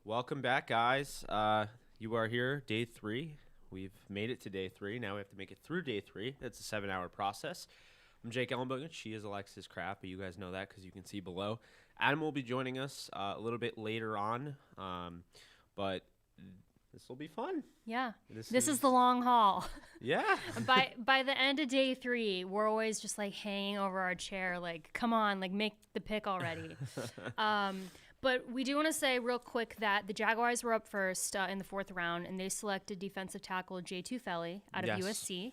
Welcome back, guys. You are here, day 3. We've made it to day 3. Now we have to make it through day 3. It's a 7-hour process. I'm Jake Ellenbogen. She is Alexis Kraft, but you guys know that because you can see below. Adam will be joining us a little bit later on, but this will be fun. Yeah, this is the long haul. Yeah. By the end of day 3, we're always just like hanging over our chair, like, come on, like make the pick already. But we do want to say real quick that the Jaguars were up first in the 4th round, and they selected defensive tackle Jay Tufele out of USC.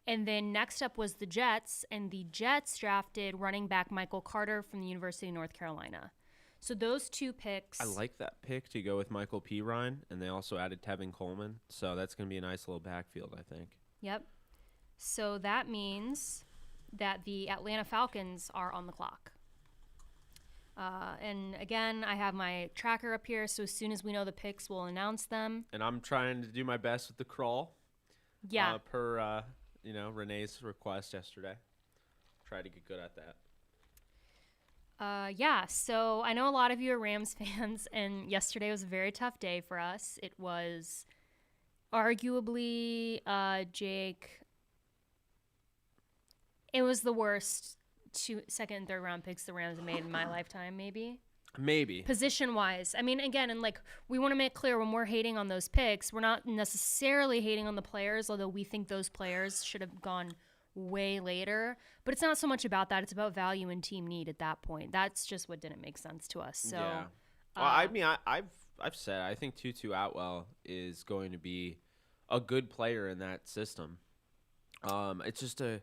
And then next up was the Jets, and the Jets drafted running back Michael Carter from the University of North Carolina. So those two picks. I like that pick to go with Michael P. Ryan, and they also added Tevin Coleman. So that's going to be a nice little backfield, I think. Yep. So that means that the Atlanta Falcons are on the clock. And again, I have my tracker up here, so as soon as we know the picks, we'll announce them. And I'm trying to do my best with the crawl. Yeah. Per Renee's request yesterday. Try to get good at that. Yeah, so I know a lot of you are Rams fans, and yesterday was a very tough day for us. It was arguably, Jake, it was the worst second and third round picks the Rams have made in my lifetime, maybe. Position-wise. I mean, again, and like we want to make clear when we're hating on those picks, we're not necessarily hating on the players, although we think those players should have gone way later. But it's not so much about that. It's about value and team need at that point. That's just what didn't make sense to us. So, yeah. Well, I mean, I've said I think Tutu Atwell is going to be a good player in that system. It's just I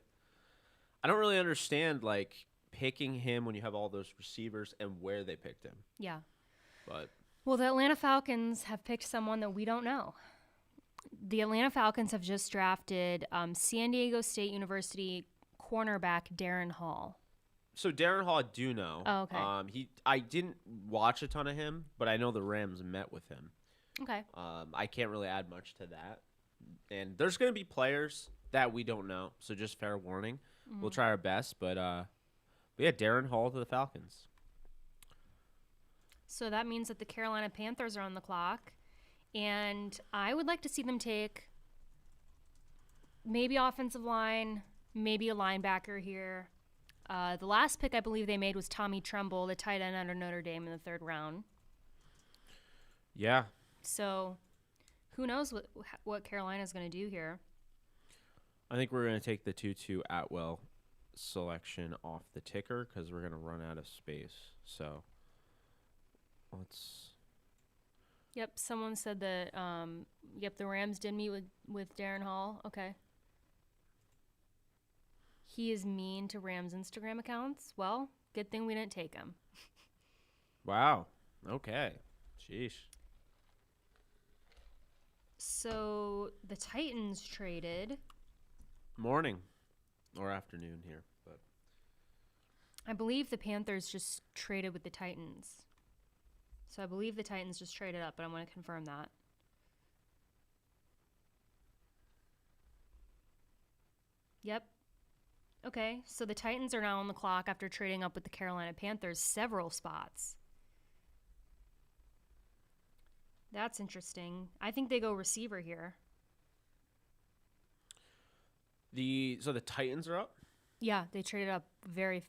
don't really understand like picking him when you have all those receivers and where they picked him. Yeah. But well, the Atlanta Falcons have picked someone that we don't know. The Atlanta Falcons have just drafted San Diego State University cornerback Darren Hall. So Darren Hall, I do know. Oh, okay. I didn't watch a ton of him, but I know the Rams met with him. Okay. I can't really add much to that. And there's going to be players that we don't know, so just fair warning. Mm-hmm. We'll try our best, but yeah, Darren Hall to the Falcons. So that means that the Carolina Panthers are on the clock, and I would like to see them take maybe offensive line, maybe a linebacker here. The last pick I believe they made was Tommy Tremble, the tight end out of Notre Dame in the 3rd round. Yeah. So who knows what Carolina's going to do here. I think we're going to take the Tutu Atwell selection off the ticker because we're going to run out of space. So let's. Yep, someone said that. The Rams did meet with Darren Hall. Okay. He is mean to Rams Instagram accounts. Well, good thing we didn't take him. Wow. Okay. Sheesh. So the Titans traded. Morning or afternoon here, but I believe the Panthers just traded with the Titans. So I believe the Titans just traded up, but I want to confirm that. Yep. Okay, so the Titans are now on the clock after trading up with the Carolina Panthers several spots. That's interesting. I think they go receiver here. So the Titans are up? Yeah, they traded up very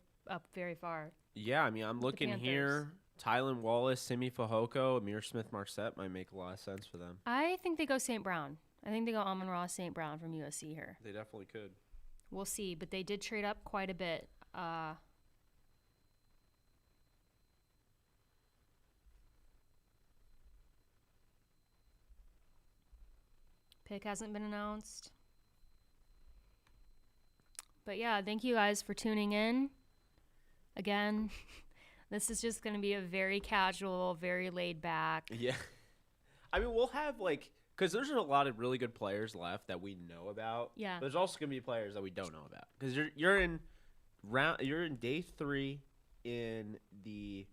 far. Yeah, I mean, I'm looking here. Tylan Wallace, Simi Fehoko, Amir Smith-Marset might make a lot of sense for them. I think they go St. Brown. I think they go Amon-Ra St. Brown from USC here. They definitely could. We'll see, but they did trade up quite a bit. Pick hasn't been announced. But yeah, thank you guys for tuning in. Again, this is just going to be a very casual, very laid back. Yeah. I mean, we'll have because there's a lot of really good players left that we know about. Yeah. There's also going to be players that we don't know about because you're in day 3 in the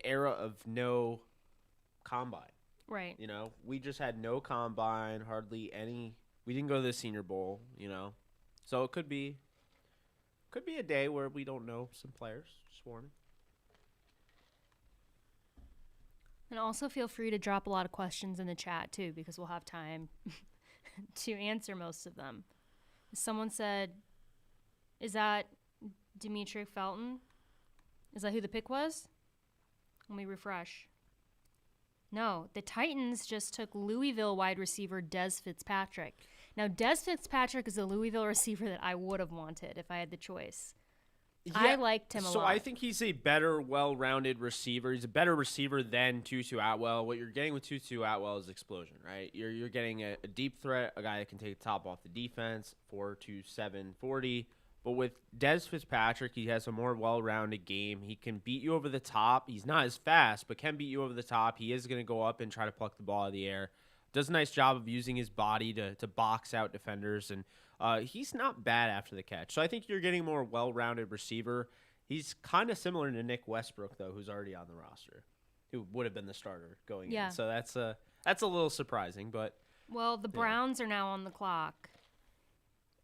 era of no combine. Right. You know, we just had no combine, hardly any. We didn't go to the Senior Bowl, So it could be a day where we don't know some players. Just warning. And also feel free to drop a lot of questions in the chat too, because we'll have time to answer most of them. Someone said, is that Dimitri Felton? Is that who the pick was? Let me refresh. No, the Titans just took Louisville wide receiver Des Fitzpatrick. Now, Des Fitzpatrick is a Louisville receiver that I would have wanted if I had the choice. Yeah, I liked him a lot. So I think he's a better, well-rounded receiver. He's a better receiver than Tutu Atwell. What you're getting with Tutu Atwell is explosion, right? You're getting a deep threat, a guy that can take the top off the defense, 4.27 40. But with Des Fitzpatrick, he has a more well-rounded game. He can beat you over the top. He's not as fast, but can beat you over the top. He is going to go up and try to pluck the ball out of the air. Does a nice job of using his body to box out defenders, and he's not bad after the catch. So I think you're getting a more well-rounded receiver. He's kind of similar to Nick Westbrook, though, who's already on the roster, who would have been the starter going in. So that's a little surprising, but well, the Browns are now on the clock,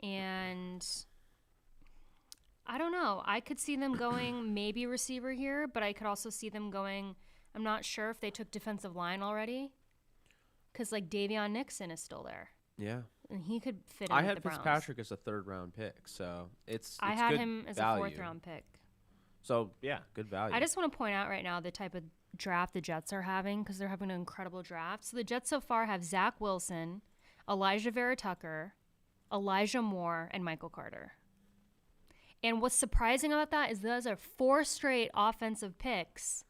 and I don't know. I could see them going maybe receiver here, but I could also see them going. I'm not sure if they took defensive line already, because like Davion Nixon is still there. Yeah. And he could fit in I with had the Browns. Fitzpatrick as a third-round pick, so it's I had good him as value. a 4th-round pick. So, yeah, good value. I just want to point out right now the type of draft the Jets are having, because they're having an incredible draft. So the Jets so far have Zach Wilson, Elijah Vera-Tucker, Elijah Moore, and Michael Carter. And what's surprising about that is those are 4 straight offensive picks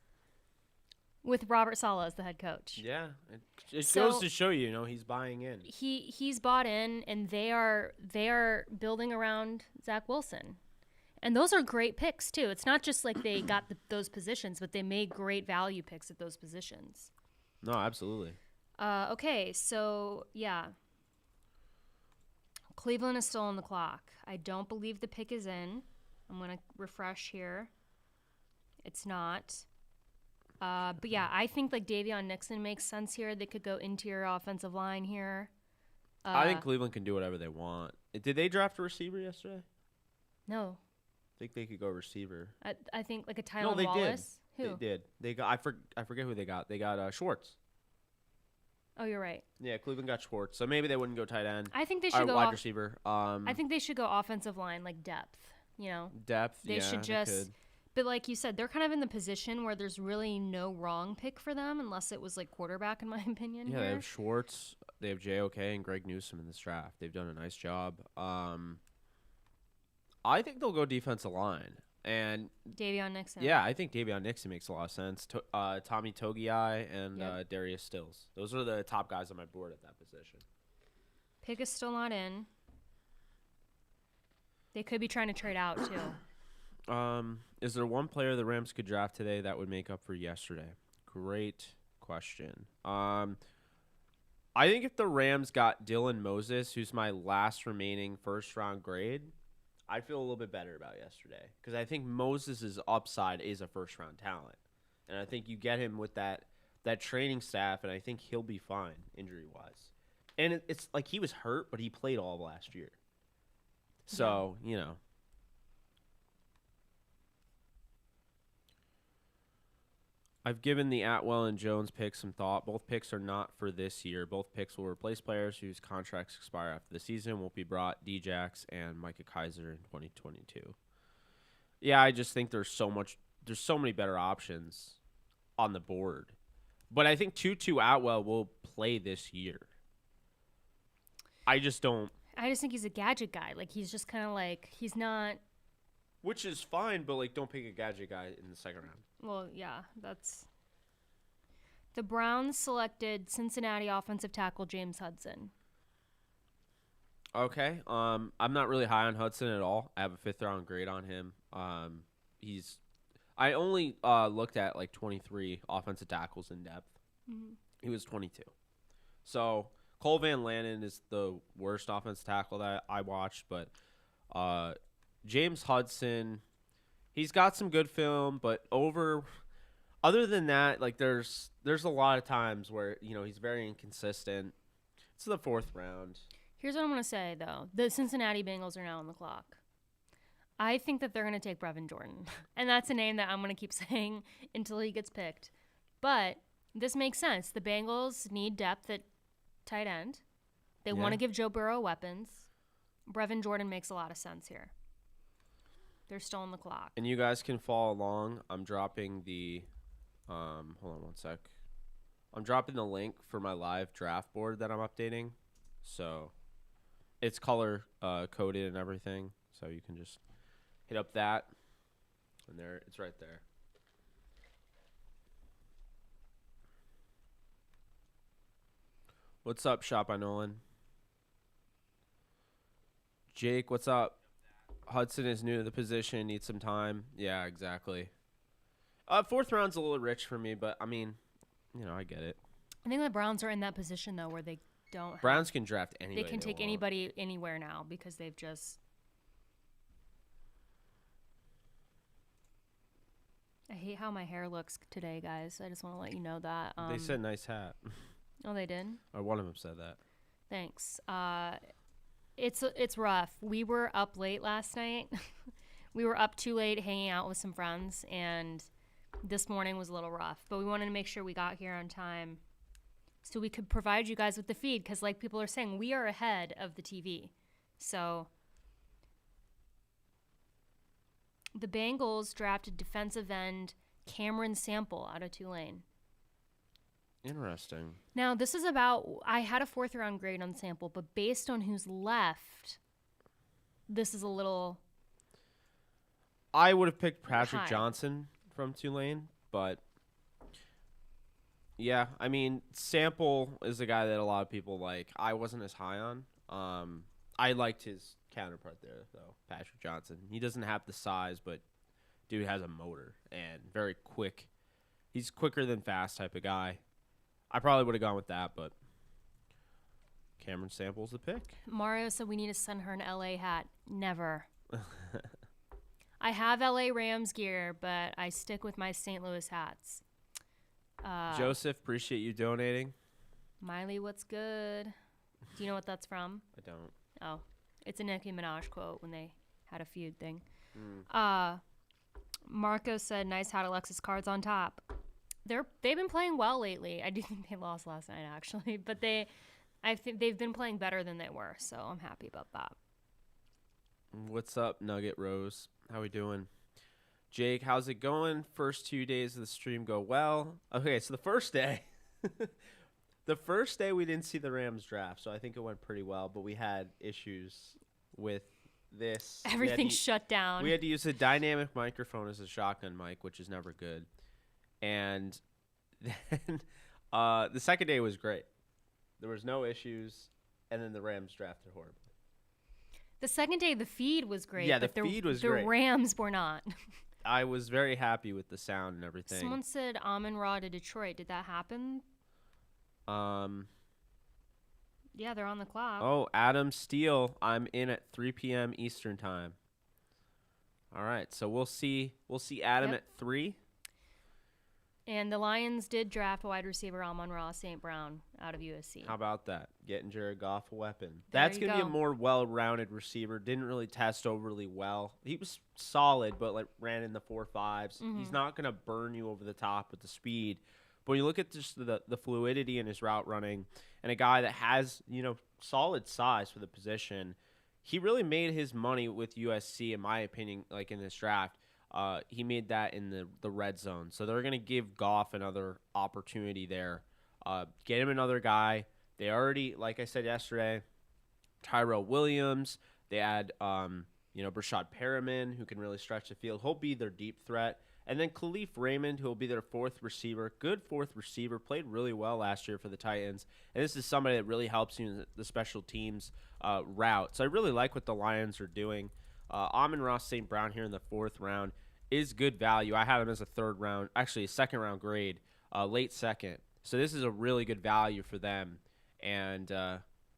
with Robert Saleh as the head coach. Yeah, it goes to show you, he's buying in. He's bought in, and they are building around Zach Wilson. And those are great picks, too. It's not just like they got those positions, but they made great value picks at those positions. No, absolutely. Okay, so, yeah. Cleveland is still on the clock. I don't believe the pick is in. I'm going to refresh here. It's not. But, yeah, I think, like, Davion Nixon makes sense here. They could go interior offensive line here. I think Cleveland can do whatever they want. Did they draft a receiver yesterday? No. I think they could go receiver. I think, like, a Tylan Wallace. Did. Who? They did. They got. I forget who they got. They got Schwartz. Oh, you're right. Yeah, Cleveland got Schwartz. So maybe they wouldn't go tight end. I think they should go wide receiver. I think they should go offensive line, like depth, Depth, They should just but like you said, they're kind of in the position where there's really no wrong pick for them unless it was like quarterback, in my opinion. Yeah, here. they have Schwartz, they have JOK and Greg Newsome in this draft. They've done a nice job. I think they'll go defensive line. And Davion Nixon. Yeah, I think Davion Nixon makes a lot of sense. Tommy Togiai and Darius Stills. Those are the top guys on my board at that position. Pick is still not in. They could be trying to trade out, too. Is there one player the Rams could draft today that would make up for yesterday? Great question. I think if the Rams got Dylan Moses, who's my last remaining first-round grade, I'd feel a little bit better about yesterday, because I think Moses' upside is a first-round talent. And I think you get him with that training staff, and I think he'll be fine injury-wise. And it's like he was hurt, but he played all of last year. So, I've given the Atwell and Jones picks some thought. Both picks are not for this year. Both picks will replace players whose contracts expire after the season. Will be brought Djax and Micah Kaiser in 2022. Yeah, I just think there's so many better options on the board. But I think Tutu Atwell will play this year. I just think he's a gadget guy. Like, he's just kind of like, he's not. Which is fine, but, like, don't pick a gadget guy in the second round. Well, yeah, that's. The Browns selected Cincinnati offensive tackle James Hudson. Okay. I'm not really high on Hudson at all. I have a 5th-round grade on him. I only looked at, like, 23 offensive tackles in depth. Mm-hmm. He was 22. So Cole Van Lannon is the worst offensive tackle that I watched, but James Hudson, he's got some good film, but other than that, like there's a lot of times where, he's very inconsistent. It's the 4th round. Here's what I'm going to say, though. The Cincinnati Bengals are now on the clock. I think that they're going to take Brevin Jordan. And that's a name that I'm going to keep saying until he gets picked. But this makes sense. The Bengals need depth at tight end. They want to give Joe Burrow weapons. Brevin Jordan makes a lot of sense here. They're still on the clock. And you guys can follow along. I'm dropping the hold on one sec. I'm dropping the link for my live draft board that I'm updating. So it's color coded and everything. So you can just hit up that. And there, it's right there. What's up, Shop by Nolan? Jake, what's up? Hudson is new to the position, needs some time. Yeah, exactly. Fourth round's a little rich for me, but I mean, I get it. I think the Browns are in that position though where they don't. Browns can draft anybody. They can take anybody anywhere now because they've just. I hate how my hair looks today, guys. I just want to let you know that. They said nice hat. Oh, they did? Or one of them said that. Thanks. It's rough. We were up late last night. We were up too late hanging out with some friends, and this morning was a little rough. But we wanted to make sure we got here on time so we could provide you guys with the feed because, like people are saying, we are ahead of the TV. So the Bengals drafted defensive end Cameron Sample out of Tulane. Interesting. Now, this is I had a 4th round grade on Sample, but based on who's left, this is a little. I would have picked Patrick high. Johnson from Tulane, but yeah, I mean, Sample is a guy that a lot of people like. I wasn't as high on. I liked his counterpart there, though, Patrick Johnson. He doesn't have the size, but dude has a motor and very quick. He's quicker than fast type of guy. I probably would have gone with that, but Cameron Sample's the pick. Mario said we need to send her an LA hat. Never. I have LA Rams gear, but I stick with my St. Louis hats. Joseph, appreciate you donating. Miley, what's good? Do you know what that's from? I don't. Oh, it's a Nicki Minaj quote when they had a feud thing. Marco said, nice hat, Alexis, cards on top. They've been playing well lately. I do think they lost last night, actually, but I think they've been playing better than they were, so I'm happy about that. What's up, Nugget Rose? How we doing? Jake, how's it going? First 2 days of the stream go well. Okay, so the first day, we didn't see the Rams draft, so I think it went pretty well, but we had issues with this. Everything shut down. We had to use a dynamic microphone as a shotgun mic, which is never good. And then the second day was great. There was no issues, and then the Rams drafted horribly. The second day, the feed was great. Yeah, but the feed was great. The Rams were not. I was very happy with the sound and everything. Someone said Amon-Ra to Detroit. Did that happen? Yeah, they're on the clock. Oh, Adam Steele, I'm in at 3 p.m. Eastern time. All right, so we'll see Adam at 3. And the Lions did draft wide receiver Amon-Ra St. Brown out of USC. How about that? Getting Jared Goff a weapon. There That's you going to be go. a more well-rounded receiver. Didn't really test overly well. He was solid, but ran in the 4.5s. Mm-hmm. He's not going to burn you over the top with the speed. But when you look at just the fluidity in his route running and a guy that has, solid size for the position, he really made his money with USC, in my opinion, in this draft. He made that in the red zone. So they're going to give Goff another opportunity there. Get him another guy. They already, like I said yesterday, Tyrell Williams. They add, Brashad Perriman, who can really stretch the field. He'll be their deep threat. And then Khalif Raymond, who will be their 4th receiver. Good 4th receiver. Played really well last year for the Titans. And this is somebody that really helps you in the special teams route. So I really like what the Lions are doing. Amon-Ra St. Brown here in the 4th round is good value. I had him as a 2nd round grade, late 2nd. So this is a really good value for them. And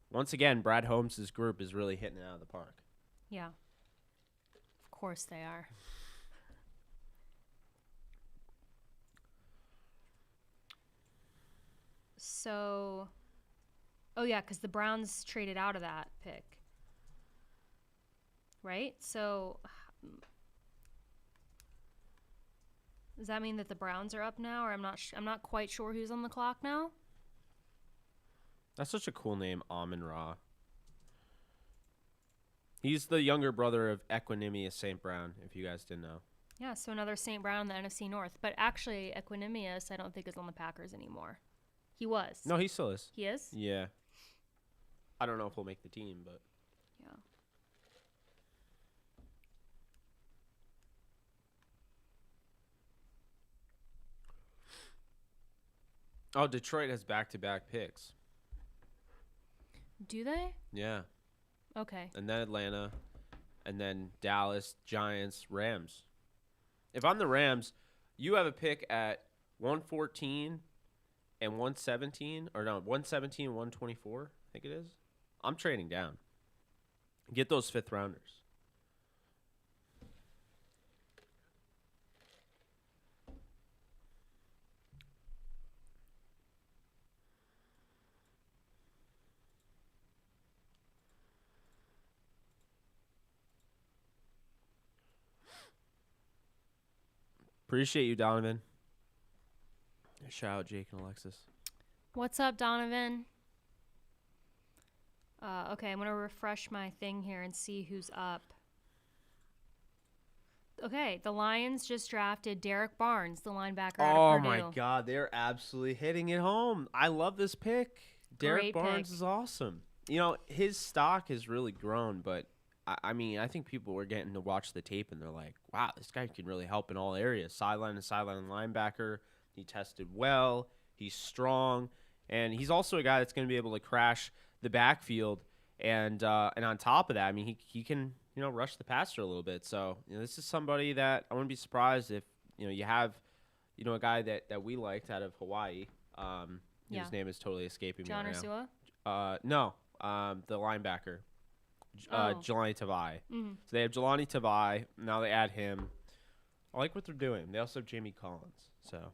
once again, Brad Holmes' group is really hitting it out of the park. Yeah. Of course they are. So, because the Browns traded out of that pick. Right? So, Does that mean that the Browns are up now, or I'm not quite sure who's on the clock now? That's such a cool name, Amon-Ra. He's the younger brother of Equanimous St. Brown, if you guys didn't know. Yeah, so another St. Brown in the NFC North. But actually, Equanimous, I don't think is on the Packers anymore. He was. No, he still is. He is? Yeah. I don't know if he'll make the team, but... Yeah. Oh, Detroit has back-to-back picks. Do they? Yeah. Okay. And then Atlanta, and then Dallas, Giants, Rams. If I'm the Rams, you have a pick at 114 and 117, or no, 117 and 124, I think it is. I'm trading down. Get those fifth rounders. Appreciate you, Donovan. Shout out Jake and Alexis. What's up, Donovan? Okay, I'm going to refresh my thing here and see who's up. Okay, the Lions just drafted Derek Barnes, the linebacker out Oh of Purdue. my God, they're absolutely hitting it home. I love this pick. Derek Great Barnes pick. is awesome. You know, his stock has really grown, but I mean, I think people were getting to watch the tape and they're like, wow, this guy can really help in all areas. Sideline to sideline linebacker. He tested well. He's strong. And he's also a guy that's going to be able to crash the backfield. And on top of that, I mean, he can, you know, rush the passer a little bit. So, you know, this is somebody that I wouldn't be surprised if, you know, you have, you know, a guy that we liked out of Hawaii. His name is totally escaping me right now. No, the linebacker. Jelani Tavai. Mm-hmm. So they have Jelani Tavai. Now they add him. I like what they're doing. They also have Jamie Collins. So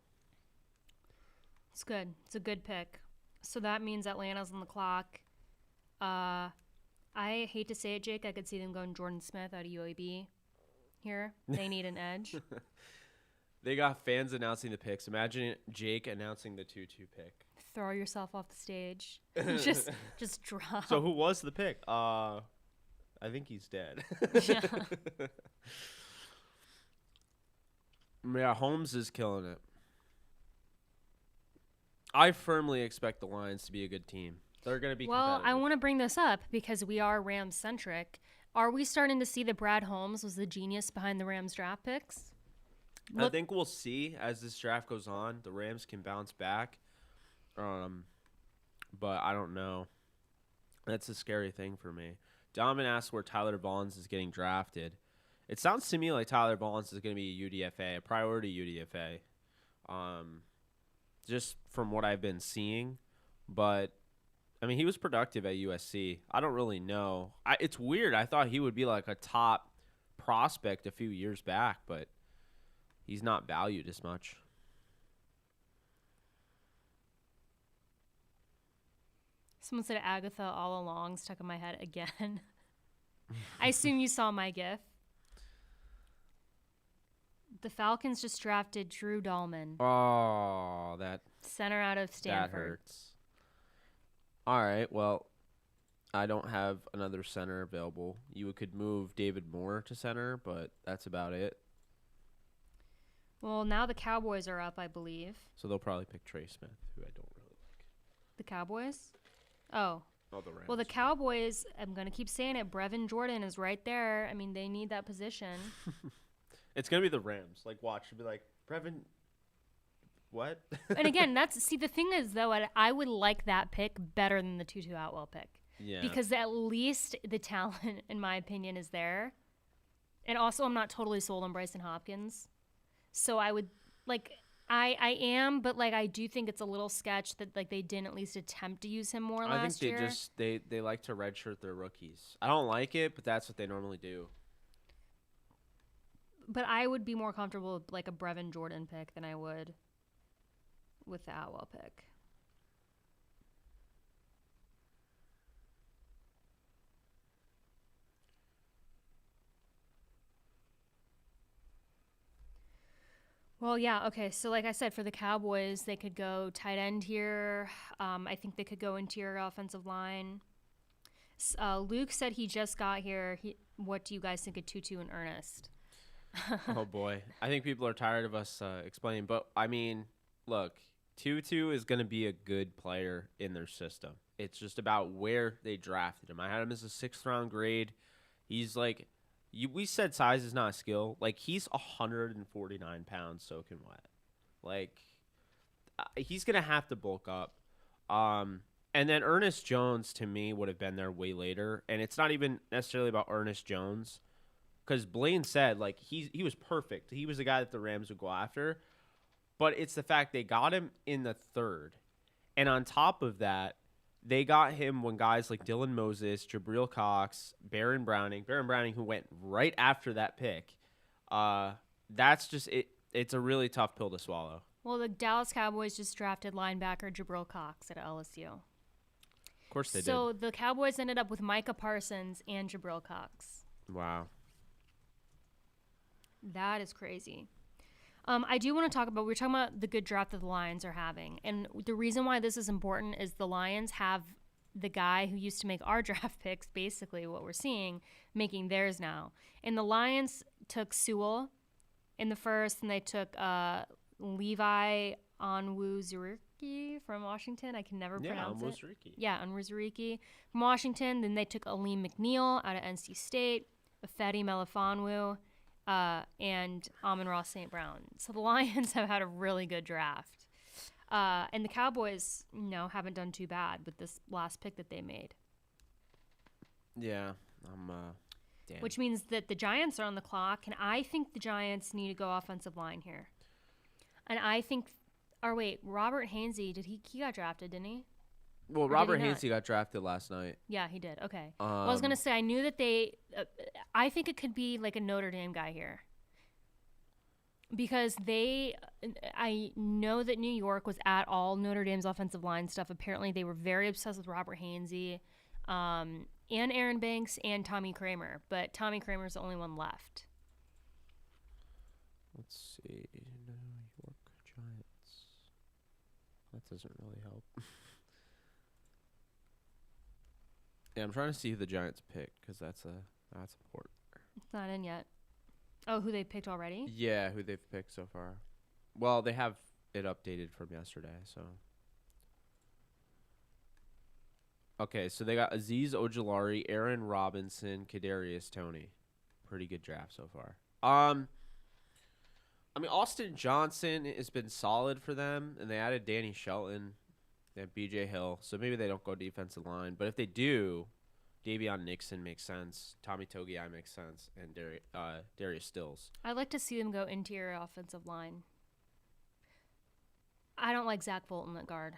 it's good. It's a good pick. So that means Atlanta's on the clock. I hate to say it, Jake. I could see them going Jordan Smith out of UAB here. They need an edge. They got fans announcing the picks. Imagine Jake announcing the 2-2 pick. Throw yourself off the stage. just drop. So who was the pick? I think he's dead. Yeah. Yeah, Holmes is killing it. I firmly expect the Lions to be a good team. They're going to be Well, competitive. I want to bring this up because we are Rams-centric. Are we starting to see that Brad Holmes was the genius behind the Rams draft picks? I think we'll see as this draft goes on. The Rams can bounce back. But I don't know. That's a scary thing for me. Donovan asks where Tyler Vaughns is getting drafted. It sounds to me like Tyler Vaughns is going to be a UDFA, a priority UDFA. Just from what I've been seeing. But, I mean, he was productive at USC. I don't really know. It's weird. I thought he would be like a top prospect a few years back, but he's not valued as much. Someone said Agatha all along, stuck in my head again. I assume you saw my gif. The Falcons just drafted Drew Dahlman. Oh, that center out of Stanford. That hurts. All right, well, I don't have another center available. You could move David Moore to center, but that's about it. Well, now the Cowboys are up, I believe. So they'll probably pick Trey Smith, who I don't really like. The Cowboys? Oh. Oh, the Rams. Well, the Cowboys, I'm going to keep saying it, Brevin Jordan is right there. I mean, they need that position. It's going to be the Rams. Like, watch. It'll be like, Brevin, what? And again, the thing is, though, I would like that pick better than the Tutu Atwell pick. Yeah. Because at least the talent, in my opinion, is there. And also, I'm not totally sold on Bryson Hopkins. So I would, like, I am, but, like, I do think it's a little sketch that, like, they didn't at least attempt to use him more last year. I think they like to redshirt their rookies. I don't like it, but that's what they normally do. But I would be more comfortable with, like, a Brevin Jordan pick than I would with the Atwell pick. Well, yeah, okay. So, like I said, for the Cowboys, they could go tight end here. I think they could go interior offensive line. Luke said he just got here. What do you guys think of Tutu and Ernest? Oh boy, I think people are tired of us explaining, but I mean, look, Tutu is going to be a good player in their system. It's just about where they drafted him. I had him as a 6th-round grade. He's like, we said size is not a skill. Like, he's 149 pounds soaking wet. Like, he's going to have to bulk up. And then Ernest Jones, to me, would have been there way later. And it's not even necessarily about Ernest Jones, because Blaine said, like, he was perfect. He was the guy that the Rams would go after. But it's the fact they got him in the 3rd. And on top of that, they got him when guys like Dylan Moses, Jabril Cox, Baron Browning, who went right after that pick. That's just it. It's a really tough pill to swallow. Well, the Dallas Cowboys just drafted linebacker Jabril Cox at LSU. Of course they did. So the Cowboys ended up with Micah Parsons and Jabril Cox. Wow. That is crazy. I do want to talk about, we're talking about the good draft that the Lions are having. And the reason why this is important is the Lions have the guy who used to make our draft picks, basically what we're seeing, making theirs now. And the Lions took Sewell in the 1st, and they took Levi Onwuzurike from Washington. I can never pronounce it. Yeah, Onwuzurike from Washington. Then they took Aleem McNeil out of NC State, Ifedi Melifonwu, and Amon-Ra St. Brown. So the Lions have had a really good draft. And the Cowboys, haven't done too bad with this last pick that they made. Yeah. Damn. Which means that the Giants are on the clock, and I think the Giants need to go offensive line here. And I think, Robert Hainsey, he got drafted, didn't he? Well, Robert Hainsey got drafted last night. Yeah, he did. Okay. Well, I was going to say, I knew that I think it could be like a Notre Dame guy here. Because I know that New York was at all Notre Dame's offensive line stuff. Apparently, they were very obsessed with Robert Hainsey, and Aaron Banks and Tommy Kramer. But Tommy Kramer's the only one left. Let's see. New York Giants. That doesn't really help. Yeah, I'm trying to see who the Giants picked, because that's important. It's not in yet. Oh, who they picked already? Yeah, who they've picked so far. Well, they have it updated from yesterday, so. Okay, so they got Azeez Ojulari, Aaron Robinson, Kadarius Toney. Pretty good draft so far. Austin Johnson has been solid for them, and they added Danny Shelton. They have B.J. Hill, so maybe they don't go defensive line. But if they do, Davion Nixon makes sense. Tommy Togiai makes sense. And Darius Stills. I'd like to see them go interior offensive line. I don't like Zach Fulton at guard.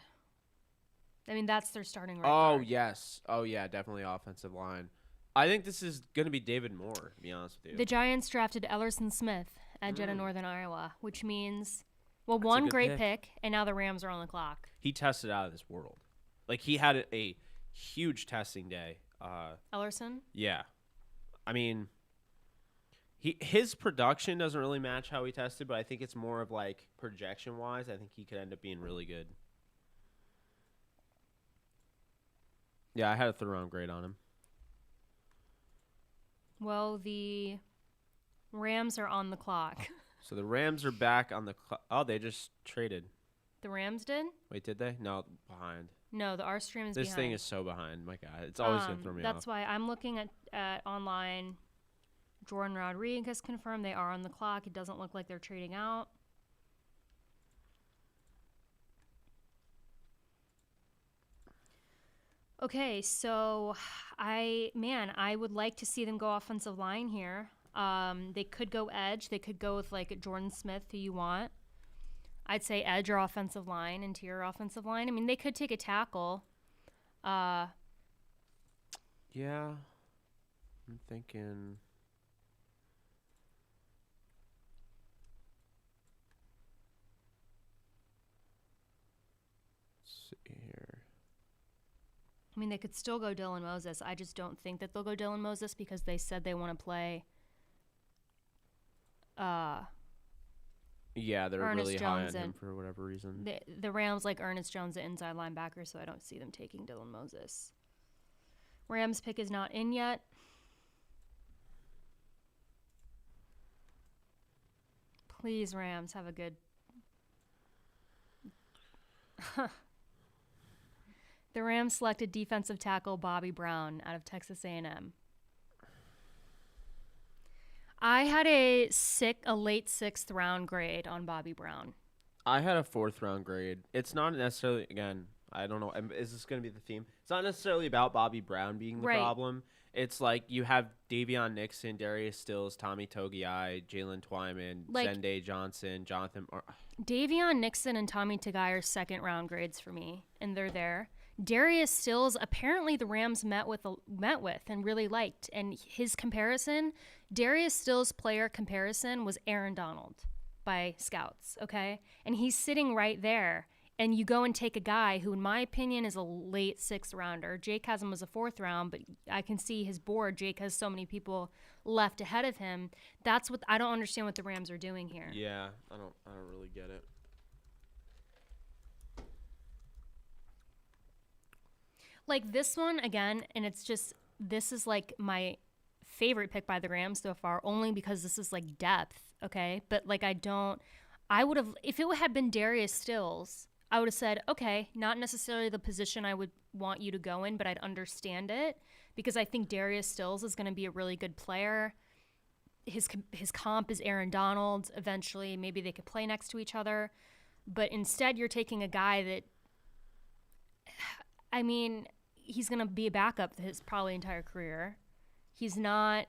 That's their starting right guard. Oh, yes. Oh, yeah, definitely offensive line. I think this is going to be David Moore, to be honest with you. The Giants drafted Ellerson Smith at Jetta Northern Iowa, which means... Well, one great pick, and now the Rams are on the clock. He tested out of this world. Like, he had a huge testing day. Ellerson? Yeah. His production doesn't really match how he tested, but I think it's more of, like, projection-wise. I think he could end up being really good. Yeah, I had a 3rd-round grade on him. Well, the Rams are on the clock. So the Rams are back on the clock. Oh, they just traded. The Rams did? Wait, did they? No, behind. No, our stream is this behind. Thing is so behind. My God, it's always going to throw me off. That's why I'm looking at online. Jordan Rodriguez confirmed they are on the clock. It doesn't look like they're trading out. Okay, so I would like to see them go offensive line here. They could go edge. They could go with like Jordan Smith, who you want. I'd say edge or offensive line, interior offensive line. They could take a tackle. Yeah. I'm thinking. Let's see here. They could still go Dylan Moses. I just don't think that they'll go Dylan Moses because they said they want to play Yeah, they're Ernest really high on Jones him and for whatever reason. the Rams like Ernest Jones, the inside linebacker, so I don't see them taking Dylan Moses. Rams pick is not in yet. Please, Rams, have a good... The Rams selected defensive tackle Bobby Brown out of Texas A&M. I had a late 6th round grade on Bobby Brown. I had a 4th round grade. It's not necessarily, again, I don't know. Is this going to be the theme? It's not necessarily about Bobby Brown being the problem. It's like you have Davion Nixon, Darius Stills, Tommy Togiai, Jalen Twyman, Zenday Johnson, Jonathan. Davion Nixon and Tommy Togiai are 2nd round grades for me, and they're there. Darius Stills, apparently the Rams met with and really liked. And his comparison, Darius Stills' player comparison was Aaron Donald by scouts, okay? And he's sitting right there. And you go and take a guy who, in my opinion, is a late 6th rounder. Jake has him as a 4th round, but I can see his board. Jake has so many people left ahead of him. That's what I don't understand what the Rams are doing here. Yeah, I don't really get it. Like this one again, and this is like my favorite pick by the Rams so far, only because this is like depth, okay? But like I would have, if it had been Darius Stills, I would have said, okay, not necessarily the position I would want you to go in, but I'd understand it because I think Darius Stills is going to be a really good player. His comp is Aaron Donald. Eventually, maybe they could play next to each other. But instead, you're taking a guy that, I mean, he's going to be a backup his probably entire career. He's not,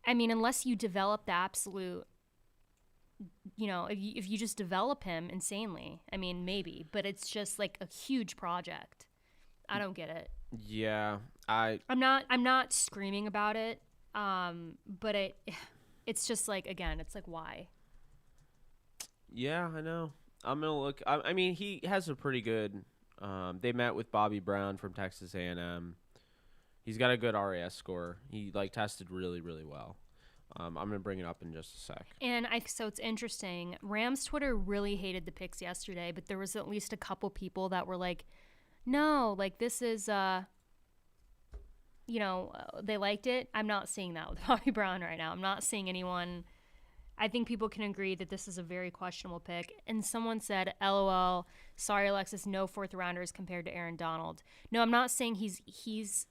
I mean, unless you develop the absolute, you know, if you just develop him insanely, I mean, maybe, but it's just like a huge project. I don't get it. Yeah, I'm not screaming about it, but it's just like, again, it's like, why? Yeah, I know. I'm gonna look. I mean, he has a pretty good. They met with Bobby Brown from Texas A&M. He's got a good RAS score. He tested really, really well. I'm gonna bring it up in just a sec. And so it's interesting. Rams Twitter really hated the picks yesterday, but there was at least a couple people that were like, "No, like this is, they liked it." I'm not seeing that with Bobby Brown right now. I'm not seeing anyone. I think people can agree that this is a very questionable pick. And someone said, "LOL, sorry, Alexis, no 4th rounders compared to Aaron Donald." No, I'm not saying he's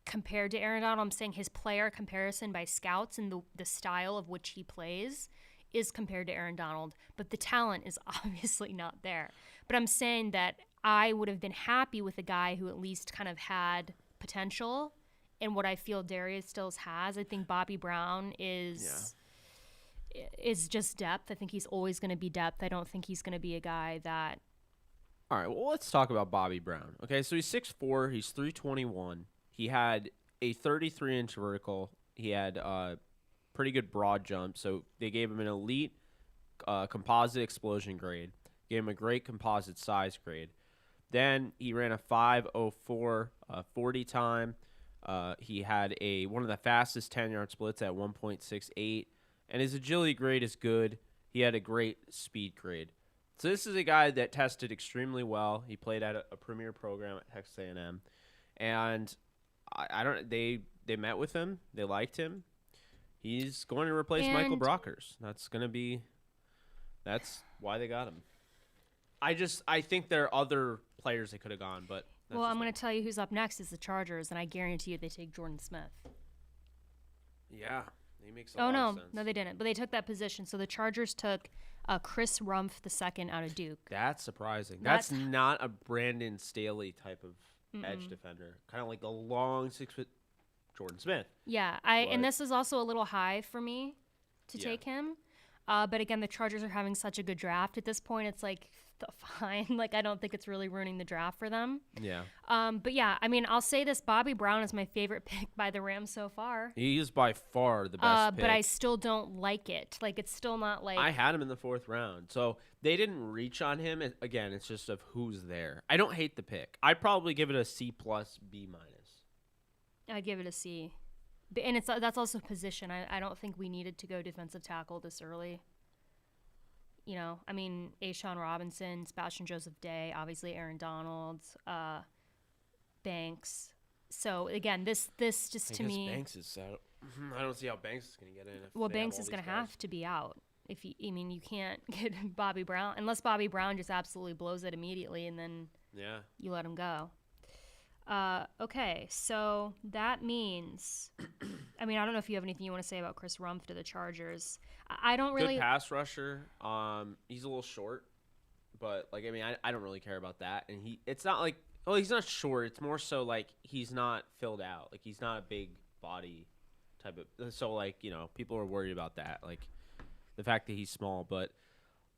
compared to Aaron Donald. I'm saying his player comparison by scouts and the style of which he plays is compared to Aaron Donald, but the talent is obviously not there. But I'm saying that I would have been happy with a guy who at least kind of had potential, and what I feel Darius Stills has. I think Bobby Brown is just depth. I think he's always going to be depth. I don't think he's going to be a guy that... All right, well, let's talk about Bobby Brown. Okay, so he's 6'4", he's 321. He had a 33-inch vertical. He had a pretty good broad jump, so they gave him an elite composite explosion grade. Gave him a great composite size grade. Then he ran a 5.04 40 time. He had one of the fastest 10-yard splits at 1.68, and his agility grade is good. He had a great speed grade. So this is a guy that tested extremely well. He played at a premier program at Texas A&M, and They met with him. They liked him. He's going to replace Michael Brockers. That's why they got him. I think there are other players they could have gone, but I'm going to tell you who's up next is the Chargers, and I guarantee you they take Jordan Smith. Yeah, he makes a lot of sense. No, they didn't. But they took that position. So the Chargers took Chris Rumpf II out of Duke. That's surprising. That's not a Brandon Staley type of edge defender, kind of like the long 6-foot Jordan Smith. Yeah, and this is also a little high for me to take him. But again, the Chargers are having such a good draft at this point. It's like fine. Like I don't think it's really ruining the draft for them. Yeah. But yeah, I mean, I'll say this: Bobby Brown is my favorite pick by the Rams so far. He is by far the best pick. But I still don't like it. Like it's still not like I had him in the 4th round, so they didn't reach on him. Again, it's just of who's there. I don't hate the pick. I'd probably give it a C+, B-. I'd give it a C. And that's also position. I don't think we needed to go defensive tackle this early. you know, I mean, Ashawn Robinson, Sebastian Joseph Day, obviously Aaron Donald, Banks. So again, this just to me, Banks is out. I don't see how Banks is going to get in. Well, Banks is going to have to be out. If you, I mean, you can't get Bobby Brown unless Bobby Brown just absolutely blows it immediately, and then you let him go. Okay, so that means, I mean, I don't know if you have anything you want to say about Chris Rumpf to the Chargers. I don't really. Good pass rusher. He's a little short, but like I mean, I don't really care about that. And it's not like, well, he's not short. It's more so like he's not filled out. Like he's not a big body type of. So like people are worried about that. Like the fact that he's small, but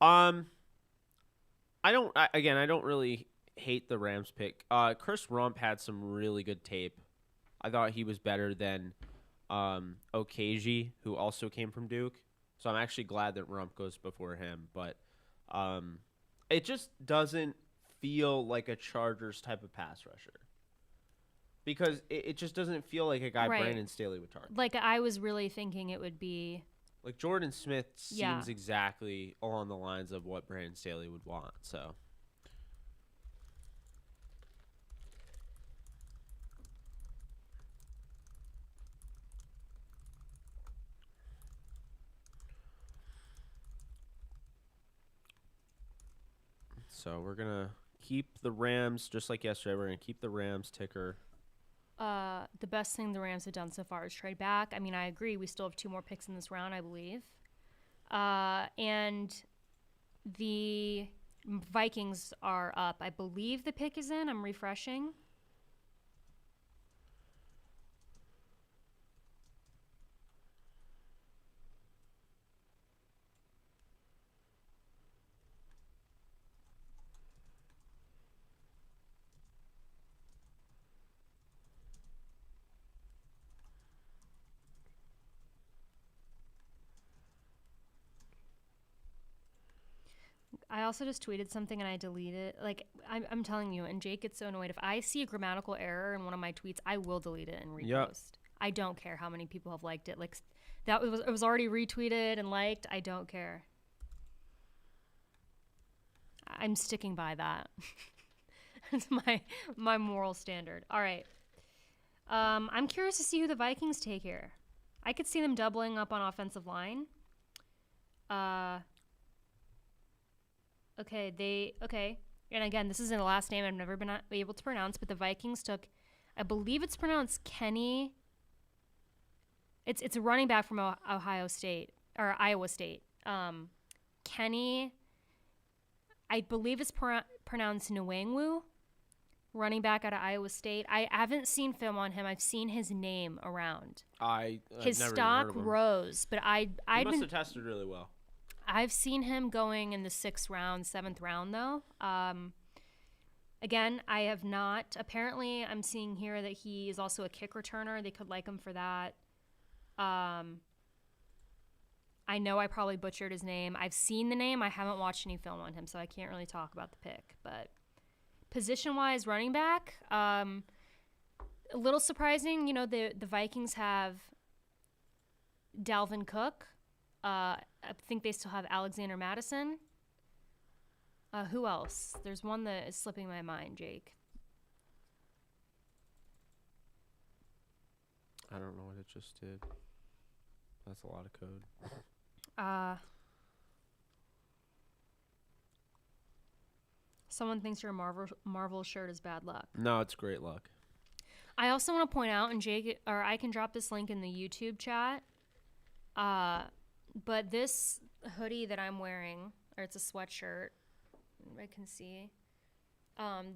I don't really hate the Rams pick. Chris Rumpf had some really good tape. I thought he was better than Okajie, who also came from Duke. So I'm actually glad that Rumpf goes before him. But it just doesn't feel like a Chargers type of pass rusher. Because it just doesn't feel like a guy Brandon Staley would target. Like I was really thinking it would be. Like Jordan Smith seems exactly along the lines of what Brandon Staley would want. So we're going to keep the Rams, just like yesterday, we're going to keep the Rams ticker. The best thing the Rams have done so far is trade back. I mean, I agree. We still have 2 more picks in this round, I believe. And the Vikings are up. I believe the pick is in. I'm refreshing. I also just tweeted something and I deleted it. Like, I'm telling you, and Jake gets so annoyed. If I see a grammatical error in one of my tweets, I will delete it and repost. Yep. I don't care how many people have liked it. Like, it was already retweeted and liked. I don't care. I'm sticking by that. It's my moral standard. All right. I'm curious to see who the Vikings take here. I could see them doubling up on offensive line. Okay. And again, this isn't the last name I've never been able to pronounce, but the Vikings took, I believe it's pronounced Kenny. It's a running back from Ohio State or Iowa State. Kenny, I believe it's pronounced Nwangwu, running back out of Iowa State. I haven't seen film on him. I've seen his name around. His stock rose, but he must have tested really well. I've seen him going in the 6th round, 7th round, though. Again, I have not. Apparently, I'm seeing here that he is also a kick returner. They could like him for that. I know I probably butchered his name. I've seen the name. I haven't watched any film on him, so I can't really talk about the pick. But position-wise, running back, a little surprising. The Vikings have Dalvin Cook. I think they still have Alexander Madison. Who else? There's one that is slipping my mind, Jake. I don't know what it just did. That's a lot of code. Someone thinks your Marvel shirt is bad luck. No, it's great luck. I also want to point out, and Jake, or I can drop this link in the YouTube chat. But this hoodie that I'm wearing, or it's a sweatshirt, I can see.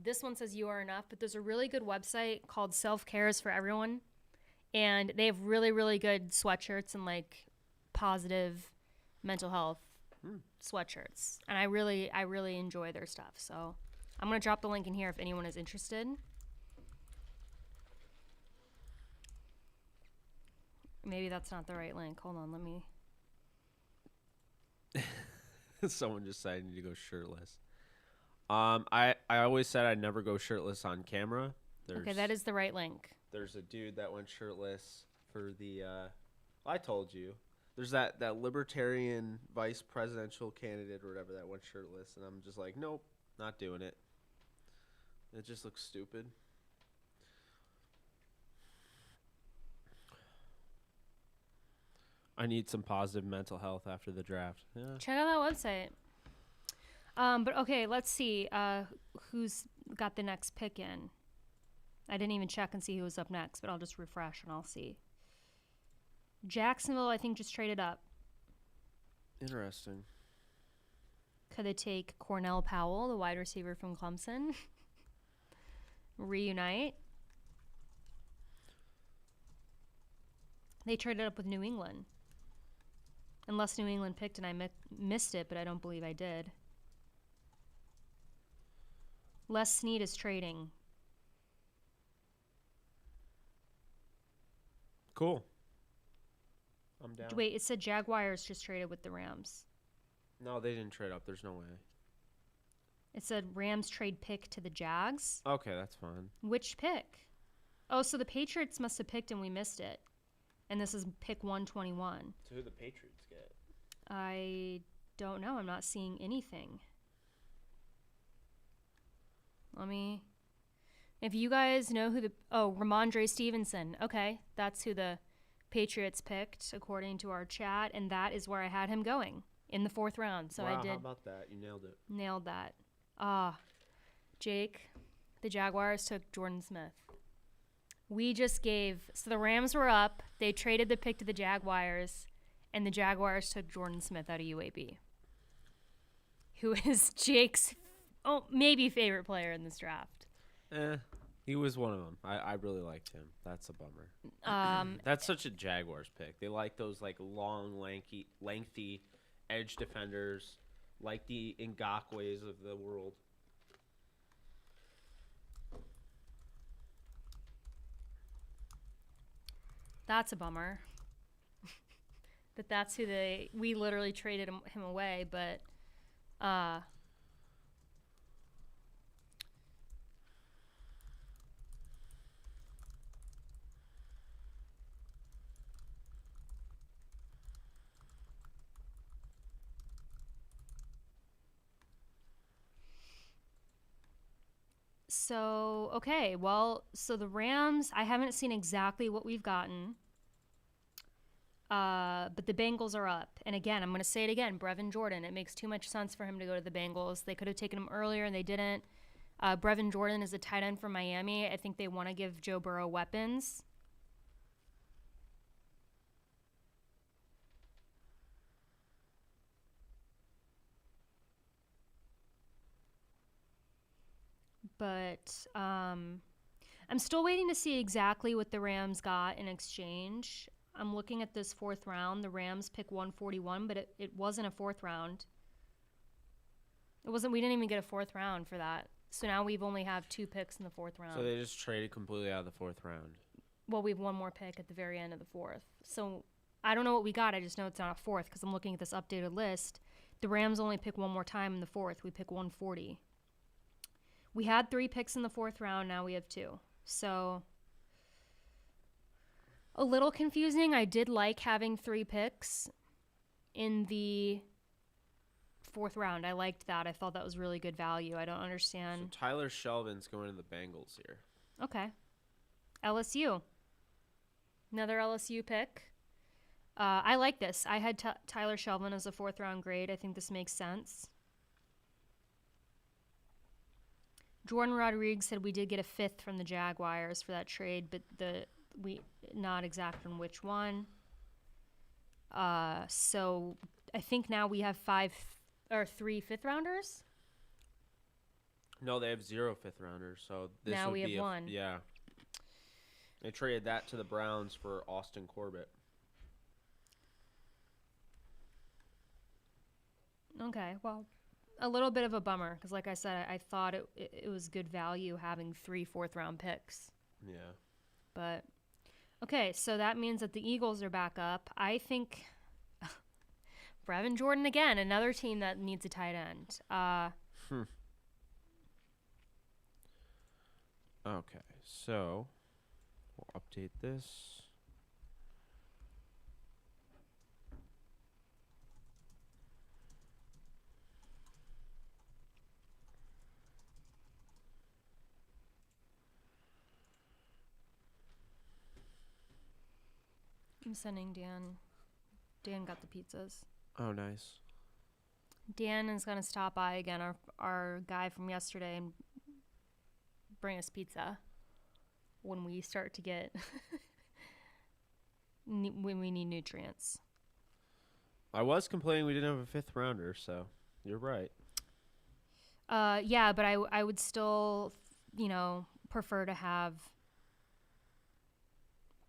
This one says "You Are Enough," but there's a really good website called Self Care is for Everyone, and they have really, really good sweatshirts and like positive mental health sweatshirts, and I really enjoy their stuff. So I'm gonna drop the link in here if anyone is interested. Maybe that's not the right link. Hold on, let me. Someone just said I need to go shirtless. I always said I'd never go shirtless on camera. Okay, that is the right link. There's a dude that went shirtless for the. I told you. There's that libertarian vice presidential candidate or whatever that went shirtless, and I'm just like, nope, not doing it. It just looks stupid. I need some positive mental health after the draft. Yeah. Check out that website. But okay, let's see who's got the next pick in. I didn't even check and see who was up next, but I'll just refresh and I'll see. Jacksonville, I think, just traded up. Interesting. Could they take Cornell Powell, the wide receiver from Clemson? Reunite? They traded up with New England. Unless New England picked and I missed it, but I don't believe I did. Les Snead is trading. Cool. I'm down. Wait, it said Jaguars just traded with the Rams. No, they didn't trade up. There's no way. It said Rams trade pick to the Jags. Okay, that's fine. Which pick? Oh, so the Patriots must have picked and we missed it. And this is pick 121. So who the Patriots get? I don't know. I'm not seeing anything. If you guys know who Ramondre Stevenson. Okay, that's who the Patriots picked according to our chat, and that is where I had him going in the 4th round. So wow, I did. How about that? You nailed it. Nailed that. Jake, the Jaguars took Jordan Smith. So the Rams were up. They traded the pick to the Jaguars, and the Jaguars took Jordan Smith out of UAB, who is Jake's maybe favorite player in this draft. He was one of them. I really liked him. That's a bummer. That's such a Jaguars pick. They like those like long, lengthy edge defenders, like the Ngakwe's of the world. That's a bummer. That's who we literally traded him away, but so okay, so the Rams, I haven't seen exactly what we've gotten. But the Bengals are up. And again, I'm going to say it again, Brevin Jordan. It makes too much sense for him to go to the Bengals. They could have taken him earlier, and they didn't. Brevin Jordan is a tight end from Miami. I think they want to give Joe Burrow weapons. But I'm still waiting to see exactly what the Rams got in exchange. I'm looking at this 4th round. The Rams pick 141, but it wasn't a 4th round. It wasn't. We didn't even get a 4th round for that. So now we've only have 2 picks in the 4th round. So they just traded completely out of the 4th round. Well, we have one more pick at the very end of the 4th. So I don't know what we got. I just know it's not a 4th because I'm looking at this updated list. The Rams only pick one more time in the 4th. We pick 140. We had 3 picks in the 4th round. Now we have 2. So a little confusing. I did like having 3 picks in the 4th round. I liked that. I thought that was really good value. I don't understand. So Tyler Shelvin's going to the Bengals here. Okay. LSU. Another LSU pick. I like this. I had Tyler Shelvin as a 4th round grade. I think this makes sense. Jordan Rodriguez said we did get a 5th from the Jaguars for that trade, but we not exact on which one. So I think now we have 3 5th rounders. No, they have 0 5th rounders. So this now would we be have 1. Yeah. They traded that to the Browns for Austin Corbett. Okay, well, a little bit of a bummer because, like I said, I thought it was good value having 3 4th round picks. Yeah. But okay, so that means that the Eagles are back up. I think Brevin Jordan again, another team that needs a tight end. Okay, so we'll update this. I'm sending Dan. Dan got the pizzas. Oh, nice. Dan is going to stop by again, our guy from yesterday, and bring us pizza when we start to get when we need nutrients. I was complaining we didn't have a fifth rounder, so you're right. Yeah, but I would still, prefer to have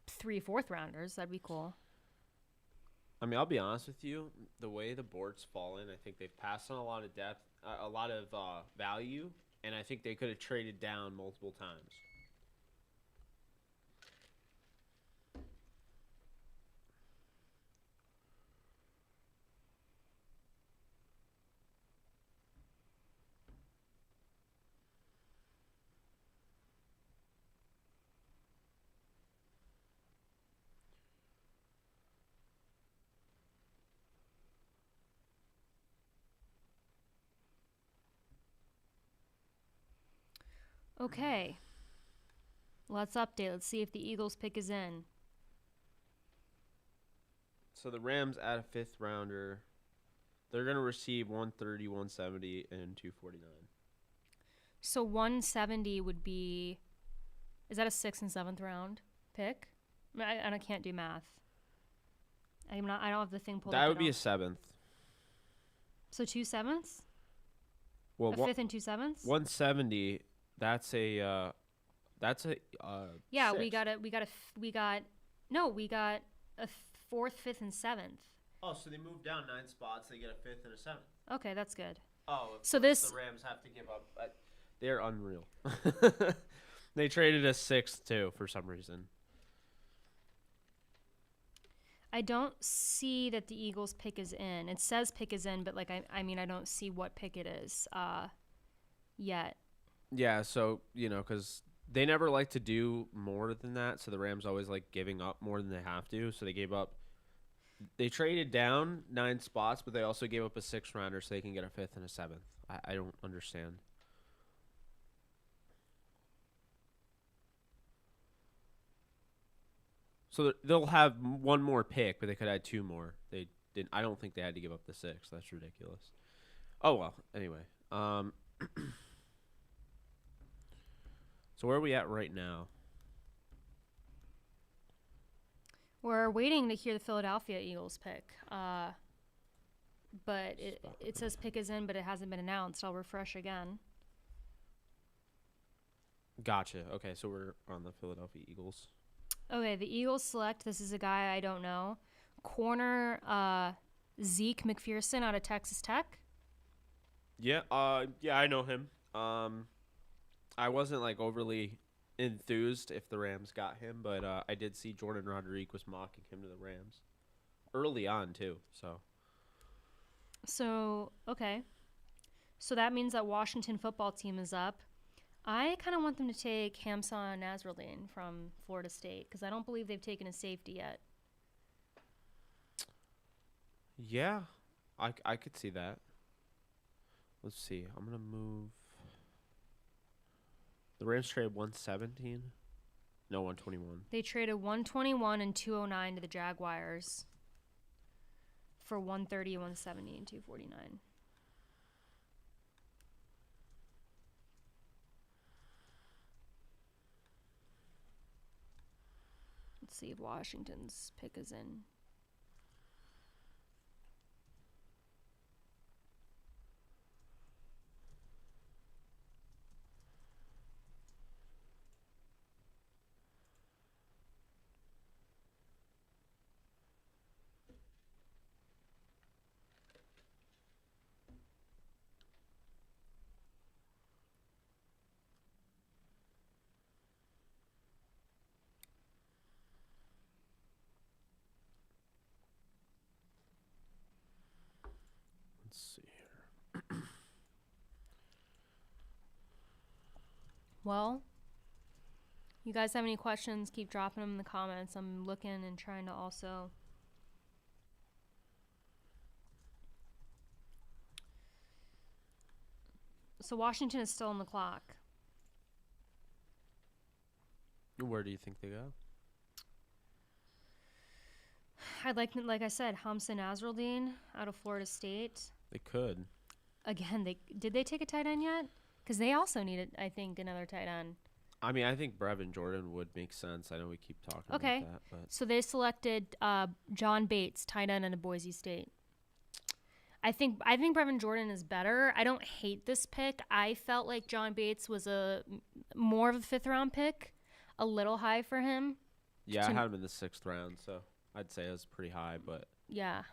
3 fourth rounders. That'd be cool. I mean, I'll be honest with you. The way the board's fallen, I think they've passed on a lot of depth, a lot of value, and I think they could have traded down multiple times. Okay. Let's update. Let's see if the Eagles pick is in. So the Rams add a fifth rounder. They're going to receive 130, 170, and 249. So 170 would be, is that a 6th and 7th round pick? I can't do math. I don't have the thing pulled up. That would be a 7th. So 2 7ths? Well, A 5th and 2 7ths? 170. That's a yeah, sixth. we got a 4th, 5th, and 7th. Oh, so they moved down 9 spots. They get a 5th and a 7th. Okay, that's good. Oh, so the Rams have to give up. They're unreal. They traded a 6th too for some reason. I don't see that the Eagles pick is in. It says pick is in, but I don't see what pick it is yet. Yeah, so, because they never like to do more than that, so the Rams always like giving up more than they have to, so they gave up. They traded down 9 spots, but they also gave up a 6th rounder so they can get a 5th and a 7th. I don't understand. So they'll have one more pick, but they could add 2 more. They didn't. I don't think they had to give up the 6th. That's ridiculous. Oh, well. Anyway. So where are we at right now? We're waiting to hear the Philadelphia Eagles pick. But it says pick is in, but it hasn't been announced. I'll refresh again. Gotcha. Okay, so we're on the Philadelphia Eagles. Okay, the Eagles select. This is a guy I don't know. Corner Zeke McPherson out of Texas Tech. Yeah, I know him. I wasn't overly enthused if the Rams got him, but I did see Jordan Rodriguez was mocking him to the Rams early on too. So okay, so that means that Washington football team is up. I kind of want them to take Hamza Nasruddin from Florida State because I don't believe they've taken a safety yet. Yeah, I could see that. Let's see. I'm gonna move. The Rams traded 117. No, 121. They traded 121 and 209 to the Jaguars for 130, 170, and 249. Let's see if Washington's pick is in. Let's see here. Well, you guys have any questions, keep dropping them in the comments. I'm looking and trying to also... So Washington is still on the clock. Where do you think they go? I'd like I said, Hamza Nasruddin out of Florida State. They could. Again, did they take a tight end yet? Because they also needed, I think, another tight end. I mean, I think Brevin Jordan would make sense. I know we keep talking about that. But So they selected John Bates, tight end out of Boise State. I think Brevin Jordan is better. I don't hate this pick. I felt like John Bates was more of a 5th-round pick, a little high for him. Yeah, I had him in the 6th round, so I'd say it was pretty high. But yeah,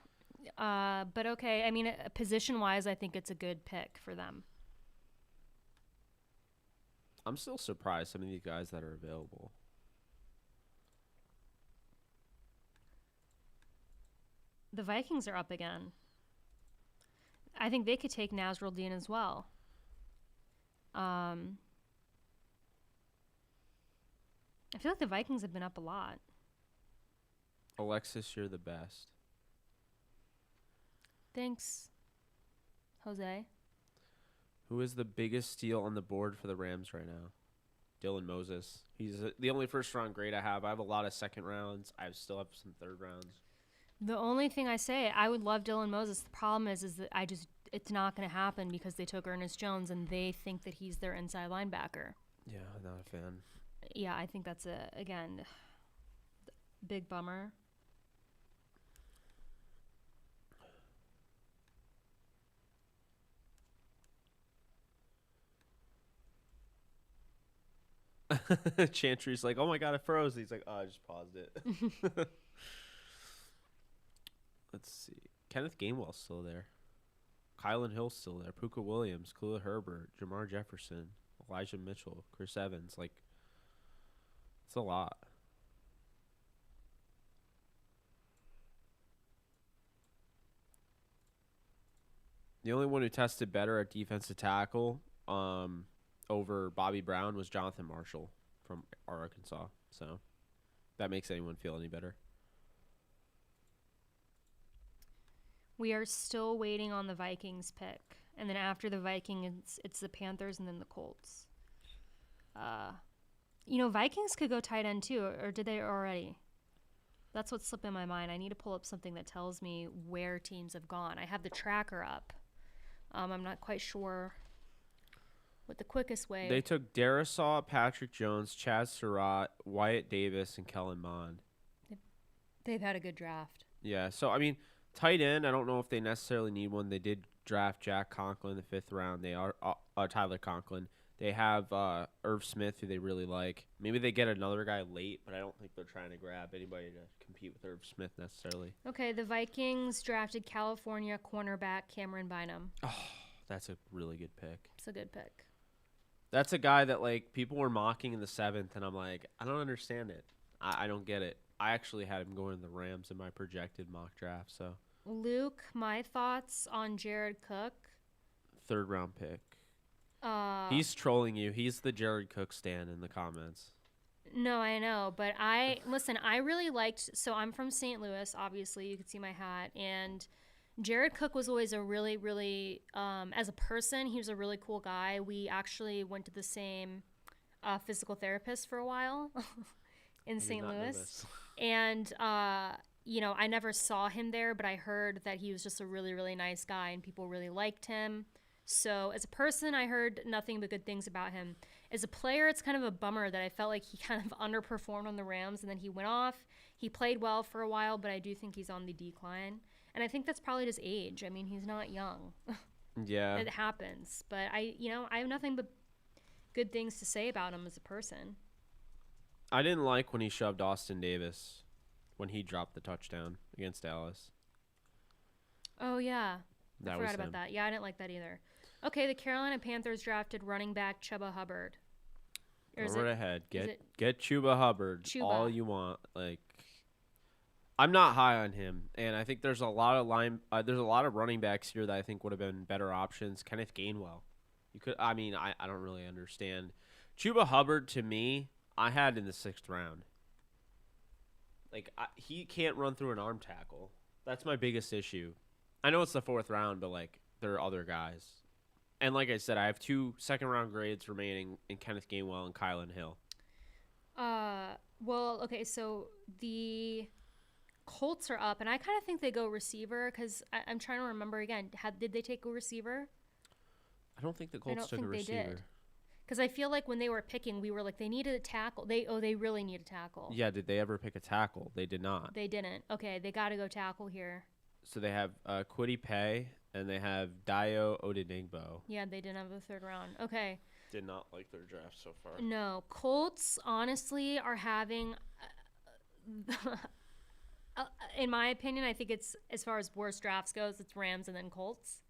but okay. I mean, position-wise, I think it's a good pick for them. I'm still surprised some of these guys that are available. The Vikings are up again. I think they could take Nasruddin as well. I feel like the Vikings have been up a lot. Alexis, you're the best. Thanks, Jose. Who is the biggest steal on the board for the Rams right now? Dylan Moses. He's the only 1st-round grade I have. I have a lot of 2nd rounds. I still have some 3rd rounds. The only thing I say, I would love Dylan Moses. The problem is that it's not going to happen because they took Ernest Jones and they think that he's their inside linebacker. Yeah, not a fan. Yeah, I think that's again, big bummer. Chantry's like, oh my God, it froze. He's like, oh, I just paused it. Let's see. Kenneth Gainwell's still there. Kylan Hill's still there. Puka Williams, Khalil Herbert, Jamar Jefferson, Elijah Mitchell, Chris Evans. Like, it's a lot. The only one who tested better at defensive tackle over Bobby Brown was Jonathan Marshall from Arkansas. So that makes anyone feel any better. We are still waiting on the Vikings pick. And then after the Vikings, it's the Panthers and then the Colts. Vikings could go tight end too, or did they already? That's what's slipping my mind. I need to pull up something that tells me where teams have gone. I have the tracker up. I'm not quite sure what the quickest way. They took Darisaw, Patrick Jones, Chaz Surratt, Wyatt Davis, and Kellen Mond. They've had a good draft. Yeah, so, I mean, tight end, I don't know if they necessarily need one. They did draft Jack Conklin in the 5th round. They are Tyler Conklin. They have Irv Smith, who they really like. Maybe they get another guy late, but I don't think they're trying to grab anybody to compete with Irv Smith necessarily. Okay, the Vikings drafted California cornerback Cameron Bynum. Oh, that's a really good pick. It's a good pick. That's a guy that, like, people were mocking in the 7th, and I'm like, I don't understand it. I don't get it. I actually had him going to the Rams in my projected mock draft. So, Luke, my thoughts on Jared Cook. 3rd round pick. He's trolling you. He's the Jared Cook stan in the comments. No, I know, but I really liked. So I'm from St. Louis. Obviously, you can see my hat, and Jared Cook was always a really, really as a person, he was a really cool guy. We actually went to the same physical therapist for a while in St. Louis. And, I never saw him there, but I heard that he was just a really, really nice guy and people really liked him. So as a person, I heard nothing but good things about him. As a player, it's kind of a bummer that I felt like he kind of underperformed on the Rams and then he went off. He played well for a while, but I do think he's on the decline. And I think that's probably his age. I mean, he's not young. Yeah. It happens. But I have nothing but good things to say about him as a person. I didn't like when he shoved Austin Davis when he dropped the touchdown against Dallas. Oh, yeah. I forgot about him. that. Yeah, I didn't like that either. Okay, the Carolina Panthers drafted running back Chuba Hubbard. Go right ahead. Get Chuba Hubbard all you want. Like, I'm not high on him, and I think there's a lot of running backs here that I think would have been better options. Kenneth Gainwell. I don't really understand. Chuba Hubbard, to me, I had in the 6th round. Like, he can't run through an arm tackle. That's my biggest issue. I know it's the 4th round, but, like, there are other guys. And like I said, I have 2 second-round grades remaining in Kenneth Gainwell and Kylan Hill. Well, okay, so the Colts are up, and I kind of think they go receiver because I'm trying to remember again. Did they take a receiver? I don't think the I Colts don't took a think they receiver. did. Because I feel like when they were picking, we were like, they needed a tackle. They really need a tackle. Yeah, did they ever pick a tackle? They did not. They didn't. Okay, they got to go tackle here. So they have Kwity Paye and they have Dio Odenigbo. Yeah, they didn't have a third round. Okay. Did not like their draft so far. No, Colts honestly are having, in my opinion, I think it's as far as worst drafts goes, it's Rams and then Colts.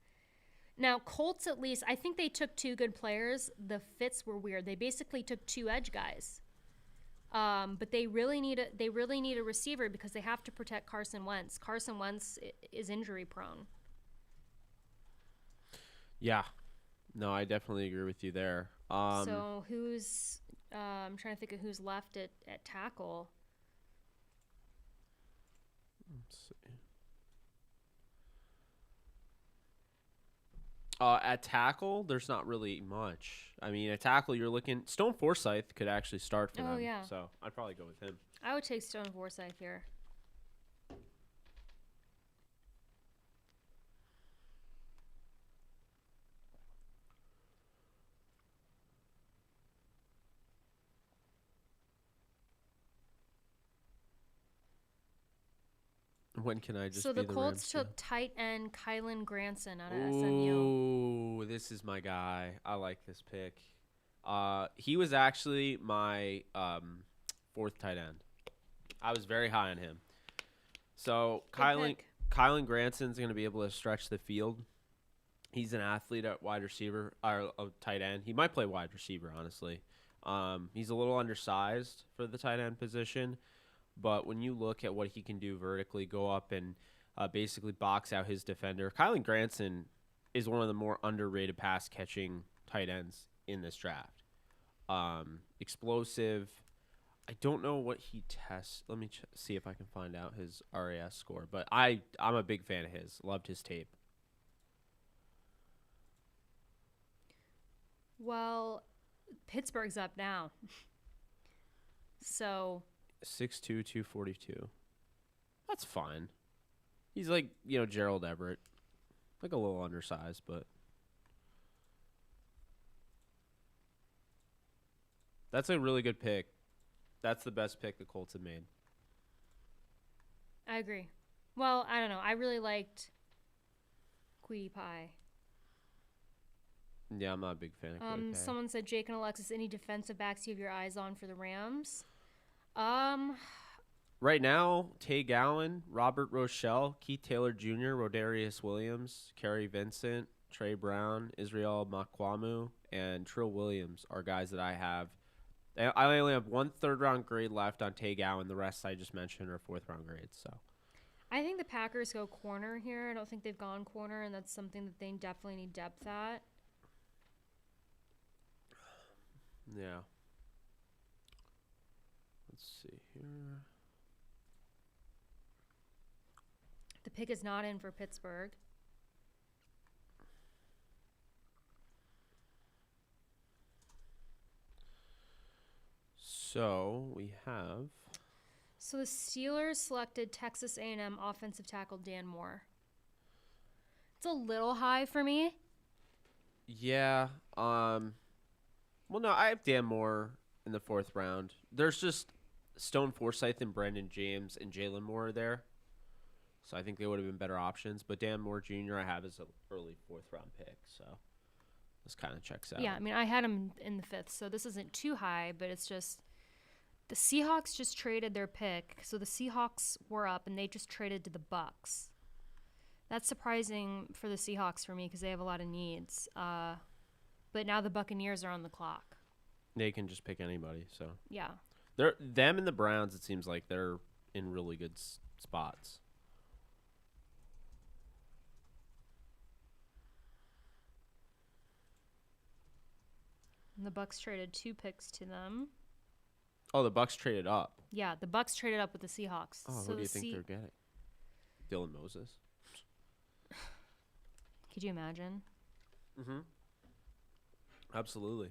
Now Colts at least, I think they took two good players. The fits were weird. They basically took two edge guys, but they really need a receiver because they have to protect Carson Wentz. Carson Wentz is injury prone. Yeah. No, I definitely agree with you there. So who's I'm trying to think of who's left at tackle. Let's see. At tackle, there's not really much. I mean, at tackle, you're looking. Stone Forsythe could actually start for them. Oh, yeah. So I'd probably go with him. I would take Stone Forsythe here. When can I just So be the the Colts Rams took tight end Kylan Granson out of too? SMU. Ooh, this is my guy. I like this pick. He was actually my fourth tight end. I was very high on him. So Kylan Granson's going to be able to stretch the field. He's an athlete at wide receiver or tight end. He might play wide receiver, honestly. He's a little undersized for the tight end position. But when you look at what he can do vertically, go up and basically box out his defender, Kylan Granson is one of the more underrated pass-catching tight ends in this draft. Explosive. I don't know what he tests. Let me see if I can find out his RAS score. But I'm a big fan of his. Loved his tape. Well, Pittsburgh's up now. So 6'2", 242. That's fine. He's like, Gerald Everett. Like a little undersized, but that's a really good pick. That's the best pick the Colts have made. I agree. Well, I don't know. I really liked Kwity Paye. Yeah, I'm not a big fan of Kwity Paye. Someone said, Jake and Alexis, any defensive backs you have your eyes on for the Rams? Right now, Tay Gowan, Robert Rochelle, Keith Taylor Jr., Rodarius Williams, Kerry Vincent, Trey Brown, Israel Makwamu, and Trill Williams are guys that I have. I only have one third-round grade left on Tay Gowan. The rest I just mentioned are fourth-round grades. So I think the Packers go corner here. I don't think they've gone corner, and that's something that they definitely need depth at. Yeah. Let's see here. The pick is not in for Pittsburgh. So we have. So the Steelers selected Texas A&M offensive tackle Dan Moore. It's a little high for me. Yeah. Well, no, I have Dan Moore in the fourth round. There's just Stone Forsythe and Brendan James and Jalen Moore there. So I think they would have been better options. But Dan Moore Jr. I have as an early fourth-round pick. So this kind of checks out. Yeah, I mean, I had him in the fifth, so this isn't too high, but it's just the Seahawks just traded their pick. So the Seahawks were up, and they just traded to the Bucks. That's surprising for the Seahawks for me because they have a lot of needs. But now the Buccaneers are on the clock. They can just pick anybody. So Yeah. them and the Browns, it seems like they're in really good spots. And the Bucks traded 2 picks to them. Oh, the Bucks traded up. Yeah, the Bucks traded up with the Seahawks. Oh, so who do you think they're getting? Dylan Moses. Could you imagine? Mm-hmm. Absolutely.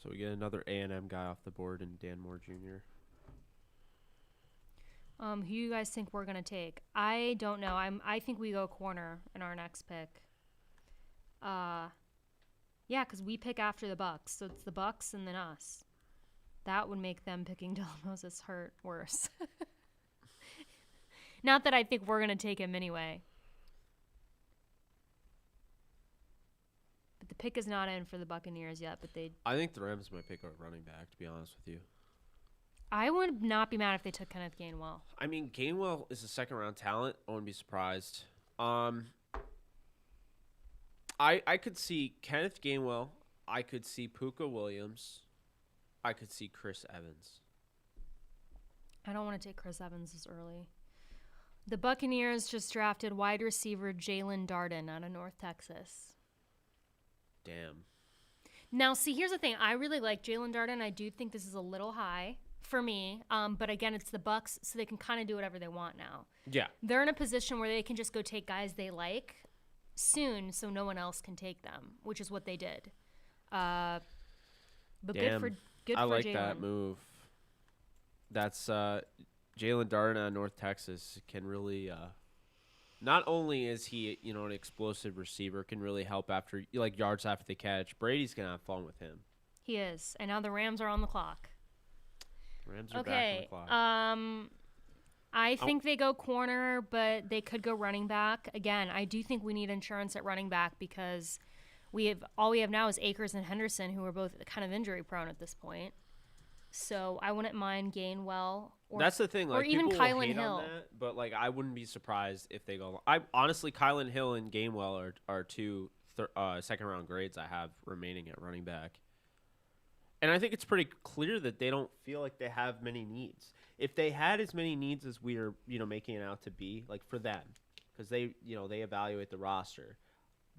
So we get another A&M guy off the board in Dan Moore Jr. Who you guys think we're gonna take? I don't know. I think we go corner in our next pick. Yeah, because we pick after the Bucks, so it's the Bucks and then us. That would make them picking Dylan Moses hurt worse. Not that I think we're gonna take him anyway. But the pick is not in for the Buccaneers yet. But I think the Rams might pick a running back. To be honest with you. I would not be mad if they took Kenneth Gainwell. I mean, Gainwell is a second-round talent. I wouldn't be surprised. I could see Kenneth Gainwell. I could see Puka Williams. I could see Chris Evans. I don't want to take Chris Evans this early. The Buccaneers just drafted wide receiver Jalen Darden out of North Texas. Damn. Now, see, here's the thing. I really like Jalen Darden. I do think this is a little high for me. But again, it's the Bucks, so they can kind of do whatever they want now. Yeah. They're in a position where they can just go take guys they like soon so no one else can take them, which is what they did. But Damn. good for I like Jalen. that move. That's Jalen Darden out of North Texas can really not only is he, an explosive receiver, can really help after yards after the catch. Brady's going to have fun with him. He is. And now the Rams are on the clock. Rams are back on the clock. I think they go corner, but they could go running back. Again, I do think we need insurance at running back because all we have now is Akers and Henderson, who are both kind of injury prone at this point. So I wouldn't mind Gainwell. That's the thing. Or even people will Kylan hate Hill. on that, but I wouldn't be surprised if they go. Honestly, Kylan Hill and Gainwell are two second-round grades I have remaining at running back. And I think it's pretty clear that they don't feel like they have many needs. If they had as many needs as we are, making it out to be, for them, because they evaluate the roster.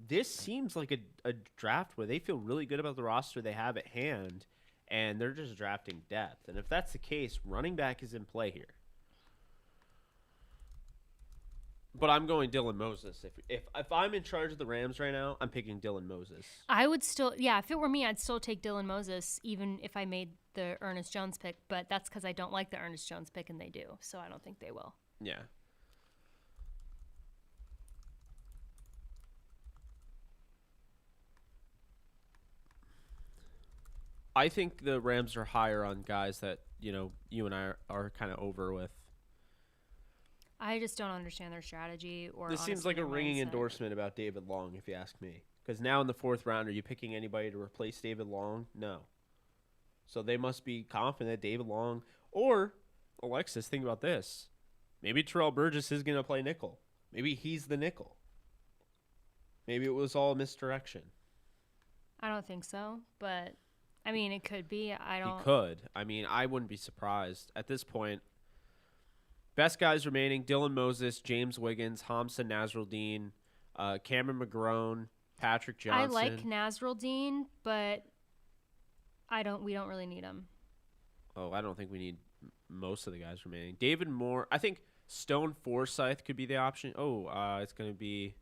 This seems like a draft where they feel really good about the roster they have at hand, and they're just drafting depth. And if that's the case, running back is in play here. But I'm going Dylan Moses. If I'm in charge of the Rams right now, I'm picking Dylan Moses. I would still, if it were me, I'd still take Dylan Moses, even if I made the Ernest Jones pick. But that's because I don't like the Ernest Jones pick, and they do. So I don't think they will. Yeah. I think the Rams are higher on guys that, you and I are kind of over with. I just don't understand their strategy. This seems like a ringing endorsement about David Long, if you ask me. Because now in the fourth round, are you picking anybody to replace David Long? No. So they must be confident that David Long or Alexis, think about this. Maybe Terrell Burgess is going to play nickel. Maybe he's the nickel. Maybe it was all misdirection. I don't think so, but it could be. He could. I wouldn't be surprised. At this point, best guys remaining, Dylan Moses, James Wiggins, Hamza Nasruddin, Cameron McGrone, Patrick Johnson. I like Nasruddin, but we don't really need him. Oh, I don't think we need most of the guys remaining. David Moore. I think Stone Forsythe could be the option. Oh, it's going to be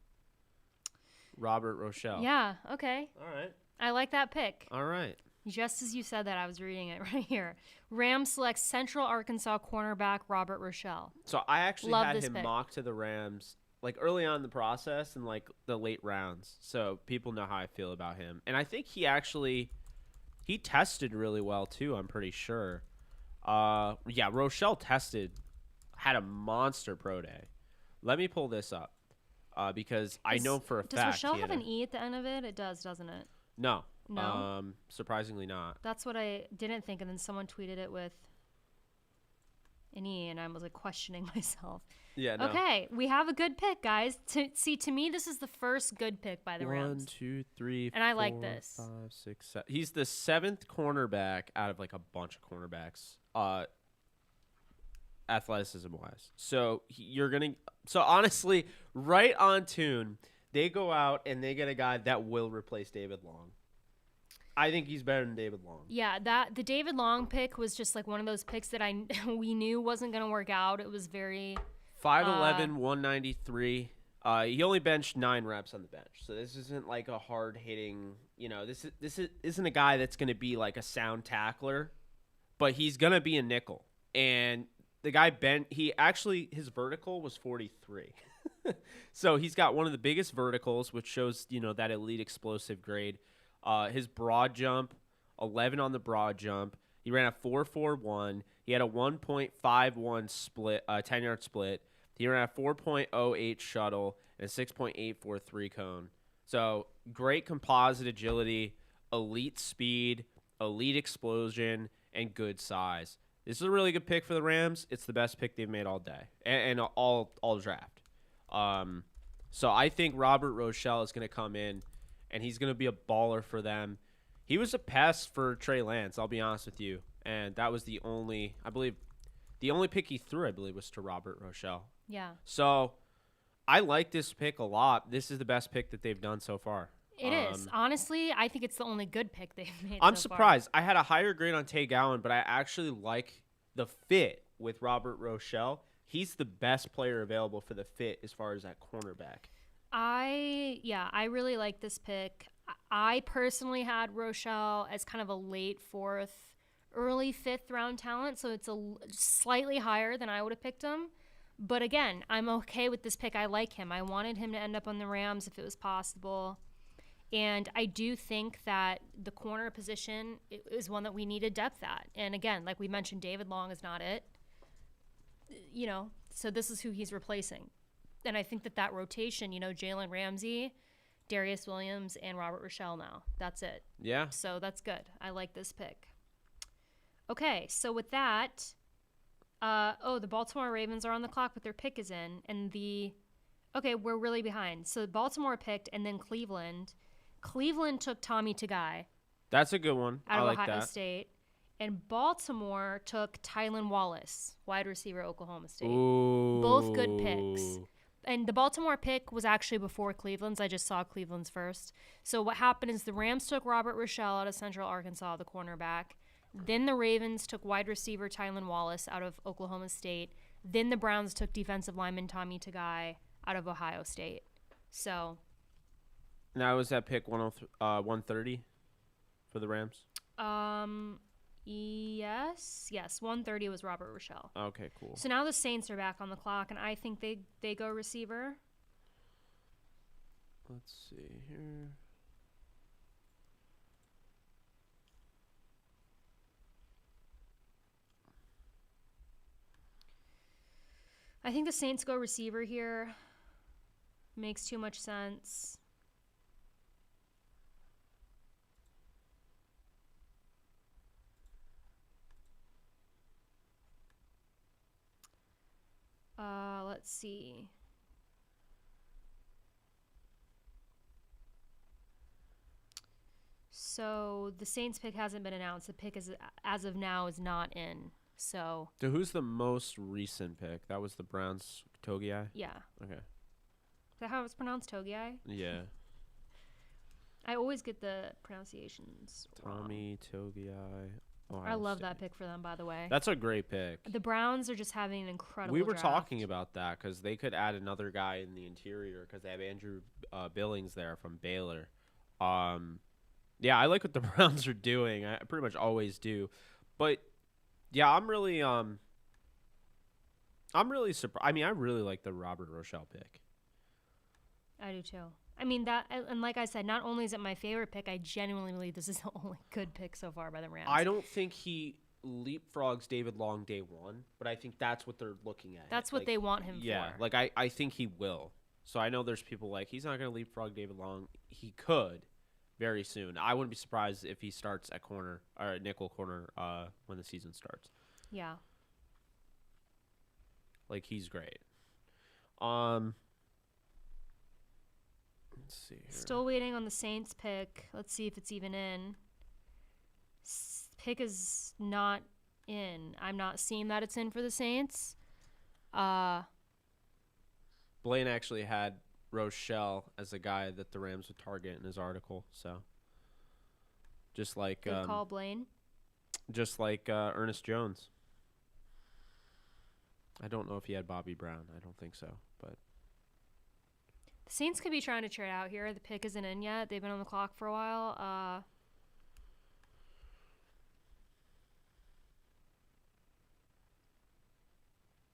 Robert Rochelle. Yeah, okay. All right. I like that pick. All right. Just as you said that, I was reading it right here. Rams selects Central Arkansas cornerback Robert Rochelle. So I actually Love had this him pick. mocked to the Rams early on in the process and the late rounds. So people know how I feel about him. And I think he tested really well too, I'm pretty sure. Rochelle had a monster pro day. Let me pull this up because I know for a fact. Does Rochelle have an E at the end of it? It does, doesn't it? No. No? Surprisingly not. That's what I didn't think, and then someone tweeted it with an E, and I was questioning myself. Yeah, no. Okay, we have a good pick, guys. To me, this is the first good pick by the Rams. 1, 2, 3, and I like this. 5, 6, 7. He's the 7th cornerback out of a bunch of cornerbacks, athleticism-wise. So honestly, right on tune, they go out and they get a guy that will replace David Long. I think he's better than David Long. Yeah, the David Long pick was just one of those picks that we knew wasn't going to work out. It was very 5'11", 193. He only benched 9 reps on the bench, so this isn't like a hard hitting. Isn't a guy that's going to be like a sound tackler, but he's going to be a nickel. And the guy his vertical was 43, so he's got one of the biggest verticals, which shows that elite explosive grade. His broad jump, 11 on the broad jump. He ran a 4.41. He had a 1.51 split, 10-yard split. He ran a 4.08 shuttle and a 6.843 cone. So great composite agility, elite speed, elite explosion, and good size. This is a really good pick for the Rams. It's the best pick they've made all day and all draft. So I think Robert Rochelle is going to come in, and he's going to be a baller for them. He was a pest for Trey Lance, I'll be honest with you. And that was the only pick he threw, I believe, was to Robert Rochelle. Yeah. So I like this pick a lot. This is the best pick that they've done so far. It is. Honestly, I think it's the only good pick they've made I'm so surprised. I had a higher grade on Tay Gowan, but I actually like the fit with Robert Rochelle. He's the best player available for the fit as far as that cornerback. I really like this pick. I personally had Rochelle as kind of a late 4th, early 5th round talent, so it's slightly higher than I would have picked him. But again, I'm okay with this pick. I like him. I wanted him to end up on the Rams if it was possible. And I do think that the corner position is one that we needed depth at. And again, like we mentioned, David Long is not it. So this is who he's replacing. And I think that rotation, Jalen Ramsey, Darius Williams, and Robert Rochelle now. That's it. Yeah. So that's good. I like this pick. Okay, so with that, the Baltimore Ravens are on the clock, but their pick is in. And we're really behind. So Baltimore picked, and then Cleveland. Cleveland took Tommy Tagai. That's a good one. Out of I like Ohio that. State. And Baltimore took Tylan Wallace, wide receiver, Oklahoma State. Ooh. Both good picks. And the Baltimore pick was actually before Cleveland's. I just saw Cleveland's first. So what happened is the Rams took Robert Rochelle out of Central Arkansas, the cornerback. Then the Ravens took wide receiver Tylan Wallace out of Oklahoma State. Then the Browns took defensive lineman Tommy Tagai out of Ohio State. So now was that pick 130 for the Rams? Yes, 130 was Robert Rochelle. Okay, cool. So now the Saints are back on the clock, and I think they go receiver. Let's see here. I think the Saints go receiver here. Makes too much sense. Let's see. So the Saints pick hasn't been announced. The pick as of now is not in. So who's the most recent pick? That was the Browns Togiai? Yeah. Okay. Is that how it's pronounced, Togiai? Yeah. I always get the pronunciations Tommy Togiai. I love that pick for them, by the way. That's a great pick. The Browns are just having an incredible We were draft. talking about that because they could add another guy in the interior because they have Andrew Billings there from Baylor. Yeah, I like what the Browns are doing. I pretty much always do. But, yeah, I'm really surprised. I mean, I really like the Robert Rochelle pick. I do, too. I mean, and like I said, not only is it my favorite pick, I genuinely believe this is the only good pick so far by the Rams. I don't think he leapfrogs David Long day one, but I think that's what they're looking at. That's what they want him for. Yeah, like I think he will. So I know there's people like, he's not going to leapfrog David Long. He could very soon. I wouldn't be surprised if he starts at corner or at nickel corner when the season starts. Yeah. Like, he's great. Let's see here. Still waiting on the Saints pick. Let's see if it's even in. Pick is not in. I'm not seeing that it's in for the Saints. Blaine actually had Rochelle as a guy that the Rams would target in his article. So, just like good call, Blaine. Just like Ernest Jones. I don't know if he had Bobby Brown. I don't think so, but The Saints could be trying to trade out here. The pick isn't in yet. They've been on the clock for a while.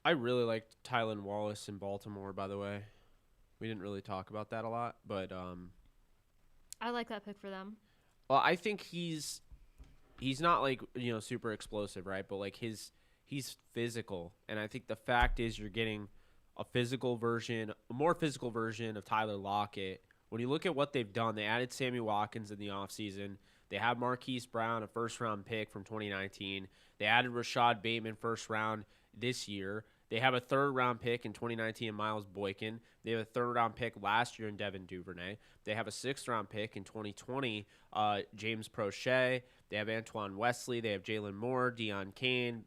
I really liked Tylan Wallace in Baltimore, by the way. We didn't really talk about that a lot, but I like that pick for them. well, I think he's not like, super explosive, right? But like he's physical, and I think the fact is you're getting a more physical version of Tyler Lockett. When you look at what they've done, they added Sammy Watkins in the offseason. They had Marquise Brown, a first-round pick from 2019. They added Rashad Bateman first round this year. They have a third-round pick in 2019 in Miles Boykin. They have a third-round pick last year in Devin Duvernay. They have a sixth-round pick in 2020, James Prochet. They have Antoine Wesley. They have Jalen Moore, Deion Kane,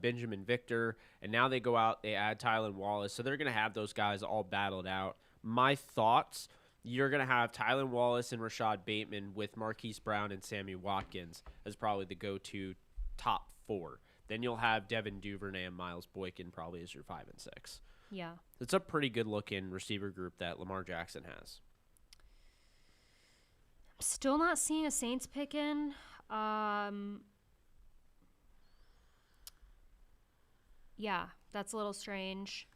Benjamin Victor. And now they go out, they add Tylan Wallace. So they're going to have those guys all battled out. My thoughts, you're going to have Tylan Wallace and Rashad Bateman with Marquise Brown and Sammy Watkins as probably the go-to top four. Then you'll have Devin Duvernay and Miles Boykin probably as your 5 and 6. Yeah. It's a pretty good-looking receiver group that Lamar Jackson has. Still not seeing a Saints pick in. Yeah, that's a little strange.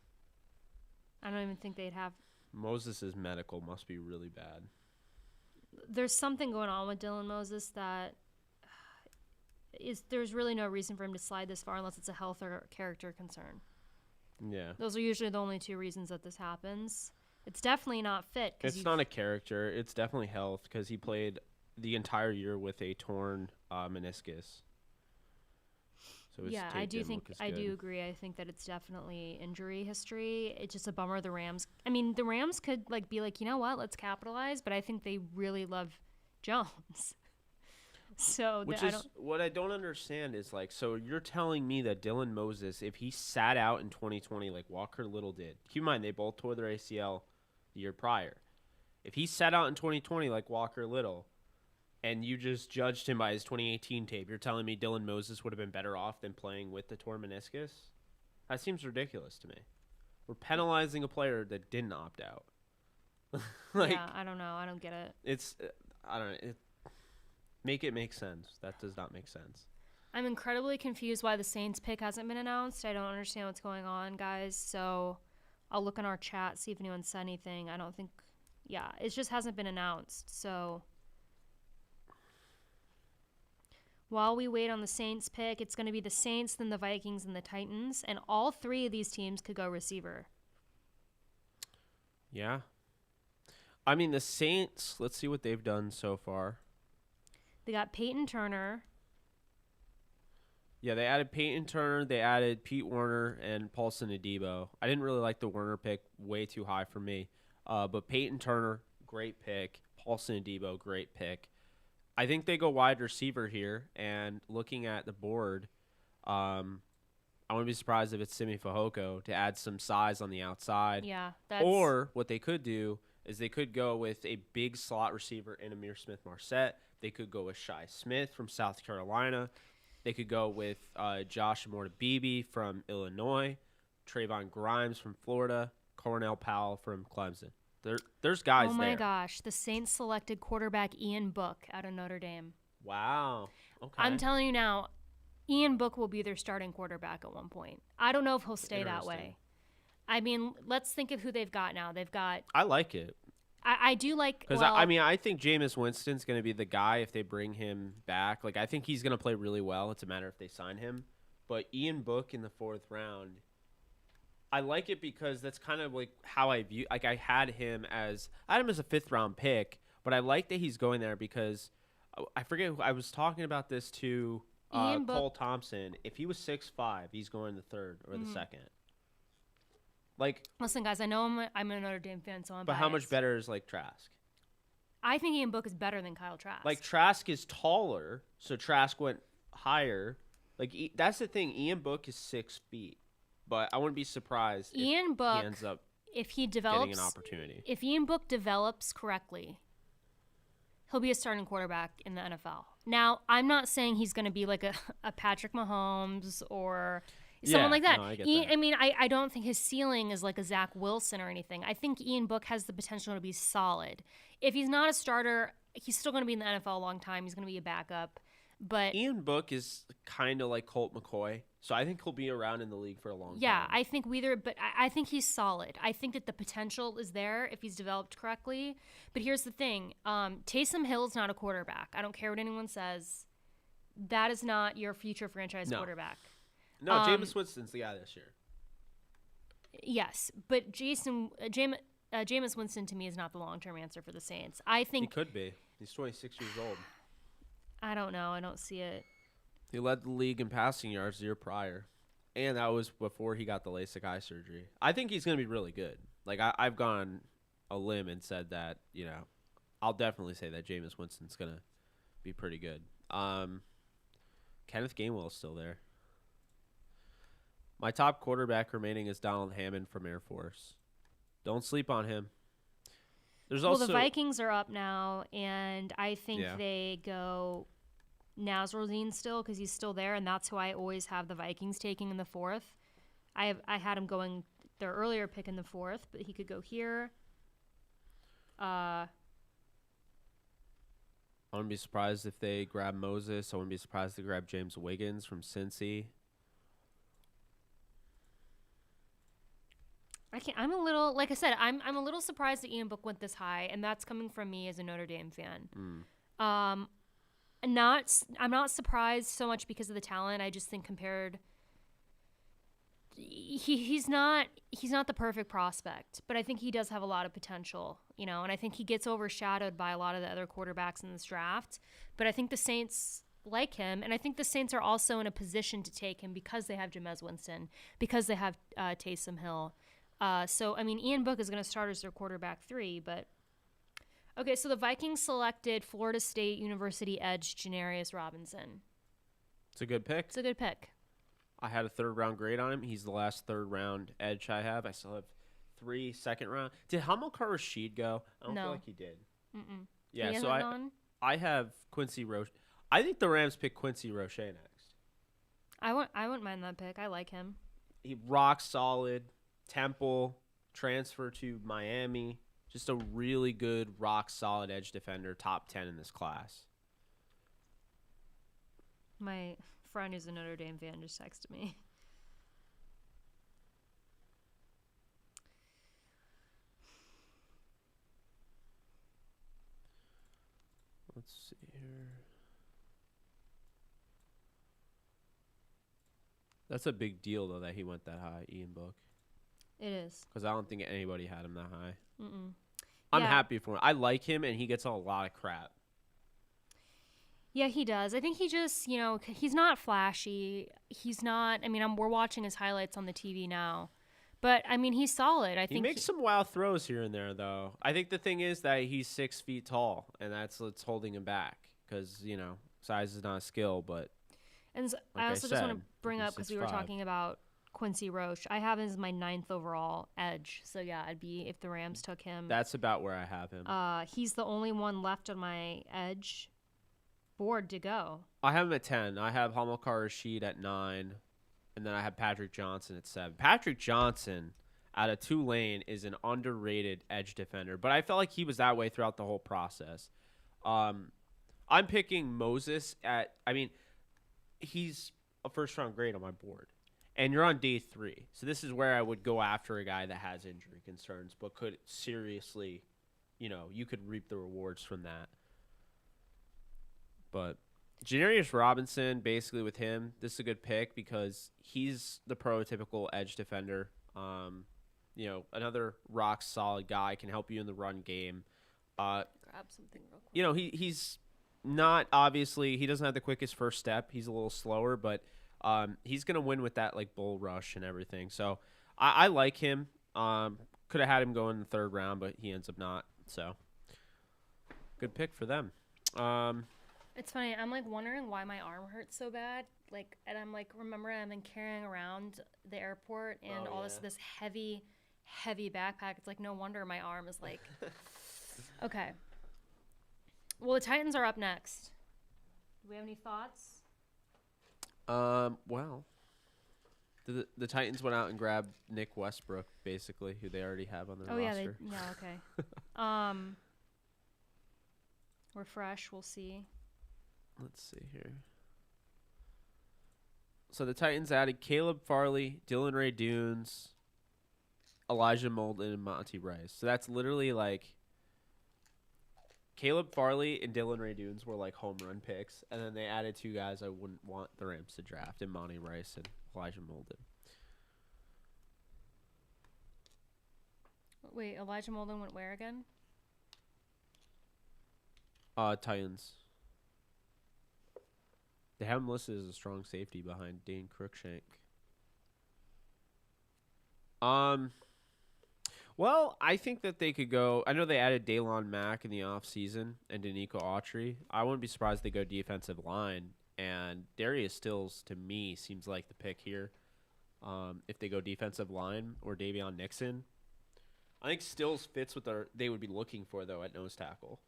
I don't even think they'd have. Moses' medical must be really bad. There's something going on with Dylan Moses that there's really no reason for him to slide this far unless it's a health or character concern. Yeah. Those are usually the only two reasons that this happens. It's definitely not fit. It's not a character. It's definitely health because he played the entire year with a torn meniscus. So yeah, I do agree. I think that it's definitely injury history. It's just a bummer. The Rams could be like, you know what, let's capitalize. But I think they really love Jones. So what I don't understand is so you're telling me that Dylan Moses, if he sat out in 2020 like Walker Little did, keep in mind they both tore their ACL the year prior. If he sat out in 2020 like Walker Little, and you just judged him by his 2018 tape, you're telling me Dylan Moses would have been better off than playing with the torn meniscus? That seems ridiculous to me. We're penalizing a player that didn't opt out. Yeah, I don't know. I don't get it. I don't know. Make it make sense. That does not make sense. I'm incredibly confused why the Saints pick hasn't been announced. I don't understand what's going on, guys. So I'll look in our chat, see if anyone said anything. I don't think, it just hasn't been announced. So while we wait on the Saints pick, it's going to be the Saints, then the Vikings, and the Titans. And all three of these teams could go receiver. Yeah. I mean, the Saints, let's see what they've done so far. They got Peyton Turner. Yeah, they added Peyton Turner. They added Pete Werner and Paulson Adebo. I didn't really like the Werner pick. Way too high for me. But Peyton Turner, great pick. Paulson Adebo, great pick. I think they go wide receiver here. And looking at the board, I wouldn't be surprised if it's Simi Fehoko to add some size on the outside. Yeah. Or what they could do is they could go with a big slot receiver in Amir Smith-Marset. They could go with Shi Smith from South Carolina. They could go with Josh Mortabibi from Illinois, Trayvon Grimes from Florida, Cornell Powell from Clemson. There's guys there. Oh, my gosh. The Saints selected quarterback Ian Book out of Notre Dame. Wow. Okay. I'm telling you now, Ian Book will be their starting quarterback at one point. I don't know if he'll stay that way. I mean, let's think of who they've got now. I like it. I do like because I think Jameis Winston's going to be the guy if they bring him back. I think he's going to play really well. It's a matter if they sign him. But Ian Book in the 4th round, I like it because that's kind of how I view. I had him as a 5th round pick, but I like that he's going there because I forget. I was talking about this to Cole Thompson. If he was 6'5", he's going the 3rd or the 2nd. Listen, guys, I know I'm a Notre Dame fan, so I'm biased. How much better is Trask? I think Ian Book is better than Kyle Trask. Trask is taller, so Trask went higher. That's the thing. Ian Book is 6 feet, but I wouldn't be surprised if he ends up getting an opportunity. If Ian Book develops correctly, he'll be a starting quarterback in the NFL. Now, I'm not saying he's going to be like a Patrick Mahomes or Someone like that. No, I get Ian, that. I mean, I don't think his ceiling is like a Zach Wilson or anything. I think Ian Book has the potential to be solid. If he's not a starter, he's still going to be in the NFL a long time. He's going to be a backup. But Ian Book is kind of like Colt McCoy, so I think he'll be around in the league for a long yeah, time. I think I think he's solid. I think that the potential is there if he's developed correctly. But here's the thing. Taysom Hill's not a quarterback. I don't care what anyone says. That is not your future franchise quarterback. No, Jameis Winston's the guy this year. Yes, but Jameis Winston to me is not the long-term answer for the Saints. I think He could be. He's 26 years old. I don't know. I don't see it. He led the league in passing yards the year prior, and that was before he got the LASIK eye surgery. I think he's going to be really good. Like, I've gone a limb and said that, I'll definitely say that Jameis Winston's going to be pretty good. Kenneth Gainwell's still there. My top quarterback remaining is Donald Hammond from Air Force. Don't sleep on him. There's also the Vikings are up now, and I think Yeah. they go Nasruddin still because he's still there, and that's who I always have the Vikings taking in the fourth. I had him going their earlier pick in the fourth, but he could go here. I wouldn't be surprised if they grab Moses. I wouldn't be surprised if they grab James Wiggins from Cincy. I'm a little, like I said, I'm a little surprised that Ian Book went this high, and that's coming from me as a Notre Dame fan. I'm not surprised so much because of the talent. I just think compared, he's not the perfect prospect, but I think he does have a lot of potential, and I think he gets overshadowed by a lot of the other quarterbacks in this draft. But I think the Saints like him, and I think the Saints are also in a position to take him because they have Jameis Winston, because they have Taysom Hill. So, I mean, Ian Book is going to start as their quarterback 3, but... Okay, so the Vikings selected Florida State University edge Janarius Robinson. It's a good pick. It's a good pick. I had a third-round grade on him. He's the last third-round edge I have. I still have 3 second-round. Did Hamilcar Rashid go? I don't feel like he did. Mm-mm. Yeah, He so hasn't gone? I have Quincy Roche. I think the Rams pick Quincy Roche next. I wouldn't mind that pick. I like him. He rock solid. Temple, transfer to Miami. Just a really good, rock-solid edge defender, top 10 in this class. My friend who's a Notre Dame fan just texted me. Let's see here. That's a big deal, though, that he went that high, Ian Book. It is. Because I don't think anybody had him that high. Mm-mm. I'm Yeah. happy for him. I like him, and he gets a lot of crap. Yeah, he does. I think he just, he's not flashy. He's not, we're watching his highlights on the TV now. But, he's solid. I He think makes some wild throws here and there, though. I think the thing is that he's 6 feet tall, and that's what's holding him back. Because, size is not a skill, but And like I also just want to said, bring he's up, because we were 6'5". talking about Quincy Roche. I have him as my 9th overall edge. So, yeah, I'd be, if the Rams took him. That's about where I have him. He's the only one left on my edge board to go. I have him at 10. I have Hamilcar Rashid at 9, and then I have Patrick Johnson at 7. Patrick Johnson out of Tulane is an underrated edge defender, but I felt like he was that way throughout the whole process. I'm picking Moses at, he's a first-round grade on my board. And you're on day 3. So this is where I would go after a guy that has injury concerns, but could seriously, you could reap the rewards from that. But Janarius Robinson, basically with him, this is a good pick because he's the prototypical edge defender. Another rock-solid guy, can help you in the run game. Grab something real quick. He's not, obviously, he doesn't have the quickest first step. He's a little slower, but he's going to win with that bull rush and everything. So I like him. Could have had him go in the 3rd round, but he ends up not. So good pick for them. It's funny. I'm wondering why my arm hurts so bad. And I'm remembering I've been carrying around the airport and this heavy backpack. It's no wonder my arm is okay. Well, the Titans are up next. Do we have any thoughts? Well, The Titans went out and grabbed Nick Westbrook, basically, who they already have on their Oh, roster. yeah, okay. Refresh, we'll see. Let's see here. So the Titans added Caleb Farley, Dylan Ray Dunes, Elijah Molden, and Monty Rice. So that's literally like Caleb Farley and Dylan Ray Dunes were like home run picks, and then they added 2 guys I wouldn't want the Rams to draft, and Monty Rice and Elijah Molden. Wait, Elijah Molden went where again? Titans. They have him listed as a strong safety behind Dane Cruikshank. Well, I think that they could go. I know they added Daylon Mack in the offseason and Danico Autry. I wouldn't be surprised if they go defensive line. And Darius Stills, to me, seems like the pick here. If they go defensive line or Davion Nixon. I think Stills fits what they would be looking for, though, at nose tackle.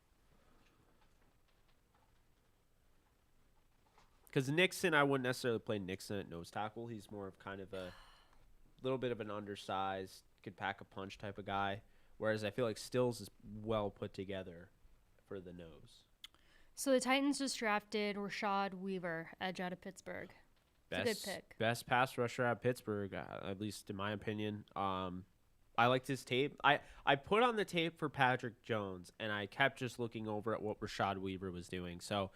Because Nixon, I wouldn't necessarily play Nixon at nose tackle. He's more of kind of a little bit of an undersized, could pack a punch type of guy. Whereas I feel like Stills is well put together for the nose. So the Titans just drafted Rashad Weaver, edge out of Pittsburgh. It's a good pick. Best pass rusher out of Pittsburgh, at least in my opinion. I liked his tape. I put on the tape for Patrick Jones, and I kept just looking over at what Rashad Weaver was doing. So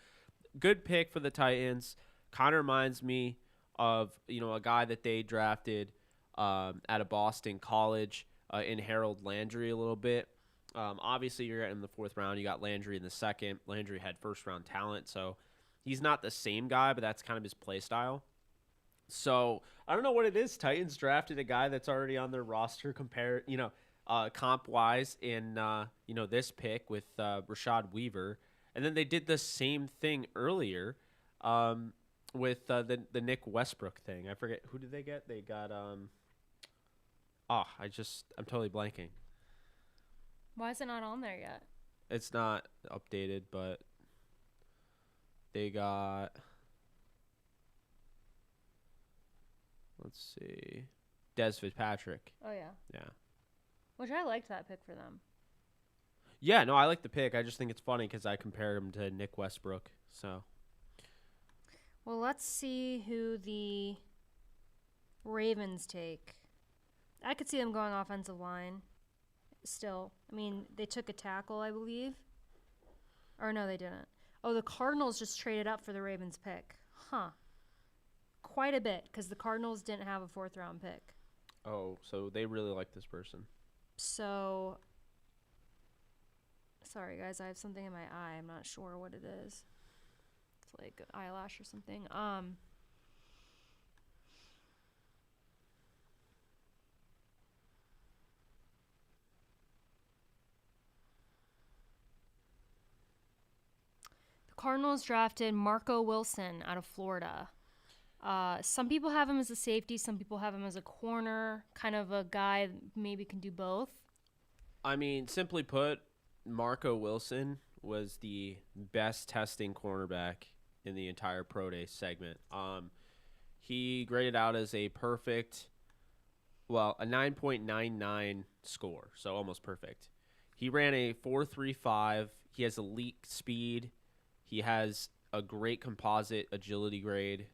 good pick for the Titans. Kind of reminds me of a guy that they drafted out of Boston College in Harold Landry a little bit. Obviously, you're in the 4th round. You got Landry in the 2nd. Landry had first-round talent, so he's not the same guy, but that's kind of his play style. So I don't know what it is. Titans drafted a guy that's already on their roster comp-wise in this pick with Rashad Weaver. And then they did the same thing earlier with the Nick Westbrook thing. I forget, who did they get? They got I'm totally blanking. Why is it not on there yet? It's not updated, but they got, let's see, Des Fitzpatrick. Oh, yeah. Yeah. Which I liked that pick for them. Yeah, no, I like the pick. I just think it's funny because I compared him to Nick Westbrook. So, well, let's see who the Ravens take. I could see them going offensive line still. I mean, they took a tackle, I believe. Or no, they didn't. Oh, the Cardinals just traded up for the Ravens pick. Huh. Quite a bit because the Cardinals didn't have a 4th-round pick. oh, so they really like this person. So, sorry, guys. I have something in my eye. I'm not sure what it is. It's like an eyelash or something. The Cardinals drafted Marco Wilson out of Florida. Some people have him as a safety. Some people have him as a corner, kind of a guy that maybe can do both. I mean, simply put, Marco Wilson was the best testing cornerback in the entire Pro Day segment. He graded out as a 9.99 score, so almost perfect. He ran a 4.35. He has elite speed. He has a great composite agility grade.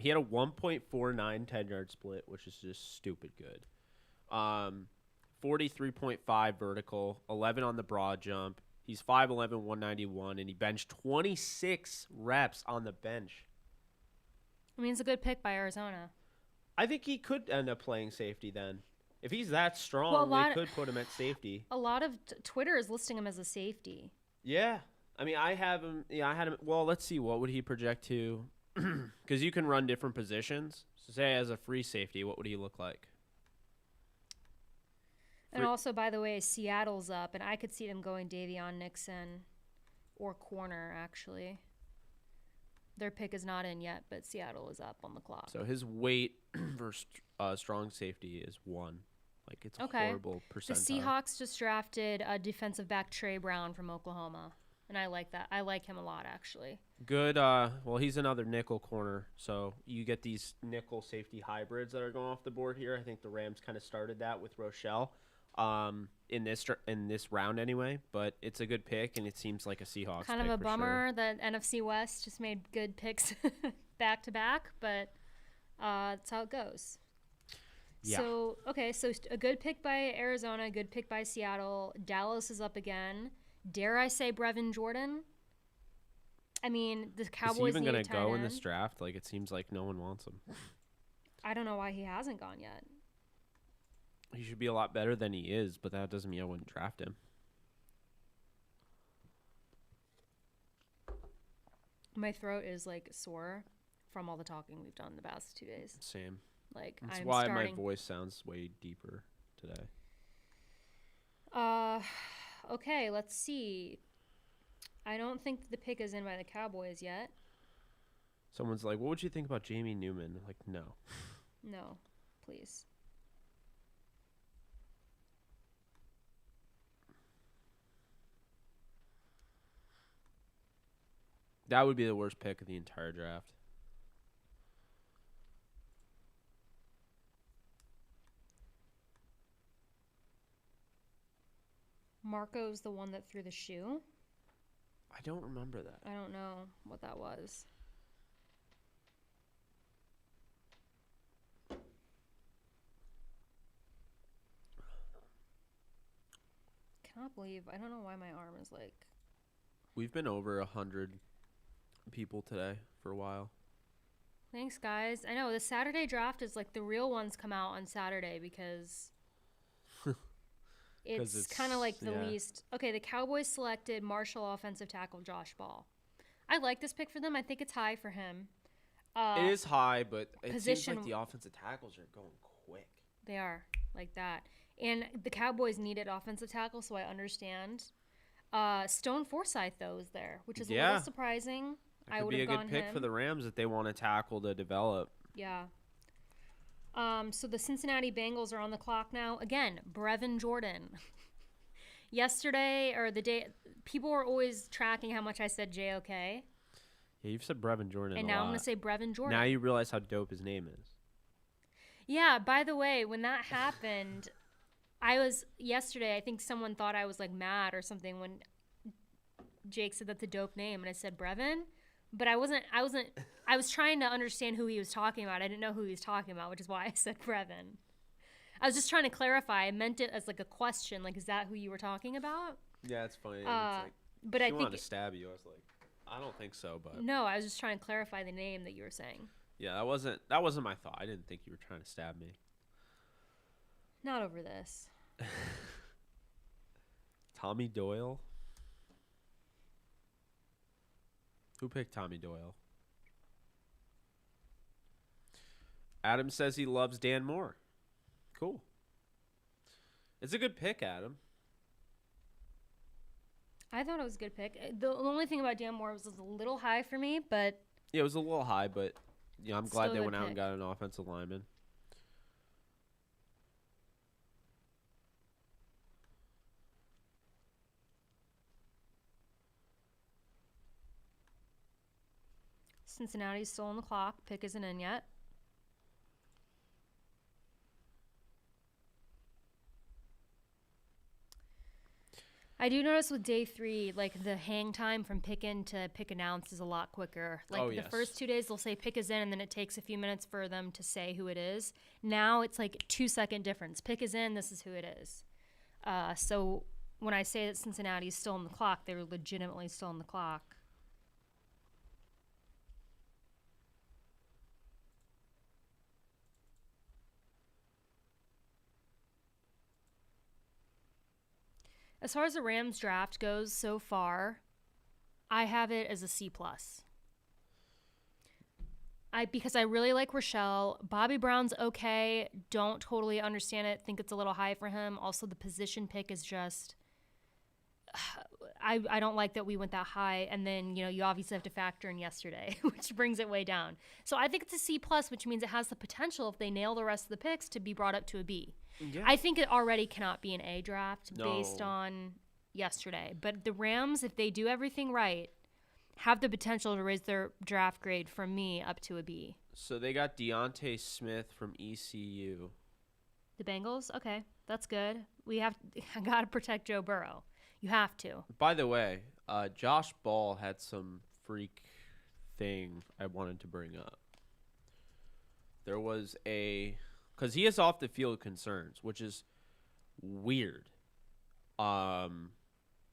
He had a 1.49 10-yard split, which is just stupid good. 43.5 vertical, 11 on the broad jump. He's 5'11", 191, and he benched 26 reps on the bench. I mean, it's a good pick by Arizona. I think he could end up playing safety then. If he's that strong, they could put him at safety. A lot of Twitter is listing him as a safety. Yeah. I mean, I have him. Yeah, I had him. Well, let's see. What would he project to? Because you can run different positions. So say as a free safety, what would he look like? And also, by the way, Seattle's up, and I could see them going Davion Nixon or corner, actually. Their pick is not in yet, but Seattle is up on the clock. So his weight for strong safety is 1. Like, it's a horrible percentile. The Seahawks just drafted a defensive back Trey Brown from Oklahoma. and I like that. I like him a lot, actually. Good. Well, he's another nickel corner, so you get these nickel safety hybrids that are going off the board here. I think the Rams kind of started that with Rochelle, in this round anyway. But it's a good pick, and it seems like a Seahawks. Kind of a bummer that NFC West just made good picks back to back, but that's how it goes. Yeah. So a good pick by Arizona, a good pick by Seattle. Dallas is up again. Dare I say Brevin Jordan? I mean, the Cowboys Is he even going to go in this draft? Like, it seems like no one wants him. I don't know why he hasn't gone yet. He should be a lot better than he is, but that doesn't mean I wouldn't draft him. My throat is like sore from all the talking we've done the past 2 days. Same. Like, That's I'm why starting... my voice sounds way deeper today. Okay, let's see. I don't think the pick is in by the Cowboys yet. Someone's like, what would you think about Jamie Newman? Like, no. No, please. That would be the worst pick of the entire draft. Marco's the one that threw the shoe? I don't remember that. I don't know what that was. Cannot believe, I don't know why my arm is like... We've been over 100 people today for a while. Thanks, guys. I know, the Saturday draft is like the real ones come out on Saturday because... It's kind of like the least... Okay, the Cowboys selected Marshall offensive tackle Josh Ball. I like this pick for them. I think it's high for him. It is high, but it seems like the offensive tackles are going quick. They are, like that. And the Cowboys needed offensive tackle, so I understand. Stone Forsythe, though, is there, which is a little surprising. That could be a good pick for the Rams if they want to tackle to develop. Yeah. So the Cincinnati Bengals are on the clock now. Again, Brevin Jordan. Yesterday, or the day, people were always tracking how much I said JOK. Yeah, you've said Brevin Jordan and a now lot. I'm going to say Brevin Jordan. Now you realize how dope his name is. Yeah, by the way, when that happened, yesterday, I think someone thought I was like mad or something when Jake said that's a dope name, and I said Brevin. But I was trying to understand who he was talking about. I didn't know who he was talking about, which is why I said Brevin. I was just trying to clarify. I meant it as like a question, like, is that who you were talking about? Yeah, it's funny. It's like, but I wanted to stab you. I was like, I don't think so, but no, I was just trying to clarify the name that you were saying. Yeah, that wasn't my thought. I didn't think you were trying to stab me. Not over this. Tommy Doyle? Who picked Tommy Doyle? Adam says he loves Dan Moore. Cool. It's a good pick, Adam. I thought it was a good pick. The only thing about Dan Moore was it was a little high for me, but... Yeah, it was a little high, but I'm glad they went out pick. and got an offensive lineman. Cincinnati's still on the clock. Pick isn't in yet. I do notice with day 3, like the hang time from pick in to pick announce is a lot quicker. Like the first 2 days, they'll say pick is in, and then it takes a few minutes for them to say who it is. Now it's like 2-second difference. Pick is in, this is who it is. So when I say that Cincinnati's still on the clock, they're legitimately still on the clock. As far as the Rams draft goes so far, I have it as a C+. Because I really like Rochelle. Bobby Brown's okay. Don't totally understand it. Think it's a little high for him. Also, the position pick is just... I don't like that we went that high. And then, you obviously have to factor in yesterday, which brings it way down. So I think it's a C+, which means it has the potential, if they nail the rest of the picks, to be brought up to a B. Yeah. I think it already cannot be an A draft based on yesterday. But the Rams, if they do everything right, have the potential to raise their draft grade from me up to a B. So they got Deontay Smith from ECU. The Bengals? Okay, that's good. I got to protect Joe Burrow. You have to. By the way, Josh Ball had some freak thing I wanted to bring up. There was because he has off the field concerns, which is weird.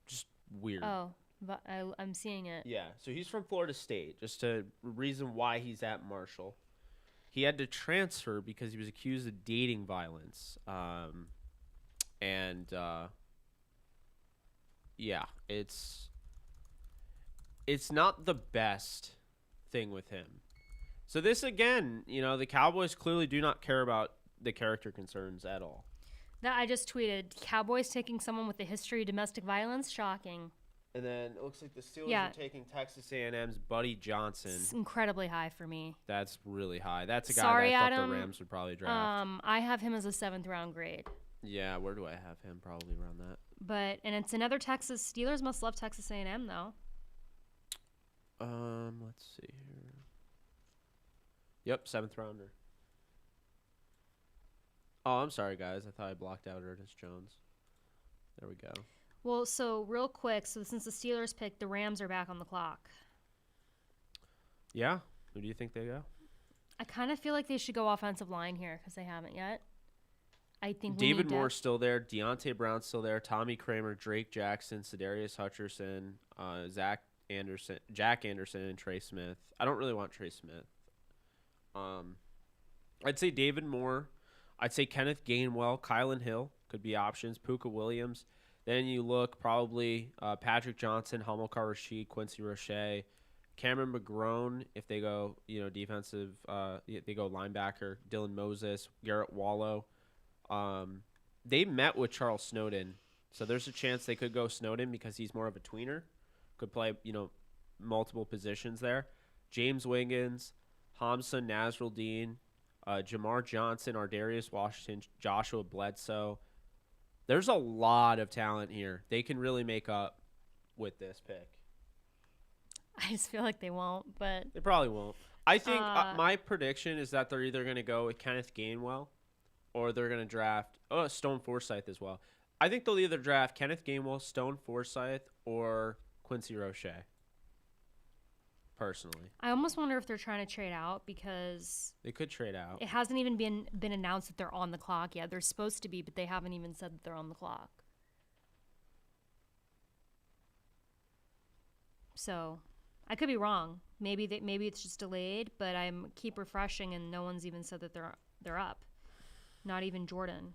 Just weird. Oh, but I'm seeing it. Yeah, so he's from Florida State. Just a reason why he's at Marshall. He had to transfer because he was accused of dating violence. Yeah, it's not the best thing with him. So this, again, the Cowboys clearly do not care about the character concerns at all. That I just tweeted, Cowboys taking someone with a history of domestic violence? Shocking. And then it looks like the Steelers are taking Texas A&M's Buddy Johnson. It's incredibly high for me. That's really high. That's a guy Sorry, that I thought Adam, the Rams would probably draft. I have him as a 7th round grade. Yeah, where do I have him? Probably around that. And it's another Texas. Steelers must love Texas A&M though. Let's see here. Yep, 7th rounder. Oh, I'm sorry, guys. I thought I blocked out Ernest Jones. There we go. Well, so real quick, since the Steelers picked, the Rams are back on the clock. Yeah? Who do you think they go? I kind of feel like they should go offensive line here because they haven't yet. I think David Moore's still there. Deontay Brown's still there. Tommy Kramer, Drake Jackson, Sedarius Hutcherson, Jack Anderson, and Trey Smith. I don't really want Trey Smith. I'd say David Moore. I'd say Kenneth Gainwell, Kylan Hill could be options. Puka Williams. Then you look probably Patrick Johnson, Hamilcar Rashed, Quincy Roche, Cameron McGrone if they go defensive. They go linebacker. Dylan Moses, Garrett Wallow. They met with Charles Snowden, so there's a chance they could go Snowden because he's more of a tweener. Could play multiple positions there. James Wiggins, Hamza Nasruddin, Jamar Johnson, Ardarius Washington, Joshua Bledsoe. There's a lot of talent here. They can really make up with this pick. I just feel like they won't, but they probably won't. I think my prediction is that they're either going to go with Kenneth Gainwell or they're going to draft Stone Forsythe as well. I think they'll either draft Kenneth Gainwell, Stone Forsythe, or Quincy Roche. Personally, I almost wonder if they're trying to trade out because they could trade out. It hasn't even been announced that they're on the clock yet. They're supposed to be, but they haven't even said that they're on the clock. So, I could be wrong. Maybe it's just delayed, but I'm keep refreshing and no one's even said that they're up. Not even Jordan.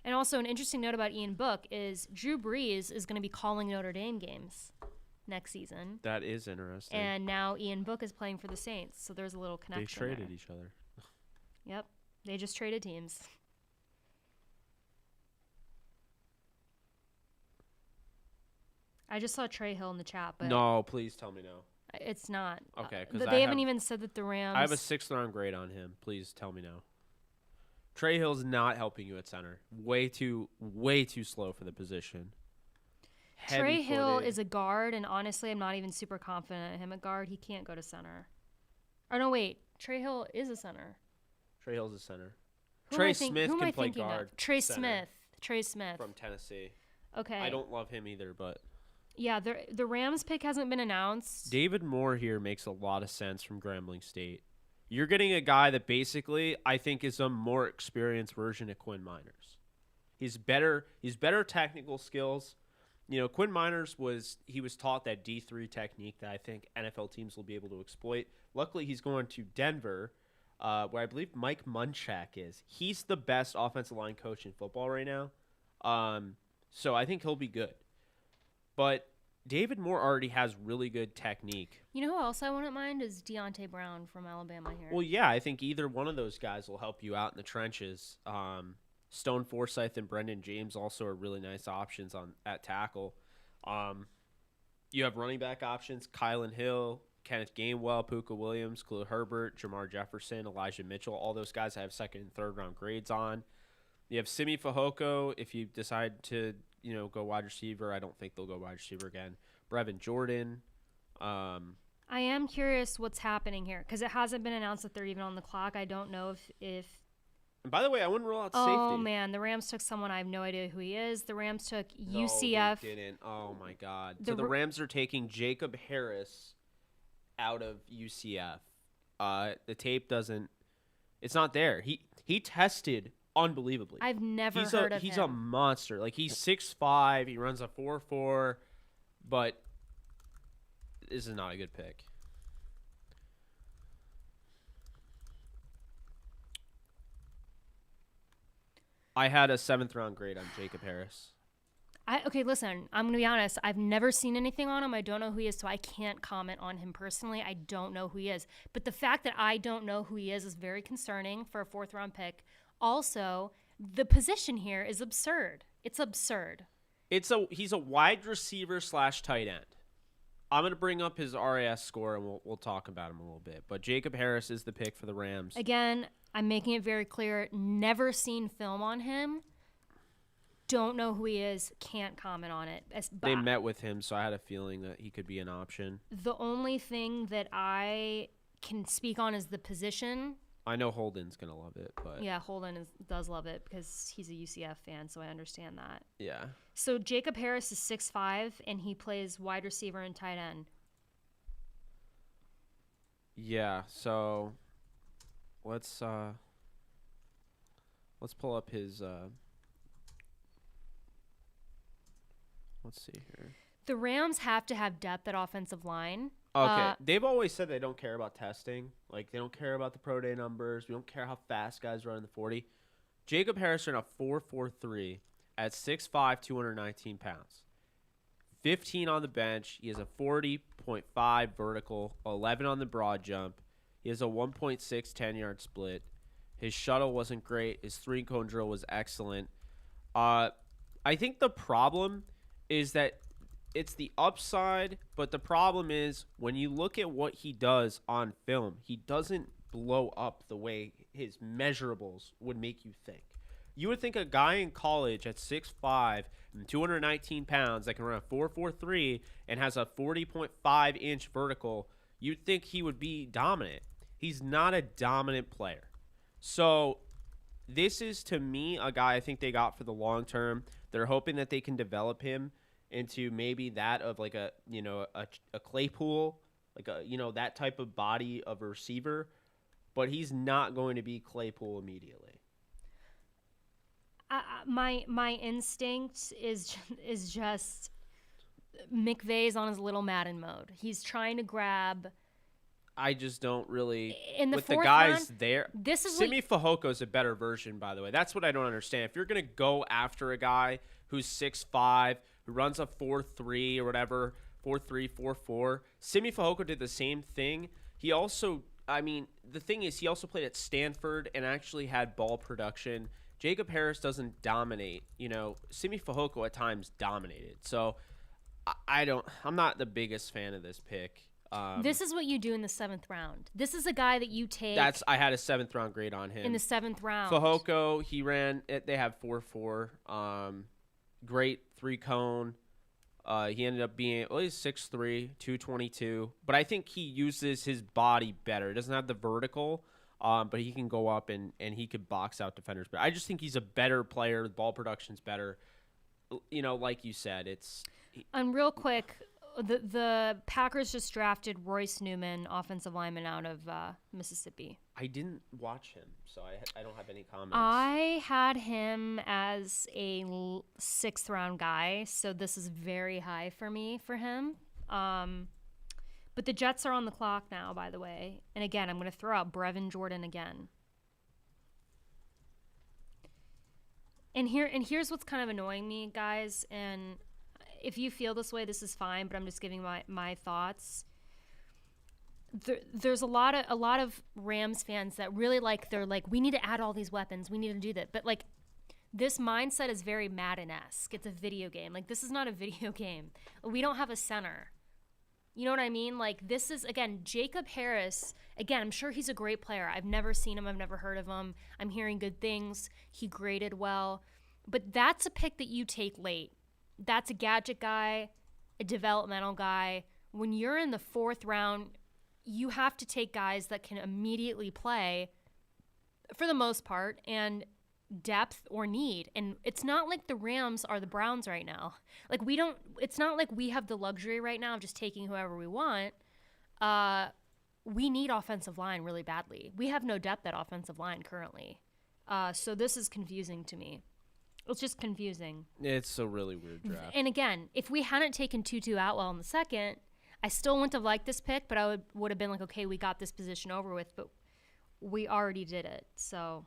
And also an interesting note about Ian Book is Drew Brees is going to be calling Notre Dame games next season. That is interesting. And now Ian Book is playing for the Saints, so there's a little connection. They traded there. each other. Yep, they just traded teams. I just saw Trey Hill in the chat, but no, please tell me no. It's not. Okay, because they haven't even said that the Rams. I have a 6th round grade on him. Please tell me no. Trey Hill's not helping you at center. Way too slow for the position. Trey Hill is a guard, and honestly, I'm not even super confident in him at guard. He can't go to center. Oh, no, wait. Trey Hill is a center. Trey Hill's a center. Trey Smith can play guard. Trey Smith from Tennessee. Okay. I don't love him either, but yeah, the Rams pick hasn't been announced. David Moore here makes a lot of sense from Grambling State. You're getting a guy that basically I think is a more experienced version of Quinn Miners. He's better technical skills. Quinn Miners was taught that D3 technique that I think NFL teams will be able to exploit. Luckily, he's going to Denver, where I believe Mike Munchak is. He's the best offensive line coach in football right now. So I think he'll be good. But David Moore already has really good technique. You know who else I wouldn't mind is Deontay Brown from Alabama here. Well, yeah, I think either one of those guys will help you out in the trenches. Stone Forsythe and Brendan James also are really nice options at tackle. You have running back options: Kylan Hill, Kenneth Gainwell, Puka Williams, Khalil Herbert, Jamar Jefferson, Elijah Mitchell. All those guys I have 2nd and 3rd round grades on. You have Simi Fehoko if you decide to, go wide receiver. I don't think they'll go wide receiver again. Brevin Jordan. I am curious what's happening here because it hasn't been announced that they're even on the clock. I don't know if And by the way, I wouldn't rule out safety. Oh, man. The Rams took someone. I have no idea who he is. The Rams took UCF. No, they didn't. Oh, my God. So the Rams are taking Jacob Harris out of UCF. The tape doesn't – it's not there. He tested unbelievably. I've never heard of him. He's a monster. Like, he's 6'5". He runs a 4.4. But this is not a good pick. I had a 7th round grade on Jacob Harris. Okay, listen, I'm going to be honest. I've never seen anything on him. I don't know who he is, so I can't comment on him personally. I don't know who he is. But the fact that I don't know who he is very concerning for a 4th round pick. Also, the position here is absurd. It's absurd. He's a wide receiver / tight end. I'm going to bring up his RAS score, and we'll talk about him a little bit. But Jacob Harris is the pick for the Rams. Again, I'm making it very clear. Never seen film on him. Don't know who he is. Can't comment on it. They met with him, so I had a feeling that he could be an option. The only thing that I can speak on is the position. I know Holden's going to love it. But yeah, Holden does love it because he's a UCF fan, so I understand that. Yeah. So Jacob Harris is 6'5", and he plays wide receiver and tight end. Yeah, so let's pull up his let's see here. The Rams have to have depth at offensive line. Okay, they've always said they don't care about testing. Like, they don't care about the pro day numbers. We don't care how fast guys run in the 40. Jacob Harris ran a 4.43 at 6'5", 219 pounds. 15 on the bench. He has a 40.5 vertical, 11 on the broad jump. He has a 1.6 10-yard split. His shuttle wasn't great. His 3-cone drill was excellent. I think the problem is that it's the upside, but the problem is when you look at what he does on film, he doesn't blow up the way his measurables would make you think. You would think a guy in college at 6'5" and 219 pounds that can run a 4.43 and has a 40.5-inch vertical, you'd think he would be dominant. He's not a dominant player. So this is, to me, a guy I think they got for the long term. They're hoping that they can develop him into maybe that of like a Claypool, like that type of body of a receiver, but he's not going to be Claypool immediately. My instinct is just McVay's on his little Madden mode. He's trying to grab. I just don't really in the with fourth the guys round, there. This is Simi Fehoko is a better version, by the way. That's what I don't understand. If you're gonna go after a guy who's 6'5", who runs a 4.3 or whatever, 4.3, 4.4, Simi Fehoko did the same thing. He also, the thing is, he also played at Stanford and actually had ball production. Jacob Harris doesn't dominate. Simi Fehoko at times dominated. So I'm not the biggest fan of this pick. This is what you do in the 7th round. This is a guy that you take. I had a 7th round grade on him. In the 7th round. Fehoko, he ran, they have 4.4. Great 3-cone. He ended up being, he's 6'3", 222. But I think he uses his body better. He doesn't have the vertical, but he can go up and he could box out defenders. But I just think he's a better player. The ball production's better. Like you said, And real quick, the Packers just drafted Royce Newman, offensive lineman out of Mississippi. I didn't watch him, so I don't have any comments. I had him as a 6th round guy, so this is very high for me for him. But the Jets are on the clock now, by the way. And again, I'm going to throw out Brevin Jordan again. And here's what's kind of annoying me, guys, and if you feel this way, this is fine, but I'm just giving my thoughts. There's a lot of Rams fans that really they're like, we need to add all these weapons. We need to do that. But this mindset is very Madden-esque. It's a video game. This is not a video game. We don't have a center. You know what I mean? Like, this is, again, Jacob Harris. Again, I'm sure he's a great player. I've never seen him. I've never heard of him. I'm hearing good things. He graded well. But that's a pick that you take late. That's a gadget guy, a developmental guy. When you're in the 4th round, you have to take guys that can immediately play for the most part, and depth or need. And it's not like the Rams are the Browns right now. Like, it's not like we have the luxury right now of just taking whoever we want. We need offensive line really badly. We have no depth at offensive line currently. So this is confusing to me. It's just confusing. It's a really weird draft. And again, if we hadn't taken Tutu Atwell in the 2nd, I still wouldn't have liked this pick, but I would have been like, okay, we got this position over with, but we already did it. So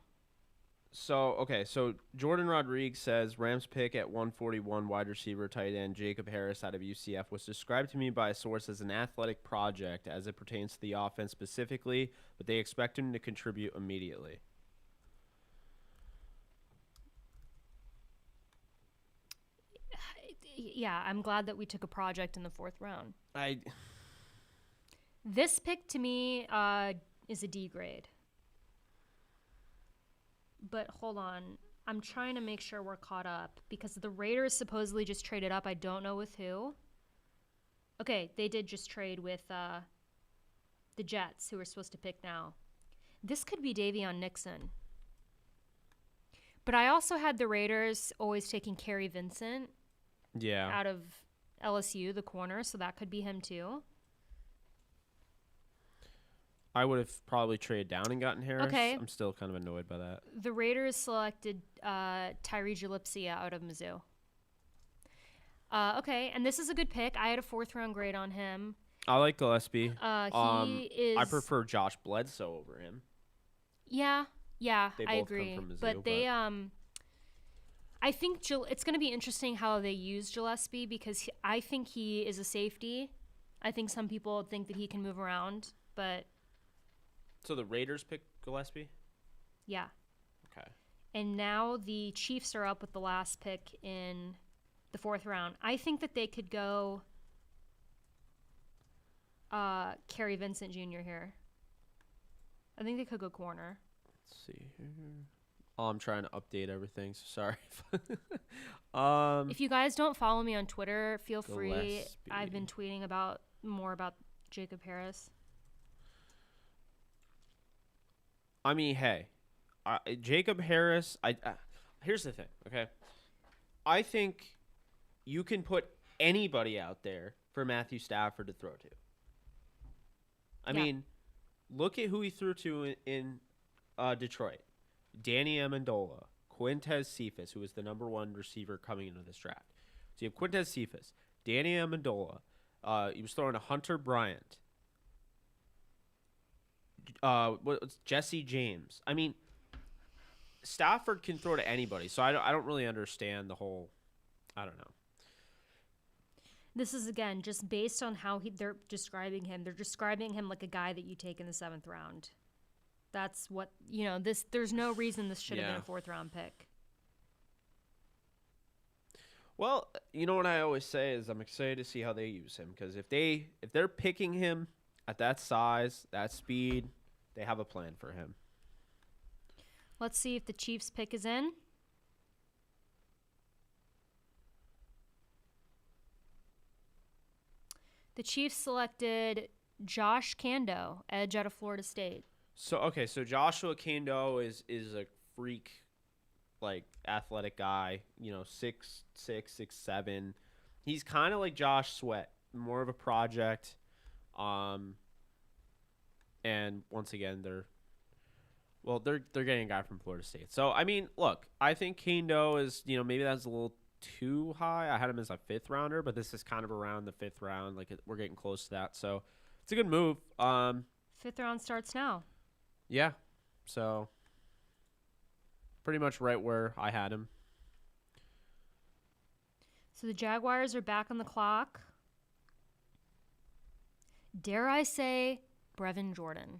Jordan Rodriguez says Rams pick at 141 wide receiver tight end Jacob Harris out of UCF was described to me by a source as an athletic project as it pertains to the offense specifically, but they expect him to contribute immediately. Yeah, I'm glad that we took a project in the 4th round. I This pick to me is a D grade. But hold on. I'm trying to make sure we're caught up because the Raiders supposedly just traded up. I don't know with who. Okay, they did just trade with the Jets, who are supposed to pick now. This could be Davion Nixon. But I also had the Raiders always taking Kerry Vincent out of LSU, the corner, so that could be him too. I would have probably traded down and gotten Harris. Okay. I'm still kind of annoyed by that. The Raiders selected Tyree Gillespie out of Mizzou. Okay, and this is a good pick. I had a 4th round grade on him. I like Gillespie. He is. I prefer Josh Bledsoe over him. Yeah, They I both come agree. from Mizzou, but they, I think it's going to be interesting how they use Gillespie because I think he is a safety. I think some people think that he can move around, but. So the Raiders pick Gillespie? Yeah. Okay. And now the Chiefs are up with the last pick in the 4th round. I think that they could go Kerry Vincent Jr. here. I think they could go corner. Let's see here. Oh, I'm trying to update everything, so sorry. If you guys don't follow me on Twitter, feel free. Gillespie. I've been tweeting more about Jacob Harris. I mean, hey, Jacob Harris. Here's the thing, okay? I think you can put anybody out there for Matthew Stafford to throw to. I mean, look at who he threw to in Detroit. Danny Amendola, Quintez Cephas, who was the number 1 receiver coming into this draft. So you have Quintez Cephas, Danny Amendola. He was throwing to Hunter Bryant. Jesse James. I mean, Stafford can throw to anybody, so I don't really understand the whole. I don't know. This is again just based on how they're describing him. They're describing him like a guy that you take in the 7th round. That's what This there's no reason this should have been a 4th round pick. Well, you know what I always say is I'm excited to see how they use him because if they're picking him at that size, that speed, they have a plan for him. Let's see if the Chiefs pick is in. The Chiefs selected Josh Kando, edge out of Florida State. So Joshua Kando is a freak, like athletic guy. 6'6", 6'7". He's kind of like Josh Sweat, more of a project. And once again, they're getting a guy from Florida State. So I mean, look, I think Kando is maybe that's a little too high. I had him as a 5th rounder, but this is kind of around the 5th round. Like we're getting close to that, so it's a good move. 5th round starts now. Yeah, so pretty much right where I had him. So the Jaguars are back on the clock. Dare I say, Brevin Jordan.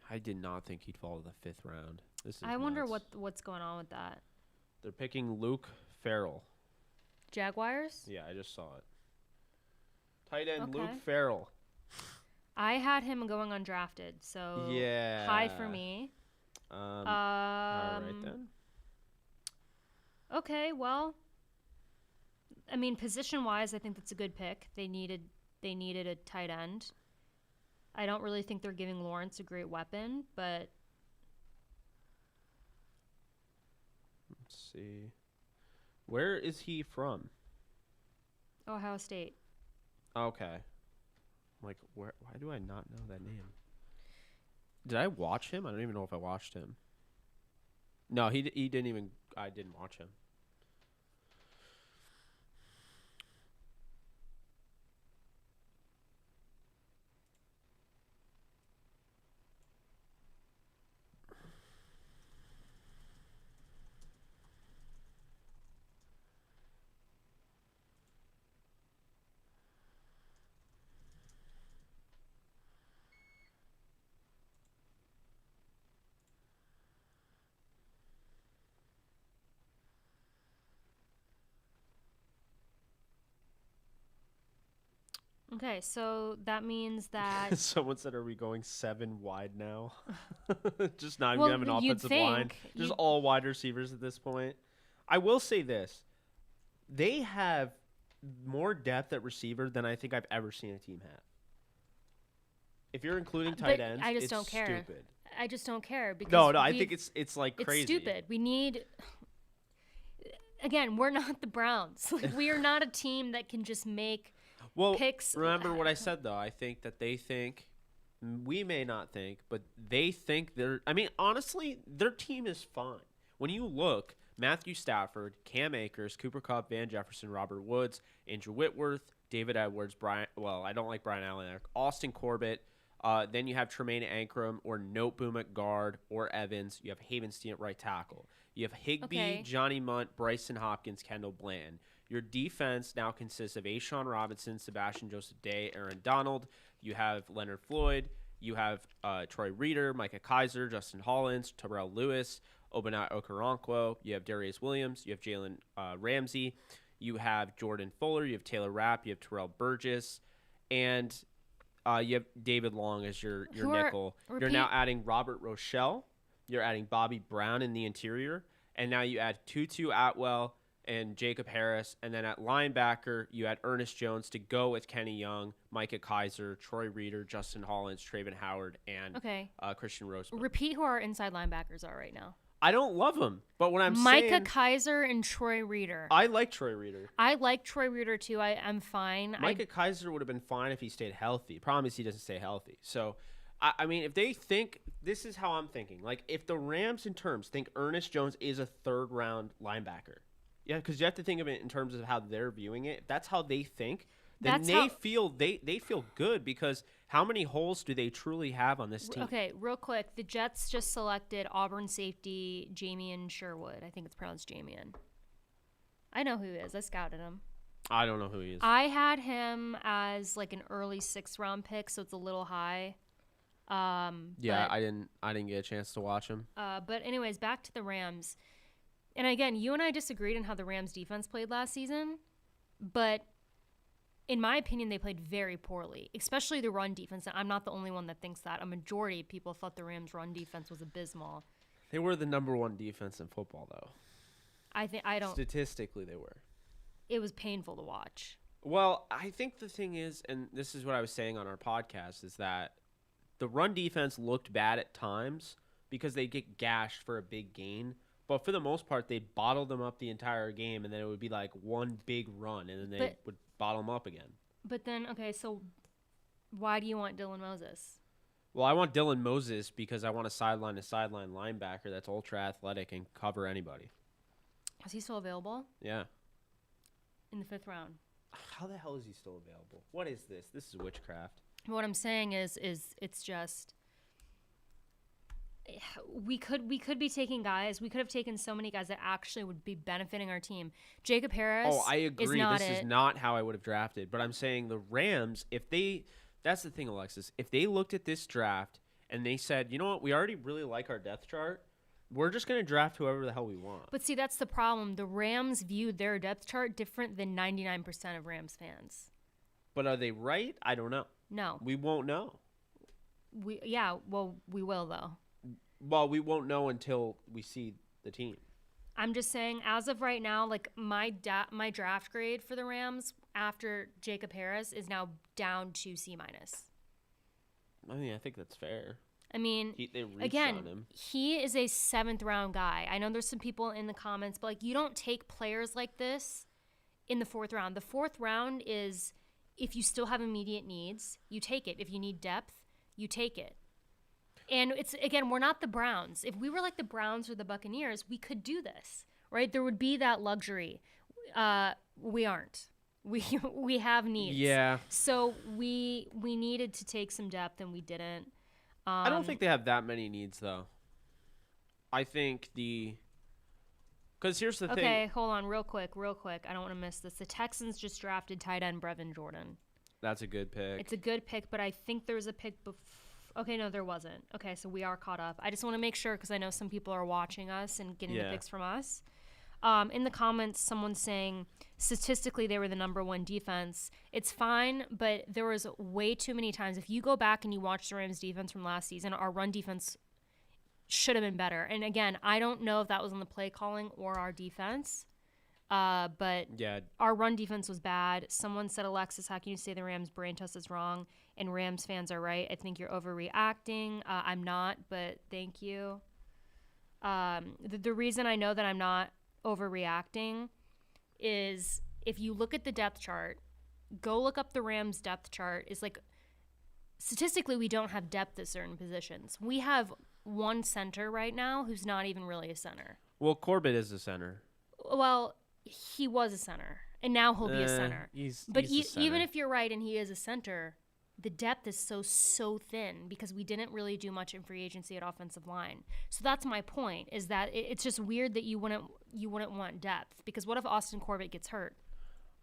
I did not think he'd fall to the 5th round. I wonder what's going on with that. They're picking Luke Farrell. Jaguars? Yeah, I just saw it. Tight end Okay. Luke Farrell I had him going undrafted, so Yeah. high for me. All right then. Okay, well, I mean, position-wise, I think that's a good pick. They needed a tight end. I don't really think they're giving Lawrence a great weapon, but Let's see. Where is he from? Ohio State. Okay. Like, where? Why do I not know that name? Did I watch him? I don't even know if I watched him. No, he didn't even. I didn't watch him. Okay, so that means that Someone said, "Are we going 7 wide now?" Just not even well, have an you'd offensive line. think Just all wide receivers at this point. I will say this: they have more depth at receiver than I think I've ever seen a team have. If you're including tight but ends, I just it's don't care. stupid. I just don't care because No, I think it's like it's crazy. stupid. We need again, we're not the Browns. Like, we are not a team that can just make picks. Remember what I said though. I think that they think we may not think, but they think they're. I mean, honestly, their team is fine. When you look, Matthew Stafford, Cam Akers, Cooper Kupp, Van Jefferson, Robert Woods, Andrew Whitworth, David Edwards, Brian. Well, I don't like Brian Allen there. Austin Corbett. Then you have Tremaine Ankrum or Noteboom at guard or Evans. You have Havenstein at right tackle. You have Higbee, Johnny Munt, Bryson Hopkins, Kendall Bland. Your defense now consists of Ashawn Robinson, Sebastian Joseph Day, Aaron Donald. You have Leonard Floyd. You have Troy Reader, Micah Kaiser, Justin Hollins, Terrell Lewis, Obinna Okoronkwo. You have Darius Williams. You have Jalen Ramsey. You have Jordan Fuller. You have Taylor Rapp. You have Terrell Burgess. And you have David Long as your nickel. You're now adding Robert Rochelle. You're adding Bobby Brown in the interior. And now you add Tutu Atwell and Jacob Harris. And then at linebacker, you add Ernest Jones to go with Kenny Young, Micah Kaiser, Troy Reader, Justin Hollins, Traven Howard, and Christian Roseman. Repeat who our inside linebackers are right now. I don't love them, but what I'm saying... Micah Kaiser and Troy Reader. I like Troy Reader. I like Troy Reader, too. I'm fine. Micah Kaiser would have been fine if he stayed healthy. Problem is he doesn't stay healthy. So, I mean, if they think... This is how I'm thinking. Like, if the Rams, in terms, think Ernest Jones is a third-round linebacker. Yeah, because you have to think of it in terms of how they're viewing it. If that's how they think... Then they feel good because how many holes do they truly have on this team? Okay, real quick. The Jets just selected Auburn safety Jamian Sherwood. I think it's pronounced Jamian. I know who he is. I scouted him. I don't know who he is. I had him as like an early 6th-round pick, so it's a little high. Yeah, I didn't get a chance to watch him. But anyways, back to the Rams. And again, you and I disagreed on how the Rams defense played last season, but in my opinion, they played very poorly, especially the run defense. And I'm not the only one that thinks that. A majority of people thought the Rams' run defense was abysmal. They were the number 1 defense in football, though. I don't. Statistically, they were. It was painful to watch. Well, I think the thing is, and this is what I was saying on our podcast, is that the run defense looked bad at times because they get gashed for a big gain. But for the most part, they'd bottle them up the entire game, and then it would be like one big run, and then they would bottle them up again. But then, okay, so why do you want Dylan Moses? Well, I want Dylan Moses because I want a sideline linebacker that's ultra athletic and cover anybody. Is he still available? Yeah. In the 5th round. How the hell is he still available? What is this? This is witchcraft. What I'm saying is it's just we could be taking guys. We could have taken so many guys that actually would be benefiting our team. Jacob Harris. Oh, I agree. This is not how I would have drafted. But I'm saying the Rams, that's the thing, Alexis. If they looked at this draft and they said, you know what, we already really like our depth chart. We're just going to draft whoever the hell we want. But see, that's the problem. The Rams viewed their depth chart different than 99% of Rams fans. But are they right? I don't know. No. We won't know. Well, we will though. Well, we won't know until we see the team. I'm just saying, as of right now, like my draft grade for the Rams after Jacob Harris is now down to C-. I mean, I think that's fair. I mean, They reached again, on him. he is a 7th round guy. I know there's some people in the comments, but like you don't take players like this in the 4th round. The 4th round is if you still have immediate needs, you take it. If you need depth, you take it. And it's, again, we're not the Browns. If we were like the Browns or the Buccaneers, we could do this, right? There would be that luxury. We aren't. We have needs. Yeah. So we needed to take some depth, and we didn't. I don't think they have that many needs, though. I think because here's the thing. Okay, hold on real quick. I don't want to miss this. The Texans just drafted tight end Brevin Jordan. That's a good pick. It's a good pick, but I think there was a pick before. Okay, no, there wasn't. Okay, so we are caught up. I just want to make sure because I know some people are watching us and getting the picks from us. In the comments, someone's saying statistically they were the number 1 defense. It's fine, but there was way too many times. If you go back and you watch the Rams defense from last season, our run defense should have been better. And again, I don't know if that was on the play calling or our defense. But our run defense was bad. Someone said, Alexis, how can you say the Rams brain test is wrong? And Rams fans are right. I think you're overreacting. I'm not, but thank you. The reason I know that I'm not overreacting is if you look at the depth chart, go look up the Rams depth chart. Is like statistically we don't have depth at certain positions. We have one center right now who's not even really a center. Well, Corbett is a center. Well, he was a center, and now he'll be a center. He's even if you're right and he is a center, the depth is so thin because we didn't really do much in free agency at offensive line. So that's my point, is that it's just weird that you wouldn't want depth, because what if Austin Corbett gets hurt?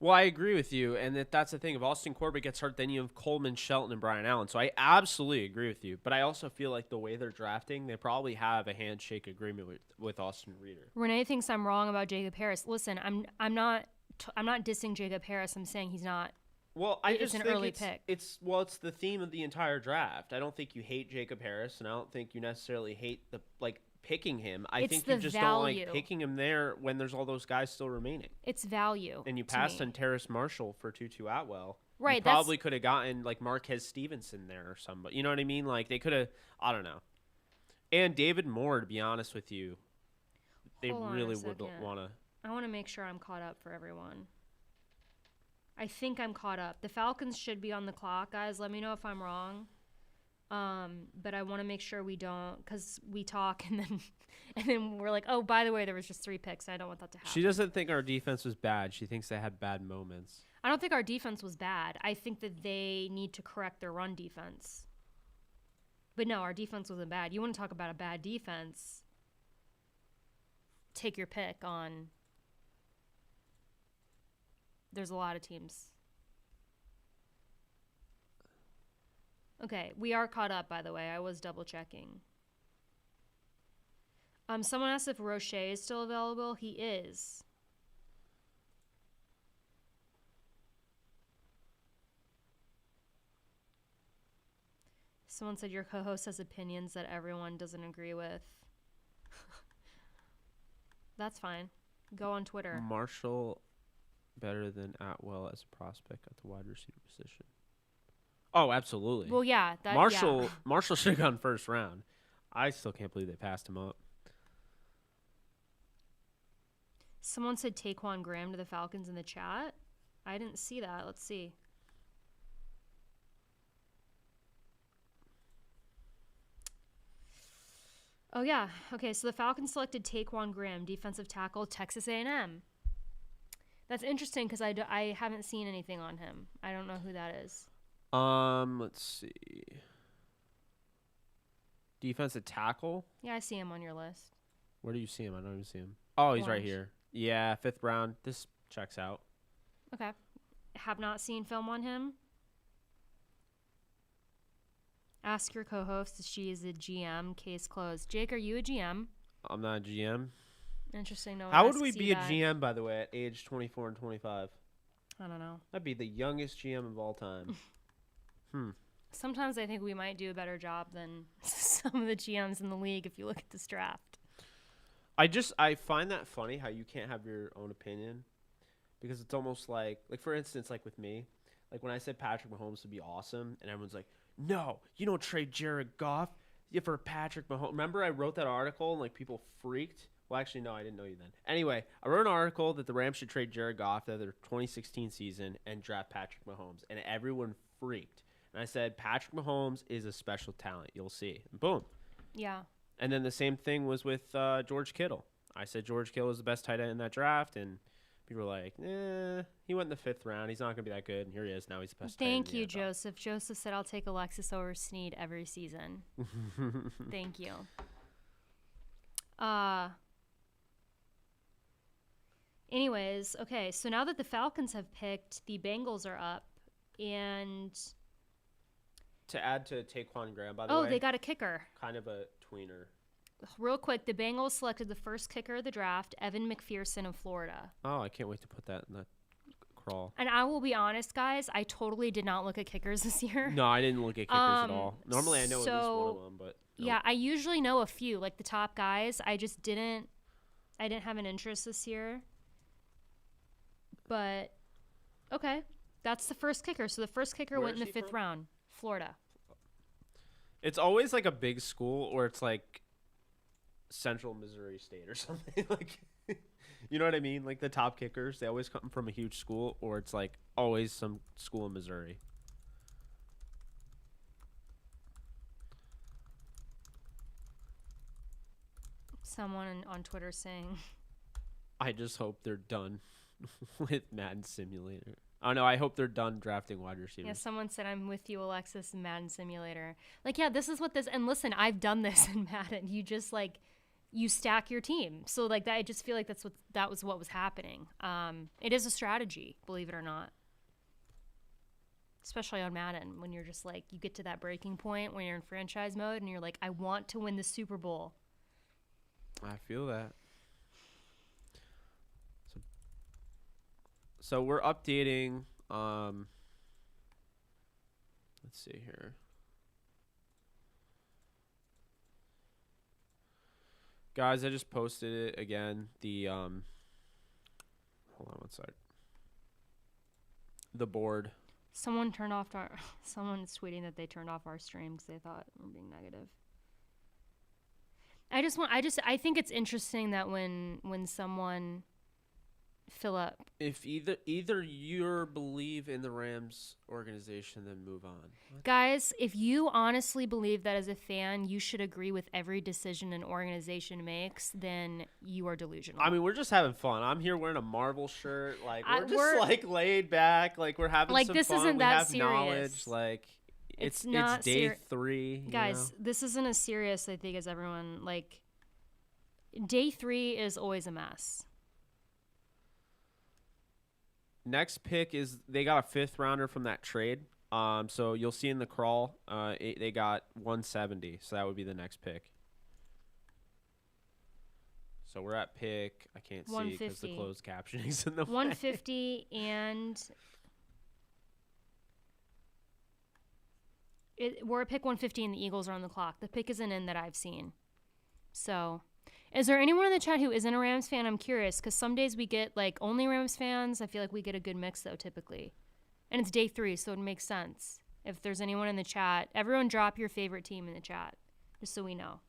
Well, I agree with you, and that's the thing. If Austin Corbett gets hurt, then you have Coleman, Shelton, and Brian Allen. So I absolutely agree with you. But I also feel like the way they're drafting, they probably have a handshake agreement with Austin Reeder. Renee thinks I'm wrong about Jacob Harris. Listen, I'm not dissing Jacob Harris. I'm saying he's not. Well, It's an early pick. It's the theme of the entire draft. I don't think you hate Jacob Harris, and I don't think you necessarily hate picking him. I think you just don't like picking him there when there's all those guys still remaining. It's value. And you passed on Terrace Marshall for Tutu Atwell. Right. You probably could have gotten like Marquez Stevenson there or somebody. You know what I mean? Like they could have. I don't know. And David Moore, to be honest with you, they really would want to. I want to make sure I'm caught up for everyone. I think I'm caught up. The Falcons should be on the clock, guys. Let me know if I'm wrong. But I want to make sure we don't, because we talk and then we're like, oh, by the way, there was just 3 picks. And I don't want that to happen. She doesn't think our defense was bad. She thinks they had bad moments. I don't think our defense was bad. I think that they need to correct their run defense. But no, our defense wasn't bad. You want to talk about a bad defense? Take your pick on. There's a lot of teams. Okay, we are caught up, by the way. I was double checking. Someone asked if Roche is still available. He is. Someone said your co-host has opinions that everyone doesn't agree with. That's fine. Go on Twitter. Marshall better than Atwell as a prospect at the wide receiver position. Oh, absolutely. Well, yeah. Marshall should have gone first round. I still can't believe they passed him up. Someone said Taquan Graham to the Falcons in the chat. I didn't see that. Let's see. Oh, yeah. Okay, so the Falcons selected Taquan Graham, defensive tackle, Texas A&M. That's interesting because I haven't seen anything on him. I don't know who that is. Let's see. Defensive tackle? Yeah, I see him on your list. Where do you see him? I don't even see him. Oh, he's right Orange. here. Yeah, 5th round. This checks out. Okay. Have not seen film on him. Ask your co-host if she is a GM. Case closed. Jake, are you a GM? I'm not a GM. Interesting. No. How would we be a GM, by the way, at age 24 and 25? I don't know. I'd be the youngest GM of all time. Sometimes I think we might do a better job than some of the GMs in the league if you look at this draft. I find that funny how you can't have your own opinion, because it's almost like for instance, like with me, like when I said Patrick Mahomes would be awesome, and everyone's like, no, you don't trade Jared Goff for Patrick Mahomes. Remember I wrote that article and like people freaked? Well, actually, no, I didn't know you then. Anyway, I wrote an article that the Rams should trade Jared Goff after their 2016 season and draft Patrick Mahomes, and everyone freaked. And I said, Patrick Mahomes is a special talent. You'll see. And boom. Yeah. And then the same thing was with George Kittle. I said George Kittle was the best tight end in that draft, and people were like, he went in the 5th round. He's not going to be that good. And here he is. Now he's the best tight end. Thank you, Joseph. Joseph said, I'll take Alexis over Snead every season. Thank you. Anyways, okay, so now that the Falcons have picked, the Bengals are up, and to add to Taquan Graham, by the way. Oh, they got a kicker. Kind of a tweener. Real quick, the Bengals selected the first kicker of the draft, Evan McPherson of Florida. Oh, I can't wait to put that in the crawl. And I will be honest, guys, I totally did not look at kickers this year. No, I didn't look at kickers at all. Normally I know at least one of them, but nope. Yeah, I usually know a few, like the top guys. I didn't have an interest this year. But okay, that's the first kicker. So the first kicker went in the 5th round, Florida. It's always like a big school, or it's like Central Missouri State or something. Like, you know what I mean? Like the top kickers, they always come from a huge school, or it's like always some school in Missouri. Someone on Twitter saying, I just hope they're done with Madden Simulator. Oh, no, I hope they're done drafting wide receivers. Yeah, someone said, I'm with you, Alexis, Madden Simulator. Like, yeah, this is what this... And listen, I've done this in Madden. You just, like, you stack your team. So, like, that, I just feel like that was what was happening. It is a strategy, believe it or not. Especially on Madden, when you're just, like, you get to that breaking point when you're in franchise mode, and you're like, I want to win the Super Bowl. I feel that. So we're updating, let's see here. Guys, I just posted it again. Hold on one sec. The board. Someone's tweeting that they turned off our stream because they thought we were being negative. I think it's interesting that when someone... Philip, if either you believe in the Rams organization, then move on. What? Guys, if you honestly believe that as a fan you should agree with every decision an organization makes, then you are delusional. I mean, we're just having fun. I'm here wearing a Marvel shirt. Like we're like laid back. Like we're having some this fun. Isn't we that have serious. Knowledge. Like it's day 3. Guys, this isn't as serious, I think, as everyone. Like, day 3 is always a mess. Next pick is they got a 5th rounder from that trade. So you'll see in the crawl, they got 170. So that would be the next pick. So we're at pick. I can't see because the closed captioning's in the 150 way. And we're at pick 150 and the Eagles are on the clock. The pick isn't in that I've seen. So... Is there anyone in the chat who isn't a Rams fan? I'm curious, because some days we get, like, only Rams fans. I feel like we get a good mix, though, typically. And it's day 3, so it makes sense. If there's anyone in the chat, everyone drop your favorite team in the chat, just so we know.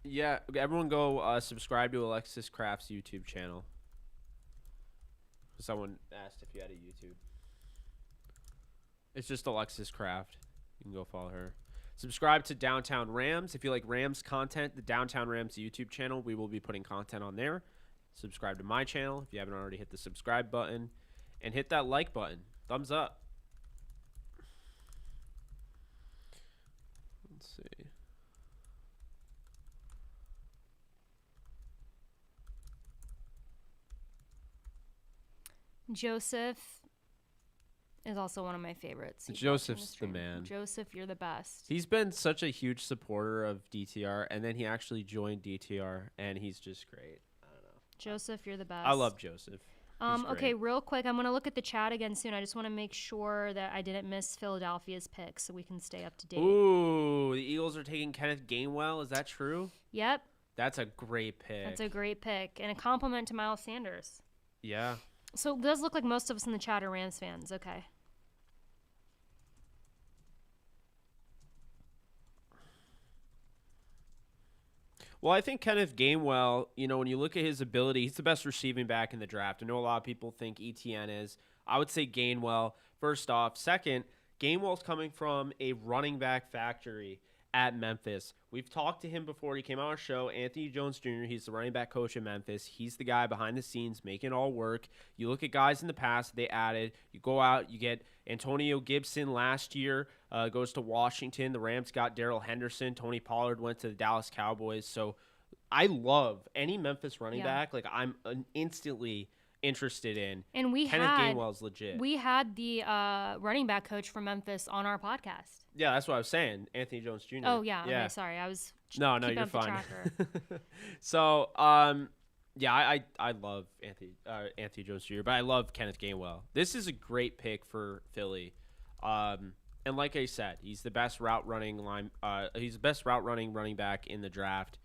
Yeah, everyone go subscribe to Alexis Kraft's YouTube channel. Someone asked if you had a YouTube. It's just Alexis Kraft. You can go follow her. Subscribe to Downtown Rams. If you like Rams content, the Downtown Rams YouTube channel, we will be putting content on there. Subscribe to my channel if you haven't already. Hit the subscribe button and hit that like button. Thumbs up. Let's see. Joseph is also one of my favorites. Joseph's the man. Joseph, you're the best. He's been such a huge supporter of DTR, and then he actually joined DTR, and he's just great. I don't know. Joseph, you're the best. I love Joseph. Okay, real quick, I'm going to look at the chat again soon. I just want to make sure that I didn't miss Philadelphia's pick so we can stay up to date. Ooh, the Eagles are taking Kenneth Gainwell. Is that true? Yep. That's a great pick. That's a great pick. And a compliment to Miles Sanders. Yeah. So it does look like most of us in the chat are Rams fans. Okay. Well, I think Kenneth Gainwell, when you look at his ability, he's the best receiving back in the draft. I know a lot of people think ETN is. I would say Gainwell, first off. Second, Gainwell's coming from a running back factory at Memphis. We've talked to him before. He came on our show, Anthony Jones Jr. He's the running back coach in Memphis. He's the guy behind the scenes making it all work. You look at guys in the past they added. You go out, you get Antonio Gibson last year, goes to Washington. The Rams got Darrell Henderson. Tony Pollard went to the Dallas Cowboys. So I love any Memphis running back. Like, I'm instantly interested in. And Kenneth Gainwell's legit. We had the running back coach from Memphis on our podcast. Yeah, that's what I was saying. Anthony Jones Jr. Oh, yeah. Okay, sorry. I was No, you're fine. So, yeah, I love Anthony Jones Jr., but I love Kenneth Gainwell. This is a great pick for Philly. And like I said, he's the best route running running back in the draft.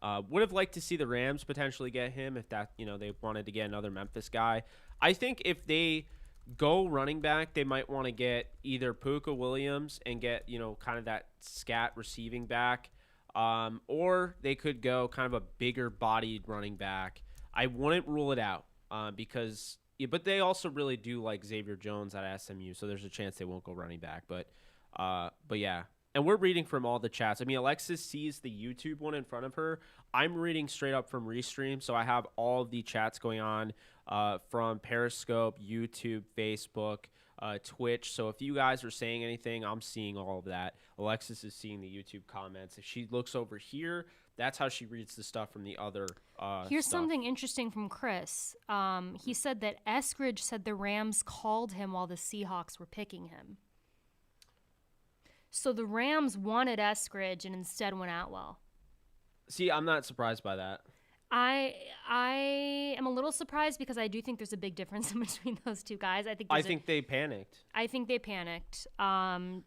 Would have liked to see the Rams potentially get him if that, they wanted to get another Memphis guy. I think if they go running back, they might want to get either Puka Williams and get, kind of that scat receiving back, or they could go kind of a bigger bodied running back. I wouldn't rule it out because, but they also really do like Xavier Jones at SMU, so there's a chance they won't go running back. But yeah. And we're reading from all the chats. I mean, Alexis sees the YouTube one in front of her. I'm reading straight up from Restream, so I have all of the chats going on from Periscope, YouTube, Facebook, Twitch. So if you guys are saying anything, I'm seeing all of that. Alexis is seeing the YouTube comments. If she looks over here, that's how she reads the stuff from the other Here's stuff. something interesting from Chris. He said that Eskridge said the Rams called him while the Seahawks were picking him. So the Rams wanted Eskridge and instead went Atwell. See, I'm not surprised by that. I am a little surprised because I do think there's a big difference in between those two guys. I think they panicked. I think they panicked. And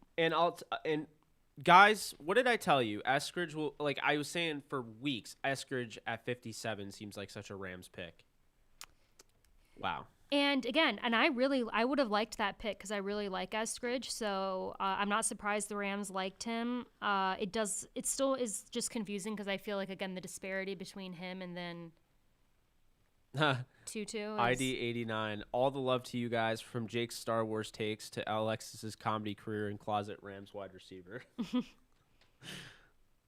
guys, what did I tell you? Eskridge will, like I was saying for weeks, Eskridge at 57 seems like such a Rams pick. Wow. And again, I would have liked that pick because I really like Eskridge. So I'm not surprised the Rams liked him. It still is just confusing because I feel like, again, the disparity between him and then Tutu. ID 89. All the love to you guys, from Jake's Star Wars takes to Alexis's comedy career in closet Rams wide receiver.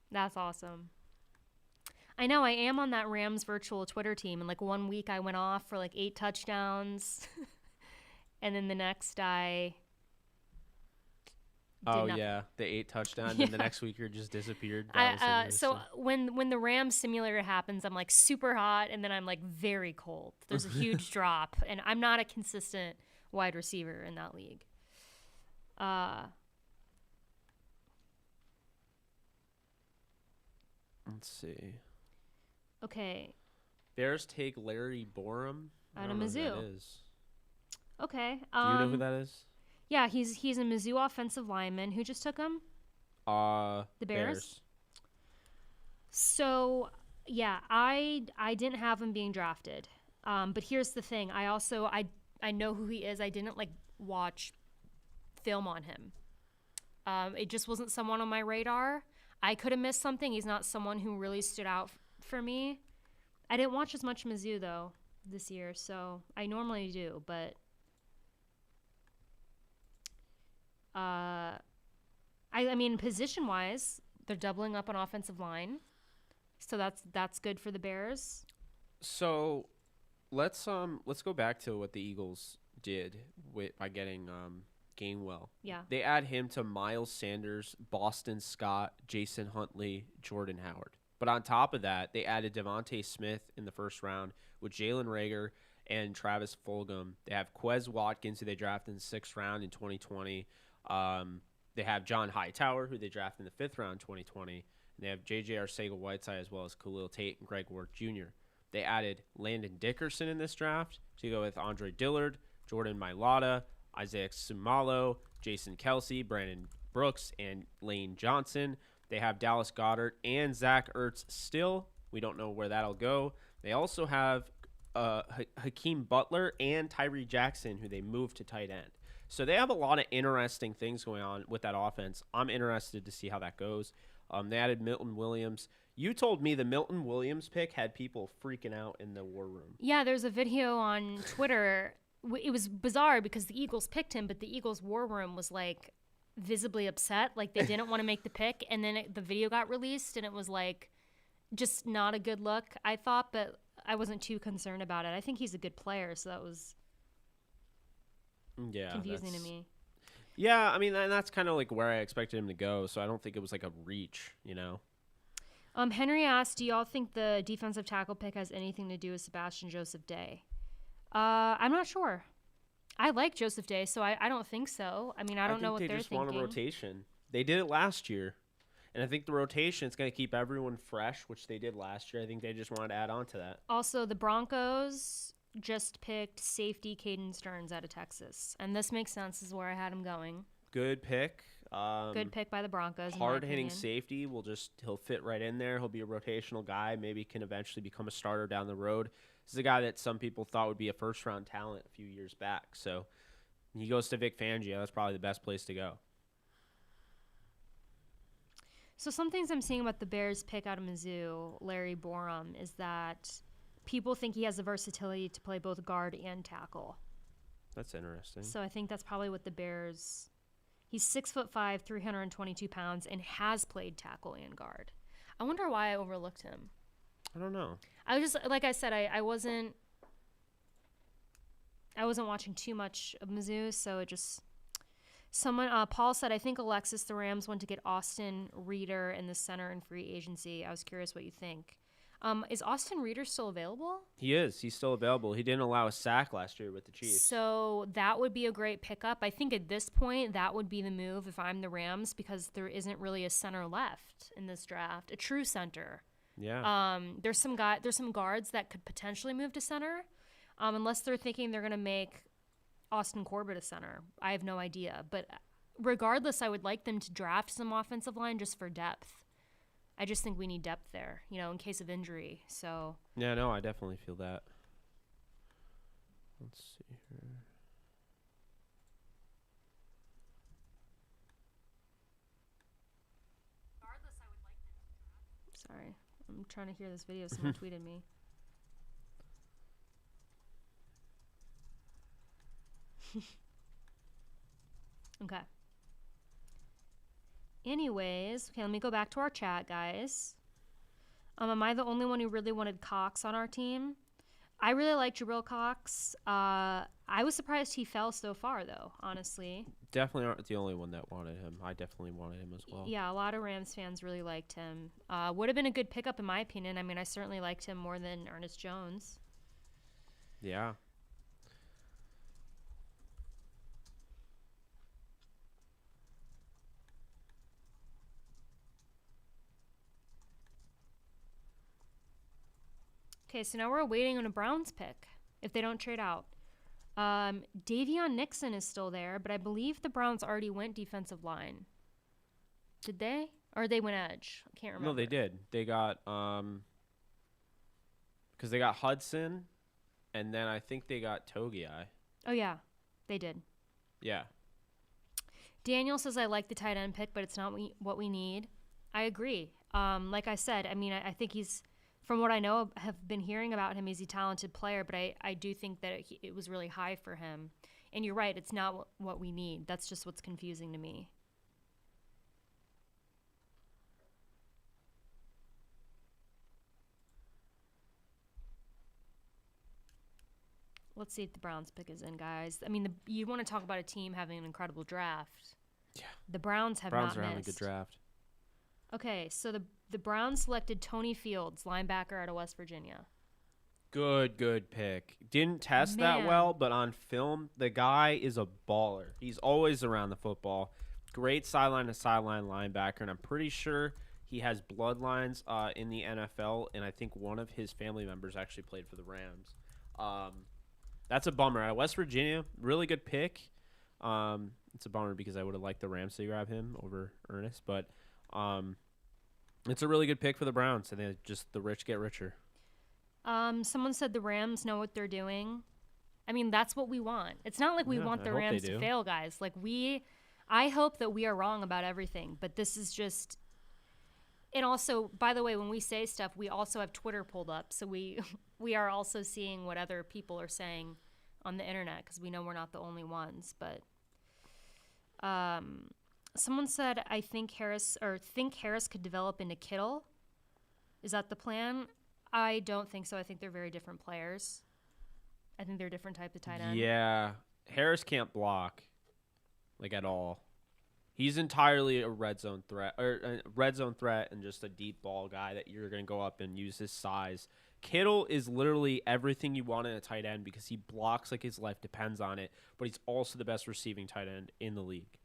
That's awesome. I know I am on that Rams virtual Twitter team, and like 1 week I went off for like 8 touchdowns, and then the next I. The 8 touchdowns, and the next week you just disappeared. So when the Rams simulator happens, I'm like super hot, and then I'm like very cold. There's a huge drop, and I'm not a consistent wide receiver in that league. Let's see. Okay. Bears take Larry Borum Out of Mizzou. Okay. Do you know who that is? Yeah, he's a Mizzou offensive lineman. Who just took him? The Bears. So, yeah, I didn't have him being drafted. But here's the thing. I know who he is. I didn't like watch film on him. It just wasn't someone on my radar. I could have missed something. He's not someone who really stood out for me. I didn't watch as much Mizzou, though, this year, so I normally do. But I mean, position-wise, they're doubling up on offensive line, so that's good for the Bears. So let's go back to what the Eagles did by getting Gainwell. Yeah. They add him to Miles Sanders, Boston Scott, Jason Huntley, Jordan Howard. But on top of that, they added Devontae Smith in the first round with Jalen Reagor and Travis Fulgham. They have Quez Watkins, who they drafted in the 6th round in 2020. They have John Hightower, who they drafted in the 5th round in 2020. And they have J.J. Arcega-Whiteside as well as Khalil Tate and Greg Ward Jr. They added Landon Dickerson in this draft to go with Andre Dillard, Jordan Mailata, Isaiah Sumalo, Jason Kelsey, Brandon Brooks, and Lane Johnson. They have Dallas Goedert and Zach Ertz still. We don't know where that'll go. They also have Hakeem Butler and Tyree Jackson, who they moved to tight end. So they have a lot of interesting things going on with that offense. I'm interested to see how that goes. They added Milton Williams. You told me the Milton Williams pick had people freaking out in the war room. Yeah, there's a video on Twitter. It was bizarre because the Eagles picked him, but the Eagles war room was like visibly upset. Like they didn't want to make the pick. And then the video got released and it was like just not a good look, I thought, but I wasn't too concerned about it. I think he's a good player, so that was confusing to me. Yeah, I mean, and that's kind of like where I expected him to go, so I don't think it was like a reach, you know? Henry asked, do y'all think the defensive tackle pick has anything to do with Sebastian Joseph Day? I'm not sure. I like Joseph Day, so I don't think so. I mean, I don't know what they're thinking. They just want a rotation. They did it last year. And I think the rotation is going to keep everyone fresh, which they did last year. I think they just wanted to add on to that. Also, the Broncos just picked safety Caden Stearns out of Texas. And this makes sense. This is where I had him going. Good pick. Good pick by the Broncos. Hard-hitting safety. He'll fit right in there. He'll be a rotational guy. Maybe can eventually become a starter down the road. This is a guy that some people thought would be a first-round talent a few years back. So he goes to Vic Fangio. That's probably the best place to go. So some things I'm seeing about the Bears pick out of Mizzou, Larry Borum, is that people think he has the versatility to play both guard and tackle. That's interesting. So I think that's probably what the Bears... He's 6'5", 322 pounds, and has played tackle and guard. I wonder why I overlooked him. I don't know. I was just, like I said, I wasn't watching too much of Mizzou, so it just... Paul said, I think Alexis, the Rams want to get Austin Reeder in the center in free agency. I was curious what you think. Is Austin Reeder still available? He is. He's still available. He didn't allow a sack last year with the Chiefs. So that would be a great pickup. I think at this point, that would be the move if I'm the Rams, because there isn't really a center left in this draft, a true center. Yeah. There's some guards that could potentially move to center, unless they're thinking they're going to make Austin Corbett a center. I have no idea. But regardless, I would like them to draft some offensive line just for depth. I just think we need depth there, in case of injury. So yeah, no, I definitely feel that. Let's see here. regardless, I would like them to draft. Sorry, I'm trying to hear this video. Someone tweeted me. Okay. Anyways, okay, let me go back to our chat, guys. Am I the only one who really wanted Cox on our team? I really like Jabril Cox. I was surprised he fell so far, though, honestly. Definitely aren't the only one that wanted him. I definitely wanted him as well. Yeah, a lot of Rams fans really liked him. Would have been a good pickup, in my opinion. I mean, I certainly liked him more than Ernest Jones. Yeah. Okay, so now we're waiting on a Browns pick if they don't trade out. Davion Nixon is still there, but I believe the Browns already went defensive line. Did they? Or they went edge? I can't remember. No, they did. They got because they got Hudson, and then I think they got Togiai. Oh, yeah. They did. Yeah. Daniel says, I like the tight end pick, but it's not what we need. I agree. Like I said, I mean, I think he's... From what I know, have been hearing about him, he's a talented player, but I do think that it was really high for him. And you're right, it's not what we need. That's just what's confusing to me. Let's see if the Browns pick is in, guys. I mean, you want to talk about a team having an incredible draft. Yeah. The Browns have Browns not are missed. having a good draft. Okay, so the Browns selected Tony Fields, linebacker out of West Virginia. Good pick. Didn't test that Man. well, but on film, the guy is a baller. He's always around the football. Great sideline to sideline linebacker, and I'm pretty sure He has bloodlines in the NFL, and I think one of his family members actually played for the Rams. That's a bummer. West Virginia, really good pick. It's a bummer because I would have liked the Rams to grab him over Ernest, but it's a really good pick for the Browns, and then just the rich get richer. Someone said the Rams know what they're doing. I mean, that's what we want. It's not like we want the Rams to fail, guys. Like I hope that we are wrong about everything, but this is just. And also, by the way, when we say stuff, we also have Twitter pulled up, so we are also seeing what other people are saying on the internet because we know we're not the only ones. But someone said, I think Harris could develop into Kittle. Is that the plan? I don't think so. I think they're very different players. I think they're different types of tight end. Yeah, Harris can't block, like at all. He's entirely a red zone threat, and just a deep ball guy that you're going to go up and use his size. Kittle is literally everything you want in a tight end because he blocks like his life depends on it, but he's also the best receiving tight end in the league.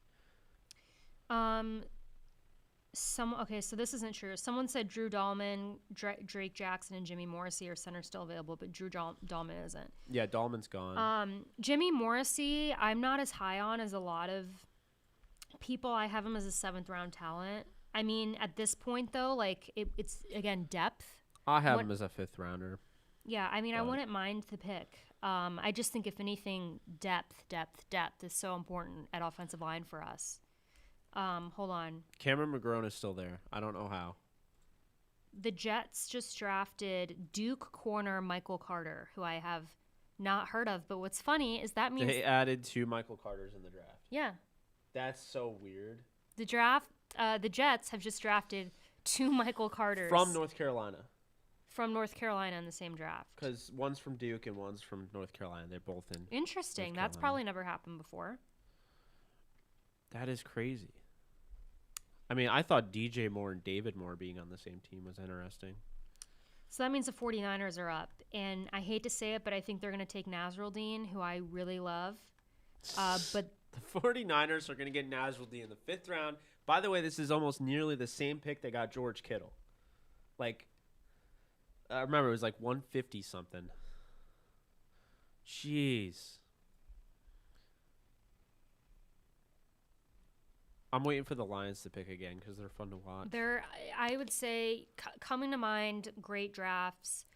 Okay, so this isn't true. Someone said Drew Dahlman, Drake Jackson, and Jimmy Morrissey are center still available, but Drew Dahlman isn't. Yeah, Dahlman's gone. Jimmy Morrissey, I'm not as high on as a lot of people. I have him as a 7th round talent. I mean, at this point though, like it's again depth. I have him as a 5th rounder. Yeah, I mean, I wouldn't mind the pick. I just think if anything, depth is so important at offensive line for us. Hold on. Cameron McGrone is still there. I don't know how. The Jets just drafted Duke corner Michael Carter, who I have not heard of. But what's funny is that means they added 2 Michael Carters in the draft. Yeah. That's so weird. The Jets have just drafted 2 Michael Carters. From North Carolina. From North Carolina in the same draft. Because one's from Duke and one's from North Carolina. They're both in. Interesting. That's probably never happened before. That is crazy. I mean, I thought DJ Moore and David Moore being on the same team was interesting. So that means the 49ers are up. And I hate to say it, but I think they're going to take Nasruddin, who I really love. But the 49ers are going to get Nasruddin in the 5th round. By the way, this is almost nearly the same pick they got George Kittle. Like, I remember it was like 150 something. Jeez. I'm waiting for the Lions to pick again because they're fun to watch. I would say, coming to mind, great drafts.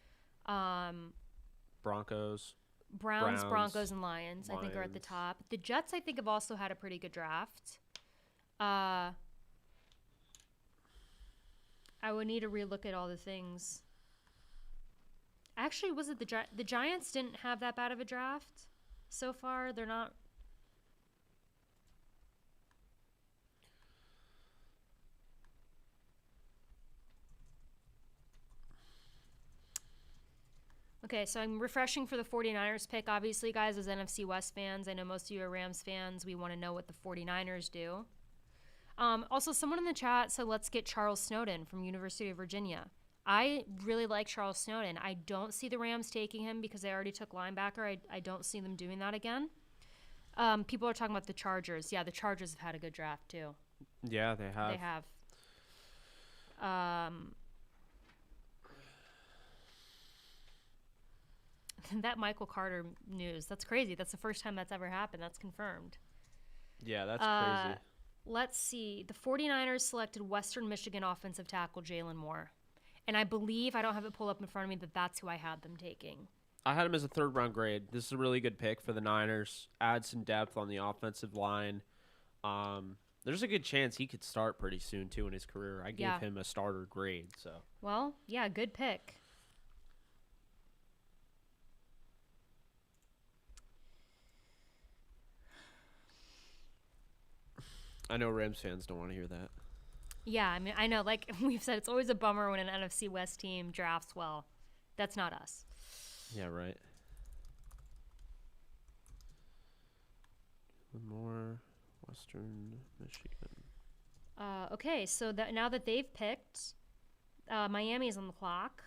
Broncos. Browns, Broncos, and Lions, I think, are at the top. The Jets, I think, have also had a pretty good draft. I would need to relook at all the things. Actually, was it the Giants didn't have that bad of a draft so far? They're not. Okay, so I'm refreshing for the 49ers pick. Obviously, guys, as NFC West fans, I know most of you are Rams fans. We want to know what the 49ers do. Also, someone in the chat said, let's get Charles Snowden from University of Virginia. I really like Charles Snowden. I don't see the Rams taking him because they already took linebacker. I don't see them doing that again. People are talking about the Chargers. Yeah, the Chargers have had a good draft, too. Yeah, they have. They have. That Michael Carter news, that's crazy. That's the first time that's ever happened. That's confirmed. Yeah, that's crazy. Let's see. The 49ers selected Western Michigan offensive tackle Jalen Moore. And I believe, I don't have it pulled up in front of me, but that's who I had them taking. I had him as a 3rd round grade. This is a really good pick for the Niners. Add some depth on the offensive line. There's a good chance he could start pretty soon, too, in his career. I gave him a starter grade. So. Well, yeah, good pick. I know Rams fans don't want to hear that. Yeah, I mean, I know, like we've said, it's always a bummer when an NFC West team drafts well. That's not us. Yeah, right. One more Western Michigan. Okay, so now that they've picked, Miami's on the clock.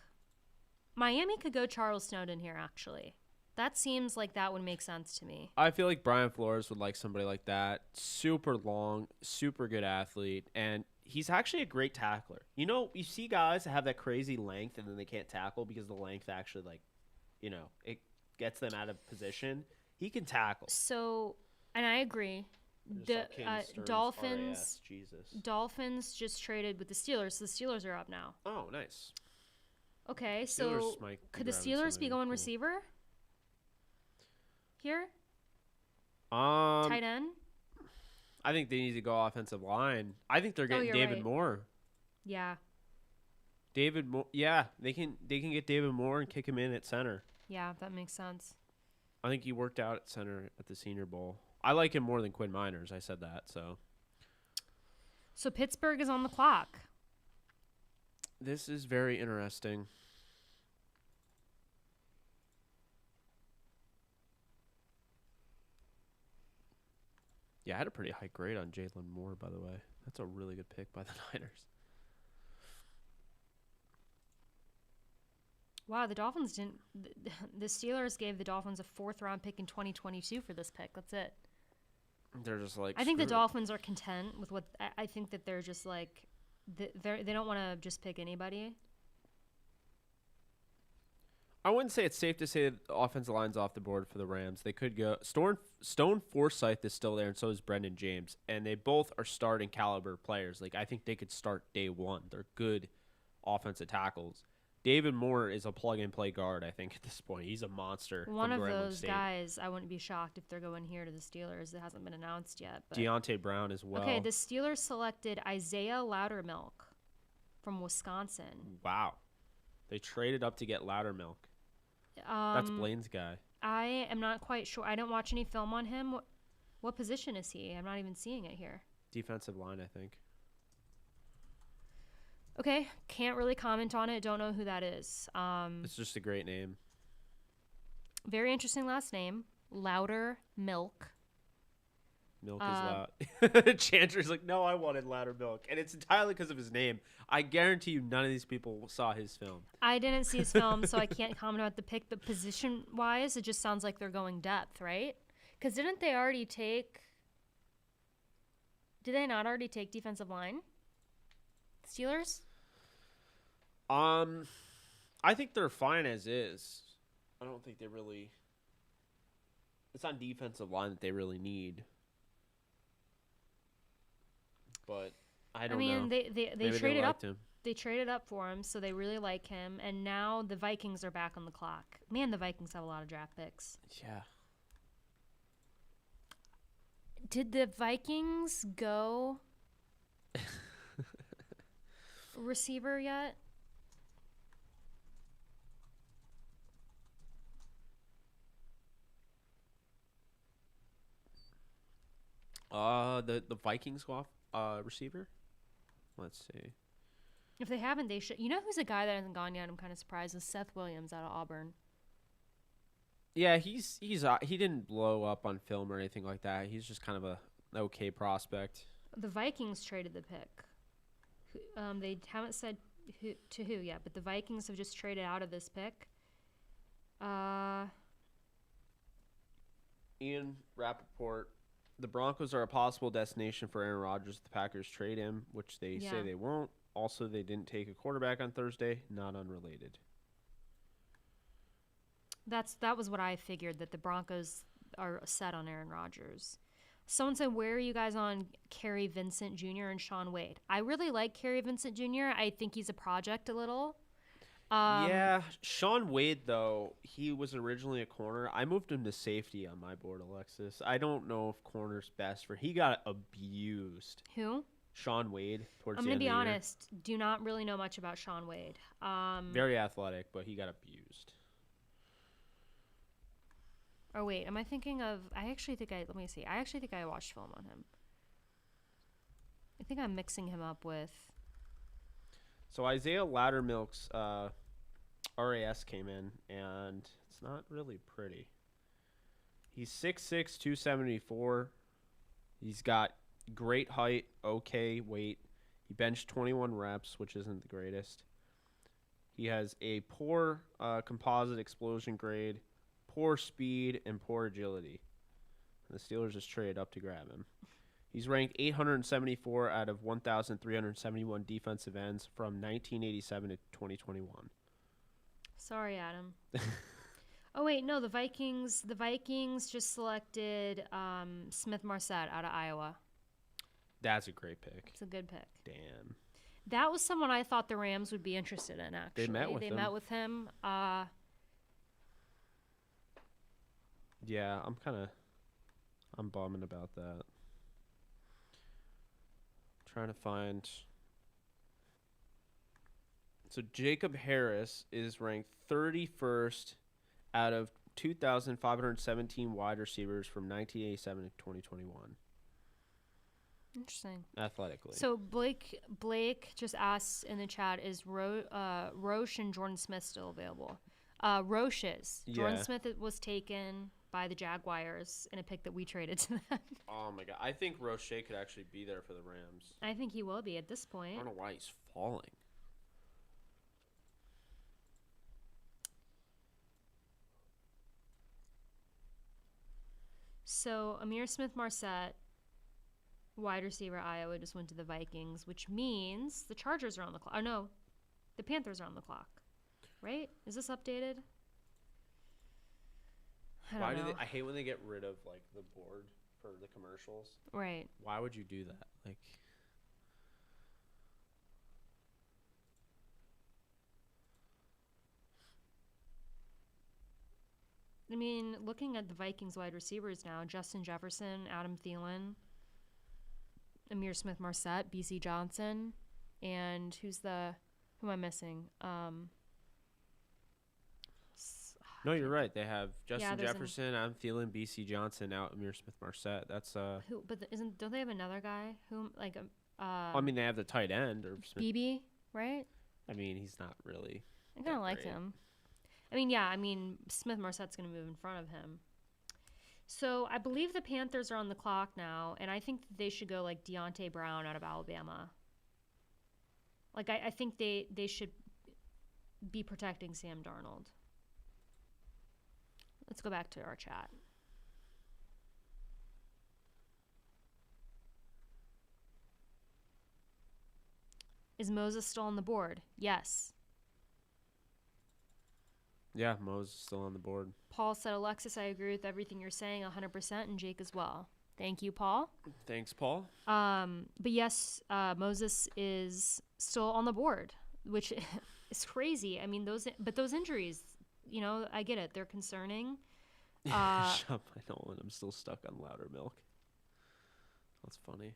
Miami could go Charles Snowden here, actually. That seems like that would make sense to me. I feel like Brian Flores would like somebody like that. Super long, super good athlete, and he's actually a great tackler. You know, you see guys that have that crazy length and then they can't tackle because the length actually, like, it gets them out of position. He can tackle. So, and I agree. The Dolphins, Dolphins just traded with the Steelers. So the Steelers are up now. Oh, nice. Okay, so could the Steelers be going receiver here? Tight end? I think they need to go offensive line. I think they're getting David Moore. Yeah. David Moore. Yeah, they can get David Moore and kick him in at center. Yeah, that makes sense. I think he worked out at center at the Senior Bowl. I like him more than Quinn Miners. I said that, so. So Pittsburgh is on the clock. This is very interesting. Yeah, I had a pretty high grade on Jalen Moore, by the way. That's a really good pick by the Niners. Wow, the Dolphins didn't. The Steelers gave the Dolphins a 4th-round pick in 2022 for this pick. That's it. They're just like. I think the Dolphins are content with what. I think that they're just like. They don't want to just pick anybody. I wouldn't say it's safe to say that the offensive line's off the board for the Rams. They could go. Stone Forsythe is still there, and so is Brendan James. And they both are starting caliber players. Like, I think they could start day one. They're good offensive tackles. David Moore is a plug-and-play guard, I think, at this point. He's a monster. One of those guys, I wouldn't be shocked if they're going here to the Steelers. It hasn't been announced yet. But. Deontay Brown as well. Okay, the Steelers selected Isaiah Loudermilk from Wisconsin. Wow. They traded up to get Loudermilk. That's Blaine's guy. I am not quite sure. I don't watch any film on him. What position is he? I'm not even seeing it here. Defensive line, I think. Okay, can't really comment on it. Don't know who that is. It's just a great name. Very interesting last name. Louder Milk. Milk is loud. Chanter's like, no, I wanted Louder Milk. And it's entirely because of his name. I guarantee you none of these people saw his film. I didn't see his film, so I can't comment about the pick. But position-wise, it just sounds like they're going depth, right? Because didn't they already take... Did they not already take defensive line? Steelers? I think they're fine as is. I don't think they really... It's on defensive line that they really need. But I don't know. They traded up. They traded up for him, so they really like him. And now the Vikings are back on the clock. Man, the Vikings have a lot of draft picks. Yeah. Did the Vikings go receiver yet? The Vikings go off receiver. Let's see. If they haven't, they should. You know who's a guy that hasn't gone yet? I'm kind of surprised. Is Seth Williams out of Auburn. Yeah, he didn't blow up on film or anything like that. He's just kind of a okay prospect. The Vikings traded the pick. They haven't said who yet, but the Vikings have just traded out of this pick. Ian Rappaport. The Broncos are a possible destination for Aaron Rodgers if the Packers trade him, which they say they won't. Also, they didn't take a quarterback on Thursday. Not unrelated. That was what I figured, that the Broncos are set on Aaron Rodgers. Someone said, where are you guys on Kerry Vincent Jr. and Sean Wade? I really like Kerry Vincent Jr. I think he's a project a little. Yeah, Sean Wade, though, he was originally a corner. I moved him to safety on my board, Alexis. I don't know if corner's best for. He got abused. Who? Sean Wade. I'm going to be honest. Do not really know much about Sean Wade. Very athletic, but he got abused. Oh, wait. Am I thinking of... let me see. I actually think I watched film on him. I think I'm mixing him up with... So Isaiah Loudermilk's RAS came in, and it's not really pretty. He's 6'6", 274. He's got great height, okay weight. He benched 21 reps, which isn't the greatest. He has a poor composite explosion grade, poor speed and poor agility. And the Steelers just traded up to grab him. He's ranked 874 out of 1,371 defensive ends from 1987 to 2021. Sorry, Adam. Oh wait, no, the Vikings just selected Smith-Marsette out of Iowa. That's a great pick. It's a good pick. Damn. That was someone I thought the Rams would be interested in, actually. They met with him. Yeah, I'm bumming about that. Trying to find. So Jacob Harris is ranked 31st out of 2,517 wide receivers from 1987 to 2021. Interesting. Athletically. So Blake just asked in the chat, is Roche and Jordan Smith still available? Roche is. Jordan Smith was taken by the Jaguars in a pick that we traded to them. Oh my God. I think Roche could actually be there for the Rams. I think he will be at this point. I don't know why he's falling. So Amir Smith-Marsette, wide receiver, Iowa, just went to the Vikings, which means the Chargers are on the clock. Oh, no, the Panthers are on the clock, right? Is this updated? I don't know. I hate when they get rid of like the board for the commercials. Right. Why would you do that? Like, I mean, looking at the Vikings wide receivers now, Justin Jefferson, Adam Thielen, Amir Smith-Marsette, BC Johnson, and who am I missing? no, you're right. They have Justin there's Jefferson, Adam Thielen, BC Johnson, out Amir Smith-Marsette. That's who? But don't they have another guy who like I mean, they have the tight end or BB, right? I mean, he's not really. I kind of like him. I mean, yeah. I mean, Smith-Marsette's going to move in front of him. So I believe the Panthers are on the clock now, and I think they should go like Deontay Brown out of Alabama. Like I think they should be protecting Sam Darnold. Let's go back to our chat. Is Moses still on the board? Yes. Yeah, Mo's still on the board. Paul said, Alexis, I agree with everything you're saying 100%, and Jake as well. Thank you, Paul. Thanks, Paul. But yes, Moses is still on the board, which is crazy. I mean, those injuries, you know, I get it. They're concerning. Shut up, I know, and I'm still stuck on louder milk. That's funny.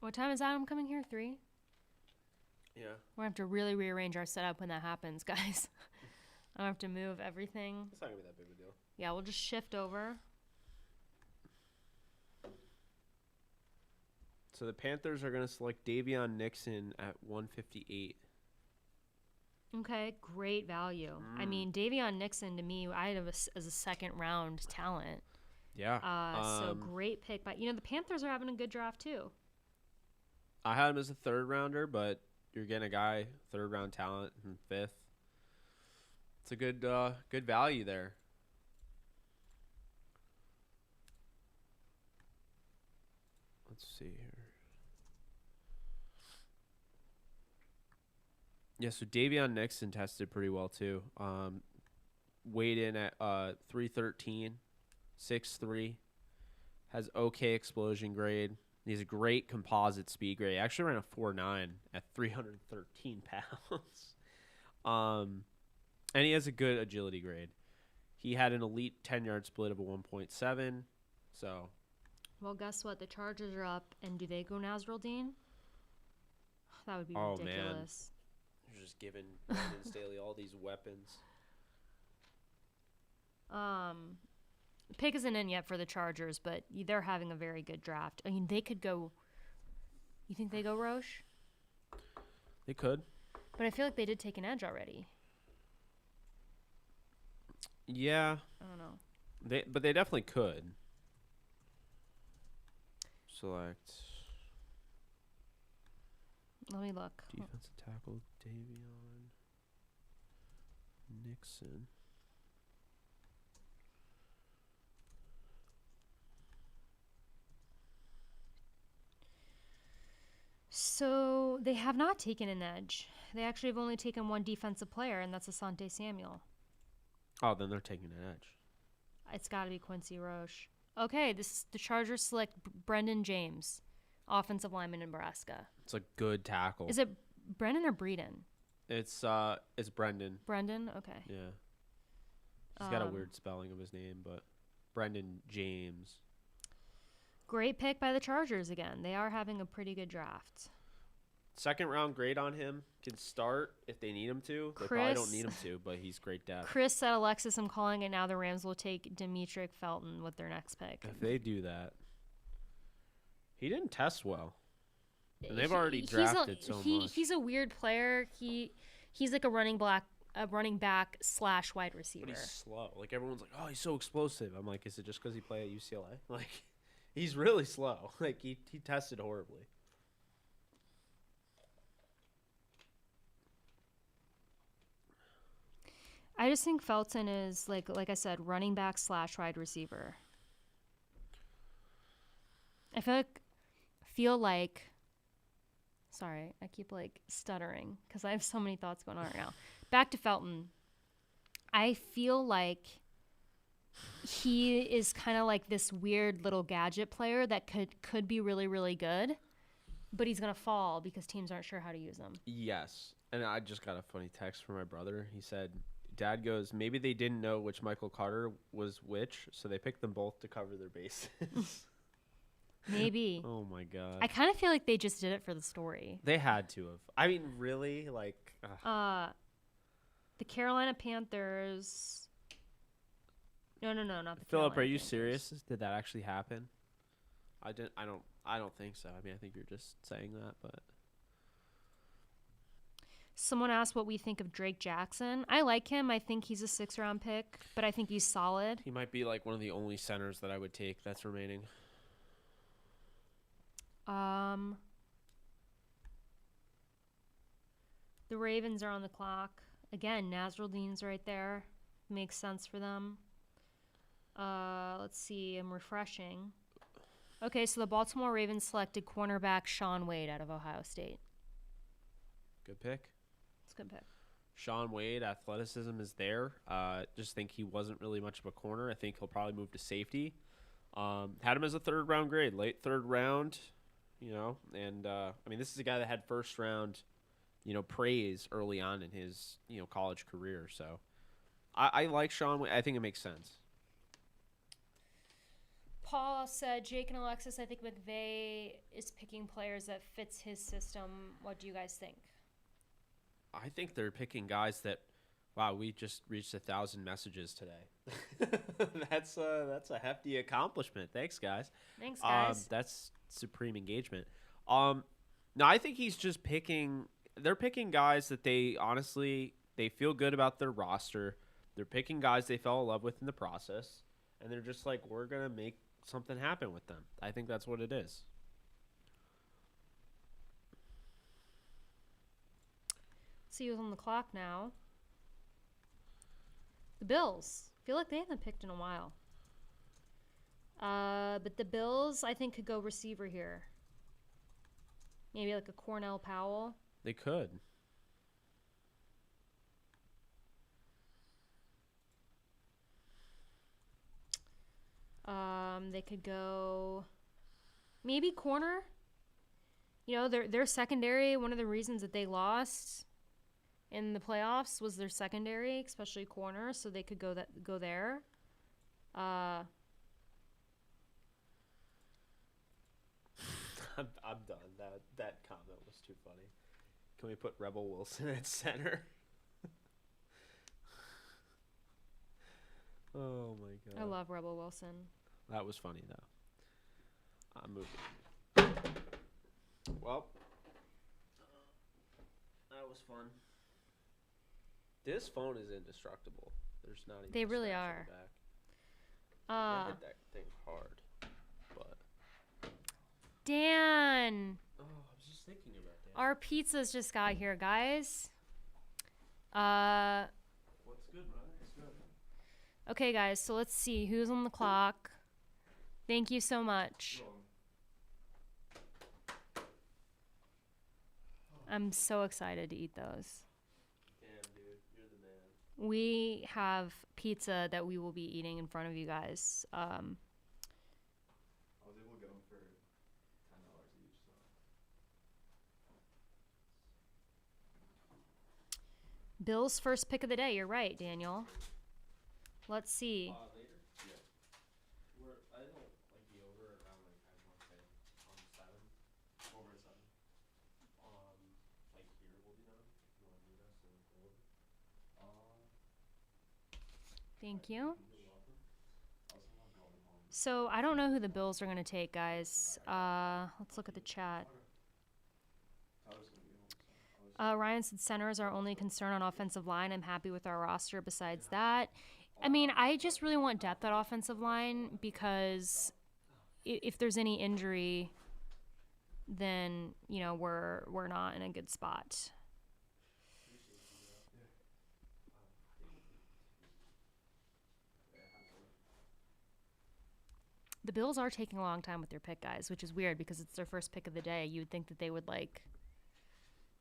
What time is Adam coming here? 3? Yeah. We're going to have to really rearrange our setup when that happens, guys. I have to move everything. It's not going to be that big of a deal. Yeah, we'll just shift over. So the Panthers are going to select Davion Nixon at 158. Okay, great value. I mean, Davion Nixon, to me, I had as a second-round talent. Yeah. So great pick. But, you know, the Panthers are having a good draft, too. I had him as a third rounder, but you're getting a guy, third round talent, and fifth. It's a good value there. Let's see here. Yeah, so Davion Nixon tested pretty well too. Weighed in at 313, 6'3", has okay explosion grade. He has a great composite speed grade. He actually ran a 4.9 at 313 pounds. And he has a good agility grade. He had an elite 10-yard split of a 1.7. So, well, guess what? The Chargers are up, and do they go Nasruldeen? That would be ridiculous. Man. You're just giving Brandon Staley all these weapons. Pick isn't in yet for the Chargers, but they're having a very good draft. I mean, they could go. You think they go Roche? They could. But I feel like they did take an edge already. Yeah. I don't know. But they definitely could. Select. Let me look. Defensive tackle, Davion Nixon. So they have not taken an edge. They actually have only taken one defensive player, and that's Asante Samuel. Oh, then they're taking an edge. It's got to be Quincy Roche. Okay, the Chargers select Brendan James, offensive lineman in Nebraska. It's a good tackle. Is it Brendan or Breeden? It's Brendan. Brendan? Okay. Yeah. He's got a weird spelling of his name, but Brendan James. Great pick by the Chargers again. They are having a pretty good draft. Second round grade on him. Can start if they need him to. They probably don't need him to, but he's great depth. Chris said, Alexis, I'm calling it now. The Rams will take Demetric Felton with their next pick. If they do that. He didn't test well. And they've already drafted so much. He's a weird player. He's like a running back / wide receiver. But he's slow. Like, everyone's like, oh, he's so explosive. I'm like, is it just because he played at UCLA? Like, he's really slow. Like, he tested horribly. I just think Felton is, like I said, running back / wide receiver. I feel like sorry, I keep like stuttering because I have so many thoughts going on right now. Back to Felton. I feel like he is kind of like this weird little gadget player that could be really, really good, but he's going to fall because teams aren't sure how to use him. Yes. And I just got a funny text from my brother. He said, Dad goes, maybe they didn't know which Michael Carter was which, so they picked them both to cover their bases. Maybe. Oh, my God. I kind of feel like they just did it for the story. They had to have. I mean, really? Like, the Carolina Panthers. No, not the Carolina Philip, are you Panthers. serious? Did that actually happen? I don't think so. I mean, I think you're just saying that, but Someone asked what we think of Drake Jackson. I like him. I think he's a 6th-round pick, but I think he's solid. he might be like one of the only centers that I would take that's remaining. The Ravens are on the clock. Again, Nasrudeen's right there. Makes sense for them. Let's see. I'm refreshing. Okay, so the Baltimore Ravens selected cornerback Shaun Wade out of Ohio State. Good pick. It's a good pick. Shaun Wade, athleticism is there. Just think he wasn't really much of a corner. I think he'll probably move to safety. Had him as a 3rd-round grade, late 3rd round, and I mean, this is a guy that had 1st round, praise early on in his, college career. So I like Shaun Wade. I think it makes sense. Paul said, Jake and Alexis, I think McVay is picking players that fits his system. What do you guys think? I think they're picking guys that, wow, we just reached 1,000 messages today. That's a hefty accomplishment. Thanks, guys. Thanks, guys. That's supreme engagement. No, I think he's just they're picking guys that they feel good about their roster. They're picking guys they fell in love with in the process. And they're just like, we're going to make something happen with them. I think that's what it is. See who's on the clock now. The Bills. I feel like they haven't picked in a while. But the Bills, I think, could go receiver here. Maybe like a Cornell Powell. They could. They could go maybe corner. Their secondary, one of the reasons that they lost in the playoffs was their secondary, especially corner, so they could go there. I'm done. That comment was too funny. Can we put Rebel Wilson at center? Oh my God. I love Rebel Wilson. That was funny though. I'm moving. Well, that was fun. This phone is indestructible. There's not even. They a really scratch on are. the back. I hit that thing hard, but. Dan. Oh, I was just thinking about that. Our pizzas just got here, guys. What's good, brother? It's good. Okay, guys, so let's see who's on the clock. Thank you so much. I'm so excited to eat those. Damn, dude, you're the man. We have pizza that we will be eating in front of you guys. I was able to get them for $10 each. So. Bill's first pick of the day. You're right, Daniel. Let's see. Later? Yeah. I don't like the over around like I want to say on 7. Over at 7. Like here will be done. If you want to meet us and go over. Thank you. You're welcome. So I don't know who the Bills are going to take, guys. Let's look at the chat. Tyler's gonna be home, so Ryan said center is our only concern on offensive line. I'm happy with our roster besides that. I mean, I just really want depth at offensive line because if there's any injury, then, you know, we're not in a good spot. The Bills are taking a long time with their pick, guys, which is weird because it's their first pick of the day. You would think that they would, like,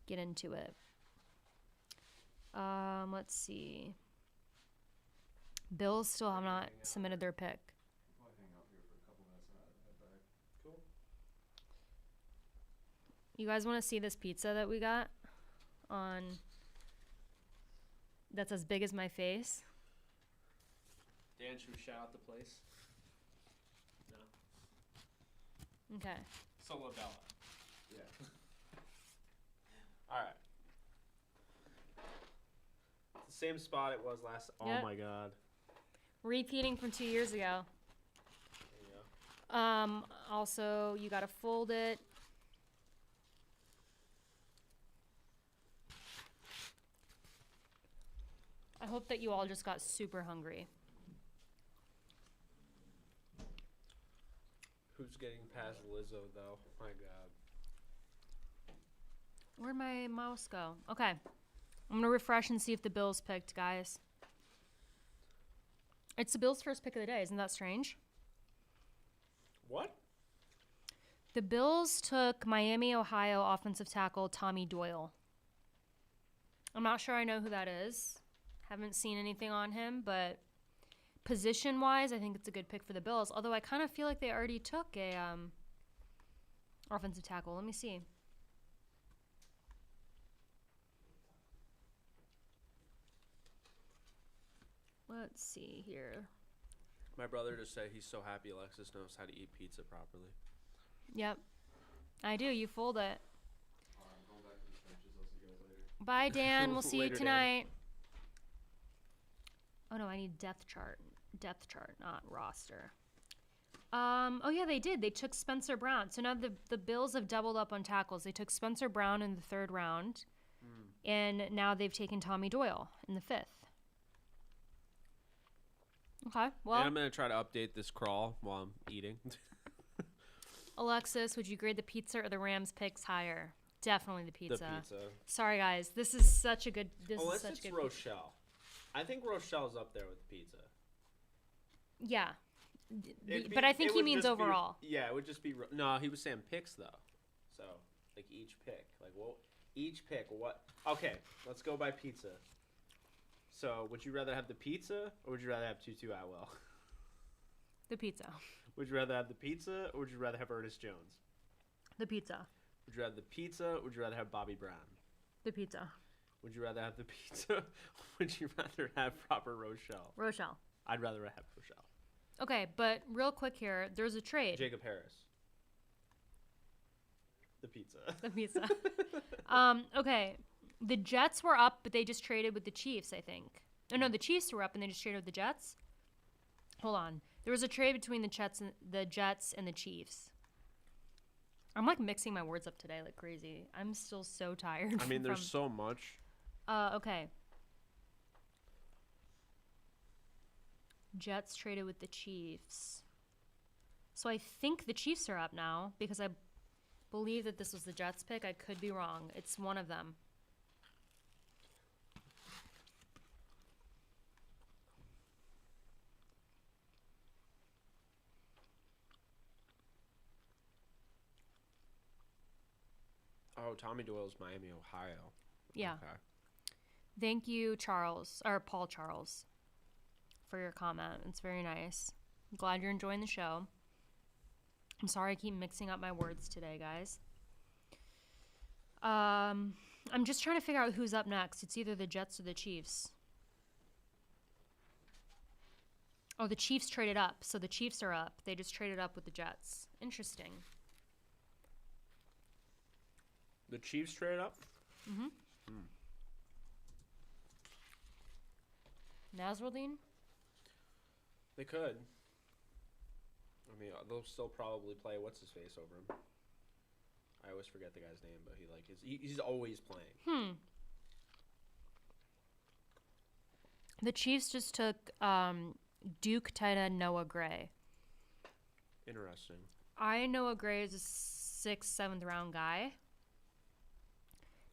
get into it. Let's see. Bills still have not submitted their pick. I'll probably hang out here for a couple minutes and head back. Cool. You guys want to see this pizza that we got that's as big as my face? Dan, should we shout out the place? No. Okay. Solo Bella. Yeah. All right. It's the same spot it was last. Yep. Oh my God. Repeating from 2 years ago. There you go. Also, you got to fold it. I hope that you all just got super hungry. Who's getting past Lizzo though? My God. Where'd my mouse go? Okay. I'm going to refresh and see if the Bills picked, guys. It's the Bills' first pick of the day. Isn't that strange? What? The Bills took Miami, Ohio offensive tackle Tommy Doyle. I'm not sure I know who that is. Haven't seen anything on him, but position-wise, I think it's a good pick for the Bills. Although I kind of feel like they already took a offensive tackle. Let me see. Let's see here. My brother just said he's so happy Alexis knows how to eat pizza properly. Yep. I do. You fold it. I'm going back to the trenches. I'll see you guys later. Bye, Dan. We'll see you Later, Dan. tonight. Oh, no. I need depth chart. Depth chart, not roster. Oh, yeah, they did. They took Spencer Brown. So now the Bills have doubled up on tackles. They took Spencer Brown in the 3rd round, and now they've taken Tommy Doyle in the 5th. Okay, well, And I'm gonna try to update this crawl while I'm eating. Alexis, would you grade the pizza or the Rams picks higher? Definitely the pizza. The pizza. Sorry, guys. This is such a good. Unless such it's good. Rochelle. I think Rochelle's up there with the pizza. Yeah, It'd but I it think he would means just be- overall. yeah, it would just be. No, he was saying picks though. So like each pick, like well, each pick. What? Okay, let's go by pizza. So would you rather have the pizza or would you rather have Tutu Atwell? The pizza. Would you rather have the pizza or would you rather have Ernest Jones? The pizza. Would you rather the pizza or would you rather have Bobby Brown? The pizza. Would you rather have the pizza or would you rather have proper Rochelle? Rochelle. I'd rather have Rochelle. Okay, but real quick here, there's a trade. Jacob Harris. The pizza. The pizza. Okay. The Jets were up, but they just traded with the Chiefs, I think. Oh, no, the Chiefs were up and they just traded with the Jets. Hold on. There was a trade between the Jets and the Chiefs. I'm like mixing my words up today like crazy. I'm still so tired. I mean, there's so much. Okay. Jets traded with the Chiefs. So I think the Chiefs are up now because I believe that this was the Jets pick. I could be wrong. It's one of them. Oh, Tommy Doyle's Miami, Ohio. Yeah. Okay. Thank you, Charles, or Paul Charles, for your comment. It's very nice. I'm glad you're enjoying the show. I'm sorry I keep mixing up my words today, guys. I'm just trying to figure out who's up next. It's either the Jets or the Chiefs. Oh, the Chiefs traded up. So the Chiefs are up. They just traded up with the Jets. Interesting. The Chiefs traded up? Mm-hmm. Nasruddin? They could. I mean, they'll still probably play what's-his-face over him. I always forget the guy's name, but he's always playing. The Chiefs just took Duke tight end Noah Gray. Interesting. Noah Gray is a 6th, 7th round guy.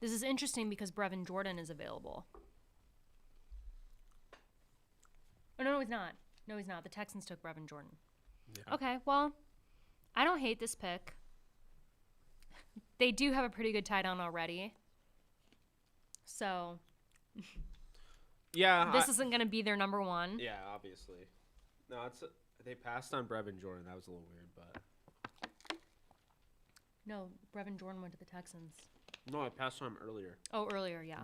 This is interesting because Brevin Jordan is available. Oh, no, he's not. No, he's not. The Texans took Brevin Jordan. Yeah. Okay, well, I don't hate this pick. They do have a pretty good tight end already. So, yeah, this isn't going to be their number one. Yeah, obviously. No, they passed on Brevin Jordan. That was a little weird, but no, Brevin Jordan went to the Texans. No, I passed on him earlier. Oh, earlier, yeah.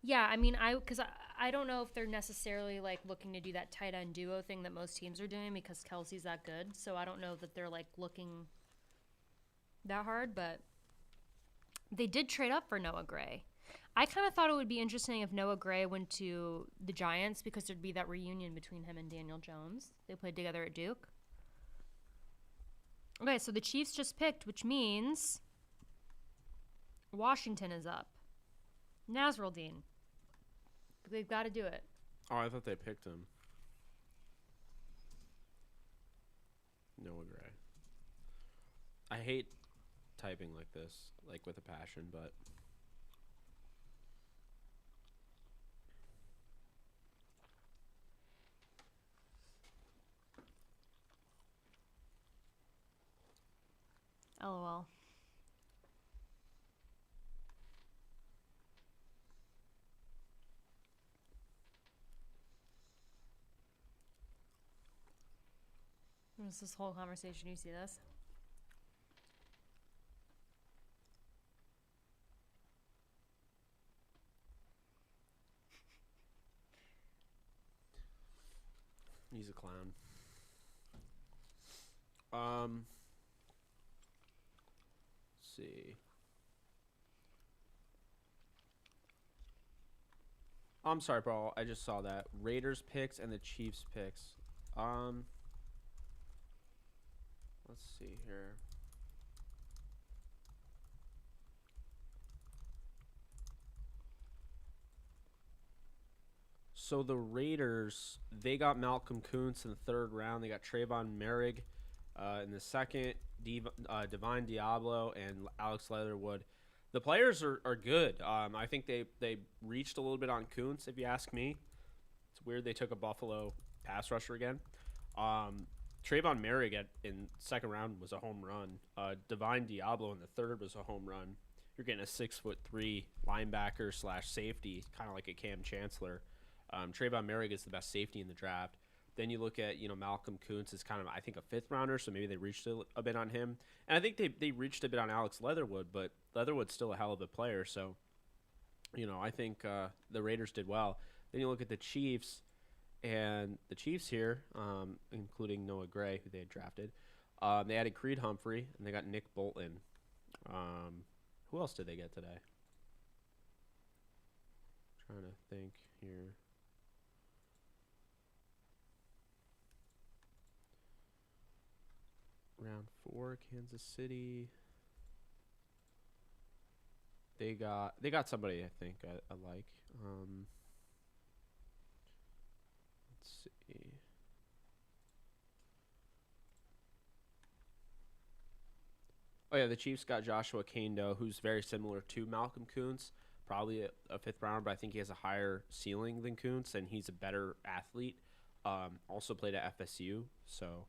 Yeah, I mean, because I don't know if they're necessarily like looking to do that tight end duo thing that most teams are doing because Kelsey's that good. So I don't know that they're like looking that hard, but they did trade up for Noah Gray. I kind of thought it would be interesting if Noah Gray went to the Giants because there'd be that reunion between him and Daniel Jones. They played together at Duke. Okay, so the Chiefs just picked, which means Washington is up. Nasruddin. They've got to do it. Oh, I thought they picked him. Noah Gray. I hate typing like this, like with a passion, but LOL. What's this whole conversation? You see this? he's a clown. Let's see. I'm sorry, bro. I just saw that. Raiders picks and the Chiefs picks. Let's see here. So the Raiders, they got Malcolm Kuntz in the 3rd round. They got Trayvon Merrick in the 2nd, Divine Diablo, and Alex Leatherwood. The players are good. I think they reached a little bit on Kuntz, if you ask me. It's weird they took a Buffalo pass rusher again. Trayvon Merrick in 2nd round was a home run. Divine Diablo in the 3rd was a home run. You're getting a 6'3" linebacker / safety, kind of like a Cam Chancellor. Trayvon Merrick is the best safety in the draft. Then you look at, Malcolm Kuntz is kind of, I think, a 5th rounder, so maybe they reached a bit on him. And I think they reached a bit on Alex Leatherwood, but Leatherwood's still a hell of a player. So, I think the Raiders did well. Then you look at the Chiefs, and the Chiefs here, including Noah Gray, who they had drafted, they added Creed Humphrey, and they got Nick Bolton. Who else did they get today? Trying to think here. Round 4, Kansas City. They got somebody I think I like. Let's see. Oh yeah, the Chiefs got Joshua Kando, who's very similar to Malcolm Kuntz, probably a fifth rounder, but I think he has a higher ceiling than Kuntz, and he's a better athlete. Also played at FSU, so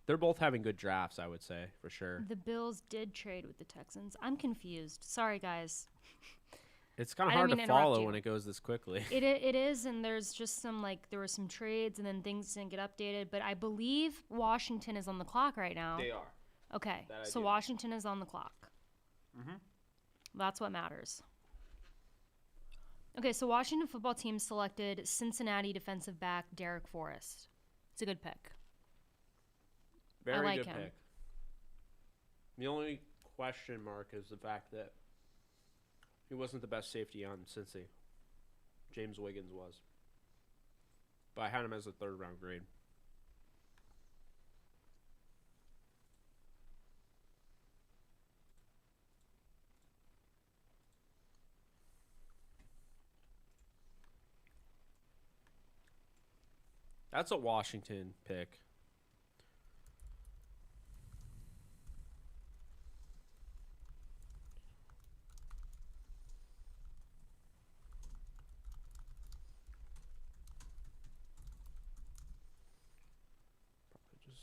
they're both having good drafts, I would say, for sure. The Bills did trade with the Texans. I'm confused. Sorry, guys. It's kind of I didn't hard to mean to interrupt follow you. when it goes this quickly. It is, and there's just some, like, there were some trades, and then things didn't get updated. But I believe Washington is on the clock right now. They are. Okay, That I so do. Washington is on the clock. Mm-hmm. That's what matters. Okay, so Washington football team selected Cincinnati defensive back Derek Forrest. It's a good pick. Very like good him. pick. The only question mark is the fact that he wasn't the best safety on Cincy. James Wiggins was. But I had him as a third round grade. That's a Washington pick. Probably just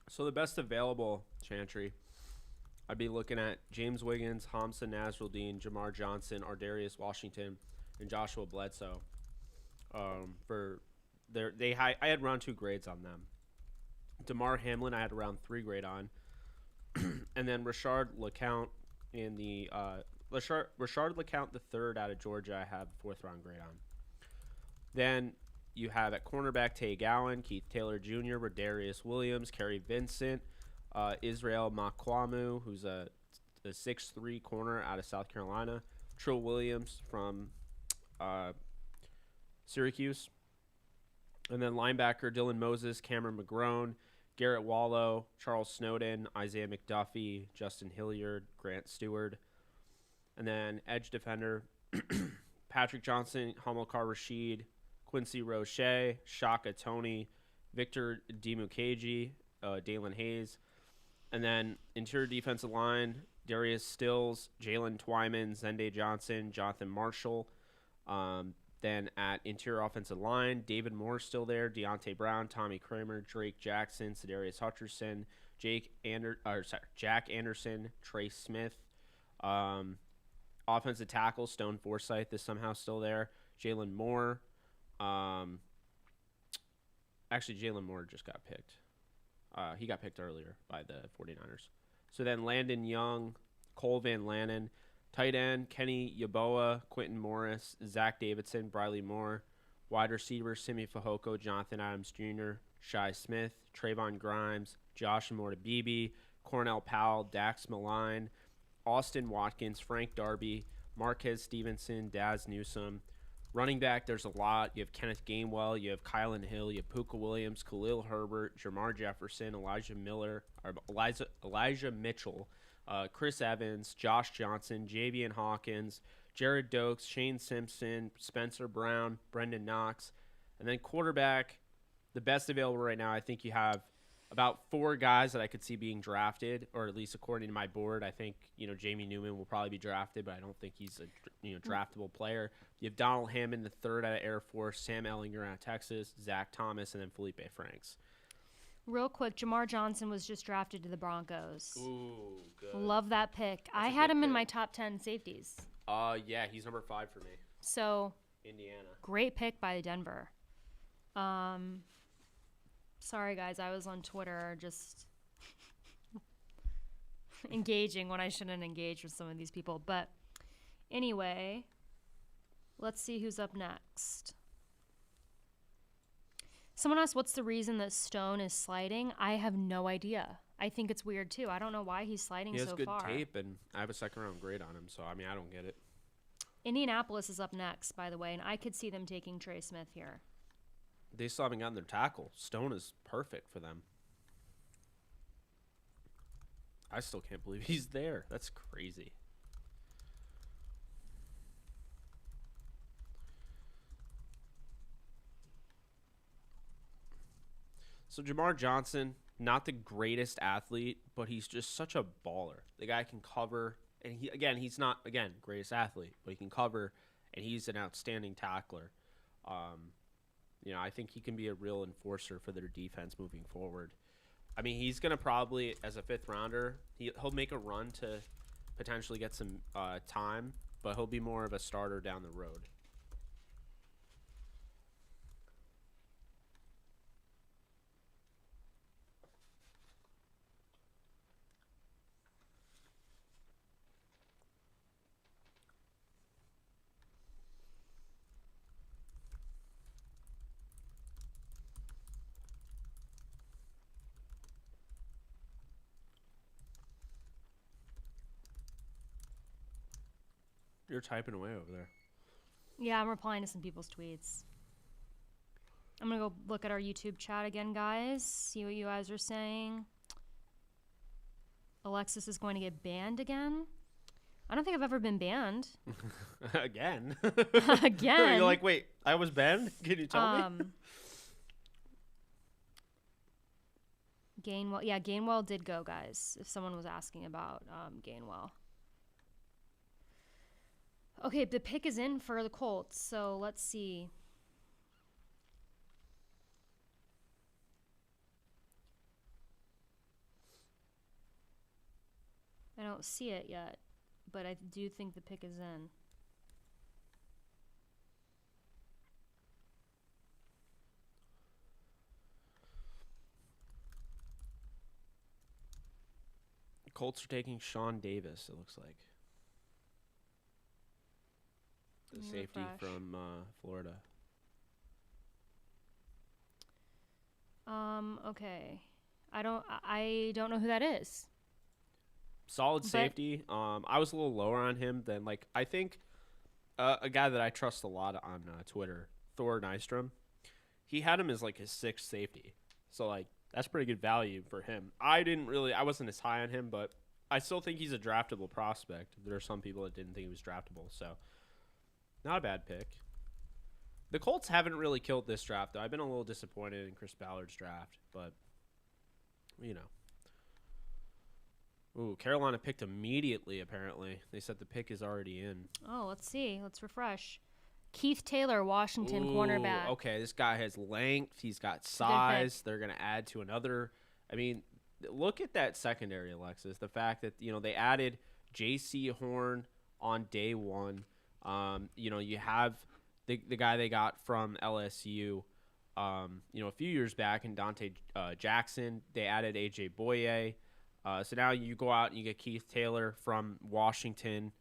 so the best available Chantry. I'd be looking at James Wiggins, Hamza Nasruddin, Jamar Johnson, Ardarius Washington, and Joshua Bledsoe. For I had round 2 grades on them. DeMar Hamlin I had around 3 grade on, and then Rashard LeCount in the Rashard LeCount the third out of Georgia I have 4th round grade on. Then you have at cornerback Tay Gowan, Keith Taylor Jr., Rodarius Williams, Kerry Vincent, Israel Makwamu, who's a 6'3" corner out of South Carolina, Trill Williams from Syracuse, and then linebacker Dylan Moses, Cameron McGrone, Garrett Wallow, Charles Snowden, Isaiah McDuffie, Justin Hilliard, Grant Stewart, and then edge defender Patrick Johnson, Hamilcar Rashid, Quincy Roche, Shaka Tony, Victor Dimukeji, Dalen Hayes, and then interior defensive line Darius Stills, Jalen Twyman, Zende Johnson, Jonathan Marshall. Then at interior offensive line, David Moore still there, Deontay Brown, Tommy Kramer, Drake Jackson, Sedarius Hutcherson, Jack Anderson, Trey Smith. Offensive tackle, Stone Forsythe is somehow still there. Jalen Moore. Actually, Jalen Moore just got picked. He got picked earlier by the 49ers. So then Landon Young, Cole Van Lannen, tight end, Kenny Yeboah, Quentin Morris, Zach Davidson, Briley Moore, wide receiver, Simi Fehoko, Jonathan Adams Jr., Shai Smith, Trayvon Grimes, Josh Mortabibi, Cornell Powell, Dax Maline, Austin Watkins, Frank Darby, Marquez Stevenson, Daz Newsome. Running back, there's a lot. You have Kenneth Gainwell, you have Kylan Hill, you have Puka Williams, Khalil Herbert, Jamar Jefferson, Elijah Mitchell, Chris Evans, Josh Johnson, Javian Hawkins, Jared Dokes, Shane Simpson, Spencer Brown, Brendan Knox. And then quarterback, the best available right now, I think you have about 4 guys that I could see being drafted, or at least according to my board. I think, Jamie Newman will probably be drafted, but I don't think he's a, draftable player. You have Donald Hammond, the third out of Air Force, Sam Ellinger out of Texas, Zach Thomas, and then Felipe Franks. Real quick, Jamar Johnson was just drafted to the Broncos. Ooh, good. Love that pick. I a had good him in pick. my top 10 safeties. Yeah, he's number 5 for me. So, Indiana. great pick by Denver. Sorry, guys, I was on Twitter just engaging when I shouldn't engage with some of these people. But anyway, let's see who's up next. Someone asked, what's the reason that Stone is sliding? I have no idea. I think it's weird, too. I don't know why he's sliding He has so good far. tape, and I have a second-round grade on him, so, I mean, I don't get it. Indianapolis is up next, by the way, and I could see them taking Trey Smith here. They still haven't gotten their tackle. Stone is perfect for them. I still can't believe he's there. That's crazy. So Jamar Johnson, not the greatest athlete, but he's just such a baller. The guy can cover, and he's not greatest athlete, but he can cover, and he's an outstanding tackler. I think he can be a real enforcer for their defense moving forward. I mean, he's gonna probably, as a fifth rounder, he'll make a run to potentially get some time, but he'll be more of a starter down the road. You're typing away over there. Yeah, I'm replying to some people's tweets. I'm going to go look at our YouTube chat again, guys. See what you guys are saying. Alexis is going to get banned again. I don't think I've ever been banned. Again? Again? You're like, wait, I was banned? Can you tell me? Gainwell. Yeah, Gainwell did go, guys, if someone was asking about Gainwell. Okay, the pick is in for the Colts, so let's see. I don't see it yet, but I do think the pick is in. Colts are taking Sean Davis, it looks like. The safety from Florida. Okay. I don't know who that is. Solid safety. I was a little lower on him than, like, I think a guy that I trust a lot on Twitter, Thor Nystrom, he had him as like his sixth safety. So, like, that's pretty good value for him. I wasn't as high on him, but I still think he's a draftable prospect. There are some people that didn't think he was draftable, so not a bad pick. The Colts haven't really killed this draft, though. I've been a little disappointed in Chris Ballard's draft, but, you know. Ooh, Carolina picked immediately, apparently. They said the pick is already in. Oh, let's see. Let's refresh. Keith Taylor, Washington cornerback. Okay, this guy has length. He's got size. They're going to add to another. I mean, look at that secondary, Alexis. The fact that, they added J.C. Horn on day one. You have the guy they got from LSU, a few years back in Dante Jackson. They added A.J. Boye. So now you go out and you get Keith Taylor from Washington.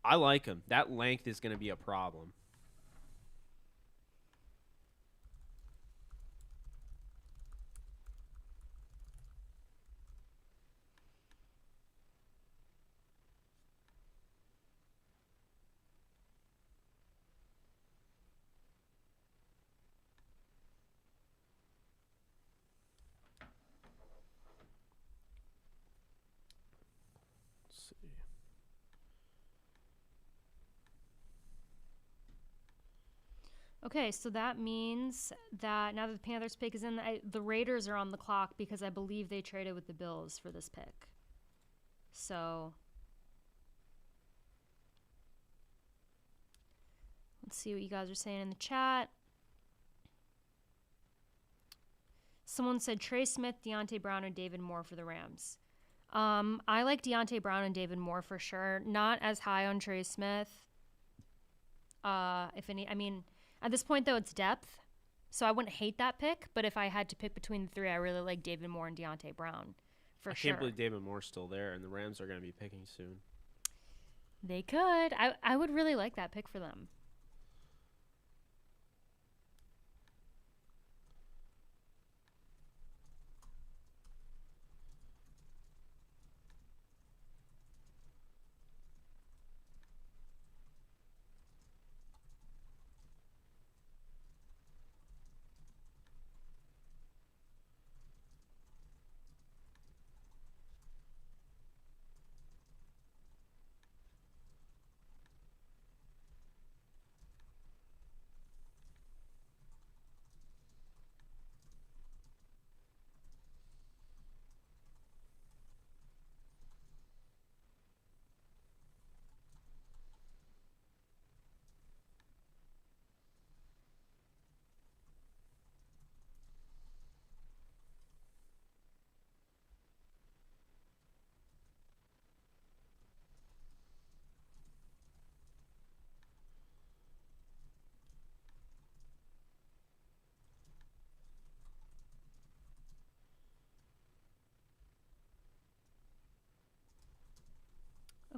I like him. That length is going to be a problem. Okay, so that means that now that the Panthers pick is in, the Raiders are on the clock because I believe they traded with the Bills for this pick. So let's see what you guys are saying in the chat. Someone said Trey Smith, Deontay Brown, and David Moore for the Rams. I like Deontay Brown and David Moore for sure. Not as high on Trey Smith. At this point, though, it's depth, so I wouldn't hate that pick. But if I had to pick between the three, I really like David Moore and Deontay Brown, for sure. I can't believe David Moore's still there, and the Rams are going to be picking soon. They could. I would really like that pick for them.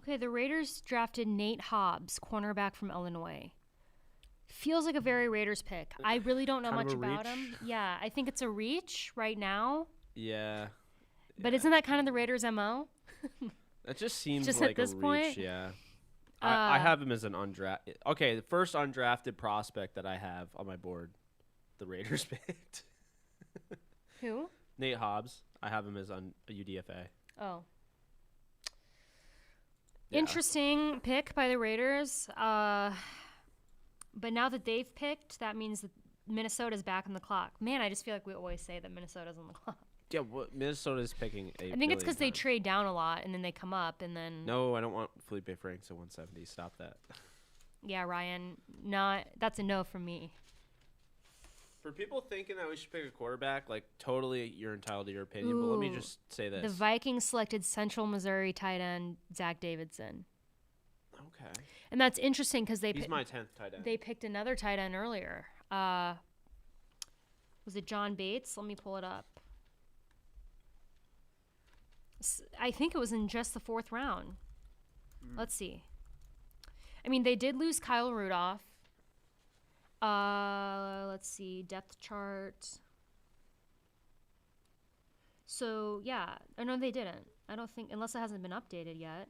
Okay, the Raiders drafted Nate Hobbs, cornerback from Illinois. Feels like a very Raiders pick. I really don't know Kind of much a about reach. him. Yeah, I think it's a reach right now. Yeah. But Yeah. isn't that kind of the Raiders' MO? That just seems Just at like this a reach, point? yeah. I have him as an undrafted. Okay, the first undrafted prospect that I have on my board, the Raiders picked. Who? Nate Hobbs. I have him as a UDFA. Oh. Yeah. Interesting pick by the Raiders. But now that they've picked, that means that Minnesota's back on the clock. Man, I just feel like we always say that Minnesota's on the clock. Yeah, Minnesota's picking I think it's because they trade down a lot and then they come up and then. No, I don't want Felipe Franks at 170. Stop that. Yeah, Ryan, that's a no from me. For people thinking that we should pick a quarterback, like totally you're entitled to your opinion, but let me Ooh. just say this. The Vikings selected Central Missouri tight end Zach Davidson. Okay. And that's interesting because He's my 10th tight end. they picked another tight end earlier. Was it John Bates? Let me pull it up. I think it was in just the 4th round. Let's see. I mean, they did lose Kyle Rudolph. Let's see. Depth chart. So, yeah. Oh, no, they didn't. I don't think, unless it hasn't been updated yet.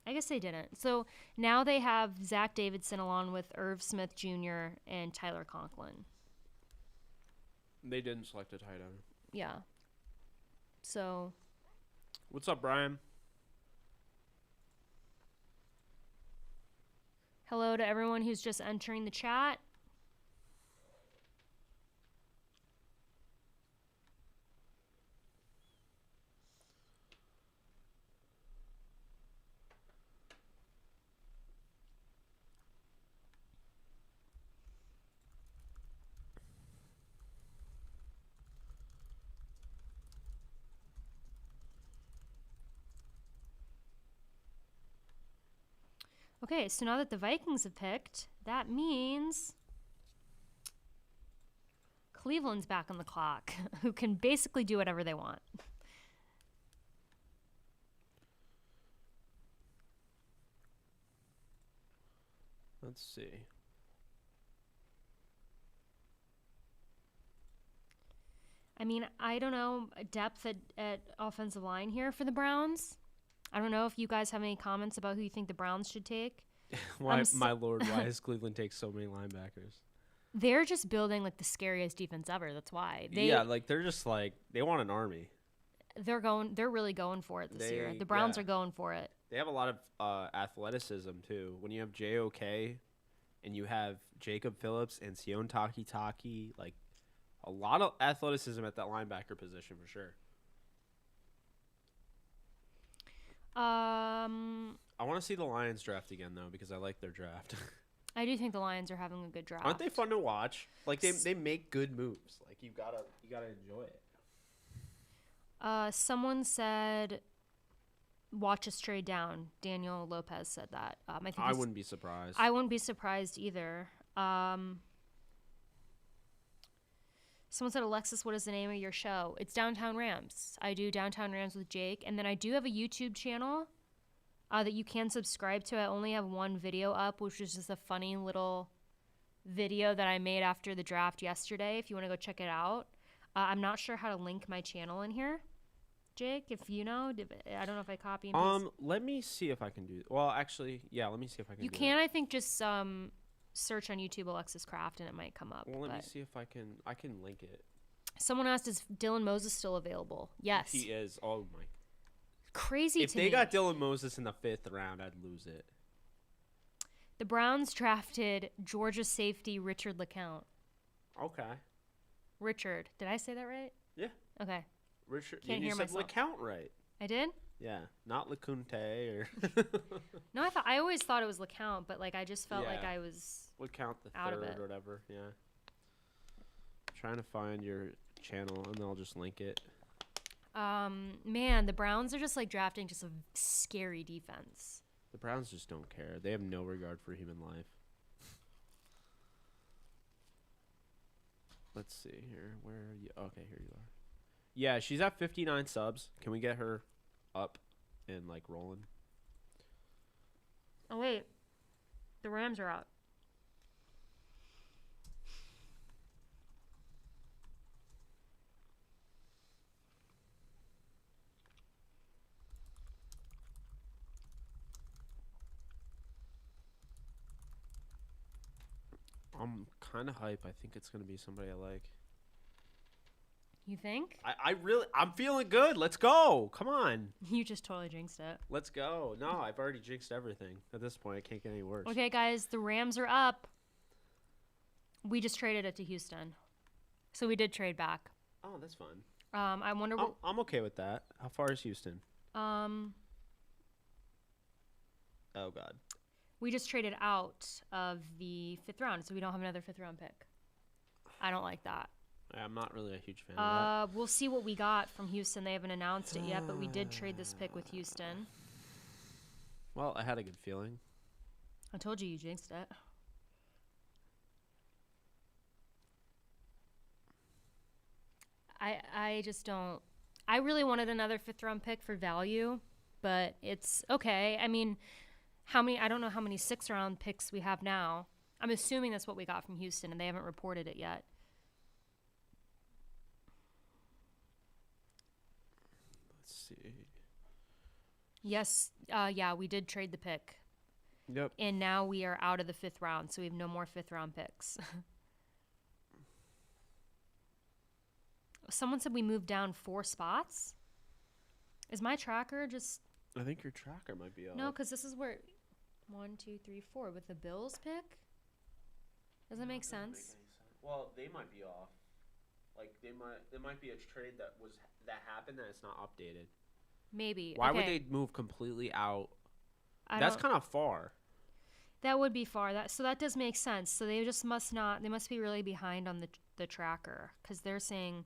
I guess they didn't. So now they have Zach Davidson along with Irv Smith Jr. and Tyler Conklin. They didn't select a tight end. Yeah. So. What's up, Brian? Hello to everyone who's just entering the chat. Okay, so now that the Vikings have picked, that means Cleveland's back on the clock, who can basically do whatever they want. Let's see. I mean, I don't know depth at offensive line here for the Browns. I don't know if you guys have any comments about who you think the Browns should take. My lord, why does Cleveland take so many linebackers? They're just building like the scariest defense ever. That's why. They're just like they want an army. They're really going for it this year. The Browns are going for it. They have a lot of athleticism too. When you have JOK and you have Jacob Phillips and Sion Taki, like a lot of athleticism at that linebacker position for sure. I want to see the Lions draft again though because I like their draft. I do think the Lions are having a good draft. Aren't they fun to watch? Like they make good moves. Like you gotta enjoy it. Someone said, "Watch us trade down." Daniel Lopez said that. I wouldn't be surprised. I wouldn't be surprised either. Someone said, "Alexis, what is the name of your show?" It's Downtown Rams. I do Downtown Rams with Jake, and then I do have a YouTube channel that you can subscribe to. I only have one video up, which is just a funny little video that I made after the draft yesterday. If you want to go check it out, I'm not sure how to link my channel in here. Jake, if you know, I don't know if I copy and paste. Let me see if I can do. Well, actually, yeah. Let me see if I can. You can, I think, just search on YouTube Alexis Kraft and it might come up. Well, let me see if I can. I can link it. Someone asked, "Is Dylan Moses still available?" Yes, He is. Oh my. Crazy. If they got Dylan Moses in the 5th round, I'd lose it. The Browns drafted Georgia safety Richard LeCount. Okay. Richard, did I say that right? Yeah. Okay. Richard. Can't you hear said myself. LeCount right. I did? Yeah, not LeCounte or. No, I always thought it was LeCount, but like I just felt like I was LeCount the out of third it. or whatever. Yeah. Trying to find your channel and I'll just link it. Man, the Browns are just like drafting just a scary defense. The Browns just don't care. They have no regard for human life. Let's see here. Where are you? Okay, here you are. Yeah, she's at 59 subs. Can we get her up and like rolling? Oh, wait. The Rams are out. I'm kind of hype. I think it's going to be somebody I like. You think? I'm feeling good. Let's go. Come on. You just totally jinxed it. Let's go. No, I've already jinxed everything. At this point, it can't get any worse. Okay, guys, the Rams are up. We just traded it to Houston. So we did trade back. Oh, that's fun. I wonder what... I'm okay with that. How far is Houston? Oh, God. We just traded out of the 5th round, so we don't have another 5th round pick. I don't like that. I'm not really a huge fan of that. We'll see what we got from Houston. They haven't announced it yet, but we did trade this pick with Houston. Well, I had a good feeling. I told you jinxed it. I just don't... I really wanted another 5th round pick for value, but it's okay. I mean, I don't know how many 6th round picks we have now. I'm assuming that's what we got from Houston, and they haven't reported it yet. Let's see. Yes, yeah, we did trade the pick. Yep. And now we are out of the 5th round, so we have no more 5th round picks. Someone said we moved down 4 spots. Is my tracker just... I think your tracker might be off. No, because this is where... 1, 2, 3, 4 with the Bills pick? Does that make sense? Well, they might be off. Like, there might be a trade that happened that it's not updated. Maybe. Why would they move completely out? That's kind of far. That would be far. So that does make sense. So they just must not... They must be really behind on the tracker, because they're saying...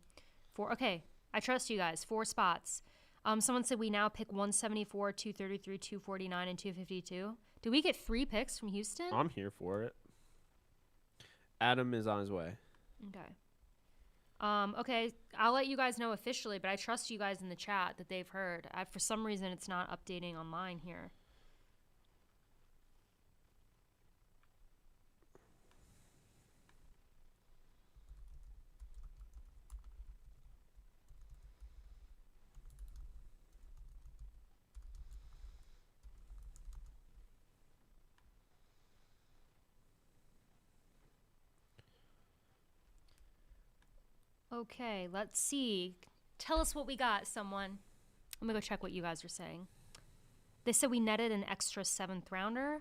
Okay, I trust you guys. 4 spots. Someone said we now pick 174, 233, 249, and 252. Did we get 3 picks from Houston? I'm here for it. Adam is on his way. Okay. Okay, I'll let you guys know officially, but I trust you guys in the chat that they've heard. For some reason, it's not updating online here. Okay, let's see. Tell us what we got, someone. I'm going to go check what you guys are saying. They said we netted an extra 7th rounder.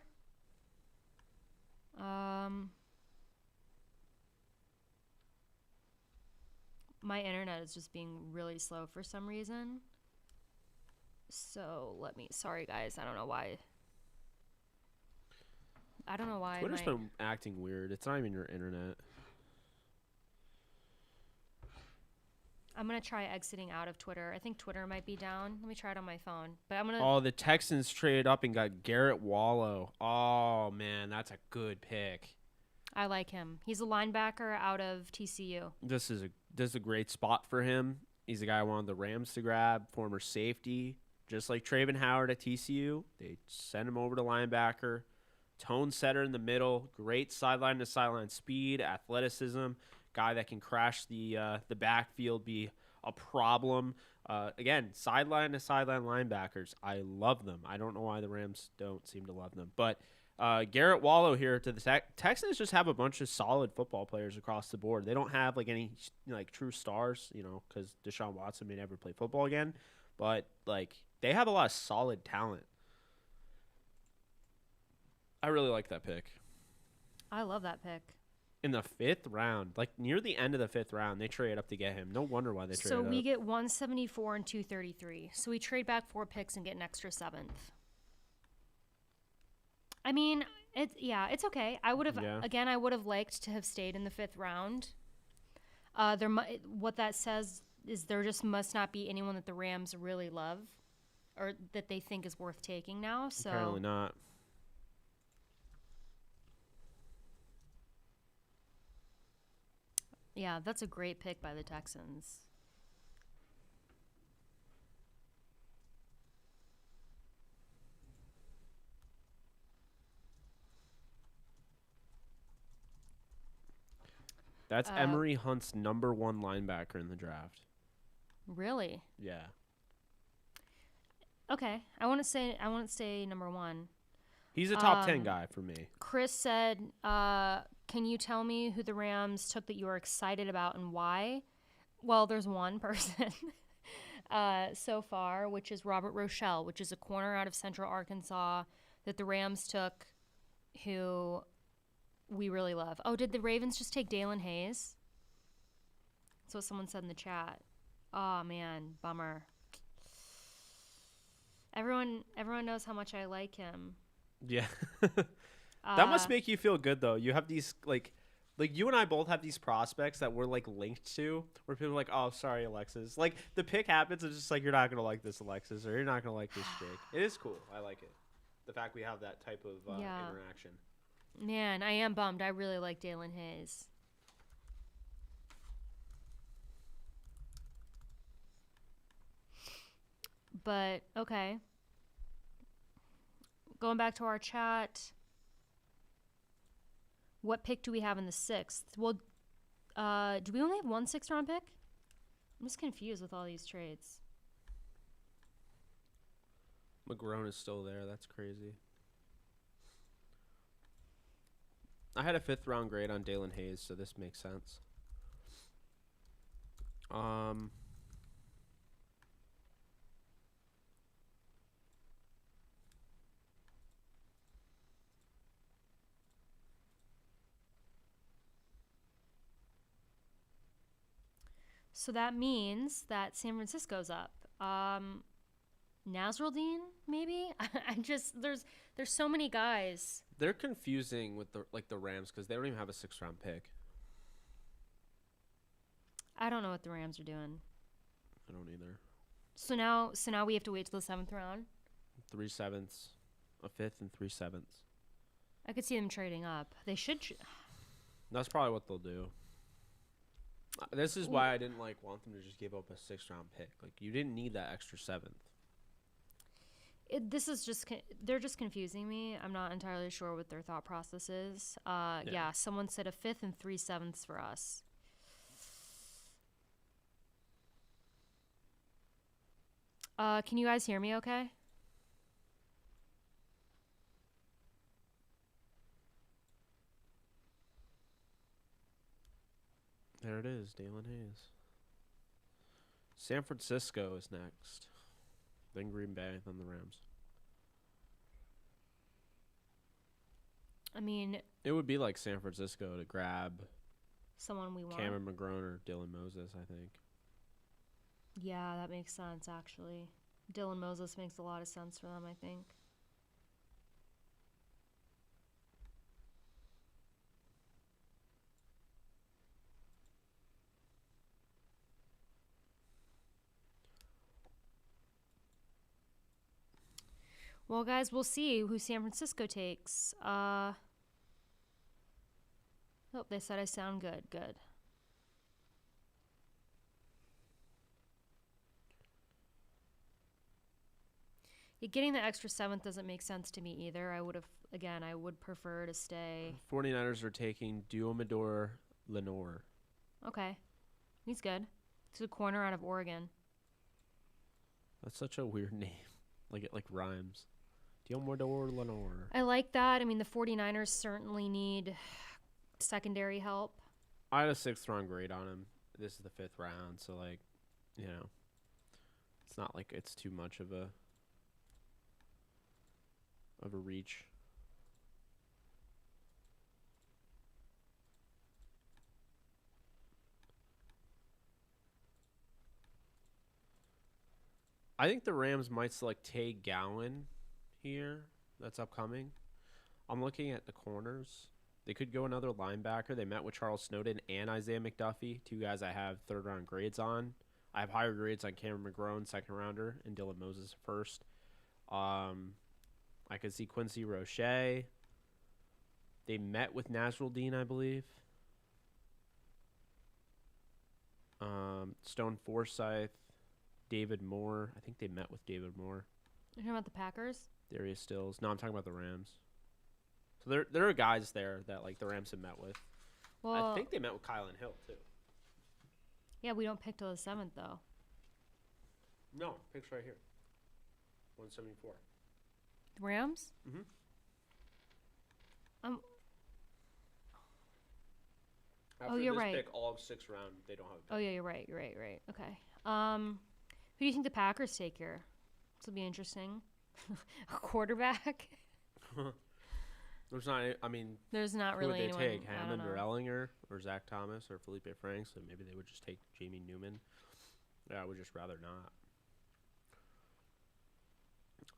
My internet is just being really slow for some reason. So sorry guys, I don't know why. Twitter's been acting weird. It's not even your internet. I'm going to try exiting out of Twitter. I think Twitter might be down. Let me try it on my phone. But I'm going to... Oh, the Texans traded up and got Garrett Wallow. Oh, man, that's a good pick. I like him. He's a linebacker out of TCU. This is a great spot for him. He's the guy I wanted the Rams to grab, former safety. Just like Traven Howard at TCU, they sent him over to linebacker. Tone setter in the middle. Great sideline-to-sideline speed, athleticism. Guy that can crash the backfield, be a problem. Again, sideline to sideline linebackers. I love them. I don't know why the Rams don't seem to love them. But Garrett Wallow here to the Texans just have a bunch of solid football players across the board. They don't have like any like true stars, because Deshaun Watson may never play football again. But like they have a lot of solid talent. I really like that pick. I love that pick. In the 5th round, like near the end of the 5th round, they trade up to get him. No wonder why they traded up. So we get 174 and 233. So we trade back 4 picks and get an extra 7th. I mean, it's okay. I would have liked to have stayed in the 5th round. What that says is there just must not be anyone that the Rams really love or that they think is worth taking now. So apparently not. Yeah, that's a great pick by the Texans. That's Emery Hunt's #1 linebacker in the draft. Really? Yeah. Okay. I want to say number 1. He's a top 10 guy for me. Chris said, can you tell me who the Rams took that you were excited about and why? Well, there's one person so far, which is Robert Rochelle, which is a corner out of Central Arkansas that the Rams took, who we really love. Oh, did the Ravens just take Dalen Hayes? That's what someone said in the chat. Oh, man, bummer. Everyone knows how much I like him. Yeah. That must make you feel good, though. You have these, like you and I both have these prospects that we're, like, linked to, where people are like, oh, sorry, Alexis. Like, the pick happens, it's just like, you're not going to like this, Alexis, or you're not going to like this, Jake. It is cool. I like it. The fact we have that type of interaction. Man, I am bummed. I really like Dalen Hayes. But, okay. Going back to our chat. What pick do we have in the 6th? Well, do we only have one 6th-round pick? I'm just confused with all these trades. McGrone is still there. That's crazy. I had a 5th-round grade on Dalen Hayes, so this makes sense. So that means that San Francisco's up. Nasruddin, maybe? There's so many guys. They're confusing with the Rams because they don't even have a 6th-round pick. I don't know what the Rams are doing. I don't either. So now we have to wait till the 7th round? 3 7ths, a 5th, and 3 7ths. I could see them trading up. They should. That's probably what they'll do. This is why I didn't want them to just give up a 6th-round pick. Like, you didn't need that extra 7th. They're just confusing me. I'm not entirely sure what their thought process is. Yeah, someone said a 5th and 3 7ths for us. Can you guys hear me okay? There it is, Dalen Hayes. San Francisco is next. Then Green Bay, then the Rams. I mean, it would be like San Francisco to grab someone we want. Cameron McGrone or Dylan Moses, I think. Yeah, that makes sense, actually. Dylan Moses makes a lot of sense for them, I think. Well, guys, we'll see who San Francisco takes. Oh, they said I sound good. Good. Yeah, getting the extra 7th doesn't make sense to me either. I would prefer to stay. 49ers are taking Diomedor Lenore. Okay. He's good. He's a corner out of Oregon. That's such a weird name. It rhymes. Diomedor Lenore. I like that. I mean, the 49ers certainly need secondary help. I had a 6th-round grade on him. This is the 5th round, so, it's not like it's too much of a reach. I think the Rams might select Tay Gowan here. That's upcoming. I'm looking at the corners. They could go another linebacker. They met with Charles Snowden and Isaiah McDuffie, 2 guys I have 3rd-round grades on. I have higher grades on Cameron McGrone, 2nd-rounder, and Dylan Moses, 1st. I could see Quincy Roche. They met with Nasruddin, I believe. Stone Forsythe. David Moore. I think they met with David Moore. You're talking about the Packers? Darius Stills. No, I'm talking about the Rams. So there are guys there that the Rams have met with. Well, I think they met with Kylan Hill too. yeah, we don't pick till the 7th though. No, picks right here. 174. The Rams? Mm-hmm. After you're this right. pick, all of 6th round, they don't have a pick. Oh yeah, you're right. You're right. Okay. Who do you think the Packers take here? This will be interesting. A quarterback? There's not. I mean, There's not who really would they anyone. take? I don't Hammond or know. Ellinger or Zach Thomas or Felipe Franks? So maybe they would just take Jamie Newman. Yeah, I would just rather not.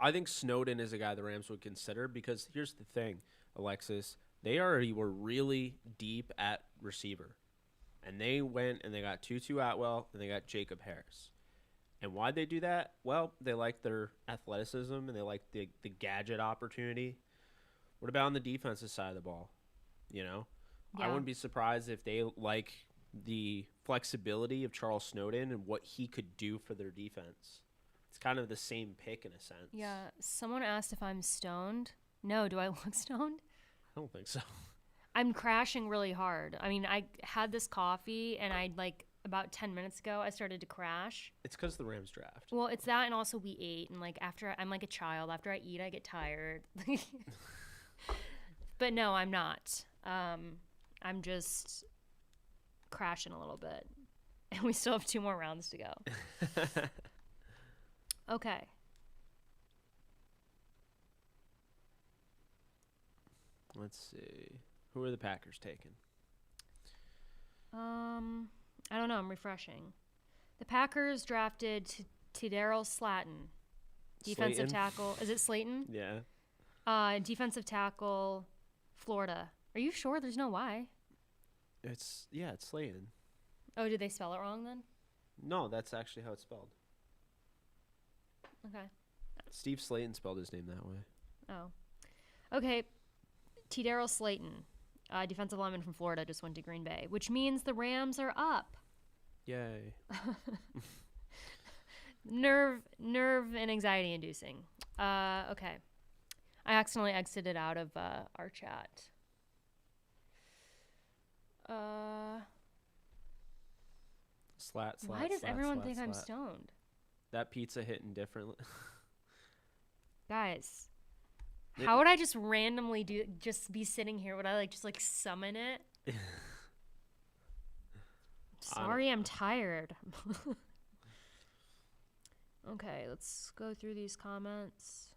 I think Snowden is a guy the Rams would consider because here's the thing, Alexis. They already were really deep at receiver. And they went and they got Tutu Atwell and they got Jacob Harris. And why'd they do that? Well, they like their athleticism and they like the gadget opportunity. What about on the defensive side of the ball? You know? I Yeah. wouldn't be surprised if they like the flexibility of Charles Snowden and what he could do for their defense. It's kind of the same pick in a sense. Yeah. Someone asked if I'm stoned. No, do I look stoned? I don't think so. I'm crashing really hard. I mean, I had this coffee and I about 10 minutes ago I started to crash. It's because the Rams draft. Well, it's that and also we ate and after I'm like a child. After I eat, I get tired. But no, I'm not. I'm just crashing a little bit. And we still have 2 more rounds to go. Okay. Let's see. Who are the Packers taking? I don't know. I'm refreshing. The Packers drafted Daryl Slayton, defensive Slayton? tackle. Is it Slayton? Yeah. Defensive tackle, Florida. Are you sure? There's no Y. It's Slayton. Oh, did they spell it wrong then? No, that's actually how it's spelled. Okay. Steve Slayton spelled his name that way. Oh. Okay. Daryl Slayton, defensive lineman from Florida, just went to Green Bay, which means the Rams are up. Yay. Nerve and anxiety inducing. Okay. I accidentally exited out of our chat. Slat. Why does everyone think I'm stoned? That pizza hitting differently. Guys, how would I just randomly just be sitting here? Would I just summon it? Sorry, I'm tired. Okay, let's go through these comments.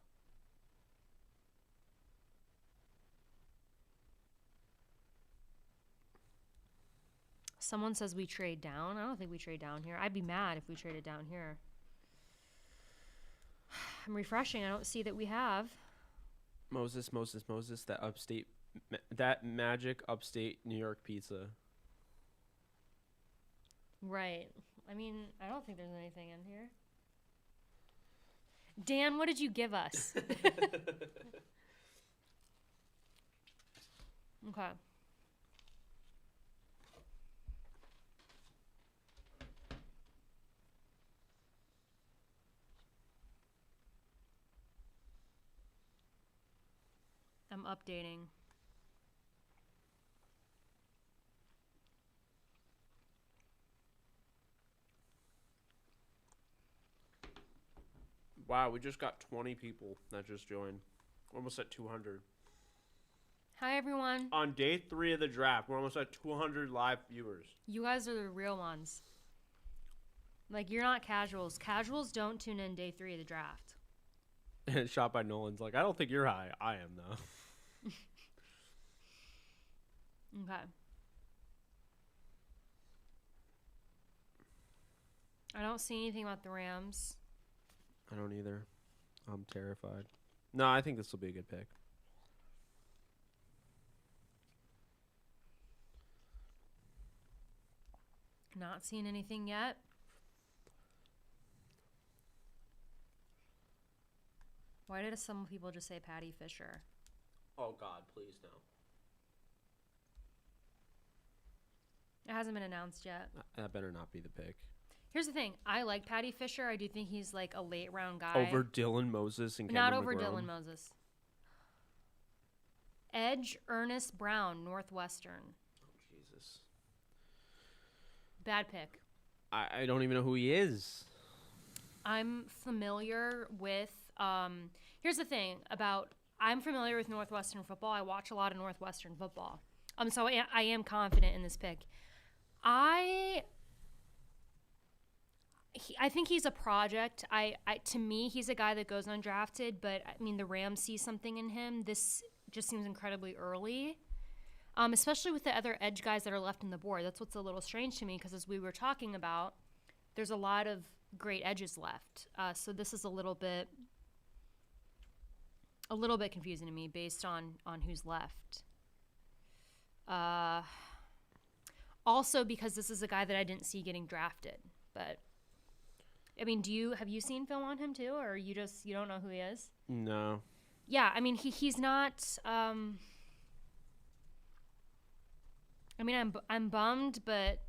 Someone says we trade down. I don't think we trade down here. I'd be mad if we traded down here. I'm refreshing. I don't see that we have. Moses, that magic upstate New York pizza. Right. I mean, I don't think there's anything in here. Dan, what did you give us? Okay. I'm updating. Wow, we just got 20 people that just joined. We're almost at 200. Hi, everyone. On day 3 of the draft, we're almost at 200 live viewers. You guys are the real ones. You're not casuals. Casuals don't tune in day 3 of the draft. Shot by Nolan's like, I don't think you're high. I am, though. Okay. I don't see anything about the Rams. I don't either. I'm terrified. No, I think this will be a good pick. Not seeing anything yet. Why did some people just say Patty Fisher? Oh, God, please, no. It hasn't been announced yet. That better not be the pick. Here's the thing. I like Patty Fisher. I do think he's a late round guy. Over Dylan Moses and Not Cameron over McGrone. Dylan Moses. Edge Ernest Brown, Northwestern. Oh, Jesus. is. Bad pick. I don't even know who he is. I'm familiar with. Here's the thing about. I'm familiar with Northwestern football. I watch a lot of Northwestern football. So I am confident in this pick. I think he's a project. To me, he's a guy that goes undrafted. But I mean, the Rams see something in him. This just seems incredibly early. Especially with the other edge guys that are left in the board. That's what's a little strange to me because as we were talking about, there's a lot of great edges left. So this is a little bit confusing to me based on who's left. Also because this is a guy that I didn't see getting drafted. But I mean, have you seen film on him too, or you don't know who he is? No. Yeah, I mean he's not. I mean, I'm bummed, but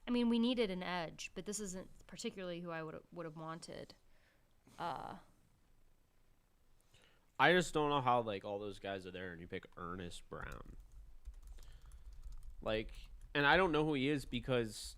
I mean, we needed an edge, but this isn't particularly who I would have wanted. I just don't know how like all those guys are there and you pick Ernest Brown. Like, and I don't know who he is because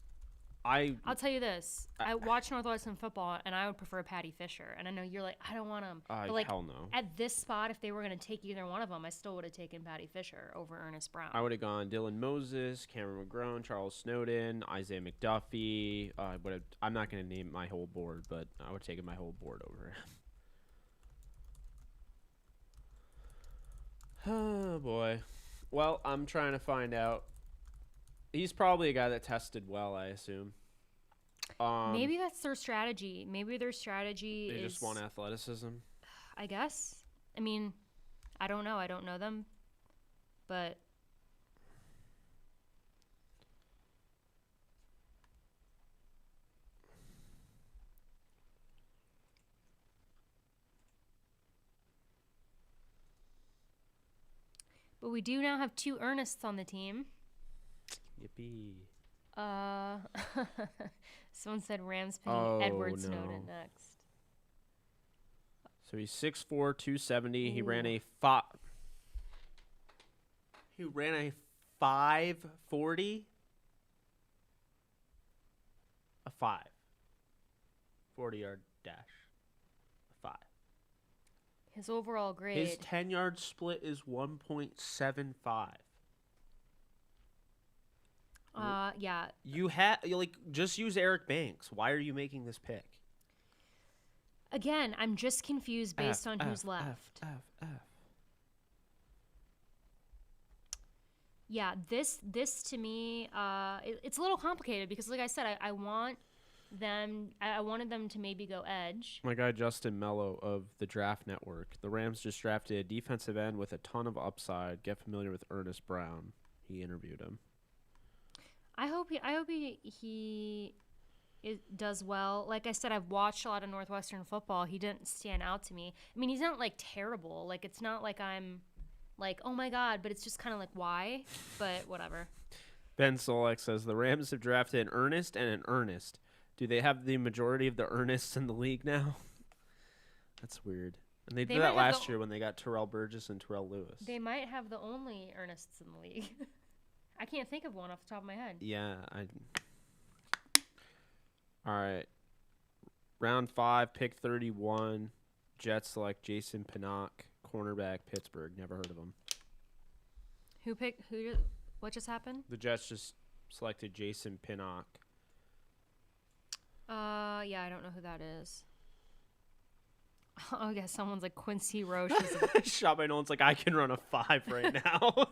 I'll tell you this. I watch Northwestern football, and I would prefer Patty Fisher. And I know you're like, I don't want him. But like, hell no. At this spot, if they were going to take either one of them, I still would have taken Patty Fisher over Ernest Brown. I would have gone Dylan Moses, Cameron McGrone, Charles Snowden, Isaiah McDuffie. I'm not going to name my whole board, but I would have taken my whole board over him. Oh, boy. Well, I'm trying to find out. He's probably a guy that tested well, I assume. Maybe that's their strategy. Maybe their strategy is... They just just want athleticism? I guess. I mean, I don't know. I don't know them. But... But we do now have 2 Ernests on the team. Yippee. Someone said Rams picking Edward Snowden next. So he's 6'4", 270. Ooh. He ran a 5.40. A 5. 40-yard dash. A 5. His overall grade. His 10-yard split is 1.75. Yeah. You just use Eric Banks. Why are you making this pick? Again, I'm just confused based on who's left. Yeah, this to me, it's a little complicated because, like I said, I wanted them to maybe go edge. My guy Justin Mello of the Draft Network. The Rams just drafted a defensive end with a ton of upside. Get familiar with Ernest Brown. He interviewed him. I hope he does well. Like I said, I've watched a lot of Northwestern football. He didn't stand out to me. I mean, he's not like terrible. Like it's not like I'm like, oh my God, but it's just kind of like why? But whatever. Ben Solek says the Rams have drafted an Ernest and an Ernest. Do they have the majority of the Ernests in the league now? That's weird. And they did that last year when they got Terrell Burgess and Terrell Lewis. They might have the only Ernests in the league. I can't think of one off the top of my head. Yeah. All right. Round 5, pick 31. Jets select Jason Pinnock, cornerback, Pittsburgh. Never heard of him. What just happened? The Jets just selected Jason Pinnock. Yeah, I don't know who that is. Oh, yeah, someone's like Quincy Roche. Shot by Nolan's like, I can run a 5 right now.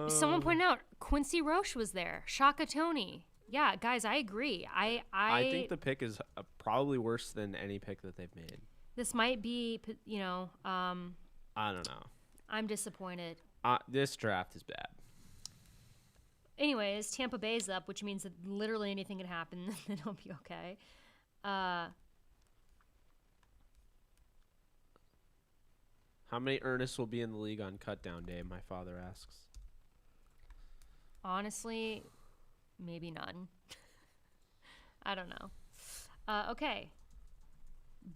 Someone pointed out Quincy Roche was there. Shaka Tony. Yeah, guys, I agree. I think the pick is probably worse than any pick that they've made. This might be, I don't know. I'm disappointed. This draft is bad. Anyways, Tampa Bay's up, which means that literally anything can happen. Then it'll be okay. How many Ernests will be in the league on cutdown day, my father asks. Honestly, maybe none. I don't know. Okay.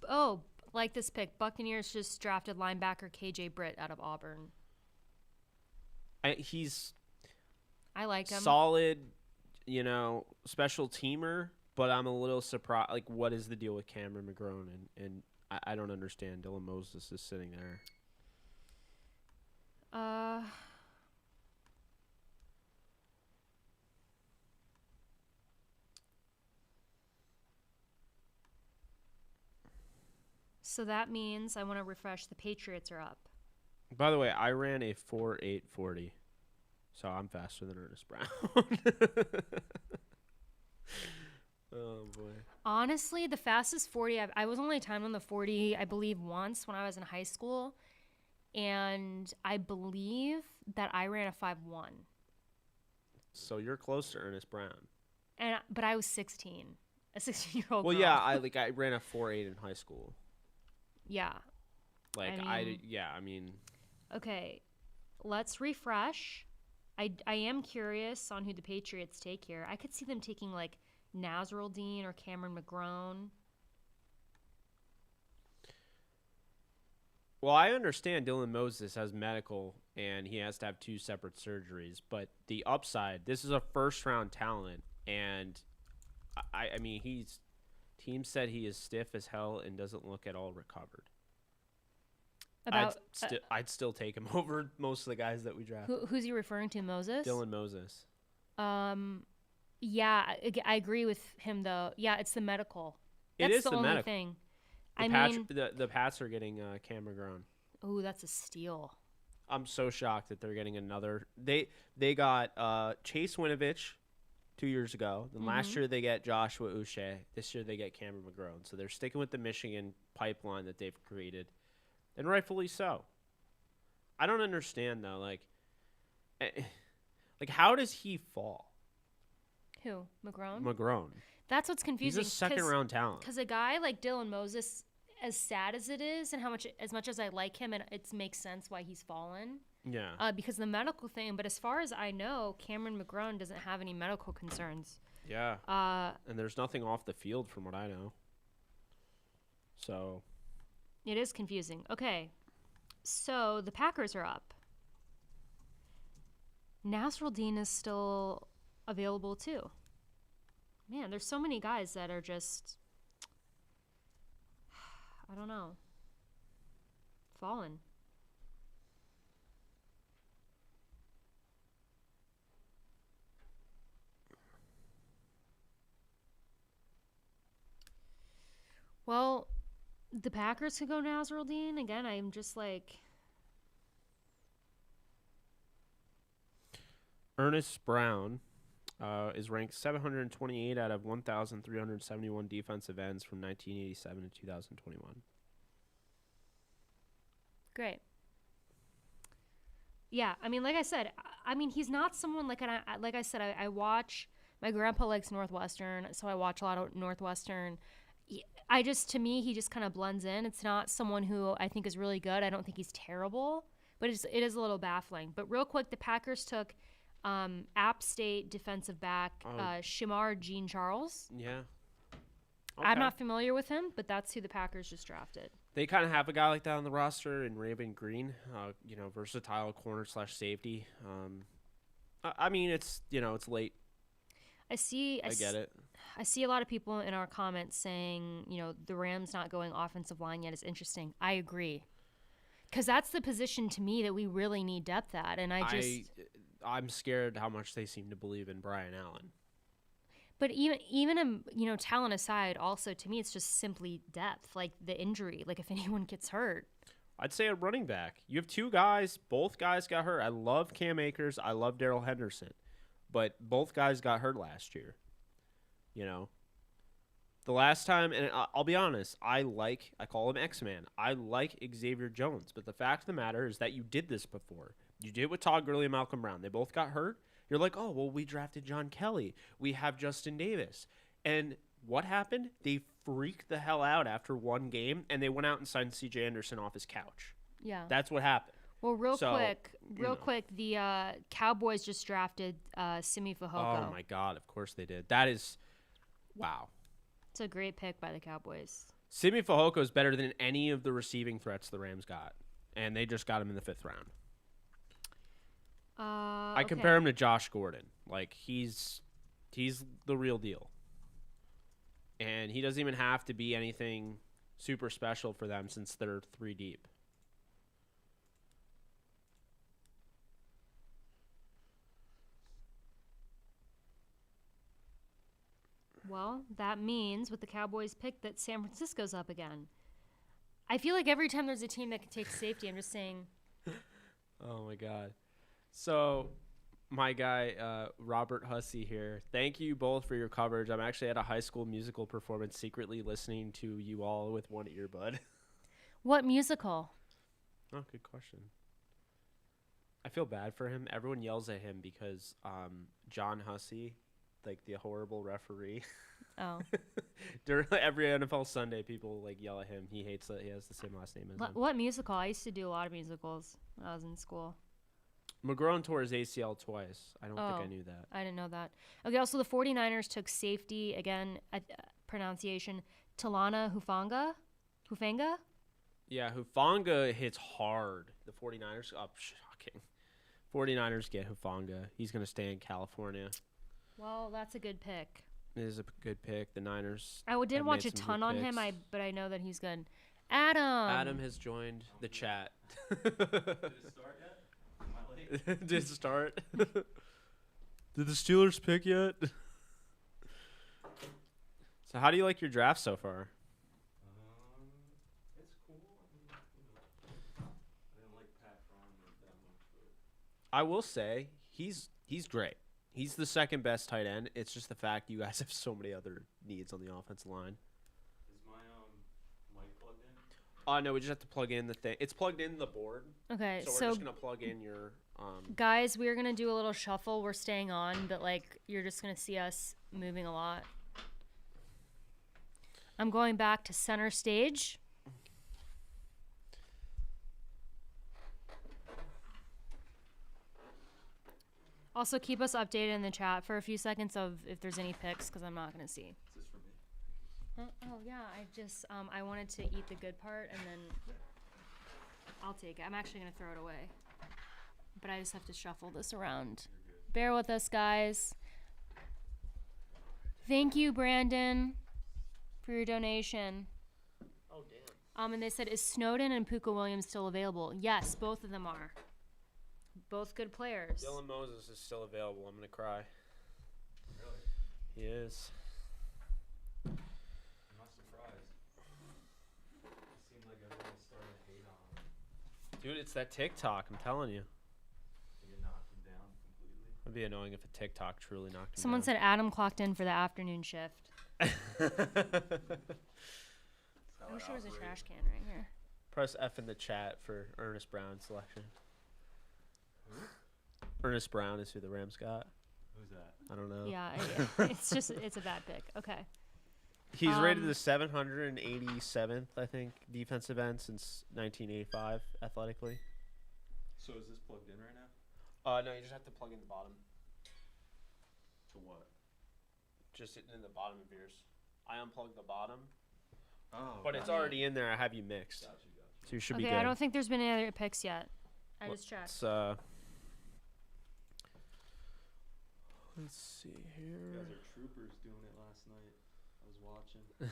Oh, like this pick. Buccaneers just drafted linebacker KJ Britt out of Auburn. He's I like him. solid, special teamer, but I'm a little surprised. Like, what is the deal with Cameron McGrone? And I don't understand. Dylan Moses is sitting there. So that means I want to refresh. The Patriots are up. By the way, I ran a 4.840, so I'm faster than Ernest Brown. Oh boy. Honestly, the fastest 40 I was only timed on the 40, I believe, once when I was in high school, and I believe that I ran a 5.1. So you're close to Ernest Brown. But I was 16, a 16-year-old. Well, girl. yeah, I ran a 4.8 in high school. Yeah. I mean. Okay, let's refresh. I am curious on who the Patriots take here. I could see them taking like Nasruldeen or Cameron McGrone. Well, I understand Dylan Moses has medical and he has to have 2 separate surgeries, but the upside, this is a first-round talent, and I mean, team said he is stiff as hell and doesn't look at all recovered. I'd still take him over most of the guys that we drafted. Who's he referring to, Moses? Dylan Moses. Yeah, I agree with him though. Yeah, it's the medical. It is the the only medical thing. The Pats are getting Cam McGrone. Oh, that's a steal. I'm so shocked that they're getting another. They got Chase Winovich 2 years ago. Then last year they get Joshua Uche. This year they get Cameron McGrone. So they're sticking with the Michigan pipeline that they've created, and rightfully so. I don't understand though, like how does he fall? Who? McGrone? McGrone. That's what's confusing. He's a second-round talent. Because a guy like Dylan Moses, as sad as it is, and as much as I like him, and it makes sense why he's fallen. Yeah. Because of the medical thing. But as far as I know, Cameron McGrone doesn't have any medical concerns. Yeah. And there's nothing off the field from what I know. So. It is confusing. Okay. So the Packers are up. Nasruldeen is still available too. Man, there's so many guys that are just, I don't know, fallen. Well, the Packers could go Nasruldeen. Again, I'm just like... Ernest Brown is ranked 728 out of 1,371 defensive ends from 1987 to 2021. Great. Yeah, I mean, like I said, he's not someone like I said, I watch. My grandpa likes Northwestern, so I watch a lot of Northwestern. To me, he just kind of blends in. It's not someone who I think is really good. I don't think he's terrible, but it is a little baffling. But real quick, the Packers took App State defensive back Shamar Jean-Charles. Yeah. Okay. I'm not familiar with him, but that's who the Packers just drafted. They kind of have a guy like that on the roster in Raven Green, versatile corner/safety. I mean, it's late. I get it. I see a lot of people in our comments saying, the Rams not going offensive line yet is interesting. I agree. Because that's the position to me that we really need depth at. And I'm scared how much they seem to believe in Brian Allen. But even talent aside, also to me it's just simply depth, like the injury, like if anyone gets hurt. I'd say a running back. You have 2 guys, both guys got hurt. I love Cam Akers, I love Darrell Henderson, but both guys got hurt last year. The last time, and I'll be honest, I call him X-Man. I like Xavier Jones, but the fact of the matter is that you did this before. You did it with Todd Gurley and Malcolm Brown. They both got hurt. You're like, oh, well, we drafted John Kelly. We have Justin Davis. And what happened? They freaked the hell out after one game, and they went out and signed C.J. Anderson off his couch. Yeah. That's what happened. Well, real quick, the Cowboys just drafted Simi Fehoko. Oh, my God. Of course they did. That is, wow. It's a great pick by the Cowboys. Simi Fehoko is better than any of the receiving threats the Rams got, and they just got him in the 5th round. I compare him to Josh Gordon. Like he's the real deal. And he doesn't even have to be anything super special for them since they're 3 deep. Well, that means with the Cowboys pick that San Francisco's up again. I feel like every time there's a team that can take safety, I'm just saying. Oh, my God. So, my guy, Robert Hussey here. Thank you both for your coverage. I'm actually at a high school musical performance secretly listening to you all with one earbud. What musical? Oh, good question. I feel bad for him. Everyone yells at him because John Hussey, like the horrible referee. Oh. During every NFL Sunday, people like yell at him. He hates that he has the same last name as him. What musical? I used to do a lot of musicals when I was in school. McGrone tore his ACL twice. I don't think I knew that. I didn't know that. Okay, also the 49ers took safety, again, pronunciation, Talana Hufanga? Yeah, Hufanga hits hard. The 49ers, shocking. 49ers get Hufanga. He's going to stay in California. Well, that's a good pick. It is a good pick. The Niners. I didn't watch a ton on him, but I know that he's good. Adam has joined the chat. Did it start yet? Am I late? Did it start? Did the Steelers pick yet? So how do you like your draft so far? It's cool. I didn't like Pat Fryman that much, but I will say he's great. He's the second best tight end. It's just the fact you guys have so many other needs on the offensive line. is my mic plugged in? No, we just have to plug in the thing. It's plugged in the board. Okay, So we're just gonna plug in your guys, we're gonna do a little shuffle. We're staying on, but like you're just gonna see us moving a lot. I'm going back to center stage. Also, keep us updated in the chat for a few seconds of if there's any picks, because I'm not gonna see. Is this for me? Oh yeah, I just I wanted to eat the good part and then I'll take it. I'm actually gonna throw it away, but I just have to shuffle this around. Bear with us, guys. Thank you, Brandon, for your donation. Oh damn. And they said, is Snowden and Puka Williams still available? Yes, both of them are. Both good players. Dylan Moses is still available. I'm gonna cry. Really? He is. I'm not surprised. It seemed like everyone started to hate on him. Dude, it's that TikTok. I'm telling you. They get knocked him down completely. It'd be annoying if a TikTok truly knocked him Someone down. said Adam clocked in for the afternoon shift. I wish there was a trash can right here. Press F in the chat for Ernest Brown's selection. Ernest Brown is who the Rams got. Who's that? I don't know. Yeah, it's a bad pick. Okay. He's rated the 787th, I think, defensive end since 1985 athletically. So is this plugged in right now? No, you just have to plug in the bottom. To what? Just in the bottom of yours. I unplugged the bottom, Oh. but it's already in there. I have you mixed, Gotcha. so you should be Okay, good. I don't think there's been any other picks yet. I just checked. Let's see You here. guys are troopers doing it last night. I was watching.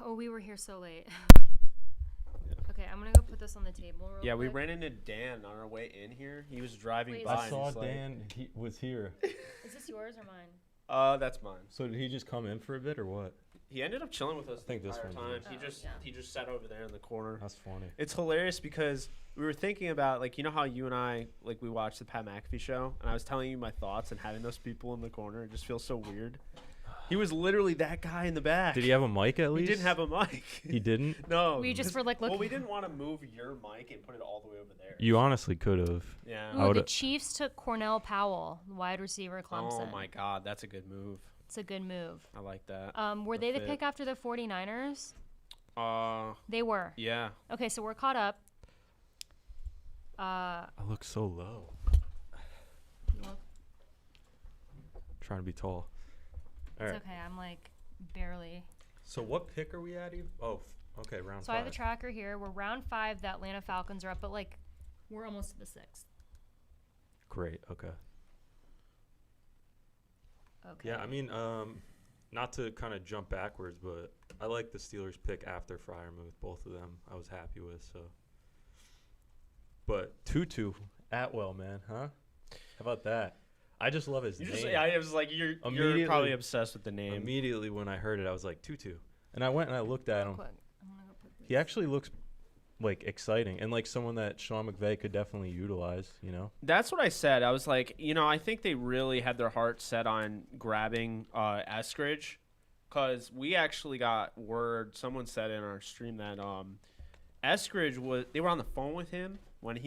Oh, we were here so late. Yeah. Okay, I'm gonna go put this on the table real Yeah, quick. we ran into Dan on our way in here. He was driving Wait, by. is I and saw he's like, Dan. He was here. Is this yours or mine? That's mine. So did he just come in for a bit or what? He ended up chilling with us I think the this entire one's time. yours. He just sat over there in the corner. That's funny. It's hilarious because we were thinking about, like, you know how you and I, like, we watched the Pat McAfee show, and I was telling you my thoughts, and having those people in the corner, it just feels so weird. He was literally that guy in the back. Did he have a mic at He least? didn't have a mic. He didn't? No. We just were, like, Well, looking. we didn't want to move your mic and put it all the way over there. You honestly could have. Yeah. I Ooh, the would've- Chiefs took Cornell Powell, wide receiver, Clemson. Oh my God, that's a good move. It's a good move. I like that. Were The they the fit. pick after the 49ers? Uh, They were. yeah. Okay, so we're caught up. I look so low. Trying to be tall. All It's right. okay. I'm like barely. So what pick are we at? Okay, round So I have 5. the tracker here. We're round 5. The Atlanta Falcons are up, but like we're almost to the 6th. Great. Okay. Okay. Yeah, I mean, not to kind of jump backwards, but I like the Steelers pick after Freiermuth. Both of them I was happy with. So, but Tutu Atwell, man, huh? How about that? I just love his name. I was like, you're Immediately- probably obsessed with the name. Immediately when I heard it, I was like, Tutu. And I went and I looked at him. Quick. I'm gonna go put He actually looks like exciting and like someone that Sean McVay could definitely utilize, you know? That's what I said. I was like, I think they really had their heart set on grabbing Eskridge, because we actually got word. Someone said in our stream that Eskridge they were on the phone with him when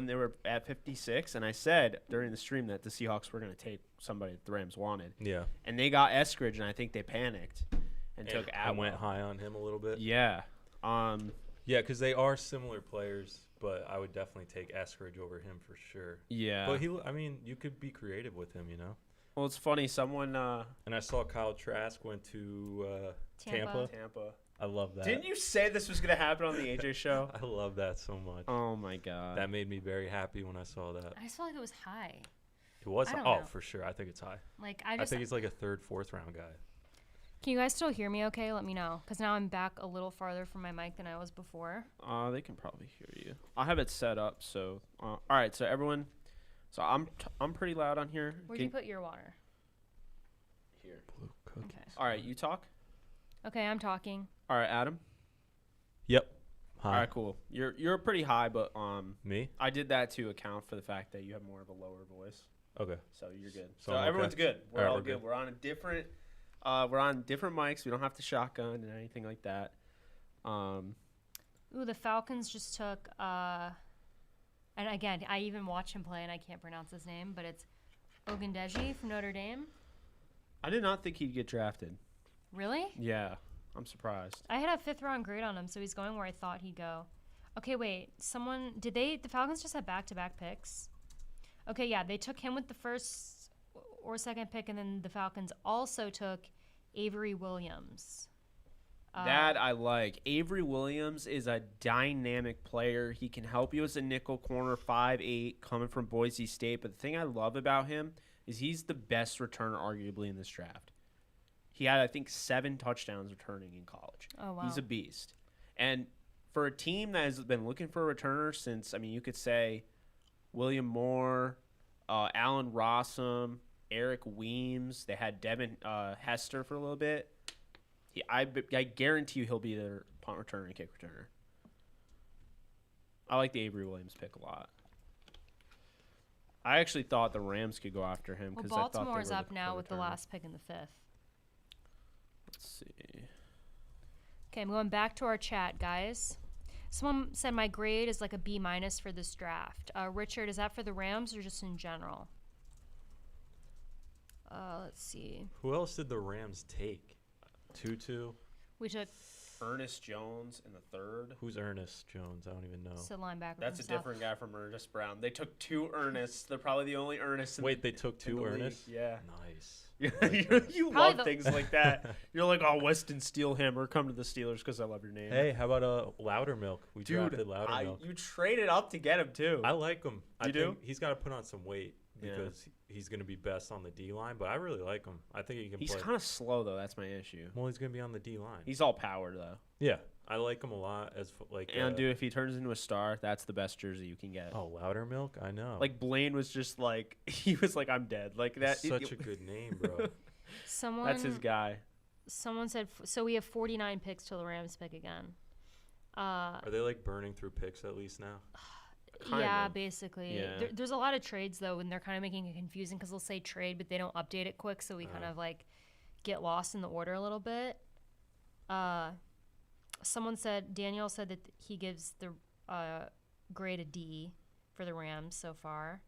they were at 56, and I said during the stream that the Seahawks were going to take somebody that the Rams wanted, Yeah. and they got Eskridge, and I think they panicked and took I Atwell. went high on him a little bit. Yeah. Yeah, because they are similar players, but I would definitely take Eskridge over him for sure. Yeah. But you could be creative with him, you know? Well, it's funny. Someone And I saw Kyle Trask went to Tampa. Tampa. I love that. Didn't you say this was going to happen on the AJ show? I love that so much. Oh my god. That made me very happy when I saw that. I just felt like it was high. It was I don't know. for sure. I think it's high. Like I think he's like a third, fourth round guy. Can you guys still hear me okay? Let me know. Because now I'm back a little farther from my mic than I was before. They can probably hear you. I have it set up so. All right, so everyone. So I'm pretty loud on here. Where'd you put your water? Here. Blue cookies. Okay. All right, you talk. Okay, I'm talking. All right, Adam. Yep. Hi. All right, cool. You're pretty high, but Me? I did that to account for the fact that you have more of a lower voice. Okay. So you're good. So So I'm everyone's okay? good. We're All right, all we're good. good. We're on a different. We're on different mics. We don't have to shotgun and anything like that. Ooh, the Falcons just took, and again, I even watch him play and I can't pronounce his name, but it's Ogundeji from Notre Dame. I did not think he'd get drafted. Really? Yeah, I'm surprised. I had a 5th round grade on him, so he's going where I thought he'd go. Okay, wait. The Falcons just had back-to-back picks? Okay, yeah, they took him with the first or second pick, and then the Falcons also took Avery Williams. That I like. Avery Williams is a dynamic player. He can help you as a nickel corner, 5'8", coming from Boise State. But the thing I love about him is he's the best returner arguably in this draft. He had, I think, 7 touchdowns returning in college. Oh, wow. He's a beast. And for a team that has been looking for a returner since, you could say William Moore, Allen Rossum, Eric Weems. They had Devin Hester for a little bit. I guarantee you he'll be their punt returner and kick returner. I like the Avery Williams pick a lot. I actually thought the Rams could go after him Well, because I thought they Baltimore's were up the now with the returner. last pick in the 5th. Let's see. Okay, I'm going back to our chat, guys. Someone said my grade is like a B- for this draft. Richard, is that for the Rams or just in general? Let's see. Who else did the Rams take? Tutu? We took Ernest Jones in the 3rd. Who's Ernest Jones? I don't even know. the linebacker. That's a from South. different guy from Ernest Brown. They took 2 Ernests. They're probably the only Ernests. Wait, they took in the 2 league. Ernest? Yeah. Nice. you Probably love things like that. You're like, oh, Weston Steelhammer, come to the Steelers because I love your name. Hey, how about Loudermilk? We drafted Loudermilk. you traded up to get him too. I like him. You do? He's got to put on some weight Yeah. because he's going to be best on the D line, but I really like him. I think he can He's play. kind of slow though. That's my issue. Well, he's going to be on the D line. He's all power though. Yeah, I like him a lot. And dude, if he turns into a star, that's the best jersey you can get. Oh, Loudermilk? I know. Like Blaine was just like he was like, I'm dead. Like that. That's such a good name, bro. That's his guy. Someone said, so we have 49 picks till the Rams pick again. Are they like burning through picks at least now? Yeah, of. basically. Yeah. There's a lot of trades, though, and they're kind of making it confusing because they'll say trade, but they don't update it quick, so we kind of, like, get lost in the order a little bit. Daniel said that he gives the grade a D for the Rams so far.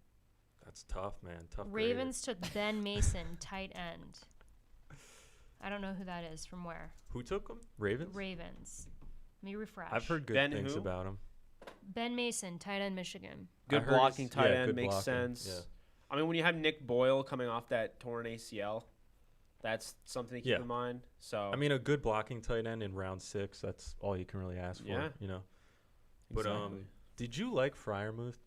That's tough, man. Tough. Ravens took Ben Mason, tight end. I don't know who that is. From where? Who took him? Ravens? Ravens. Let me refresh. I've heard good Ben things who? about him. Ben Mason, tight end, Michigan. Good heard blocking he's- tight yeah, end good makes blocking, sense. yeah. I mean, when you have Nick Boyle coming off that torn ACL, that's something to keep Yeah. in mind. So I mean, a good blocking tight end in round 6, that's all you can really ask for, Yeah. you know. But exactly. did you like Freiermuth?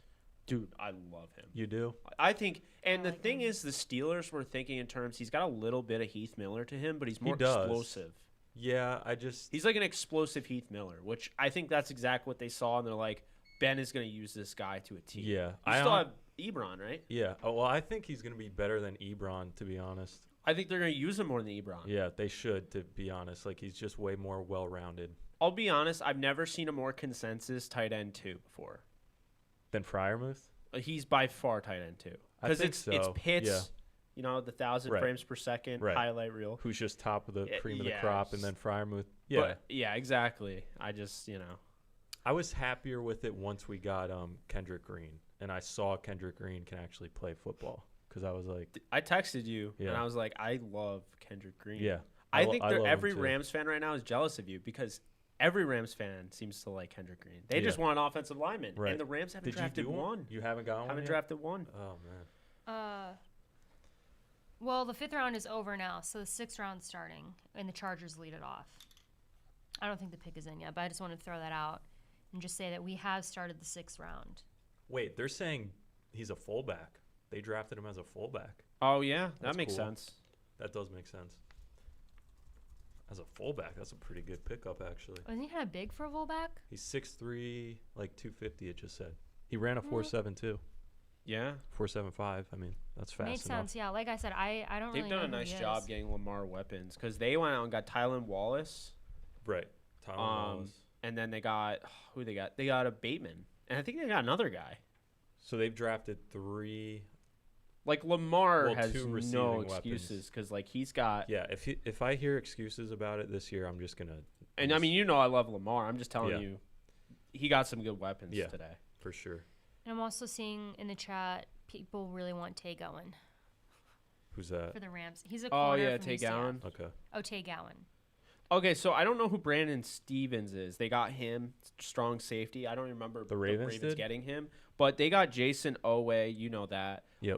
Dude, I love him. You do? I think, and I the like thing him. is, the Steelers were thinking in terms, he's got a little bit of Heath Miller to him, but he's more does. explosive. Yeah, He's like an explosive Heath Miller, which I think that's exactly what they saw, and they're like, Ben is going to use this guy to a T. Yeah. You still have Ebron, right? Yeah. Oh, well, I think he's going to be better than Ebron, to be honest. I think they're going to use him more than Ebron. Yeah, they should, to be honest. Like, he's just way more well-rounded. I'll be honest, I've never seen a more consensus tight end 2 before. Than Freiermuth? He's by far tight end 2. I Because think it's so. hits, Yeah. you know, the 1,000 Right. frames per second Right. highlight reel. Who's just top of the cream of the yeah, crop, and it's- then Freiermuth. Yeah. But, yeah, exactly. I just, you know. I was happier with it once we got Kendrick Green, and I saw Kendrick Green can actually play football. Because I was like, I texted you, and Yeah. I was like, I love Kendrick Green. yeah. I think love him every too. Rams fan right now is jealous of you because every Rams fan seems to like Kendrick Green. They Yeah. just want an offensive lineman, Right. and the Rams haven't Did you drafted do one. You haven't got one Haven't yet? drafted one. Oh, man. Well, the 5th round is over now, so the 6th round's starting, and the Chargers lead it off. I don't think the pick is in yet, but I just wanted to throw that out and just say that we have started the 6th round. Wait, they're saying he's a fullback. They drafted him as a fullback. Oh yeah, that That's makes cool. sense. That does make sense. As a fullback, that's a pretty good pickup, actually. Wasn't he kind of big for a fullback? He's 6'3", like 250, it just said. He ran a Mm. 4.72, Yeah, 4.75. I mean, that's fast Makes enough. sense, yeah. Like I said, I don't they've really done know a who nice he job is. getting Lamar weapons because they went out and got Tylen Wallace, Right. Tyler Wallace. and then they got who they got. They got a Bateman, and I think they got another guy. So they've drafted 3. Like Lamar Well, has 2 no receiving excuses because like he's got. Yeah, if I hear excuses about it this year, I'm just going to. And I mean, you know, I love Lamar. I'm just telling Yeah. you, he got some good weapons Yeah. today. For sure. And I'm also seeing in the chat, people really want Tay Gowan Who's that? for the Rams. He's a Oh corner yeah, from Tay UCF. Gowan. Okay. Oh, Tay Gowan. Okay, so I don't know who Brandon Stevens is. They got him, strong safety. I don't remember The Ravens did? getting him, but they got Jason Owe. You know that. Yep.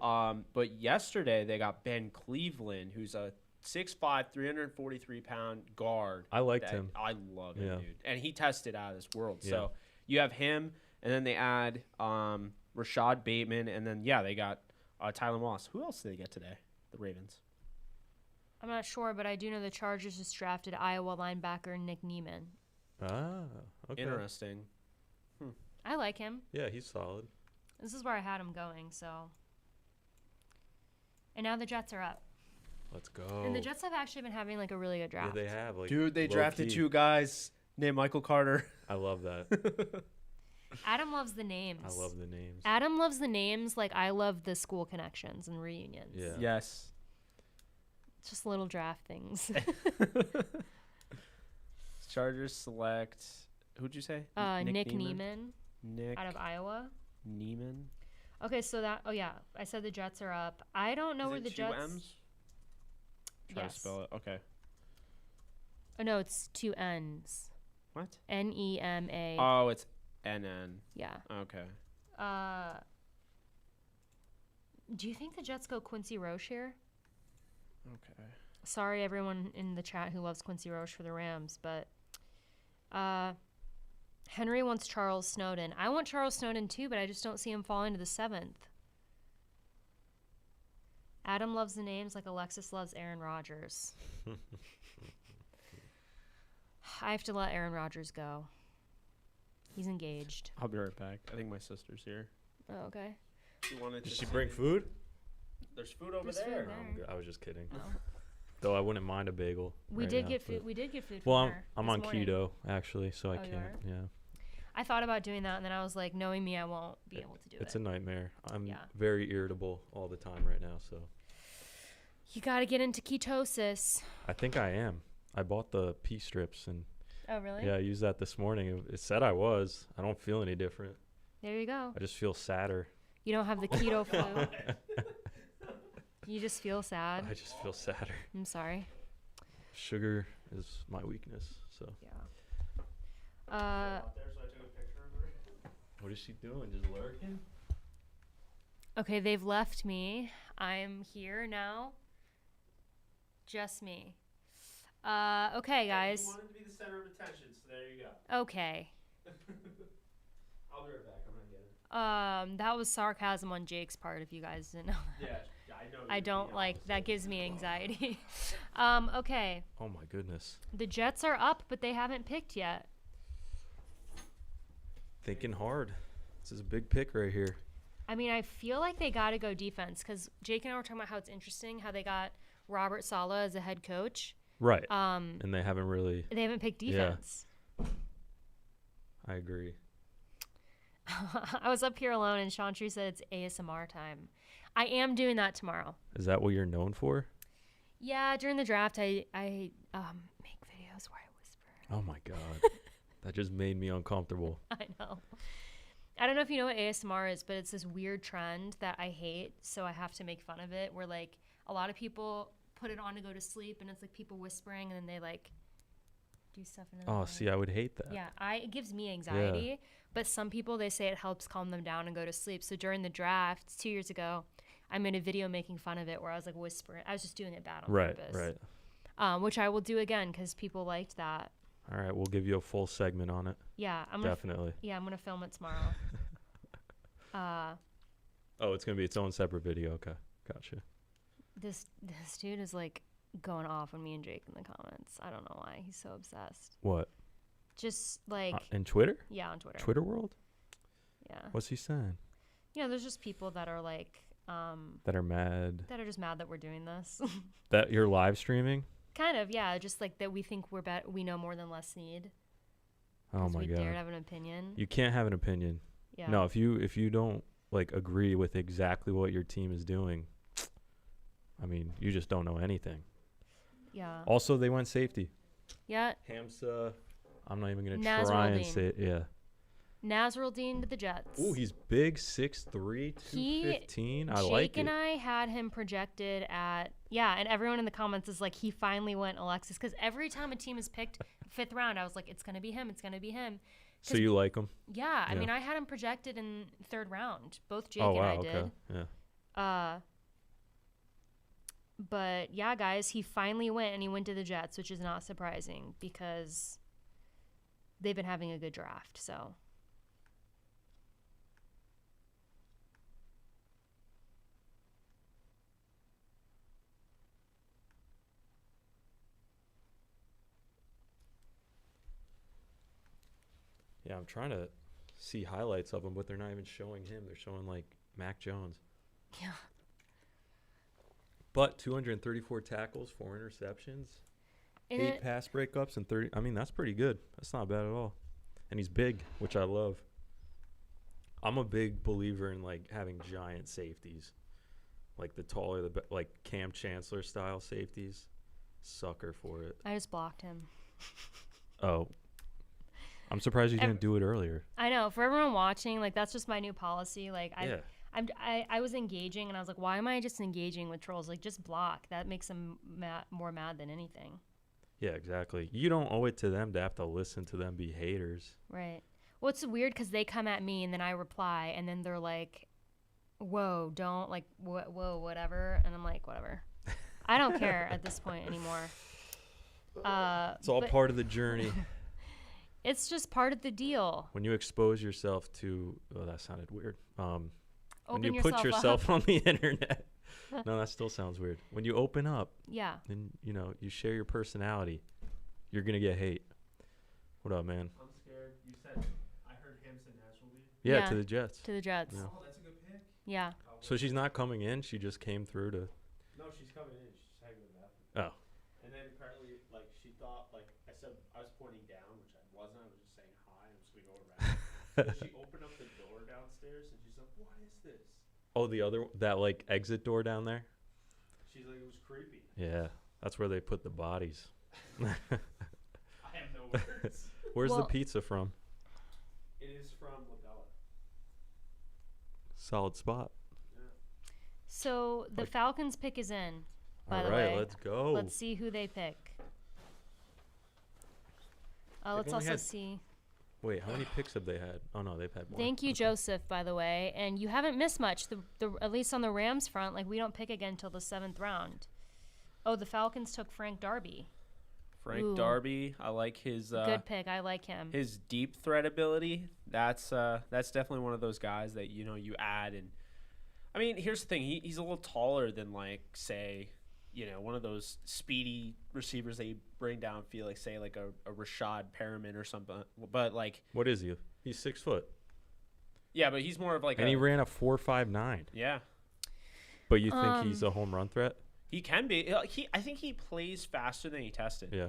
But yesterday they got Ben Cleveland, who's a 6'5", 343-pound guard. I liked that- him. I love him, Yeah. dude. And he tested out of this world. Yeah. So you have him, and then they add Rashad Bateman, and then, yeah, they got Tylen Wallace. Who else did they get today? The Ravens. I'm not sure, but I do know the Chargers just drafted Iowa linebacker Nick Niemann. Ah, okay. Interesting. I like him. Yeah, he's solid. This is where I had him going, so. And now the Jets are up. Let's go. And the Jets have actually been having like a really good Yeah, draft. they have. Like, Dude, they low drafted key. 2 guys named Michael Carter. I love that. Adam loves the names. I love the names. Adam loves the names like I love the school connections and reunions. Yeah. Yes. It's just little draft things. Chargers select. Who'd you say? Nick Niemann Nick out of Iowa. Neiman. Okay, so that. Oh yeah, I said the Jets are up. I don't know where the Jets. M's? Try Yes. to spell it. Okay. Oh no, it's 2 N's. What? Nema. Oh, it's NN. Yeah. Okay. Do you think the Jets go Quincy Roche here? Okay. Sorry, everyone in the chat who loves Quincy Roche for the Rams, but Henry wants Charles Snowden. I want Charles Snowden too, but I just don't see him fall into the 7th. Adam loves the names like Alexis loves Aaron Rodgers. I have to let Aaron Rodgers go. He's engaged. I'll be right back. I think my sister's here. Oh, okay. She wanted Did to she see- bring food? There's food over There's food there. there. I was just kidding. Oh. Though I wouldn't mind a bagel. We right did now, get but- food. We did get food. Well, from her I'm this on morning. keto actually, so I Oh, you can't. are? Yeah. I thought about doing that, and then I was like, knowing me, I won't be able to do It's it. a nightmare. I'm Yeah. very irritable all the time right now, so You got to get into ketosis. I think I am. I bought the pea strips and Oh, really? yeah, I used that this morning. It said I was. I don't feel any different. There you go. I just feel sadder. You don't have the keto flu. You just feel sad. I just feel sadder. I'm sorry. Sugar is my weakness. So Yeah. what is she doing? Just lurking? Okay, they've left me. I'm here now. Just me. Okay, guys. You wanted to be the center of attention, so there you go. Okay. I'll be right back. I'm gonna get it. That was sarcasm on Jake's part, if you guys didn't know. Yeah, I know. I don't like that. Gives me anxiety. Okay. Oh my goodness. The Jets are up, but they haven't picked yet. Thinking hard. This is a big pick right here. I mean, I feel like they got to go defense because Jake and I were talking about how it's interesting how they got Robert Saleh as a head coach. Right. And they haven't really. They haven't picked defense. Yeah. I agree. I was up here alone, and Sean True said it's ASMR time. I am doing that tomorrow. Is that what you're known for? Yeah, during the draft, I make videos where I whisper. Oh my God. That just made me uncomfortable. I know. I don't know if you know what ASMR is, but it's this weird trend that I hate, so I have to make fun of it, where like a lot of people put it on to go to sleep, and it's like people whispering, and then they like do stuff in Oh, see, I would hate that. Yeah, it gives me anxiety, but some people, they say it helps calm them down and go to sleep. So during the draft 2 years ago, I made a video making fun of it where I was like whispering. I was just doing it bad on purpose. Right. Which I will do again because people liked that. All right, we'll give you a full segment on it. Yeah, definitely. I'm gonna film it tomorrow. Oh, it's gonna be its own separate video. Okay, gotcha. This dude is like going off on me and Jake in the comments. I don't know why he's so obsessed. What? Just like in Twitter? Yeah, on Twitter. Twitter world? Yeah. What's he saying? You know, there's just people that are like that are mad. That are just mad that we're doing this. That you're live streaming? Kind of, yeah. Just like that we think we know more than Les Snead. Oh my God. We dare to have an opinion. You can't have an opinion. Yeah. No, if you don't like agree with exactly what your team is doing, I mean, you just don't know anything. Yeah. Also, they went safety. Yeah. Hamza, I'm not even going to try and say it. Yeah. Nasruddin to the Jets. Ooh, he's big, 6'3", 215. I like it. Jake and I had him projected at, and everyone in the comments is like, he finally went Alexis. Because every time a team is picked 5th round, I was like, it's going to be him. It's going to be him. So you like him? Yeah. I mean, I had him projected in 3rd round. Both Jake and I did. Okay. Yeah. But yeah, guys, he finally went, and he went to the Jets, which is not surprising because they've been having a good draft. So. Yeah, I'm trying to see highlights of him, but they're not even showing him. They're showing like Mac Jones. Yeah. But 234 tackles, 4 interceptions, 8 pass breakups, and 30. I mean, that's pretty good. That's not bad at all. And he's big, which I love. I'm a big believer in like having giant safeties, like the taller, like Cam Chancellor style safeties. Sucker for it. I just blocked him. Oh. I'm surprised you didn't do it earlier. I know. For everyone watching, like, that's just my new policy. Like, I was engaging, and I was like, why am I just engaging with trolls? Like, just block. That makes them more mad than anything. Yeah, exactly. You don't owe it to them to have to listen to them be haters. Right. Well, it's weird because they come at me, and then I reply, and then they're like, whoa, don't, like, whoa, whatever. And I'm like, whatever. I don't care at this point anymore. It's all part of the journey. It's just part of the deal. When you expose yourself to, that sounded weird. When you yourself put yourself on the internet. No, that still sounds weird. When you open up, and you share your personality, you're gonna get hate. What up, man? I'm scared. You said I heard Hamza Nasruddin. Yeah, to the Jets. To the Jets. Yeah. Oh, that's a good pick. Yeah. So she's not coming in. She just came through to. No, she's coming in. She's having the bathroom. Oh. And then apparently, like, she thought, like, I said, I was pointing down, which I wasn't. I was just saying hi. I'm just gonna go around. So she opened up the door downstairs, and she's like, "What is this?" Oh, that like exit door down there. She's like, "It was creepy." Yeah, that's where they put the bodies. I have no words. Where's the pizza from? It is from Labella. Solid spot. Yeah. So the Falcons pick is in. By the All right, way, let's go. Let's see who they pick. Let's also see. Wait, how many picks have they had? Oh no, they've had more. Thank you, Joseph, by the way. And you haven't missed much. The at least on the Rams front, like we don't pick again until the 7th round. Oh, the Falcons took Frank Darby. Frank Darby, I like his good pick. I like him. His deep threat ability That's definitely one of those guys that you add. And I mean, here's the thing: he's a little taller than like say one of those speedy receivers that you bring downfield, like say like a Rashad Perriman or something. But like, what is he? He's 6 foot. Yeah, but he's more of like he ran a 4.59. Yeah. But you think he's a home run threat? He can be. I think he plays faster than he tested. Yeah.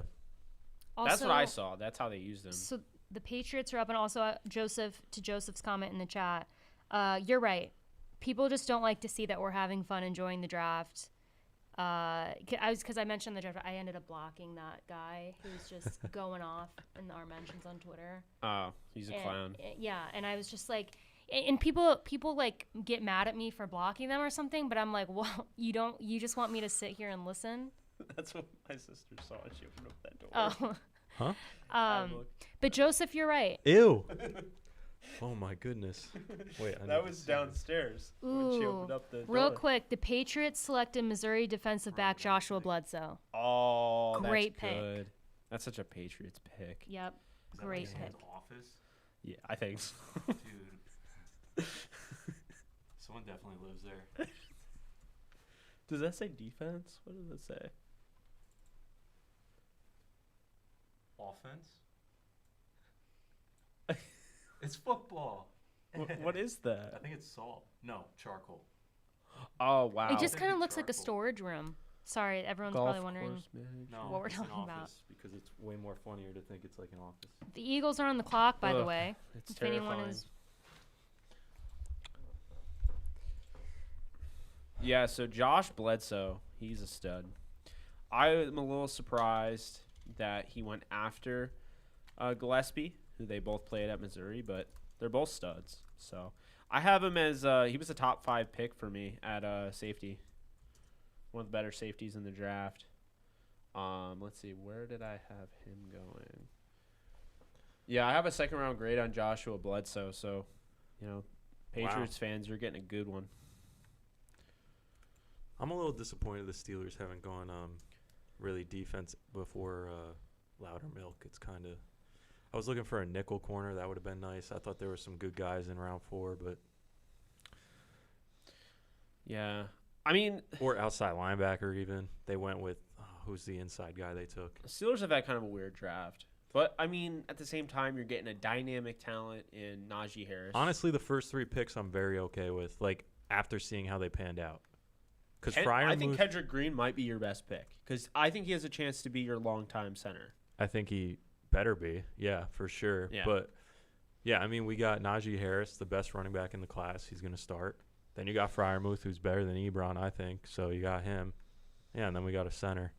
Also, that's what I saw. That's how they used him. So the Patriots are up, and also Joseph's comment in the chat. You're right. People just don't like to see that we're having fun enjoying the draft. Because I mentioned the draft, I ended up blocking that guy who's just going off in our mentions on Twitter. Oh, he's a clown. Yeah, and I was just like, and people like get mad at me for blocking them or something, but I'm like, well, you just want me to sit here and listen? That's what my sister saw when she opened up that door. Oh. Huh? But Joseph, you're right. Ew. Oh my goodness. Wait, that was downstairs when she opened up the door. Real quick, the Patriots selected Missouri defensive back Joshua Bledsoe. Oh, great that's pick. Good. That's such a Patriots pick. Yep. Great pick. Office? Yeah, I think so. Dude. Someone definitely lives there. Does that say defense? What does it say? Offense? It's football. What is that? I think it's salt. No, charcoal. Oh, wow. It just kind of Think looks like a charcoal. storage room. Sorry, everyone's Golf probably wondering. course management. No, What we're it's an talking about. office. because it's way more funnier to think it's like an office. The Eagles are on the clock, by the Ugh, way. It's If anyone terrifying. is. Yeah, so Josh Bledsoe, he's a stud. I am a little surprised that he went after Gillespie, who they both played at Missouri, but they're both studs. So I have him as he was a top 5 pick for me at safety. One of the better safeties in the draft. Let's see, where did I have him going? Yeah, I have a second round grade on Joshua Bledsoe, so Patriots fans, you're getting a good one. I'm a little disappointed the Steelers haven't gone really defense before Loudermilk. It's kind of – I was looking for a nickel corner. That would have been nice. I thought there were some good guys in round 4, but – Yeah. I mean – or outside linebacker even. They went with who's the inside guy they took? the Steelers have had kind of a weird draft. But, I mean, at the same time, you're getting a dynamic talent in Najee Harris. Honestly, the first 3 picks I'm very okay with, like, after seeing how they panned out. Because I think Kendrick Green might be your best pick because I think he has a chance to be your longtime center. I think he better be. Yeah, for sure. Yeah. But, yeah, I mean, we got Najee Harris, the best running back in the class. He's going to start. Then you got Freiermuth, who's better than Ebron, I think. So you got him. Yeah, and then we got a center.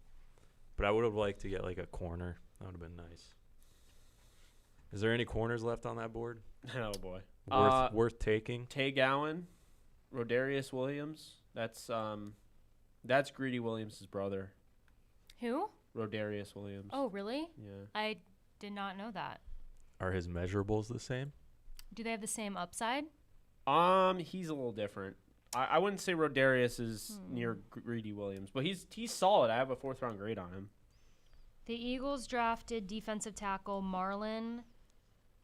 But I would have liked to get, like, a corner. That would have been nice. Is there any corners left on that board? Oh, boy. Worth taking? Tay Gowan, Rodarius Williams. That's Greedy Williams' brother. Who? Rodarius Williams. Oh, really? Yeah. I did not know that. Are his measurables the same? Do they have the same upside? He's a little different. I wouldn't say Rodarius is near Greedy Williams, but he's solid. I have a 4th round grade on him. The Eagles drafted defensive tackle Marlon.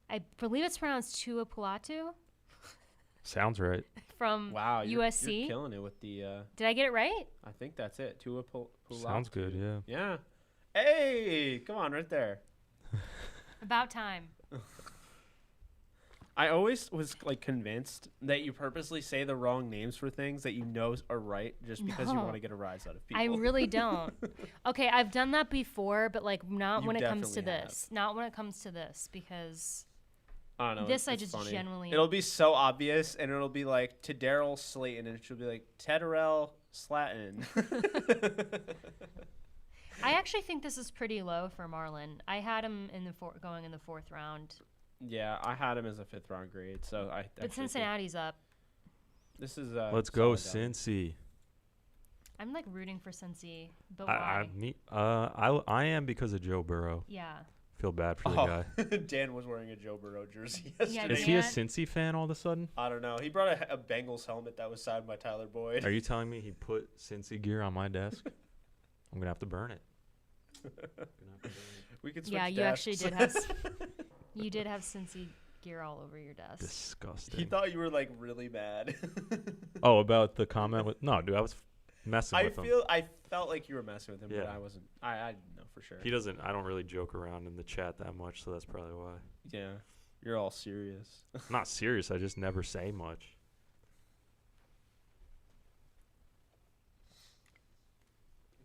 I believe it's pronounced Tuapulatu Sounds right. from Wow, USC. You're killing it with the. Did I get it right? I think that's it. Sounds good, yeah. Yeah. Hey, come on, right there. About time. I always was like convinced that you purposely say the wrong names for things that you know are right just because you No. want to get a rise out of people. I really don't. Okay, I've done that before, but like not You when it comes to definitely have. this. Not when it comes to this because I don't know. this I it's just funny. genuinely. It'll be so obvious, and it'll be like to Daryl Slayton, and she'll be like Tedderell Slatton. I actually think this is pretty low for Marlon. I had him in the going in the 4th round, Yeah, I had him as a 5th round grade, so I. but Cincinnati's up. This is. Let's go, solid down. Cincy. I'm like rooting for Cincy, but I why? I am because of Joe Burrow. Yeah. Feel bad for the Oh, guy. Dan was wearing a Joe Burrow jersey Yeah, yesterday. Is he a Dan- Cincy fan all of a sudden? I don't know. He brought a Bengals helmet that was signed by Tyler Boyd. Are you telling me he put Cincy gear on my desk? I'm gonna have to burn it. We could switch Yeah, you desks. actually did have. You did have Cincy gear all over your desk. Disgusting. He thought you were like really mad. Oh, about the comment with no, dude. I was messing with him. I felt like you were messing with him, but Yeah. I wasn't. I didn't know for sure. He doesn't. I don't really joke around in the chat that much, so that's probably why. Yeah, you're all serious. I'm not serious. I just never say much.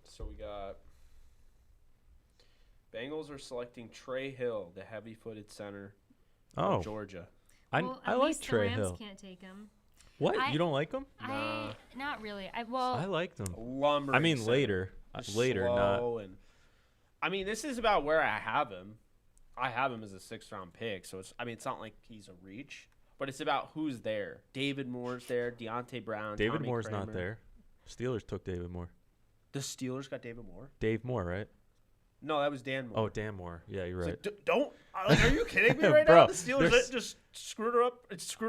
So we got Bengals are selecting Trey Hill, the heavy-footed center Oh, of Georgia. I At like least Trey the Rams Hill. can't take him. What? I- You don't like him? Nah. Not really. I Well, liked him. Lumbering I mean, center. later. Just Later, not. slow and I mean, this is about where I have him. I have him as a 6th-round pick, so it's not like he's a reach, but it's about who's there. David Moore's there, Deontay Brown, David Tommy Moore's Kramer. not there. Steelers took David Moore. The Steelers got David Moore? Dave Moore, right? No, that was Dan Moore. Oh, Dan Moore. Yeah, you're It's right. like, don't. Are you kidding me right Bro, now? The Steelers there's- just screwed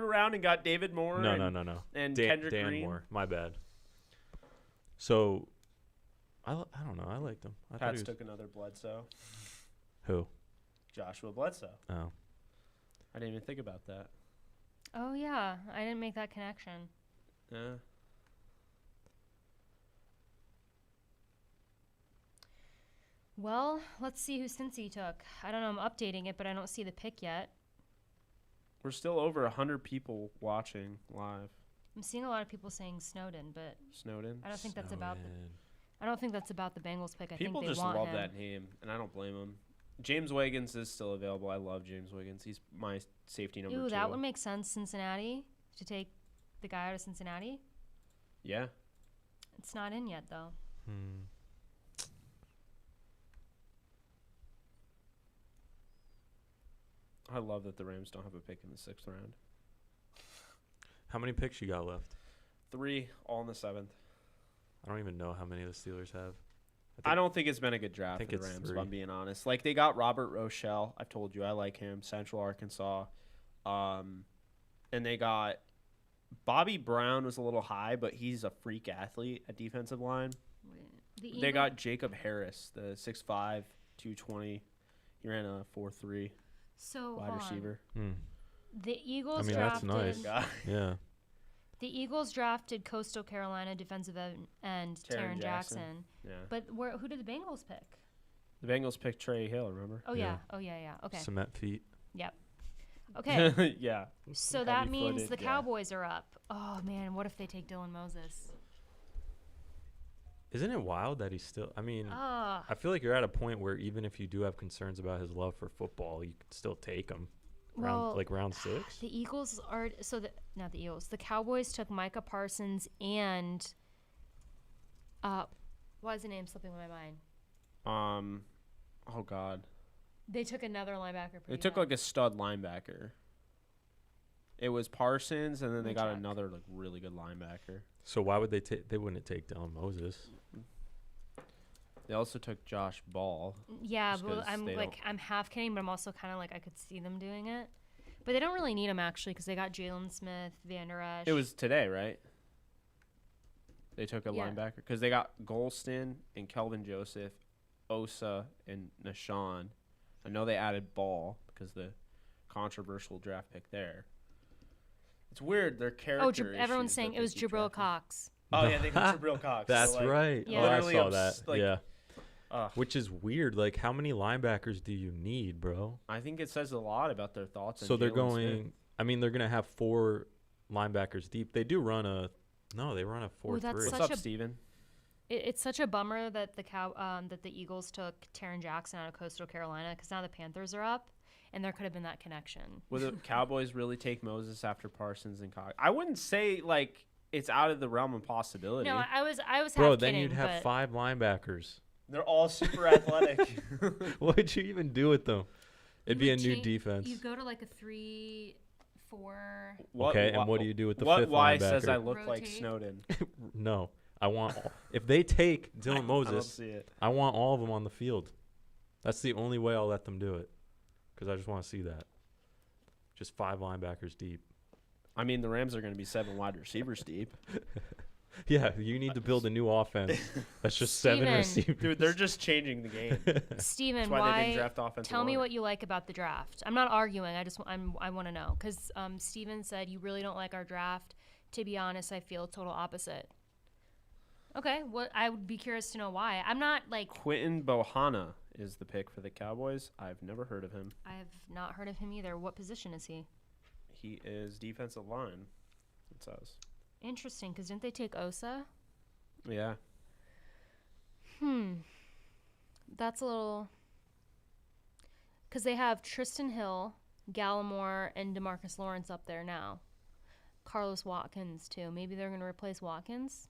around and got David Moore. No, and, no. And Dan Kendrick Green. Moore. My bad. So, I don't know. I liked him. I thought Pats he was, took another Bledsoe. who? Joshua Bledsoe. Oh, I didn't even think about that. oh yeah, I didn't make that connection. Yeah. Well, let's see who Cincy took. I don't know. I'm updating it, but I don't see the pick yet. We're still over 100 people watching live. I'm seeing a lot of people saying Snowden, but Snowden. I don't think that's about. Snowden. I don't think that's about the Bengals pick. I People think they just want love him. that name, and I don't blame them. James Wiggins is still available. I love James Wiggins. He's my safety number Ooh, 2. that would make sense. Cincinnati to take the guy out of Cincinnati. Yeah. It's not in yet though. Hmm. I love that the Rams don't have a pick in the 6th round. How many picks you got left? 3, all in the 7th. I don't even know how many the Steelers have. I don't think it's been a good draft think for the it's Rams, 3. if I'm being honest. Like, they got Robert Rochelle. I've told you I like him. Central Arkansas. And they got Bobby Brown was a little high, but he's a freak athlete at defensive line. They got Jacob Harris, the 6'5", 220. He ran a 4.3 so wide receiver. Hmm. The Eagles I mean, that's drafted. nice. Guy. Yeah. The Eagles drafted Coastal Carolina defensive end Taron Taron Jackson. Jackson. Yeah. But who did the Bengals pick? The Bengals picked Trey Hill, remember? Oh yeah. Yeah. Oh yeah. Okay. Cement feet. Yep. Okay. Yeah. So that means Heavy-footed, the yeah. Cowboys are up. Oh man, what if they take Dylan Moses? Isn't it wild that he's still? I mean, Ah. I feel like you're at a point where even if you do have concerns about his love for football, you can still take him. Well, Round 6. The Eagles are not the Eagles. The Cowboys took Micah Parsons and why is the name slipping my mind? Oh God. They took another linebacker. They took like a stud linebacker. It was Parsons, and then they me got check. another like really good linebacker. So why would they take? They wouldn't take Dylan Moses. They also took Josh Ball. Yeah, Just but 'cause I'm they like don't- I'm half kidding, but I'm also kind of like I could see them doing it. But they don't really need him actually because they got Jalen Smith, Van Der Esch. It was today, right? They took a Yeah. linebacker because they got Golston and Kelvin Joseph, Osa and Nashawn. I know they added Ball because the controversial draft pick there. It's weird. Their character. Everyone's issues saying that it they was keep Jabril drafting. Cox. Oh yeah, they got Jabril Cox. That's So, like, right. Yeah. Oh, I literally saw that. like- yeah. ugh. Which is weird. Like, how many linebackers do you need, bro? I think it says a lot about their thoughts. So on they're Jalen going. Smith. I mean, they're gonna have 4 linebackers deep. They do run a. No, they run a 4-3. that's What's such up, a- Steven? It's such a bummer that the Eagles took Taron Jackson out of Coastal Carolina because now the Panthers are up, and there could have been that connection. Will the Cowboys really take Moses after Parsons and Cox? I wouldn't say like it's out of the realm of possibility. No, I was Bro, half then kidding, you'd have but 5 linebackers. They're all super athletic. What would you even do with them? It'd be a would new change- defense. You go to like a 3-4. Okay, and what do you do with the what 5th Y linebacker? says I look like Rotate. Snowden. No, I want. If they take Dylan I don't Moses, see it. I want all of them on the field. That's the only way I'll let them do it, because I just want to see that. Just 5 linebackers deep. I mean, the Rams are going to be 7 wide receivers deep. Yeah, you need to build a new offense. That's just 7 Steven. receivers. Dude, they're just changing the game. Steven, That's why they didn't draft offensive tell me line. what you like about the draft. I'm not arguing. I want to know because Steven said you really don't like our draft. To be honest, I feel total opposite. Okay, I would be curious to know why. I'm not like Quentin Bohanna is the pick for the Cowboys. I've never heard of him. I have not heard of him either. What position is he? He is defensive line, it says. Interesting, because didn't they take Osa? Yeah. That's a little... Because they have Tristan Hill, Gallimore, and DeMarcus Lawrence up there now. Carlos Watkins, too. Maybe they're going to replace Watkins?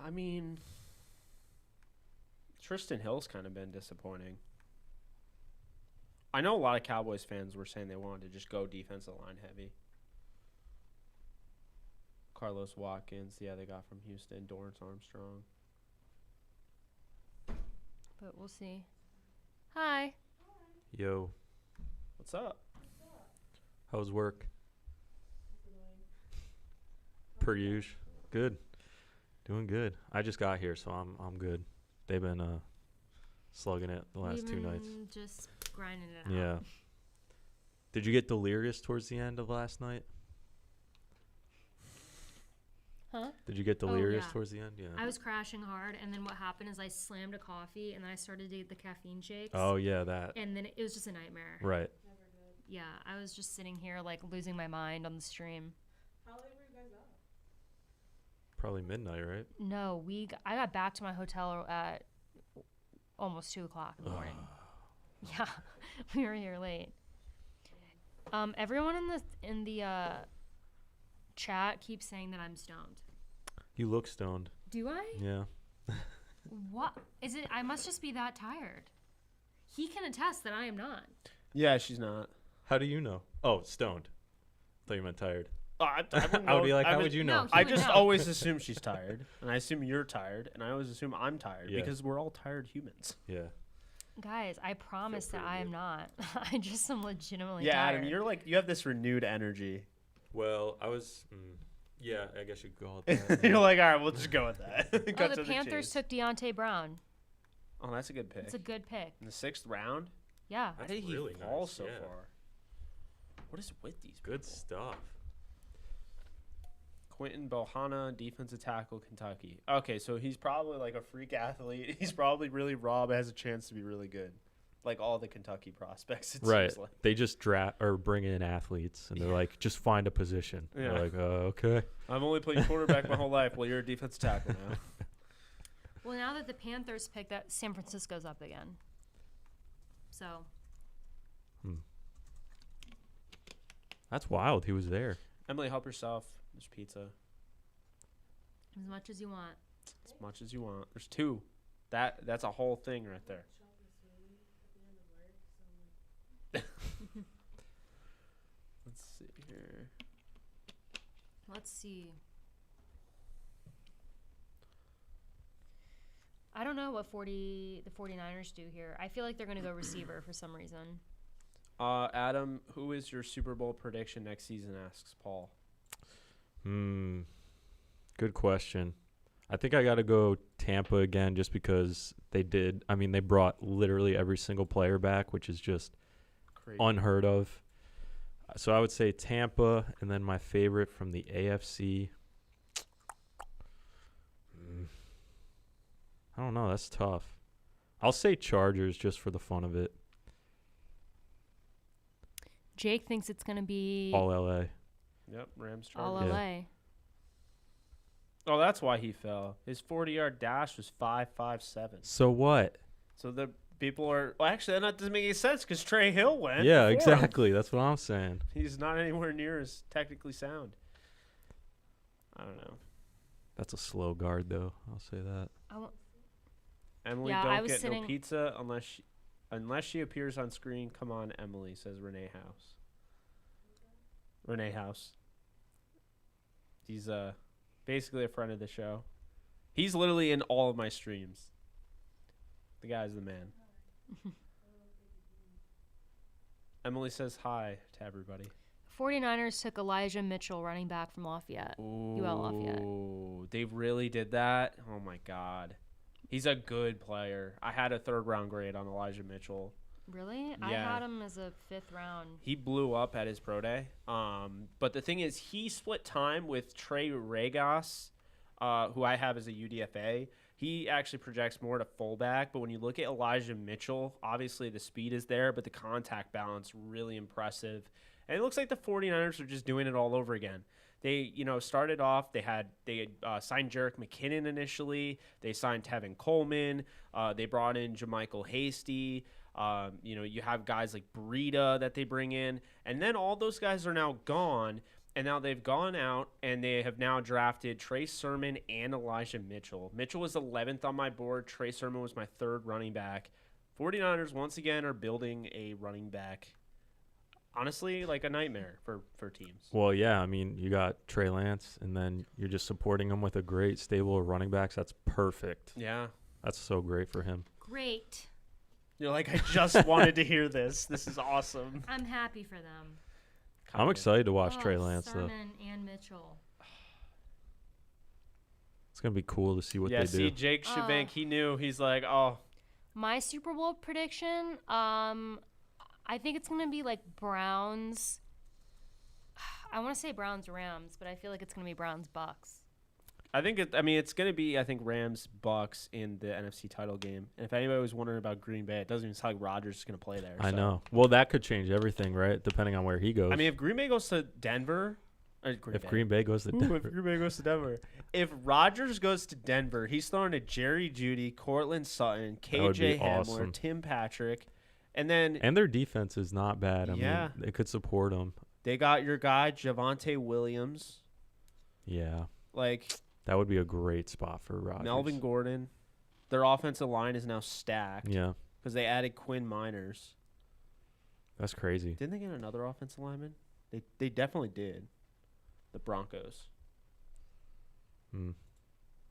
I mean, Tristan Hill's kind of been disappointing. I know a lot of Cowboys fans were saying they wanted to just go defensive line heavy. Carlos Watkins, yeah, they got from Houston. Dorrance Armstrong. But we'll see. Hi. Yo, What's up? how's work? Per usual. Good. Doing good. I just got here, so I'm good. They've been slugging it the last 2 nights. Just grinding it out. Yeah. Did you get delirious towards the end of last night? Huh? Did you get delirious yeah. towards the end? Yeah. I was crashing hard, and then what happened is I slammed a coffee, and then I started to get the caffeine shakes. Oh yeah, that. And then it was just a nightmare. Right. Yeah, I was just sitting here like losing my mind on the stream. How late were you guys up? Probably midnight, right? No, I got back to my hotel at almost 2 o'clock in the morning. Yeah, we were here late. Everyone in the chat keeps saying that I'm stoned. You look stoned. Do I? Yeah. What is it? I must just be that tired. He can attest that I am not. Yeah, she's not. How do you know? Oh, stoned. Thought you meant tired. I I would be like, how would you know? No, I would just know. always assume she's tired, and I assume you're tired, and I always assume I'm tired Yeah. because we're all tired humans. Yeah. Guys, I promise that pretty I am good. not. I just am legitimately Yeah, tired. Adam, you're like you have this renewed energy. Well, I was. Yeah, I guess you could call it that. You're like, all right, we'll just go with that. Cut Oh, to the Panthers chase. took Deontay Brown. Oh, that's a good pick. It's a good pick. In the 6th round. Yeah. How did he really fall nice, so yeah. far? What is with these Good people? stuff. Quentin Bohanna, defensive tackle, Kentucky. Okay, so he's probably like a freak athlete. He's probably really raw, but has a chance to be really good. Like all the Kentucky prospects, it Right. seems like. They just draft or bring in athletes, and they're like, just find a position. Yeah. They're like, okay. I've only played quarterback my whole life. Well, you're a defensive tackle now. Well, now that the Panthers picked that, San Francisco's up again. So, That's wild. He was there. Emily, help yourself. There's pizza. as much as you want. As much as you want. There's 2. That's a whole thing right there. Let's see here. Let's see. I don't know what the 49ers do here. I feel like they're going to go receiver for some reason. Adam, who is your Super Bowl prediction next season? Asks Paul. Good question. I think I got to go Tampa again just because they brought literally every single player back, which is just Crazy. unheard of. So I would say Tampa, and then my favorite from the AFC. I don't know. That's tough. I'll say Chargers just for the fun of it. Jake thinks it's going to be All LA. Yep, Rams all Chargers. LA. Oh, that's why he fell. His 40-yard dash was 5.57. So what? So the people are actually that doesn't make any sense because Trey Hill went. Yeah, before him. exactly. That's what I'm saying. He's not anywhere near as technically sound. I don't know. That's a slow guard, though. I'll say that. Emily, Yeah, I don't was get sitting- no pizza unless she appears on screen. Come on, Emily, says Renee House. Renee House. He's basically a friend of the show. He's literally in all of my streams. The guy's the man. Emily says hi to everybody. 49ers took Elijah Mitchell, running back from Lafayette. UL Lafayette. Ooh, they really did that? Oh, my God. He's a good player. I had a 3rd-round grade on Elijah Mitchell. Really? I Yeah. had him as a 5th round. He blew up at his pro day. But the thing is, he split time with Trey Regos, who I have as a UDFA. He actually projects more to fullback. But when you look at Elijah Mitchell, obviously the speed is there, but the contact balance really impressive. And it looks like the 49ers are just doing it all over again. They, started off. They had signed Jerick McKinnon initially. They signed Tevin Coleman. They brought in JaMychal Hasty. You have guys like Breida that they bring in, and then all those guys are now gone, and now they've gone out and they have now drafted Trey Sermon and Elijah Mitchell. Mitchell was 11th on my board. Trey Sermon was my 3rd running back. 49ers once again are building a running back. Honestly, like a nightmare for teams. Well, yeah, I mean, you got Trey Lance, and then you're just supporting him with a great stable of running backs. That's perfect. Yeah. That's so great for him. Great. You're like, I just wanted to hear this. This is awesome. I'm happy for them. I'm excited to watch Trey Lance, though. Sermon and Mitchell. It's going to be cool to see what Yeah, they do. Jake Shabank, he knew. He's like, oh. My Super Bowl prediction, I think it's going to be like Browns. I want to say Browns-Rams, but I feel like it's going to be Browns-Bucks. I think it's going to be, Rams Bucks in the NFC title game. And if anybody was wondering about Green Bay, it doesn't even sound like Rodgers is going to play there. I know. Well, that could change everything, right? Depending on where he goes. I mean, if Green Bay goes to Denver, Green Bay goes to Denver. If Green Bay goes to Denver. If Rodgers goes to Denver, he's throwing to Jerry Jeudy, Cortland Sutton, KJ Hamler, awesome. Tim Patrick, and their defense is not bad. I mean, they could support them. They got your guy Javonte Williams. Yeah. That would be a great spot for Rodgers. Melvin Gordon. Their offensive line is now stacked. Yeah. Because they added Quinn Miners. That's crazy. Didn't they get another offensive lineman? They definitely did. The Broncos.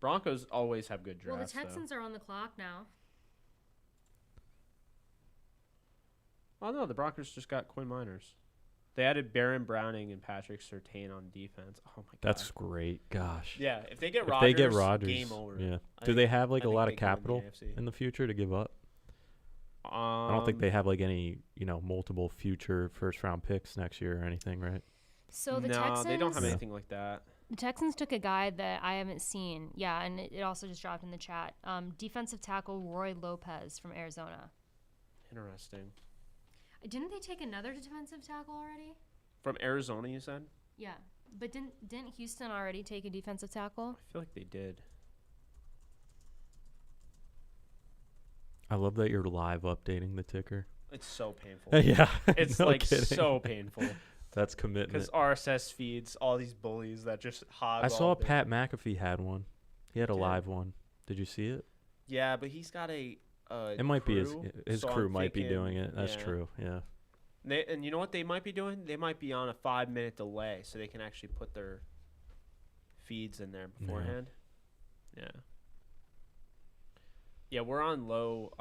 Broncos always have good drafts. Well, the Texans are on the clock now. Oh, no, the Broncos just got Quinn Miners. They added Baron Browning and Patrick Surtain on defense. Oh, my God. That's great. Gosh. Yeah, if they get Rodgers, game over. Yeah. Do they have, a lot of capital in the future to give up? I don't think they have, any, multiple future first-round picks next year or anything, right? So No, they don't have anything like that. The Texans took a guy that I haven't seen. Yeah, and it also just dropped in the chat. Defensive tackle Roy Lopez from Arizona. Interesting. Didn't they take another defensive tackle already? From Arizona, you said? Yeah, but didn't Houston already take a defensive tackle? I feel like they did. I love that you're live updating the ticker. It's so painful. Yeah. It's kidding. so painful. That's commitment. Because RSS feeds all these bullies that just hog. I saw Pat McAfee had one. He had a live one. Did you see it? Yeah, but he's got a it might crew, be his so crew I'm might be thinking, doing it. That's true. Yeah. And you know what they might be doing? They might be on a 5-minute delay, so they can actually put their feeds in there beforehand. Yeah. Yeah, we're on low.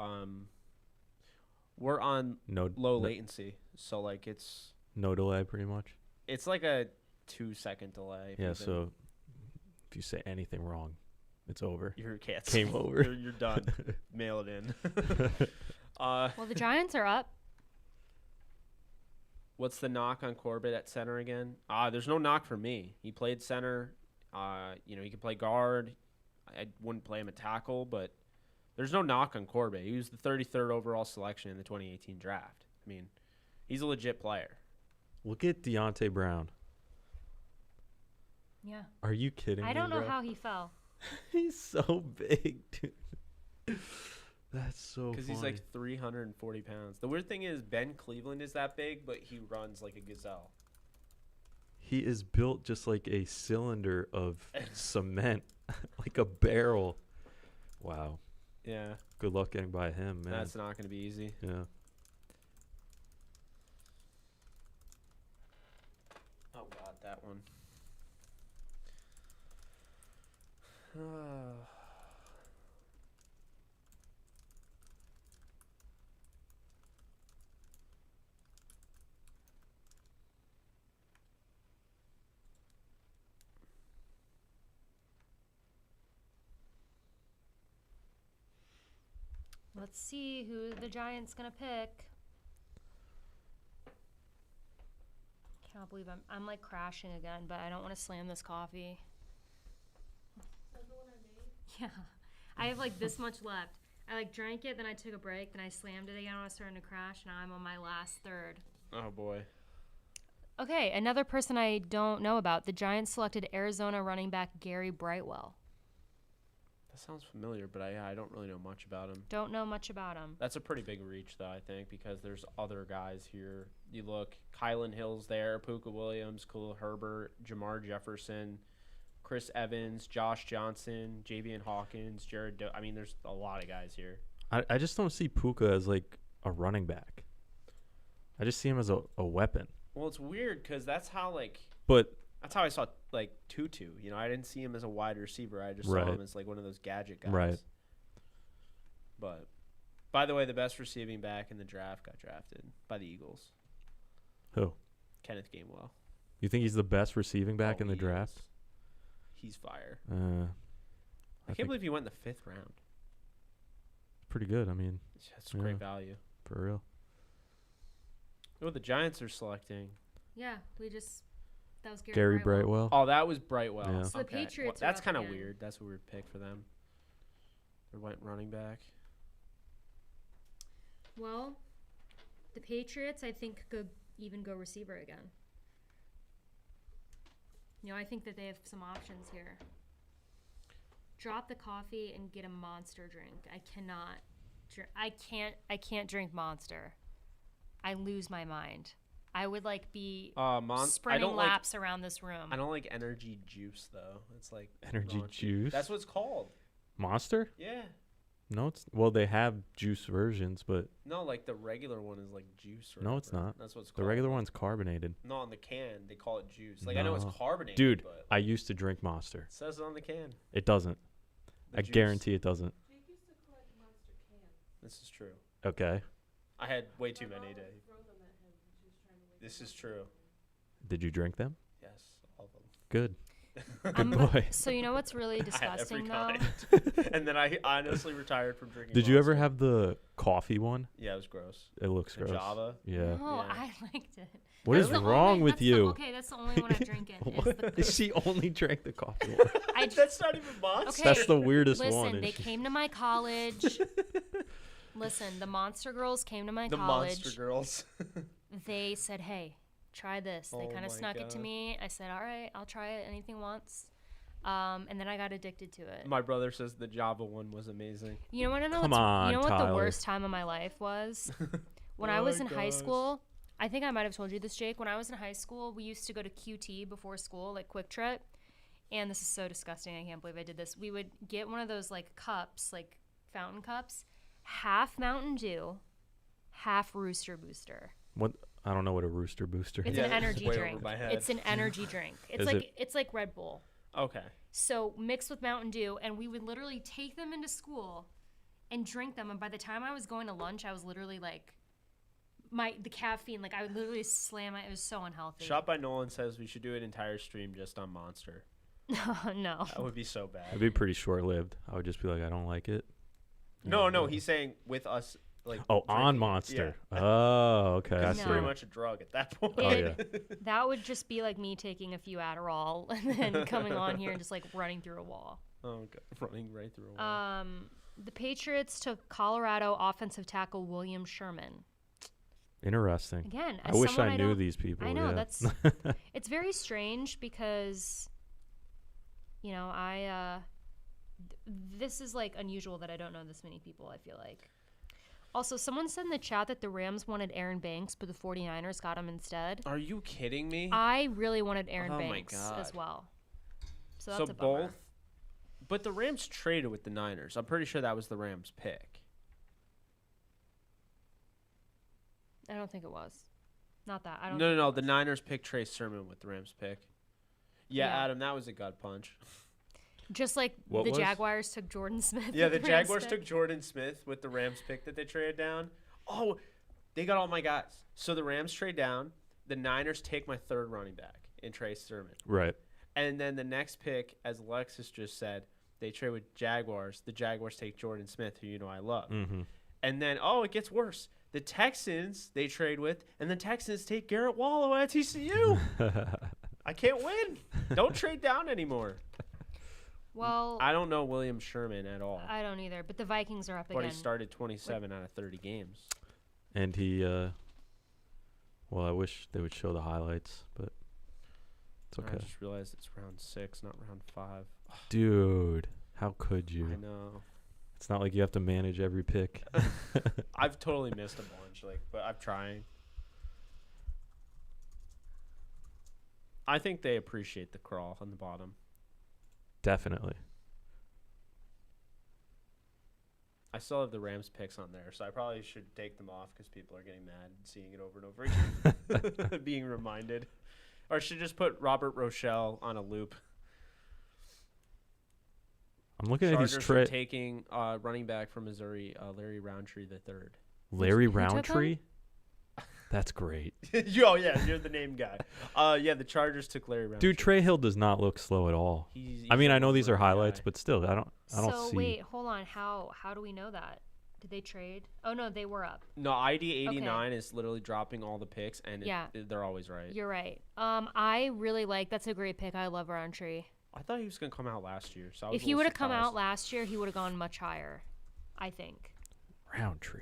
We're on low latency, so it's no delay, pretty much. It's like a 2-second delay. Yeah. So if you say anything wrong, it's over. Your cat's game over. You're done. Mail it in. Well, the Giants are up. What's the knock on Corbett at center again? There's no knock for me. He played center. He can play guard. I wouldn't play him at tackle, but there's no knock on Corbett. He was the 33rd overall selection in the 2018 draft. I mean, he's a legit player. Look at Deontay Brown. Yeah. Are you kidding me, I don't know bro? how he fell. He's so big, dude. That's so Because he's 340 pounds. The weird thing is Ben Cleveland is that big, but he runs like a gazelle. He is built just like a cylinder of cement, like a barrel. Wow. Yeah. Good luck getting by him, man. That's not going to be easy. Yeah. Oh, God, that one. Let's see who the Giants gonna pick. Can't believe I'm like crashing again, but I don't want to slam this coffee. Yeah, I have like this much left. I like drank it, then I took a break, then I slammed it again. I was starting to crash. Now I'm on my last third. Oh boy. Okay, another person I don't know about. The Giants selected Arizona running back Gary Brightwell. That sounds familiar, but I don't really know much about him. Don't know much about him. That's a pretty big reach, though, I think, because there's other guys here. You look, Kylan Hill's there, Puka Williams, Khalil Herbert, Jamar Jefferson, Chris Evans, Josh Johnson, Javian Hawkins, I mean, there's a lot of guys here. I just don't see Puka as like a running back. I just see him as a weapon. Well, it's weird because that's how But I saw like Tutu. You know, I didn't see him as a wide receiver. I just saw him as like one of those gadget guys. Right. But by the way, the best receiving back in the draft got drafted by the Eagles. Who? Kenneth Gainwell. You think he's the best receiving back in the He draft? is. He's fire. I I can't believe he went in the 5th round. pretty good. I mean, That's great value. for real. Oh, the Giants are selecting. Yeah, that was Gary Brightwell. Oh, that was Brightwell. Yeah. So the Okay. Patriots That's are up kind of again. weird. That's a weird pick for them. They went running back. Well, the Patriots, I think, could even go receiver again. You know, I think that they have some options here. Drop the coffee and get a Monster drink. I cannot. I can't drink Monster. I lose my mind. I would like be I sprinting don't laps around this room. I don't like energy juice though. It's like Energy raunchy. juice? That's what it's called. Monster? Yeah. No, they have juice versions, but No, like the regular one is like juice. Or no, it's whatever. not. That's what it's The called. regular one's carbonated. No, on the can they call it juice. Like I know it's No. carbonated, Dude, but I used to drink Monster. it says it on the can. It doesn't. The I juice. guarantee it doesn't. This is true. Okay. I had way too many today. This is true. Did you drink them? Yes, all of them. Good. Good boy. So you know what's really I had every disgusting though? kind. And then I honestly retired from drinking. Did you ever Monster. have the coffee one? Yeah, it was gross. It looks The gross. Java. Yeah. No, Yeah. I liked it. What is That's the wrong only- with that's the- you? okay, that's the only one I drink in. Is the She only drank the coffee one. That's not even Monster. Okay, That's the weirdest Listen, one. they came to my college. Listen, the Monster girls came to my The college. Monster Girls. They said, "Hey, try this." They Oh kind of my snuck it to God. me. I said, "All right, I'll try it. Anything once." And then I got addicted to it. My brother says the Java one was amazing. You know what? Come on, you know what the Tyler. worst time of my life was? When I Oh was my in high gosh. school. I think I might have told you this, Jake. When I was in high school, we used to go to QT before school, like Quick Trip. And this is so disgusting. I can't believe I did this. We would get one of those like cups, like fountain cups, half Mountain Dew, half Rooster Booster. What? I don't know what a Rooster Booster It's is. Yeah, an this is energy way over drink. my head. It's an energy drink. It's Is like it- it's like Red Bull. Okay. So mixed with Mountain Dew, and we would literally take them into school and drink them. And by the time I was going to lunch, I was literally like, the caffeine, like I would literally slam it. It was so unhealthy. Shot by Nolan says we should do an entire stream just on Monster. No. That would be so It'd bad. be pretty short-lived. I would just be like, I don't like it. No, he's saying with us. Like Oh, on drinking it. Monster. Yeah. Oh, okay. I 'Cause see. it's pretty No. much a drug at that point. Oh, yeah. That would just be like me taking a few Adderall and then coming on here and just like running through a wall. Oh, God. Running right through a wall. The Patriots took Colorado offensive tackle William Sherman. Interesting. Again, I as wish someone I knew don't- these people. I know, yeah. that's it's very strange because you know, this is like unusual that I don't know this many people, I feel like. Also, someone said in the chat that the Rams wanted Aaron Banks, but the 49ers got him instead. Are you kidding me? I really wanted Aaron Oh my Banks as God. well. So that's So a bummer. both. But the Rams traded with the Niners. I'm pretty sure that was the Rams' pick. I don't think it was. Not that. I don't. No. think it The was. Niners picked Trey Sermon with the Rams' pick. Yeah, Yeah. Adam, that was a gut punch. Just like What the was? Jaguars took Jordan Smith. Yeah, with the the Rams Jaguars pick. took Jordan Smith with the Rams pick that they traded down. Oh, they got all my guys. So the Rams trade down. The Niners take my third running back in Trey Sermon. Right. And then the next pick, as Alexis just said, they trade with Jaguars. The Jaguars take Jordan Smith, who you know I love. Mm-hmm. And then, it gets worse. The Texans they trade with, and the Texans take Garrett Wallow at TCU. I can't win. Don't trade down anymore. Well, I don't know William Sherman at all. I don't either, but the Vikings are up But again. he started 27 out of 30 games. And he, well, I wish they would show the highlights, but it's okay. I just realized it's round 6, not round 5. Dude, how could you? I know. It's not like you have to manage every pick. I've totally missed a bunch, but I'm trying. I think they appreciate the crawl on the bottom. Definitely. I still have the Rams picks on there, so I probably should take them off because people are getting mad seeing it over and over again, being reminded. Or I should just put Robert Rochelle on a loop. I'm looking Chargers at these are taking running back from Missouri, Larry Roundtree III. Larry Who took him? Roundtree? That's great. Oh, yeah, you're the name guy. Yeah, the Chargers took Larry Roundtree. Dude, Trey Hill does not look slow at all. He's I mean, a I know these are running highlights, guy. but still, I don't So see. wait, hold on. How do we know that? Did they trade? Oh no, they were up. No, ID 89 is literally dropping all the picks, and Yeah. they're always right. You're right. I really like. That's a great pick. I love Roundtree. I thought he was going to come out last year. So I was If a he little would have come out surprised. last year, he would have gone much higher. I think. Roundtree.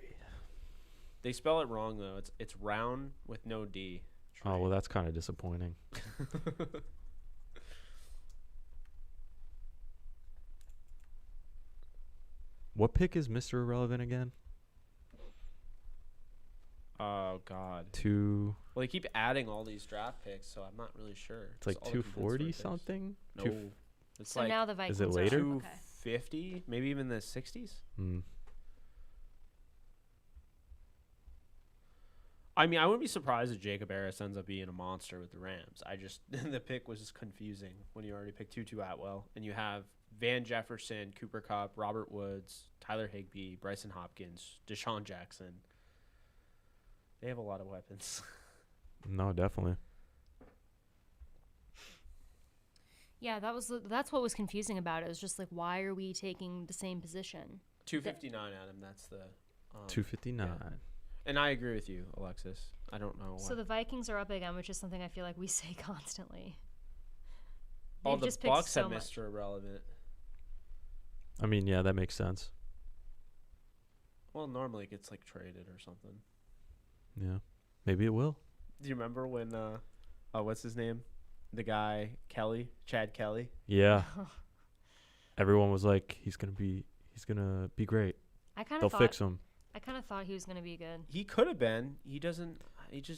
They spell it wrong, though. It's round with no D. Oh, well, that's kind of disappointing. What pick is Mr. Irrelevant again? Oh, God. Well, they keep adding all these draft picks, so I'm not really sure. It's like all the compensatory 240 picks. something? No. It's So like now the Vikings it later? are up. Okay. 250, maybe even the 60s. Hmm. I mean, I wouldn't be surprised if Jacob Harris ends up being a monster with the Rams. The pick was just confusing when you already picked Tutu Atwell, and you have Van Jefferson, Cooper Kupp, Robert Woods, Tyler Higbee, Bryson Hopkins, Deshaun Jackson. They have a lot of weapons. No, definitely. Yeah, that's what was confusing about it. It was just like, why are we taking the same position? 259, Adam. That's the 259. yeah. And I agree with you, Alexis. I don't know. So the Vikings are up again, which is something I feel like we say constantly. all They've the just picked Bucks so have much. Mr. Irrelevant. I mean, yeah, that makes sense. Well, normally it gets like traded or something. Yeah. Maybe it will. Do you remember when what's his name? The guy Chad Kelly. Yeah. Everyone was like, he's gonna be great. I kind They'll of fix him. I kind of thought he was going to be good. He could have been. He just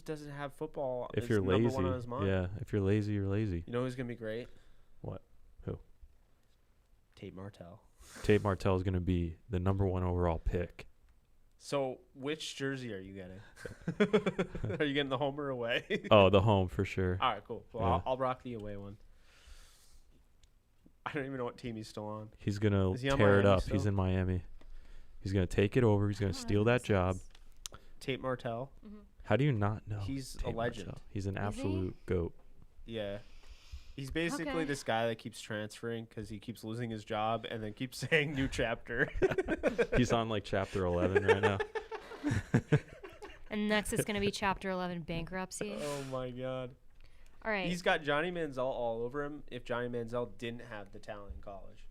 doesn't have football. If as you're number lazy, one on his mind. yeah. If you're lazy, you're lazy. You know who's gonna be great? What? Who? Tate Martell. Tate Martell is gonna be the number 1 overall pick. So which jersey are you getting? Are you getting the home or away? Oh, the home for sure. All right, cool. Well, Yeah. I'll rock the away one. I don't even know what team he's still on. He's gonna Is he on tear it Miami up. He's still? in Miami. He's gonna take it over. He's gonna steal that job. Tate Martell. How do you not know? He's Tate a legend. Martell? He's an he? absolute goat. Yeah. He's basically Okay. this guy that keeps transferring because he keeps losing his job and then keeps saying new chapter. He's on like chapter 11 right now. And next it's going to be Chapter 11 bankruptcy. Oh, my God. All right. He's got Johnny Manziel all over him if Johnny Manziel didn't have the talent in college.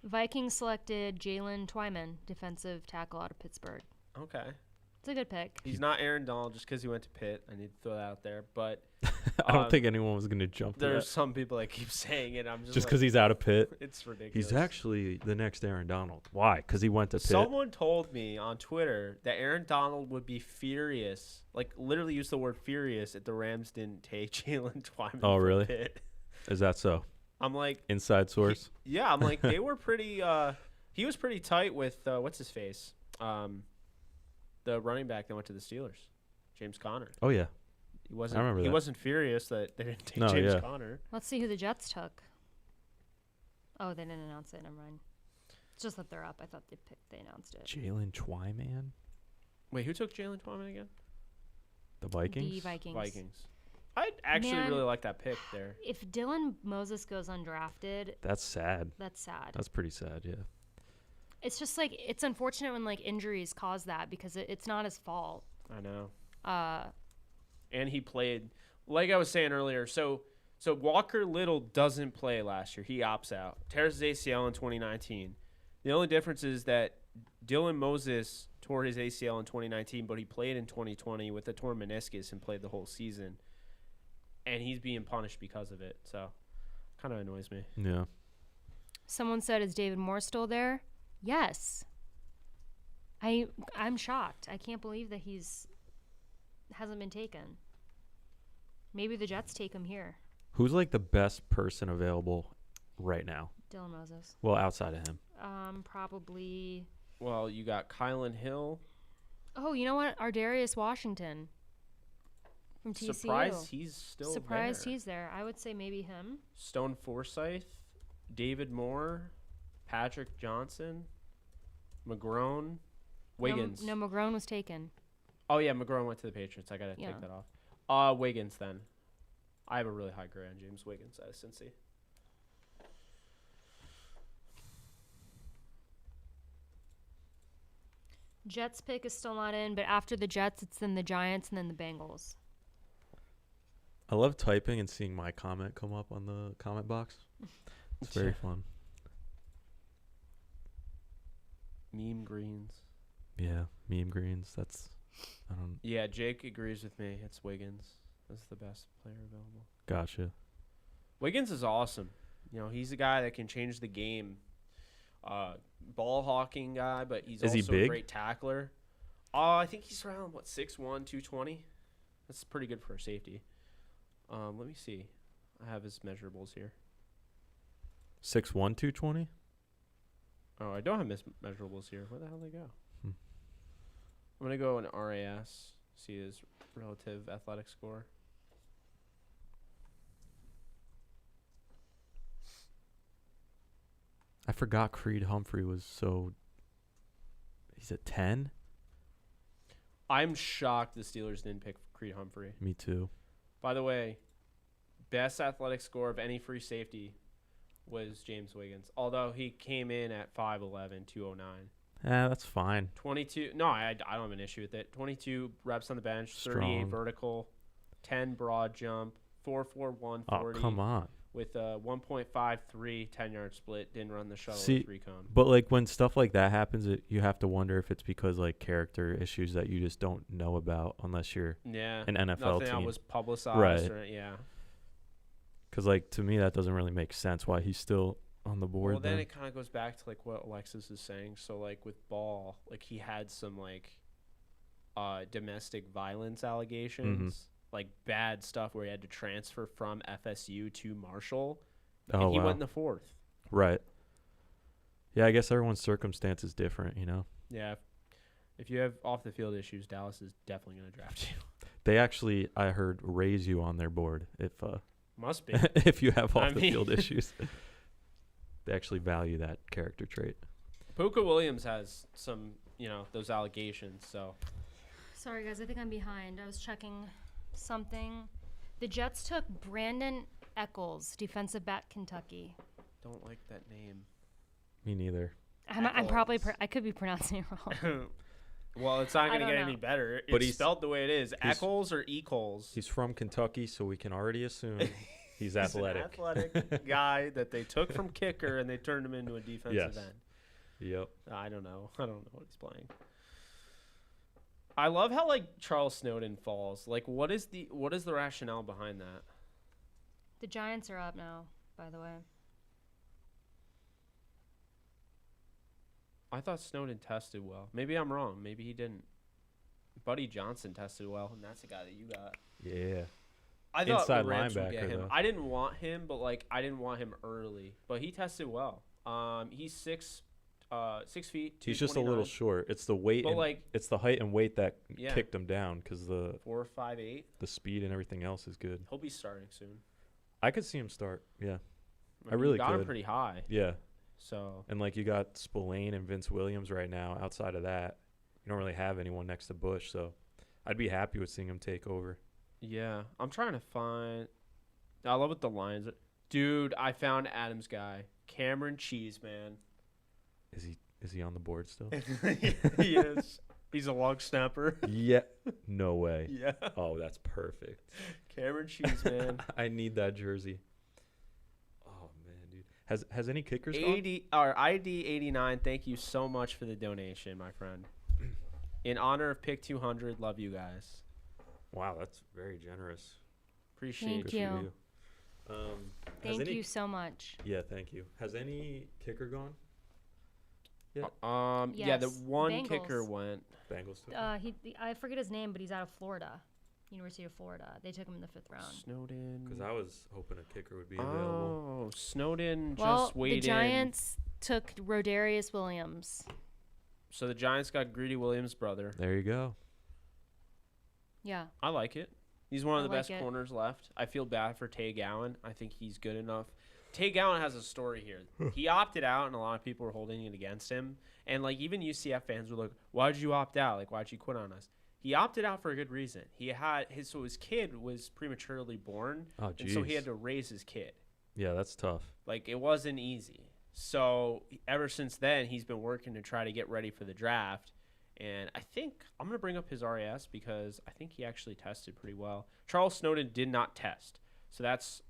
Vikings selected Jalen Twyman, defensive tackle out of Pittsburgh. Okay. It's a good pick. He's not Aaron Donald just because he went to Pitt. I need to throw that out there. But I don't think anyone was gonna jump to there's that. some people that keep saying it. I'm just Just like, because he's out of Pitt. it's ridiculous. He's actually the next Aaron Donald. Why? Because he went to Pitt. Someone told me on Twitter that Aaron Donald would be furious, like literally used the word furious, if the Rams didn't take Jalen Twyman. Oh, from really? Pitt. Is that so? I'm like, Inside source. yeah, I'm like, they were pretty. He was pretty tight with what's his face, the running back that went to the Steelers, James Conner. Oh yeah. He wasn't. remember He that. wasn't furious that they didn't take No, James yeah. Conner. Let's see who the Jets took. Oh, they didn't announce it. Never mind. It's just that they're up. I thought they announced it. Jalen Twyman. Wait, who took Jalen Twyman again? The Vikings. The Vikings. Vikings. I actually Man. really like that pick there. If Dylan Moses goes undrafted, That's sad. that's sad. That's pretty sad. Yeah. It's just like it's unfortunate when like injuries cause that because it's not his fault. I know. Uh, And he played, like I was saying earlier. So Walker Little doesn't play last year. He opts out. Tears his ACL in 2019. The only difference is that Dylan Moses tore his ACL in 2019, but he played in 2020 with a torn meniscus and played the whole season. And he's being punished because of it. So, kind of annoys me. Yeah. someone said, "Is David Moore still there?" Yes. I'm shocked. I can't believe that hasn't been taken. Maybe the Jets take him here. Who's like the best person available right now? Dylan Moses. Well, outside of him. Probably. Well, you got Kylan Hill. Oh, you know what? Ardarius Washington from TCU. Surprised he's still Surprised there. he's there. I would say maybe him. Stone Forsythe, David Moore, Patrick Johnson, McGrone, Wiggins. No, McGrone was taken. Oh, yeah, McGrone went to the Patriots. I got to Yeah. take that off. Wiggins then. I have a really high grade on James Wiggins out of Cincy. Jets pick is still not in, but after the Jets, it's then the Giants and then the Bengals. I love typing and seeing my comment come up on the comment box. It's very fun. Meme greens. Yeah, meme greens. I don't. Yeah, Jake agrees with me. It's Wiggins. That's the best player available. Gotcha. Wiggins is awesome. You know, he's a guy that can change the game. Ball hawking guy, but he's Is he also big? a great tackler. I think he's around 6'1", 220. That's pretty good for a safety. Let me see. I have his measurables here. 6'1", 220? Oh, I don't have his measurables here. Where the hell did they go? Hmm. I'm gonna go in RAS. See his relative athletic score. I forgot Creed Humphrey was so. He's a 10? I'm shocked the Steelers didn't pick Creed Humphrey. Me too. By the way, best athletic score of any free safety was James Wiggins. Although he came in at 5'11", 209. That's fine. 22. No, I don't have an issue with it. 22 reps on the bench, 38 Strong. vertical, 10 broad jump, 4.41 Oh, 40 come on. with a 1.53 10-yard split. Didn't run the shuttle See, with 3 cone. But like when stuff like that happens, you have to wonder if it's because like character issues that you just don't know about unless you're Yeah, an NFL nothing that team. was publicized. Right. Or, yeah. Because like to me that doesn't really make sense why he's still on the board. Well, then it kind of goes back to like what Alexis is saying. So like with Ball, like he had some like domestic violence allegations, like bad stuff where he had to transfer from FSU to Marshall, and he went in the 4th. Right. Yeah, I guess everyone's circumstance is different, you know. Yeah, if you have off the field issues, Dallas is definitely going to draft you. They actually, I heard, raise you on their board if Must be. if you have off the mean- field issues. They actually value that character trait. Puka Williams has some, those allegations. So Sorry, guys. I think I'm behind. I was checking something. The Jets took Brandon Eccles, defensive back, Kentucky. don't like that name. Me neither. I'm probably Eccles. I could be pronouncing it wrong. Well, it's not I going to don't get know. any better. But It's he's- spelled the way it is. he's- Eccles or Eccles? He's from Kentucky, so we can already assume he's He's athletic. an athletic guy that they took from kicker and they turned him into a defensive Yes. end. Yep. I don't know. I don't know what he's playing. I love how like Charles Snowden falls. Like, what is the rationale behind that? The Giants are up now, by the way. I thought Snowden tested well. Maybe I'm wrong. Maybe he didn't. Buddy Johnson tested well, and that's the guy that you got. Yeah. I thought Inside the Rams would linebacker, get him. though. I didn't want him, but I didn't want him early. But he tested well. He's 6 feet. He's just a little 229, short. It's the weight, But and it's the height and weight that Yeah. kicked him down because the 4'5'8". speed and everything else is good. He'll be starting soon. I could see him start. Yeah. I mean, really you got him could. pretty high. Yeah. So And like you got Spillane and Vince Williams right now. Outside of that, you don't really have anyone next to Bush. So I'd be happy with seeing him take over. Yeah, I'm trying to find. I love what the Lions. Dude, I found Adam's guy, Cameron Cheeseman. Is he on the board still? He is. He's a long snapper. Yeah. No way. Yeah. Oh, that's perfect. Cameron Cheeseman. I need that jersey. Oh man, dude. Has any kickers gone? 80 or ID 89. Thank you so much for the donation, my friend. In honor of Pick 200, love you guys. Wow, that's very generous. Appreciate Thank it. you. Good for you. Thank you so much. Yeah, thank you. Has any kicker gone? Yeah. Yeah, the Yes, one kicker went. Bengals took I forget his name, but he's out of Florida, University of Florida. They took him in the 5th round. Snowden. Because I was hoping a kicker would be available. Oh, Snowden Well, just waited. the Giants took Rodarius Williams. So the Giants got Greedy Williams' brother. There you go. Yeah. I like it. He's one of I the like best it. corners left. I feel bad for Tay Gowan. I think he's good enough. Tay Gowan has a story here. He opted out, and a lot of people were holding it against him. And, like, even UCF fans were like, why'd you opt out? Like, why'd you quit on us? He opted out for a good reason. His kid was prematurely born, Oh, and so he jeez. had to raise his kid. Yeah, that's tough. Like, it wasn't easy. So ever since then, he's been working to try to get ready for the draft. And I think I'm going to bring up his RAS because I think he actually tested pretty well. Charles Snowden did not test. So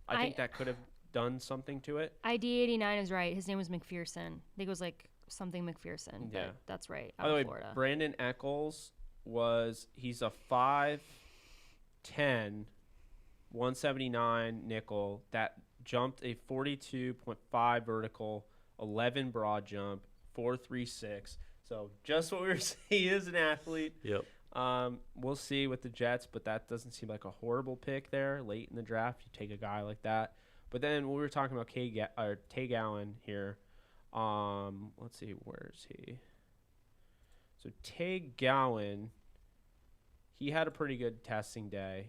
I think that could have done something to it. ID 89 is right. His name was McPherson. I think it was like something McPherson. Yeah. But that's right. By Out the of way, Florida. Brandon Eccles he's a 5'10", 179 nickel that jumped a 42.5 vertical, 11 broad jump, 4.36. So just what we were saying, he is an athlete. Yep. We'll see with the Jets, but that doesn't seem like a horrible pick there late in the draft. You take a guy like that. But then we were talking about Tay Gowan here. Let's see, where is he? So Tay Gowan, he had a pretty good testing day.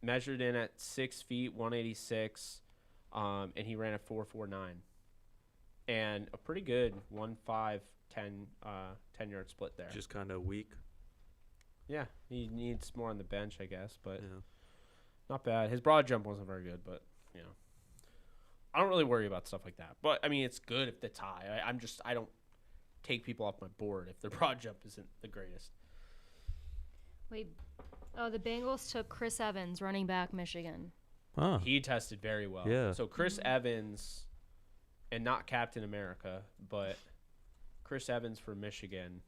Measured in at 6 feet, 186, and he ran a 4.49. And a pretty good 1.5, 10-yard split there. Just kind of weak. Yeah, he needs more on the bench, I guess, but Yeah. not bad. His broad jump wasn't very good, but, you know. I don't really worry about stuff like that. But, I mean, it's good if it's high. I don't take people off my board if their broad jump isn't the greatest. Wait. Oh, the Bengals took Chris Evans, running back, Michigan. Huh. He tested very well. Yeah. So Chris Evans, and not Captain America, but Chris Evans for Michigan,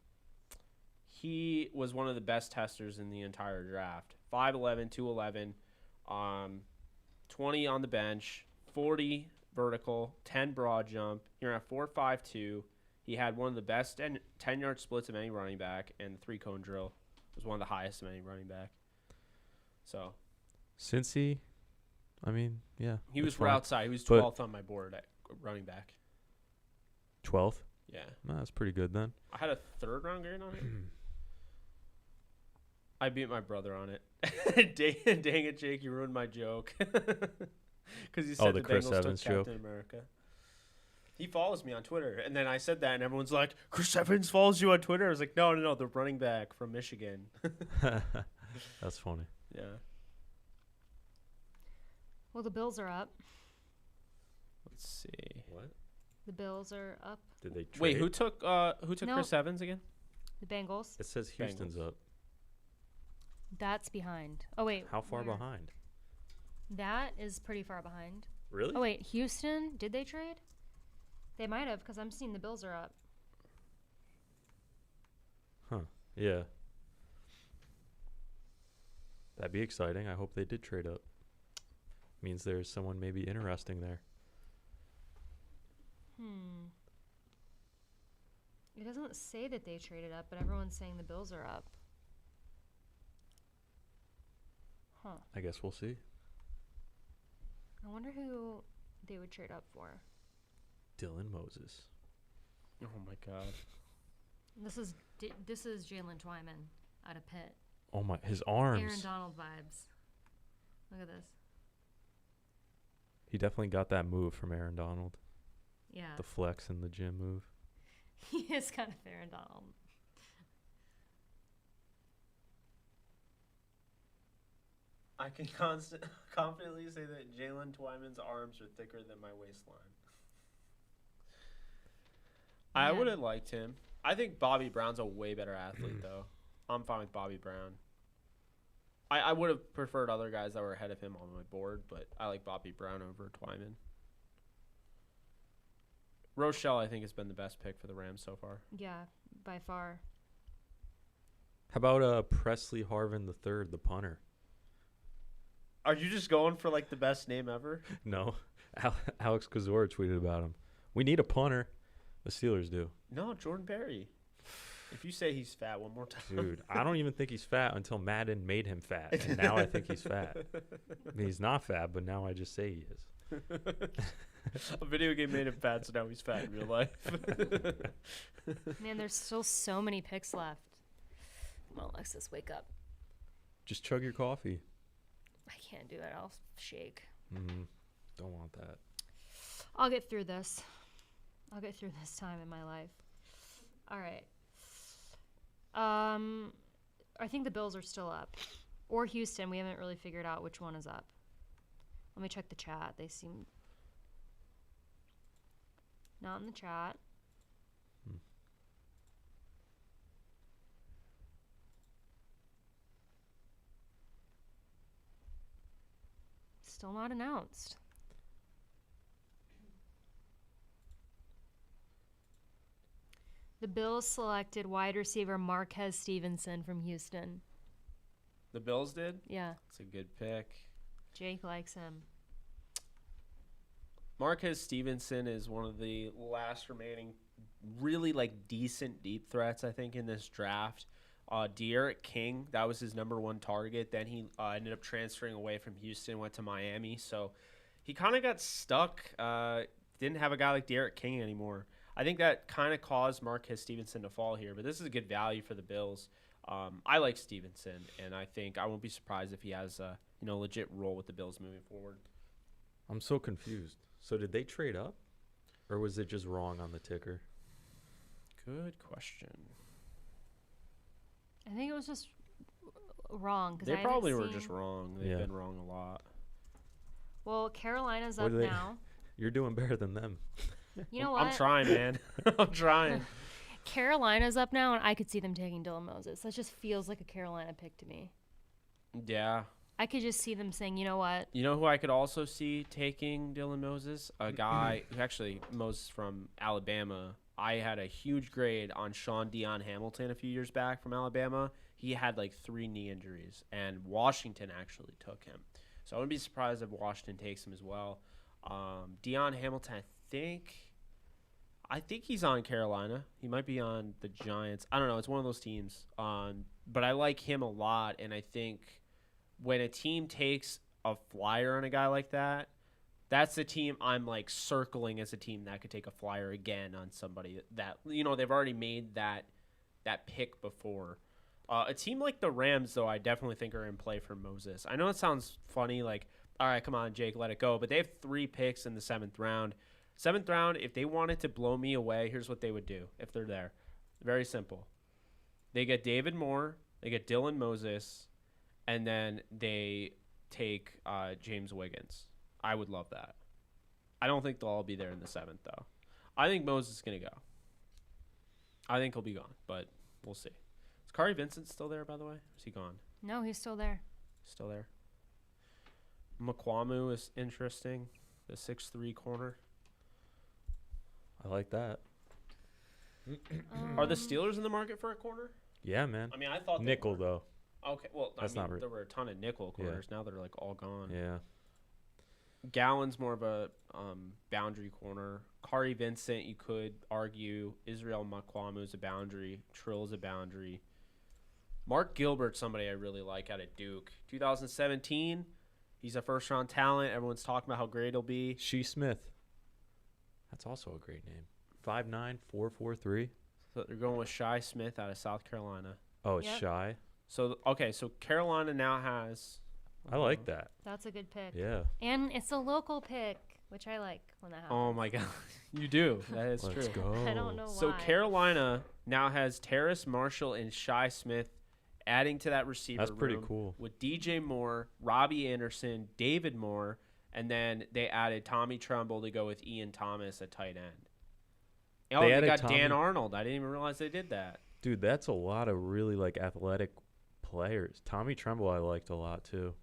he was one of the best testers in the entire draft. 5'11", 211, 20 on the bench, 40 vertical, 10 broad jump. He ran a 4.52. He had one of the best 10-yard splits of any running back, and the 3-cone drill was one of the highest of any running back. So Cincy, I mean, yeah. he was that's fine. outside. He was But- 12th on my board at running back. 12th? Yeah. No, that's pretty good then. I had a 3rd-round grade on it. I beat my brother on it. Dang it, Jake, you ruined my joke. Because you said the the Chris Bengals Evans took joke. Captain America. He follows me on Twitter. And then I said that, and everyone's like, Chris Evans follows you on Twitter? I was like, no, the running back from Michigan. That's funny. Yeah. Well, the Bills are up. Let's see. What? The Bills are up. Did they trade? Wait, who took No. Chris Evans again? The Bengals. It says Houston's Bengals. up. That's behind. Oh, wait. How far where? behind? That is pretty far behind. Really? Oh, wait. Houston? Did they trade? They might have, because I'm seeing the Bills are up. Yeah. That'd be exciting. I hope they did trade up. Means there's someone maybe interesting there. It doesn't say that they traded up, but everyone's saying the Bills are up. Huh. I guess we'll see. I wonder who they would trade up for. Dylan Moses. Oh, my God. This is Jalen Twyman out of Pitt. Oh my, his arms. Aaron Donald vibes. Look at this. He definitely got that move from Aaron Donald. Yeah. The flex in the gym move. He is kind of Aaron Donald. I can confidently say that Jalen Twyman's arms are thicker than my waistline. I Yeah. would have liked him. I think Bobby Brown's a way better athlete, though. I'm fine with Bobby Brown. I would have preferred other guys that were ahead of him on my board, but I like Bobby Brown over Twyman. Rochelle, I think, has been the best pick for the Rams so far. Yeah, by far. How about Presley Harvin III, the punter? Are you just going for, like, the best name ever? No. Alex Kozor tweeted about him. We need a punter. The Steelers do. No, Jordan Berry. If you say he's fat one more time. Dude, I don't even think he's fat until Madden made him fat. And now I think he's fat. I mean, he's not fat, but now I just say he is. A video game made him fat, so now he's fat in real life. Man, there's still so many picks left. Come on, Alexis, wake up. Just chug your coffee. I can't do it. I'll shake. Don't want that. I'll get through this. I'll get through this time in my life. All right. I think the Bills are still up. Or Houston. We haven't really figured out which one is up. Let me check the chat. They seem not in the chat. Still not announced. The Bills selected wide receiver Marquez Stevenson from Houston. The Bills did? Yeah, It's a good pick. Jake likes him. Marquez Stevenson is one of the last remaining really, like, decent deep threats, I think, in this draft. De'Aaron King, that was his number one target. Then he ended up transferring away from Houston, went to Miami. So he kind of got stuck. Didn't have a guy like De'Aaron King anymore. I think that kind of caused Marquez Stevenson to fall here. But this is a good value for the Bills. I like Stevenson, and I think I won't be surprised if he has a legit role with the Bills moving forward. I'm so confused. So did they trade up? Or was it just wrong on the ticker? Good question. I think it was just wrong. They probably were just wrong. They've been wrong a lot. Well, Carolina's What up do they- now. You're doing better than them. You know what? I'm trying, man. I'm trying. Carolina's up now, and I could see them taking Dylan Moses. That just feels like a Carolina pick to me. Yeah. I could just see them saying, you know what? You know who I could also see taking Dylan Moses? A guy who actually, Moses from Alabama. I had a huge grade on Sean Dion Hamilton a few years back from Alabama. He had like 3 knee injuries, and Washington actually took him. So I wouldn't be surprised if Washington takes him as well. Dion Hamilton, I think he's on Carolina. He might be on the Giants. I don't know. It's one of those teams. But I like him a lot, and I think when a team takes a flyer on a guy like that, that's the team I'm like circling as a team that could take a flyer again on somebody that they've already made that pick before. A team like the Rams, though, I definitely think are in play for Moses. I know it sounds funny, like, all right, come on, Jake, let it go. But they have 3 picks in the 7th round. 7th round, if they wanted to blow me away, here's what they would do if they're there. Very simple. They get David Moore, they get Dylan Moses, and then they take James Wiggins. I would love that. I don't think they'll all be there in the 7th, though. I think Moses is going to go. I think he'll be gone, but we'll see. Is Kari Vincent still there, by the way? Or is he gone? No, he's still there. Still there. Makwamu is interesting. The 6'3" corner. I like that. Are the Steelers in the market for a corner? Yeah, man. I mean, I thought Nickel, though. Okay, well, That's not there were a ton of nickel corners. Now they're like all gone. Yeah. Gallen's more of a boundary corner. Kari Vincent, you could argue. Israel Makwamu is a boundary. Trill is a boundary. Mark Gilbert's somebody I really like out of Duke. 2017, he's a first-round talent. Everyone's talking about how great he'll be. Shea Smith. That's also a great name. 5'9", 4'3". So they're going with Shai Smith out of South Carolina. Oh, it's Yep. Shy. So, so Carolina now has... I like that. That's a good pick. Yeah. And it's a local pick, which I like when that happens. Oh, my God. You do. That is Let's true. go. I don't know why. So Carolina now has Terrace Marshall and Shai Smith adding to that receiver That's pretty room cool. with DJ Moore, Robbie Anderson, David Moore, and then they added Tommy Tremble to go with Ian Thomas at tight end. Oh, they added got Dan Arnold. I didn't even realize they did that. Dude, that's a lot of really like athletic players. Tommy Tremble I liked a lot too.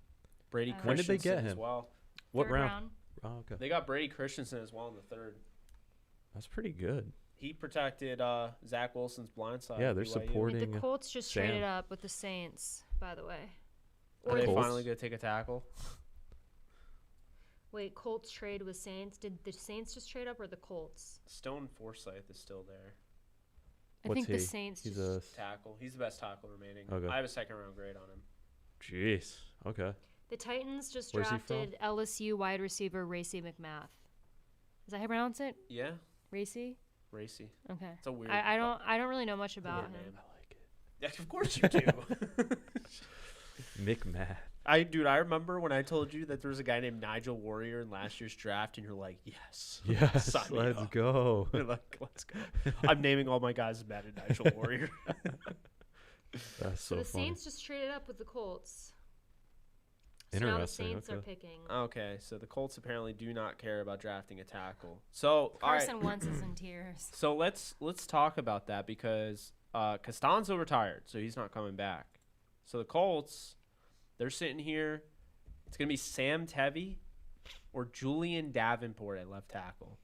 Brady When Christensen did they get as him? well. What Third round? Oh, okay. They got Brady Christensen as well in the third. That's pretty good. He protected Zach Wilson's blind side. Yeah, they're BYU. supporting. The Colts just Sam. traded up with the Saints, by the way. Are they Colts? finally going to take a tackle? Wait, Colts trade with Saints. Did the Saints just trade up or the Colts? Stone Forsythe is still there. I What's think the he? Saints He's just. Tackle. He's the best tackle remaining. Okay. I have a second-round grade on him. Jeez. Okay. The Titans just Where's he from? drafted LSU wide receiver Racy McMath. Is that how you pronounce it? Yeah, Racy? Racy. Okay. It's a weird. I don't really know much about him. name. I like it. Yeah, of course you do. McMahon. I remember when I told you that there was a guy named Nigel Warrior in last year's draft, and you're like, yes. Yes. Sign me Let's up. go. You're like, let's go. I'm naming all my guys mad at Nigel Warrior. That's So so the funny. Saints just traded up with the Colts. So now the Interesting, Saints are okay. picking. Okay, so the Colts apparently do not care about drafting a tackle. So Carson all right. Wentz is in tears. So let's talk about that because Costanzo retired, so he's not coming back. So the Colts, they're sitting here. It's gonna be Sam Tevy or Julian Davenport at left tackle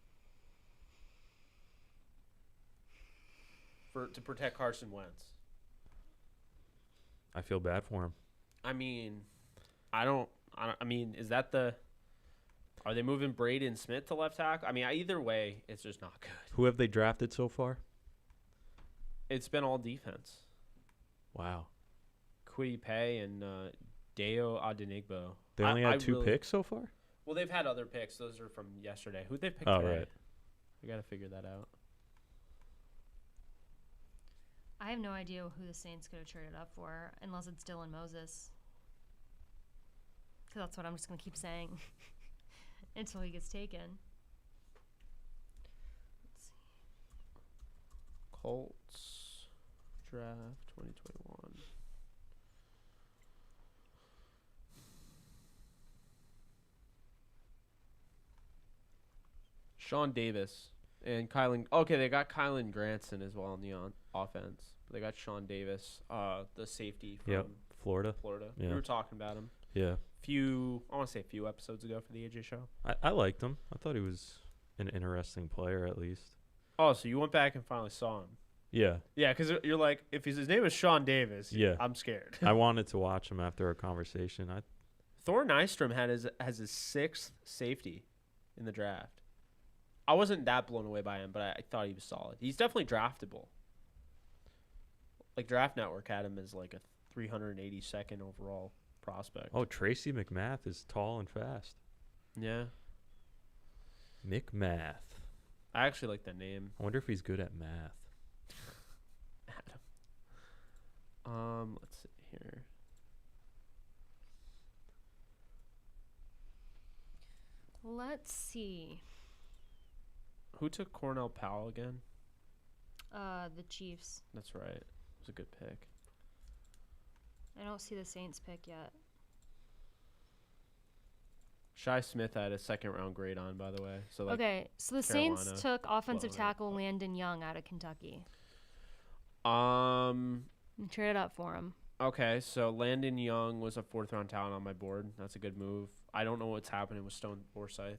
to protect Carson Wentz. I feel bad for him. I mean, I mean, is that the? Are they moving Braden Smith to left tackle? I mean, either way, it's just not good. Who have they drafted so far? It's been all defense. Wow. Kwity Paye and Deo Adenigbo. They only had two picks so far? Well, they've had other picks. Those are from yesterday. Who'd they pick Oh, today? right. We got to figure that out. I have no idea who the Saints could have traded up for, unless it's Dylan Moses. Because that's what I'm just going to keep saying until he gets taken. Let's see. Colts draft 2021. Sean Davis and Kylan. Okay, they got Kylan Granson as well on the offense. They got Sean Davis, the safety from Florida. We Yeah. were talking about him Yeah. I want to say a few episodes ago for the AJ show. I liked him. I thought he was an interesting player at least. Oh, so you went back and finally saw him. Yeah. Yeah, because you're like, if his name is Sean Davis, Yeah. I'm scared. I wanted to watch him after our conversation. Thor Nystrom has his sixth safety in the draft. I wasn't that blown away by him, but I thought he was solid. He's definitely draftable. Like Draft Network had him as like a 382nd overall prospect. Oh, Tracy McMath is tall and fast. Yeah. McMath. I actually like that name. I wonder if he's good at math. Adam. Let's see here. Let's see. Who took Cornell Powell again? The Chiefs. That's right. It was a good pick. I don't see the Saints pick yet. Shi Smith had a second-round grade on, by the way. So like, Okay, so the Carolina Saints took offensive blowing it. tackle Landon Young out of Kentucky. Okay, And traded up for him. so Landon Young was a fourth-round talent on my board. That's a good move. I don't know what's happening with Stone Forsythe.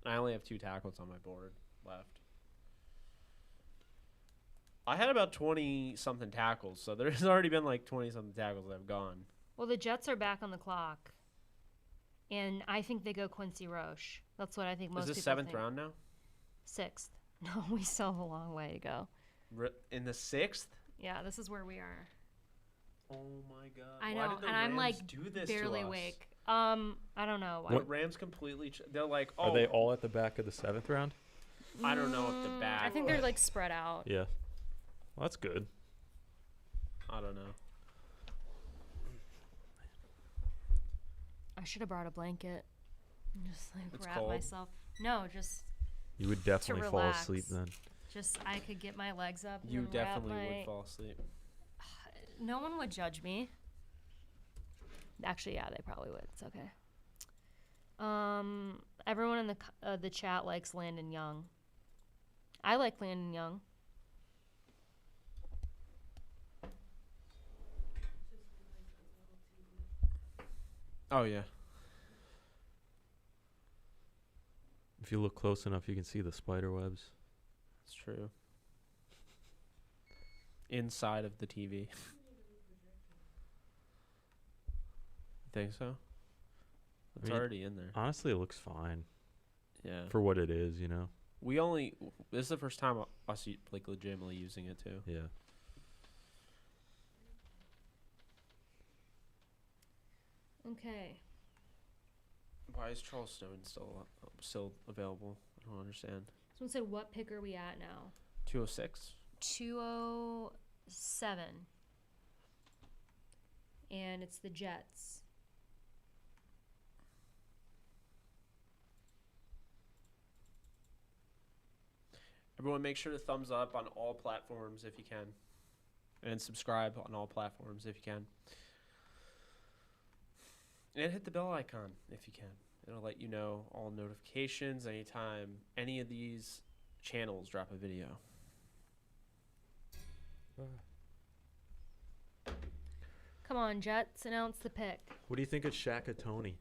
I only have 2 tackles on my board left. I had about 20-something tackles, so there's already been like 20-something tackles that have gone. Well, the Jets are back on the clock. And I think they go Quincy Roche. That's what I think most Is people this 7th think. round now? 6th. No, we still have a long way to go. In the 6th? Yeah, this is where we are. Oh my god. I Why know, did the and I'm Rams like do this barely to us? awake. I don't know. The Rams completely. They're like, oh, Are they all at the back of the 7th round? I don't know if the back. I think they're like spread out. Yeah. Well, that's good. I don't know. I should have brought a blanket. And just like It's wrap cold? myself. No, just You would definitely fall asleep relax. then. I could get my legs up. And You then wrap definitely my, would fall asleep. No one would judge me. Actually, yeah, they probably would. It's okay. Everyone in the chat likes Landon Young. I like Landon Young. Oh yeah. If you look close enough, you can see the spider webs. It's true. Inside of the TV. Think so? It's already in there. Honestly, it looks fine. Yeah. For what it is, you know? This is the first time us like legitimately using it too. Yeah. Okay. Why is Charleston still available? I don't understand. Someone said, what pick are we at now? 206. 207. And it's the Jets. Everyone make sure to thumbs up on all platforms if you can. And subscribe on all platforms if you can. And hit the bell icon if you can. It'll let you know all notifications anytime any of these channels drop a video. Come on, Jets, announce the pick. What do you think of Shaka Tony?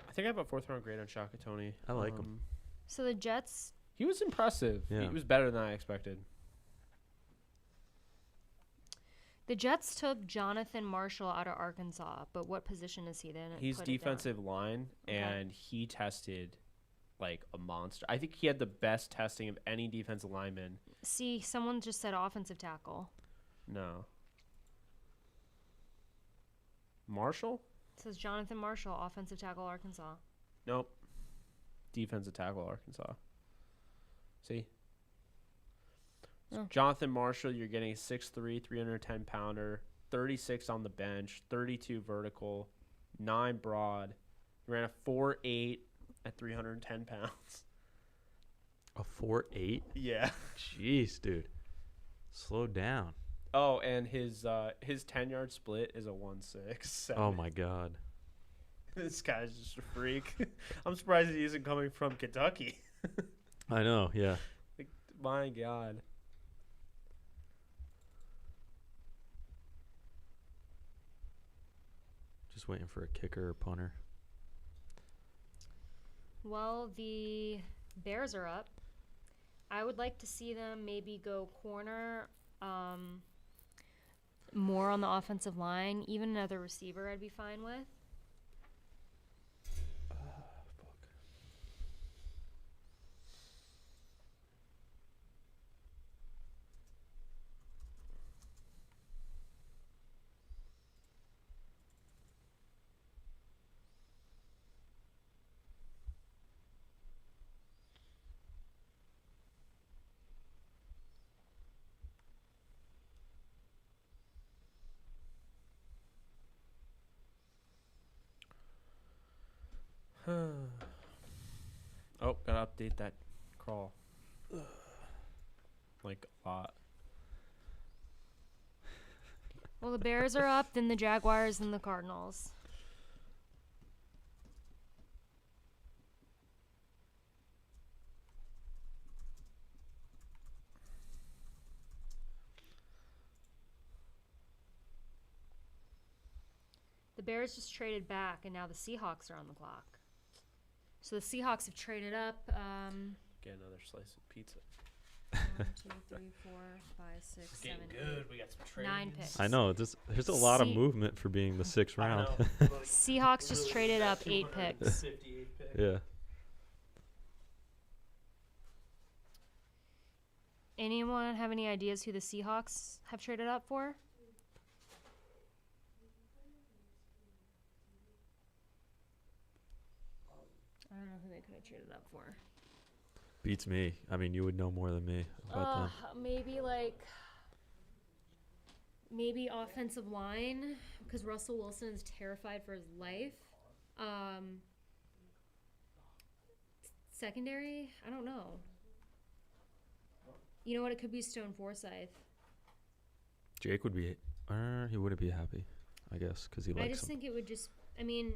I think I have a 4th round grade on Shaka Tony. I like him. So the Jets... He was impressive. Yeah. He was better than I expected. The Jets took Jonathan Marshall out of Arkansas, but what position is he then? He's defensive line, and he tested like a monster. I think he had the best testing of any defensive lineman. See, someone just said offensive tackle. No. Marshall? It says Jonathan Marshall, offensive tackle, Arkansas. Nope. Defensive tackle, Arkansas. See? Oh. Jonathan Marshall, you're getting a 6'3", 310-pounder, 36 on the bench, 32 vertical, 9 broad. He ran a 4.8 at 310 pounds. A 4.8? Yeah. Jeez, dude. Slow down. Oh, and his 10-yard split is a 1.6. Oh, my God. This guy's just a freak. I'm surprised he isn't coming from Kentucky. I know, yeah. Like, my God. Just waiting for a kicker or punter. Well, the Bears are up. I would like to see them maybe go corner, more on the offensive line. Even another receiver I'd be fine with. Oh, gotta update that crawl. Like a lot. Well, the Bears are up, then the Jaguars and the Cardinals. The Bears just traded back, and now the Seahawks are on the clock. So the Seahawks have traded up. Get another slice of pizza. 1, 2, 3, 4, 5, 6, 7, 8, We got some trades. 9 picks. I know. There's a lot of movement for being the 6th round. Seahawks just traded up 8 picks. 58 picks. Yeah. Anyone have any ideas who the Seahawks have traded up for? I don't know who they could have traded up for. Beats me. I mean, you would know more than me about them. Maybe offensive line, because Russell Wilson is terrified for his life. Secondary, I don't know. You know what? It could be Stone Forsythe. Jake would be, he wouldn't be happy, I guess, because he likes I just him. think it would just. I mean,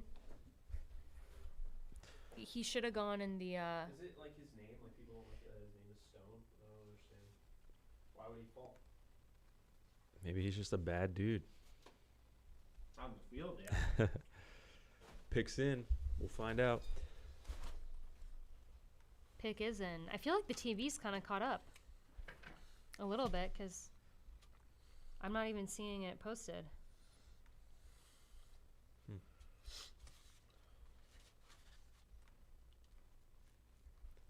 he should have gone in the. Is it like his name? Like people don't like that his name is Stone? I don't understand. Why would he fall? Maybe he's just a bad dude. On the field, yeah. Picks in. We'll find out. Pick is in. I feel like the TV's kind of caught up. A little bit, because I'm not even seeing it posted.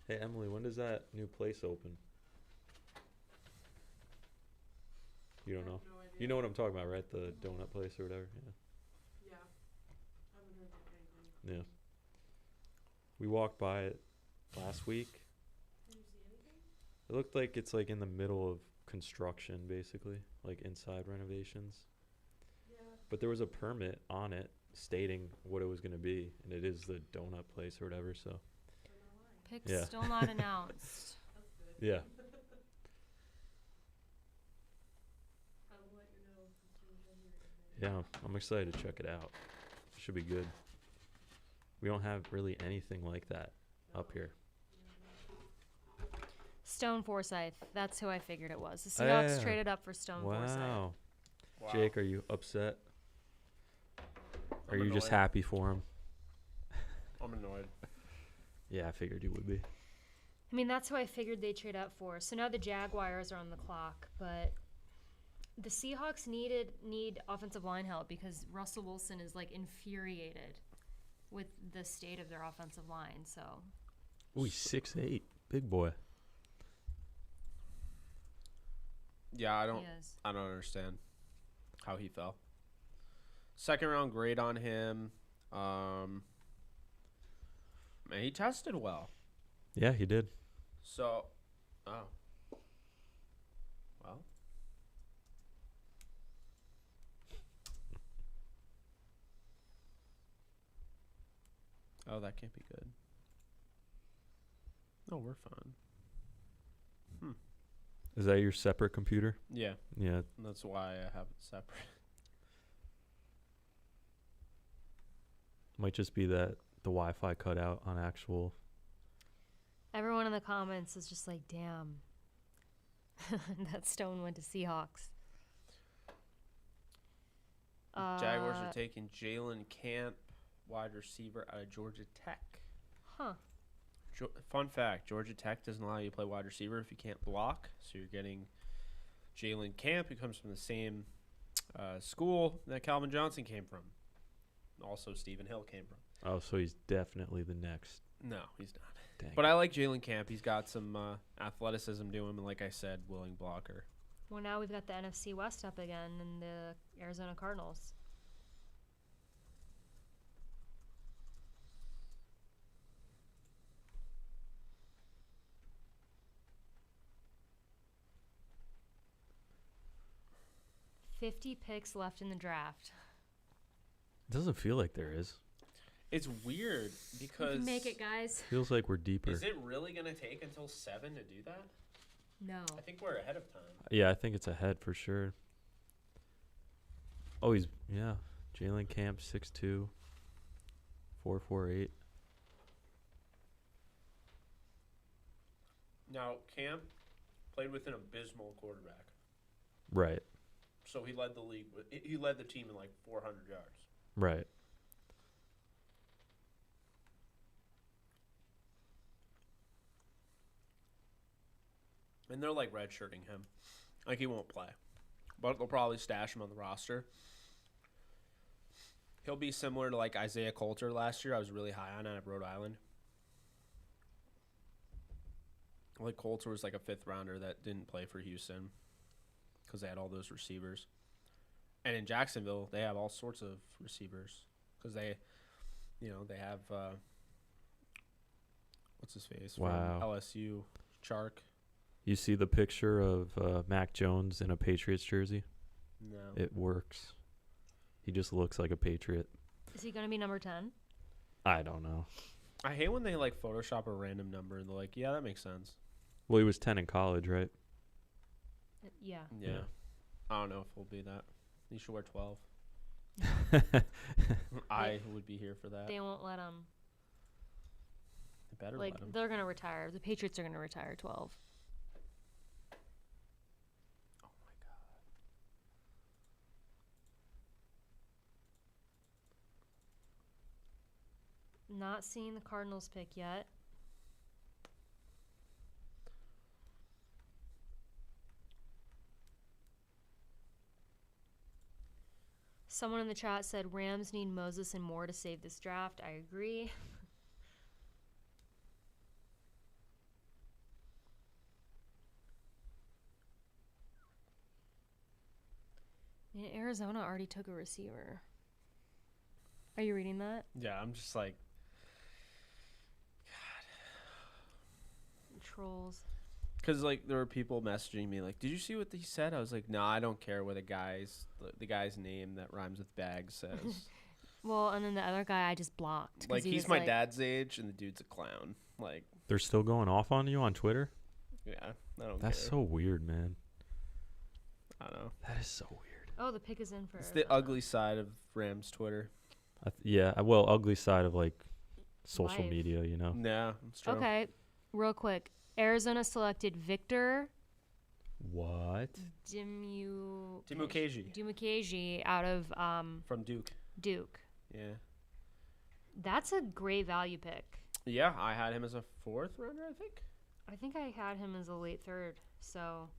Hey, Emily, when does that new place open? You don't know? No idea. You know what I'm talking about, right? The donut place or whatever. Yeah. Yeah. I haven't heard anything. Yeah. We walked by it last week. Did you see anything? It looked like it's like in the middle of construction, basically, like inside renovations. Yeah. But there was a permit on it stating what it was going to be, and it is the donut place or whatever. So, They're not lying. Pick's Yeah. still not announced. That's good. yeah. I will let you know as soon as I hear anything. Yeah, I'm excited to check it out. Should be good. We don't have really anything like that up here. Stone Forsyth. That's who I figured it was. The Oh, Seahawks yeah. traded up for Stone Forsyth. Wow. Wow. Jake, are you upset? Are I'm you just annoyed. happy for him? I'm annoyed. Yeah, I figured you would be. I mean, that's who I figured they'd trade up for. So now the Jaguars are on the clock, but the Seahawks need offensive line help because Russell Wilson is like infuriated with the state of their offensive line. So Oh, he's 6'8", big boy. Yeah, I don't he is. understand how he fell. Second round grade on him. Man, he tested well. Yeah, he did. So, oh. Well. Oh, that can't be good. No, we're fine. Is that your separate computer? Yeah, Yeah. that's why I have it separate. Might just be that the Wi-Fi cut out on actual. Everyone in the comments is just like, damn. That Stone went to Seahawks. Jaguars are taking Jalen Camp, wide receiver out of Georgia Tech. Huh. Fun fact, Georgia Tech doesn't allow you to play wide receiver if you can't block. So you're getting Jalen Camp, who comes from the same school that Calvin Johnson came from. Also, Stephen Hill came from. Oh, so he's definitely the next. No, he's not. Dang. But I like Jalen Camp. He's got some athleticism to him, and like I said, willing blocker. Well, now we've got the NFC West up again and the Arizona Cardinals. $50 picks left in the draft. It doesn't feel like there is. It's weird We because can make it, guys. Feels like we're deeper. is it really going to take until 7 to do that? No. I think we're ahead of time. Yeah, I think it's ahead for sure. Oh, yeah. Jalen Camp, 6'2", 4'48". Now, Camp played with an abysmal quarterback. Right, So he led the league. He led the team in like 400 yards. right. And they're like redshirting him. Like he won't play. But they'll probably stash him on the roster. He'll be similar to like Isaiah Coulter last year. I was really high on out of Rhode Island. Like Coulter was like a 5th rounder that didn't play for Houston because they had all those receivers. And in Jacksonville, they have all sorts of receivers because they have what's his face Wow. from LSU, Chark. You see the picture of Mac Jones in a Patriots jersey? No, It works. He just looks like a Patriot. Is he going to be number 10? I don't know. I hate when they like Photoshop a random number and they're like, yeah, that makes sense. Well, he was 10 in college, right? Yeah. Yeah. I don't know if we'll be that. You should wear 12. I would be here for that. They won't let them. They better Like, let 'em. they're going to retire. The Patriots are going to retire 12. Oh my god. Not seeing the Cardinals pick yet. Someone in the chat said Rams need Moses and Moore to save this draft. I agree. Man, Arizona already took a receiver. Are you reading that? Yeah, I'm just like, Trolls. because like there were people messaging me like, "Did you see what he said?" I was like, "No, I don't care what the guy's name that rhymes with bag says." Well, and then the other guy I just blocked. 'cause Like he he's was my dad's age, and the dude's a clown. Like, They're still going off on you on Twitter? yeah, I don't That's care. so weird, man. I don't know. That is so weird. Oh, the pick is in for It's the ugly side of Rams Twitter. Well, ugly side of like social Life. media, you know. Yeah, it's true. Okay, real quick. Arizona selected Victor What? Dimukeji Dimukeji out of from Duke. Duke. Yeah. That's a great value pick. Yeah, I had him as a 4th rounder, I think. I think I had him as a late 3rd. So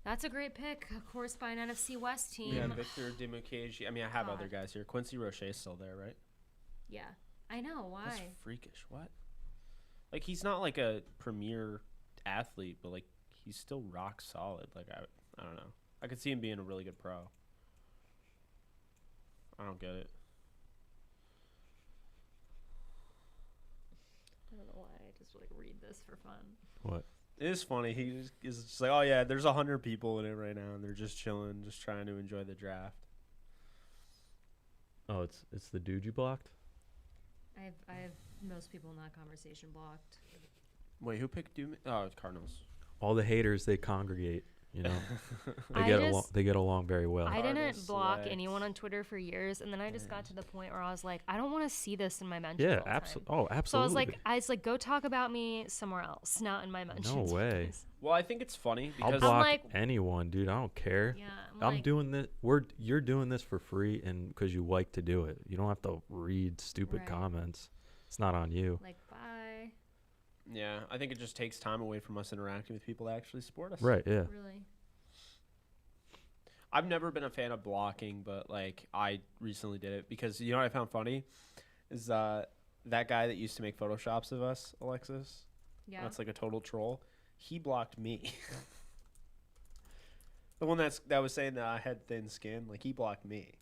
that's a great pick, of course, by an NFC West team. Yeah, Victor Dimukeji. I mean, I have God. other guys here. Quincy Roche's still there, right? Yeah. I know. Why? That's freakish. What? Like, he's not like a premier athlete, but like he's still rock solid. Like, I don't know. I could see him being a really good pro. I don't get it. I don't know why. I just like read this for fun. What? It is funny. He is just like, oh yeah, there's 100 people in it right now, and they're just chilling, just trying to enjoy the draft. Oh, it's the dude you blocked? I have most people in that conversation blocked. Wait, who picked Doom? Oh, it's Cardinals. All the haters, they congregate, you know. I They get along very well. I didn't Cardinals block select. anyone on Twitter for years, and then I just got to the point where I was like, I don't want to see this in my mentions. Yeah, all the time. absolutely. Oh, absolutely. So I was like, go talk about me somewhere else, not in my mentions. No way. please. Well, I think it's funny I'll because block like- anyone, dude. I don't care. Yeah, I'm like, doing this. You're doing this for free, and because you like to do it. You don't have to read stupid Right. comments. It's not on you. like bye. yeah, I think it just takes time away from us interacting with people that actually support us. Right? Yeah. Really. I've never been a fan of blocking, but like I recently did it because you know what I found funny is that guy that used to make photoshops of us, Alexis. Yeah. That's like a total troll. He blocked me. The one that was saying that I had thin skin, like he blocked me.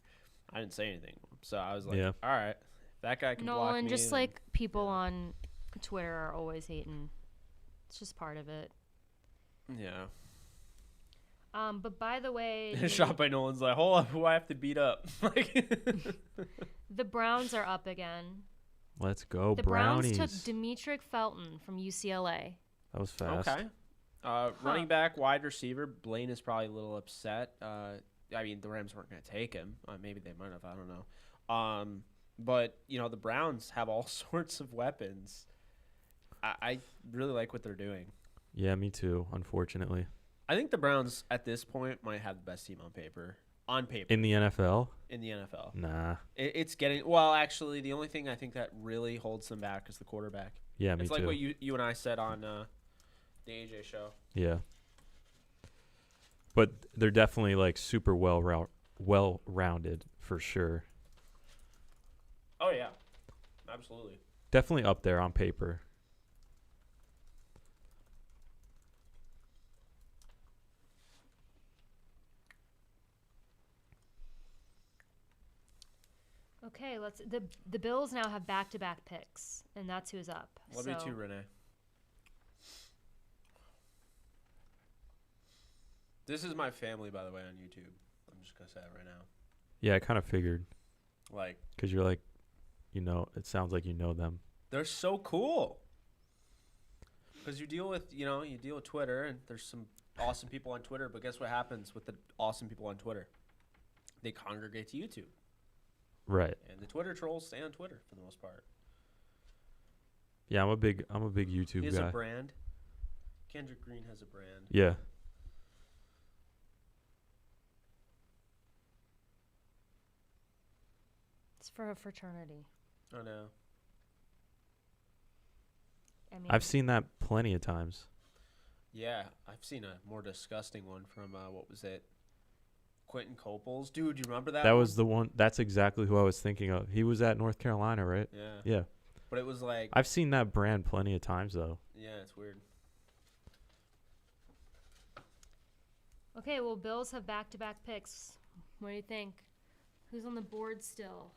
I didn't say anything, so I was like, Yeah. all right, if that guy can No, block and me. just then- like people yeah. on Twitter are always hating. It's just part of it. yeah. But by the way, Shot by Nolan's like, hold up, who I have to beat up? Like, the Browns are up again. Let's go, The Brownies. Browns took Demetric Felton from UCLA. That was fast. okay. Running back, wide receiver. Blaine is probably a little upset. I mean, the Rams weren't going to take him. Maybe they might have. I don't know. But, you know, the Browns have all sorts of weapons. I really like what they're doing. Yeah, me too. Unfortunately, I think the Browns, at this point, might have the best team on paper. On paper. in the NFL, In the NFL. nah. It's getting – well, actually, the only thing I think that really holds them back is the quarterback. Yeah, me It's too. like what you and I said on the AJ show. Yeah. But they're definitely like super well rounded for sure. Oh, yeah. Absolutely. Definitely up there on paper. Okay, the Bills now have back-to-back picks, and that's who's up. Love so, you too, Renee. This is my family, by the way, on YouTube. I'm just going to say that right now. Yeah, I kind of figured Like, because you're like, you know, it sounds like you know them. they're so cool. Because you deal with Twitter, and there's some awesome people on Twitter, but guess what happens with the awesome people on Twitter? They congregate to YouTube. Right. And the Twitter trolls stay on Twitter for the most part. Yeah, I'm a big YouTube He has guy. a brand. Kendrick Green has a brand. Yeah. It's for a fraternity. Oh, no. I mean, I've seen that plenty of times. Yeah, I've seen a more disgusting one from, what was it? Quentin Copels. Dude, do you remember that That one? was the one. That's exactly who I was thinking of. He was at North Carolina, right? Yeah. Yeah. But it was like, I've seen that brand plenty of times, though. yeah, it's weird. okay, well, Bills have back-to-back picks. What do you think? Who's on the board still?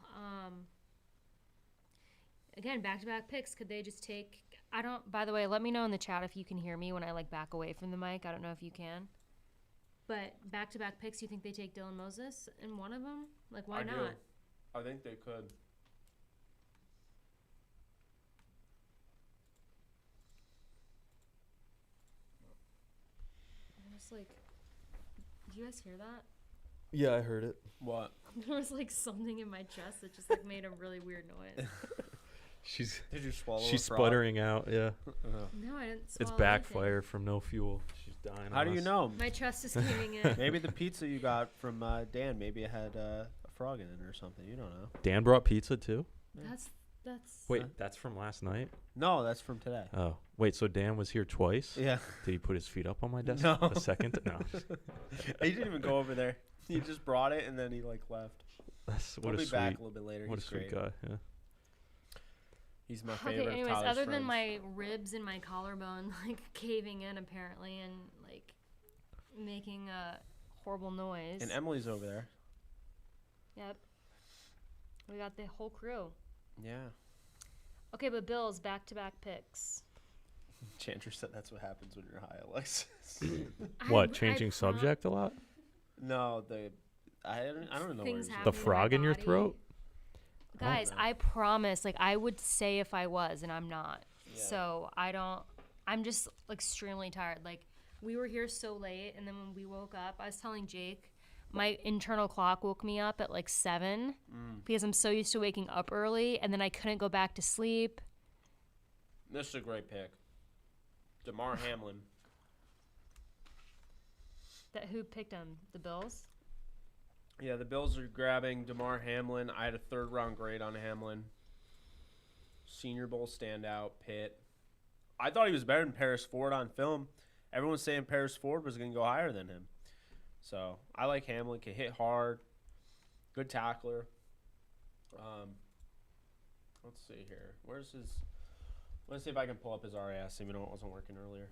Again, back-to-back picks. Could they just take? I don't. By the way, let me know in the chat if you can hear me when I like back away from the mic. I don't know if you can. But back-to-back picks. You think they take Dylan Moses in one of them? Like, why I do. not? I think they could. I'm just like, did you guys hear that? Yeah, I heard it. What? There was like something in my chest that just like made a really weird noise. Did you swallow She's a frog? sputtering out. Yeah. No, I didn't. It's swallow backfire anything. from no fuel. She's dying. How on do you us. know? My chest is caving in. Maybe the pizza you got from Dan, maybe it had a frog in it or something. You don't know. Dan brought pizza too? That's. Wait, that's from last night? No, that's from today. Oh, wait. So Dan was here twice? Yeah. Did he put his feet up on my desk? No. A second? No. He didn't even go over there. He just brought it and then he like left. That's He'll what be a back sweet. a little bit later. What a He's sweet great. guy. Yeah. He's my favorite. Okay, of anyways, Tyler's other than friends. my ribs and my collarbone like caving in apparently and like making a horrible noise. And Emily's over there. Yep. We got the whole crew. Yeah. Okay, but Bills back-to-back picks. Chandra said that's what happens when you're high, Alexis. What? Changing subject a lot? No, I don't know. Things where happen The in my frog in your body. throat? Guys, no. I promise, like I would say if I was, and I'm not. Yeah. So I'm just like, extremely tired. Like we were here so late, and then when we woke up, I was telling Jake, my internal clock woke me up at like 7 because I'm so used to waking up early, and then I couldn't go back to sleep. This is a great pick. DeMar Hamlin. Who picked him? The Bills? Yeah, the Bills are grabbing DeMar Hamlin. I had a third-round grade on Hamlin. Senior Bowl standout, Pitt. I thought he was better than Paris Ford on film. Everyone's saying Paris Ford was going to go higher than him. So, I like Hamlin. Can hit hard. Good tackler. Let's see here. Where's his... Let's see if I can pull up his RAS, even though it wasn't working earlier.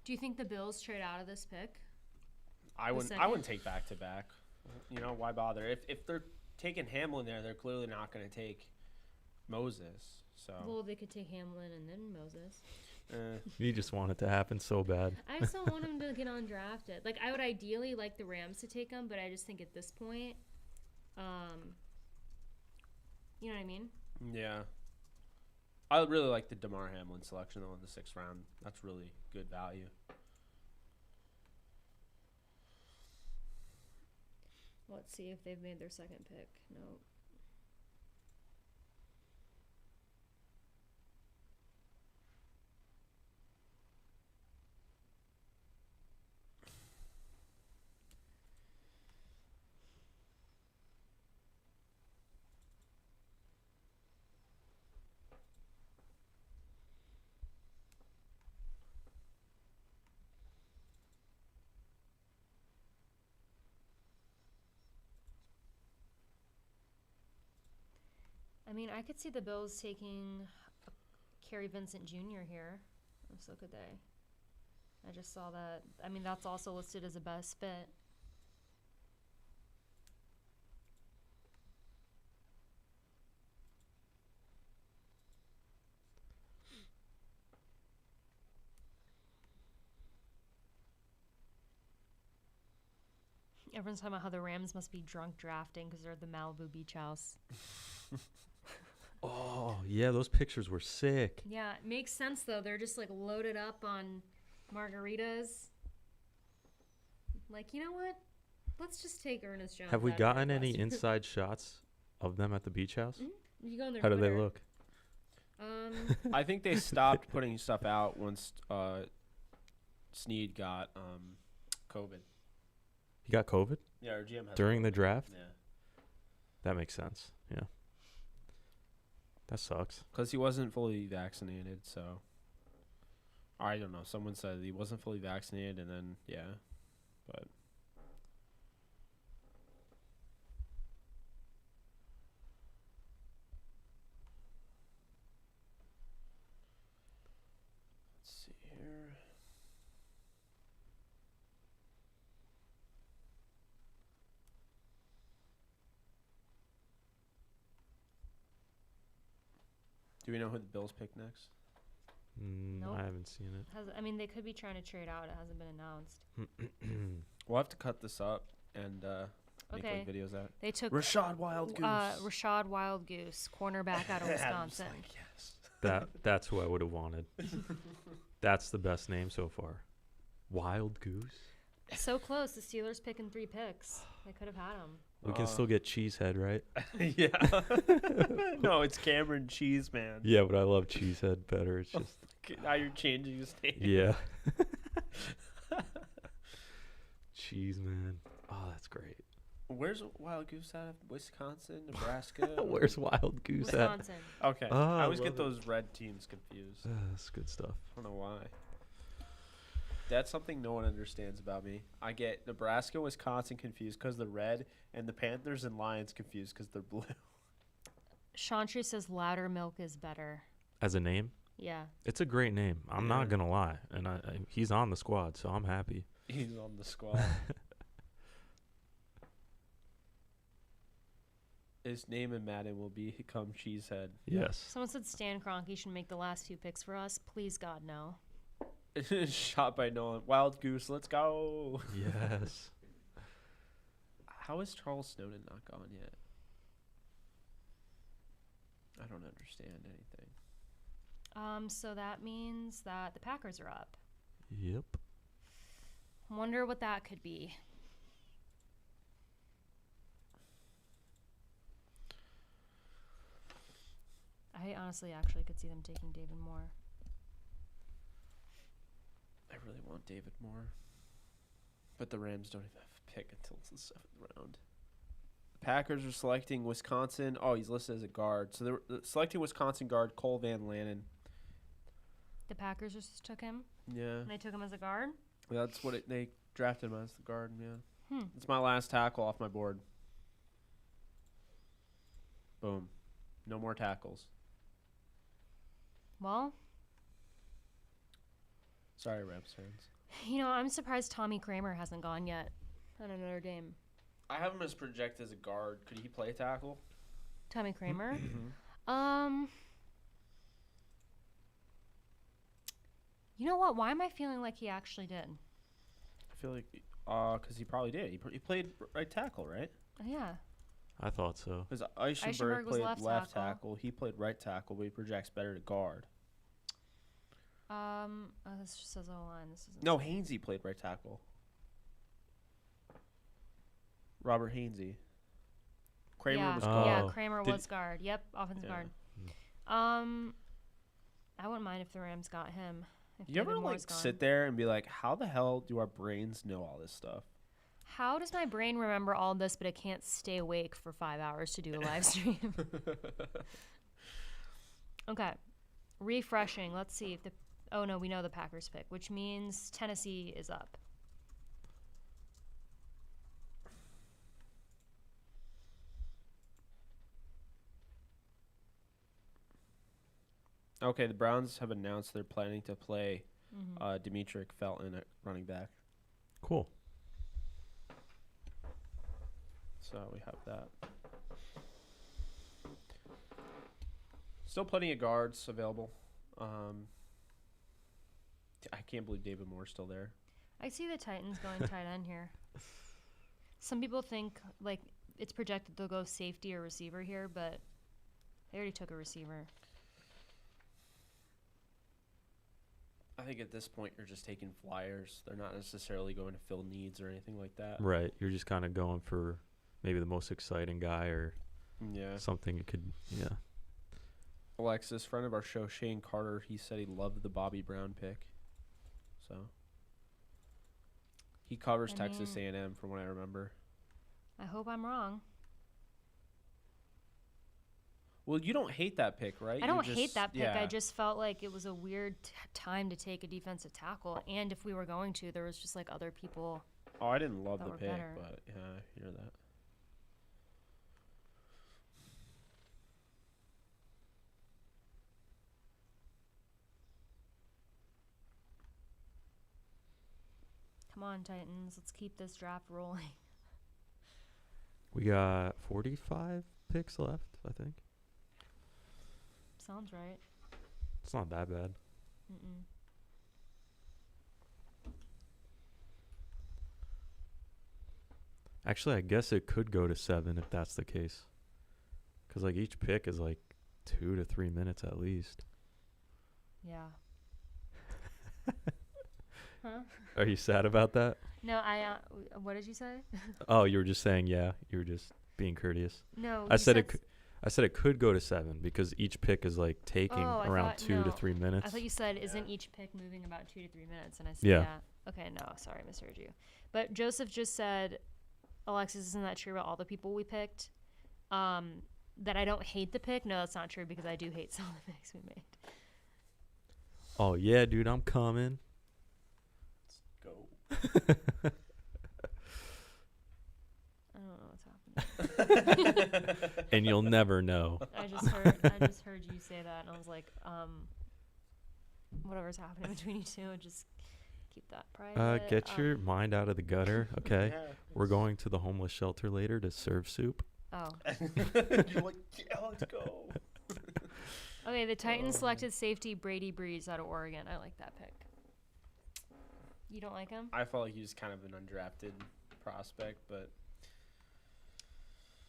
Do you think the Bills trade out of this pick? I wouldn't second? take back-to-back. You know, why bother? If they're taking Hamlin there, they're clearly not going to take Moses. So Well, they could take Hamlin and then Moses. You just want it to happen so bad. I just don't want him to get undrafted. Like, I would ideally like the Rams to take him, but I just think at this point, you know what I mean? yeah. I really like the DeMar Hamlin selection, though, in the 6th round. That's really good value. Let's see if they've made their second pick. Nope. I mean, I could see the Bills taking Kerry Vincent Jr. here. Let's look at they. I just saw that. I mean, that's also listed as a best fit. Everyone's talking about how the Rams must be drunk drafting because they're at the Malibu Beach House. Oh, yeah, those pictures were sick. Yeah, it makes sense though. They're just like loaded up on margaritas. Like, you know what? Let's just take Ernest Jones. Have we out of gotten our any roster. inside shots of them at the beach house? You go on their How do they Twitter. look? I think they stopped putting stuff out once Snead got COVID. He got COVID Yeah, our GM has during the COVID. draft? Yeah, That makes sense. Yeah. That sucks. because he wasn't fully vaccinated. So I don't know. Someone said he wasn't fully vaccinated, and then but. Let's see here. Do we know who the Bills pick next? Nope. I haven't seen it. I mean, they could be trying to trade out. It hasn't been announced. We'll have to cut this up and make Okay. like videos out. They took Rashad Wild Goose. Rashad Wild Goose, cornerback out of I'm just Wisconsin. like, yes. That's who I would have wanted. That's the best name so far. Wild Goose. So close. The Steelers picking 3 picks. They could have had him. We can still get Cheesehead, right? Yeah. No, it's Cameron Cheese, man. Yeah, but I love Cheesehead better. It's just Now you're changing his name. yeah. Cheese man. Oh, that's great. Where's Wild Goose out of? Wisconsin, Nebraska? Where's Wild Goose at? Wisconsin. Okay. Oh, I I always love get it. those red teams confused. That's good stuff. I don't know why. That's something no one understands about me. I get Nebraska, Wisconsin confused because they're red, and the Panthers and Lions confused because they're blue. Chauncey says Loudermilk is better. As a name, Yeah. it's a great name. I'm Yeah. not gonna lie, and he's on the squad, so I'm happy. He's on the squad. His name in Madden will become Cheesehead. Yes. Someone said Stan Kroenke should make the last 2 picks for us. Please, God, no. Shot by Nolan. Wild Goose, let's go. Yes. How is Charles Snowden not gone yet? I don't understand anything. So that means that the Packers are up. Yep. Wonder what that could be. I honestly actually could see them taking David Moore. I really want David Moore. But the Rams don't even have a pick until the 7th round. The Packers are selecting Wisconsin. Oh, he's listed as a guard. So they're selecting Wisconsin guard Cole Van Lannon. The Packers just took him, Yeah. and they took him as a guard. That's what they drafted him as the guard, yeah. Hmm. It's my last tackle off my board. Boom. No more tackles. Well, Sorry, Rams fans. you know, I'm surprised Tommy Kramer hasn't gone yet on Notre Dame. I have him as projected as a guard. Could he play tackle? Tommy Kramer? Mm-hmm. You know what? Why am I feeling like he actually did? I feel like, because he probably did. He played right tackle, right? Oh, yeah. I thought so. Because Eichenberg Eichenberg was played left left tackle. tackle. He played right tackle, but he projects better to guard. Oh, this just says O-line. This isn't. No, Hainsey played right tackle. Robert Hainsey. Kramer yeah, was guard. yeah, Oh. Kramer Did- was guard. Yep, offensive Yeah. guard. I wouldn't mind if the Rams got him. If You ever David like Moore's gone. sit there and be like, how the hell do our brains know all this stuff? How does my brain remember all this, but it can't stay awake for 5 hours to do a live stream? Okay, refreshing. Let's see if the. Oh no, we know the Packers pick, which means Tennessee is up. Okay, the Browns have announced they're planning to play Demetric Felton at running back. Cool. So we have that. Still plenty of guards available. I can't believe David Moore's still there. I see the Titans going tight end here. Some people think like it's projected they'll go safety or receiver here, but they already took a receiver. I think at this point you're just taking flyers. They're not necessarily going to fill needs or anything like that. Right. You're just kind of going for maybe the most exciting guy or Yeah. something you could, yeah. Alexis, friend of our show, Shane Carter, he said he loved the Bobby Brown pick. So he covers Texas A&M from what I remember. I hope I'm wrong. Well, you don't hate that pick, right? I don't hate that pick. Yeah. I just felt like it was a weird time to take a defensive tackle. And if we were going to, there was just like other people. Oh, I didn't love that the were pick, better. but yeah, I hear that. Come on, Titans. Let's keep this draft rolling. We got 45 picks left, I think. Sounds right. It's not that bad. Mm-mm. Actually, I guess it could go to 7 if that's the case. Because, like, each pick is, like, 2 to 3 minutes at least. Yeah. Huh? Are you sad about that? No, what did you say? Oh, you were just saying, yeah. You were just being courteous. No. I said it could go to 7 because each pick is, like, taking around 2 to 3 minutes. I thought you said, isn't each pick moving about 2 to 3 minutes? And I said, yeah. Okay, no, sorry, I misheard you. But Joseph just said, Alexis, isn't that true about all the people we picked? That I don't hate the pick? No, that's not true because I do hate some of the picks we made. Oh, yeah, dude, I'm coming. Let's go. I don't know what's happening. And you'll never know. I just heard you say that, and I was like, whatever's happening between you two, just keep that private. Get your mind out of the gutter, okay? Yeah, We're going to the homeless shelter later to serve soup. Oh. You're like, yeah, let's go. Okay, the Titans selected safety Brady Breeze out of Oregon. I like that pick. You don't like him? I felt like he was kind of an undrafted prospect, but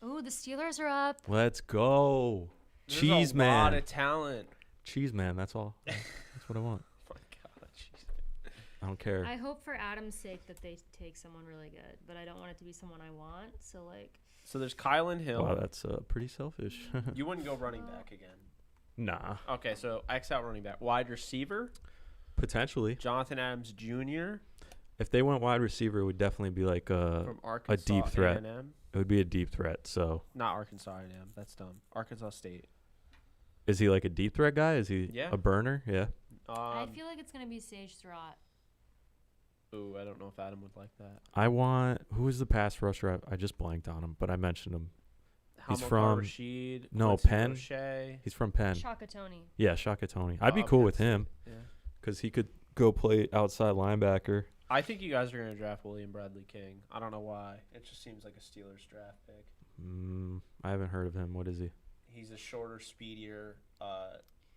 Ooh, the Steelers are up. Let's go. there's Cheese a man. lot of talent. Cheese man, that's all. That's what I want. Oh my God, cheese. I don't care. I hope for Adam's sake that they take someone really good, but I don't want it to be someone I want. So, like, So there's Kylan Hill. Wow, that's pretty selfish. You wouldn't go running back again. Nah. Okay, so X out running back. Wide receiver, Potentially. Jonathan Adams Jr. If they went wide receiver, it would definitely be like from Arkansas deep threat. A&M. It would be a deep threat. So Not Arkansas A&M. That's dumb. Arkansas State. is he like a deep threat guy? Is he Yeah. a burner? Yeah. I feel like it's going to be Sage Throt. Ooh, I don't know if Adam would like that. I want who is the pass rusher? I just blanked on him, but I mentioned him. He's Hamilcar from- Rashid, no, Quincy Penn. Roche. He's from Penn. Shaka Tony. Yeah, Shaka Tony. I'd be Oh, cool okay. with him Yeah. because he could go play outside linebacker. I think you guys are going to draft William Bradley King. I don't know why. It just seems like a Steelers draft pick. I haven't heard of him. What is he? He's a shorter, speedier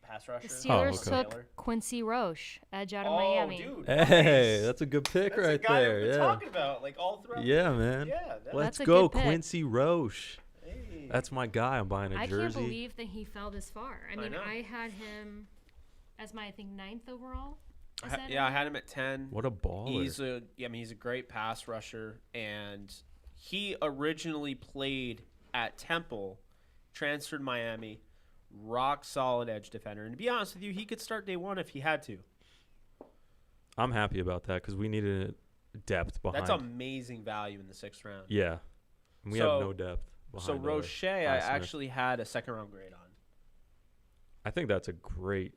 pass rusher. The Steelers okay. took Quincy Roche, edge out of Oh, Miami. dude. Hey, nice. that's a good pick That's right the guy there. we've been Yeah. talking about, like, all throughout. Yeah, man. Yeah. Let's That's a go, good pick. Quincy Roche. Hey. That's my guy. I'm buying a I jersey. can't believe that he fell this far. I mean, know. I had him as my, I think, 9th overall. Is that I right? had him at 10. What a baller. He's a great pass rusher, and he originally played at Temple, transferred to Miami, rock solid edge defender. And to be honest with you, he could start day one if he had to. I'm happy about that because we needed depth behind. That's amazing value in the 6th round. Yeah. And we So- have no depth behind. So Roche, I Highsmith. actually had a 2nd round grade on. I think that's a great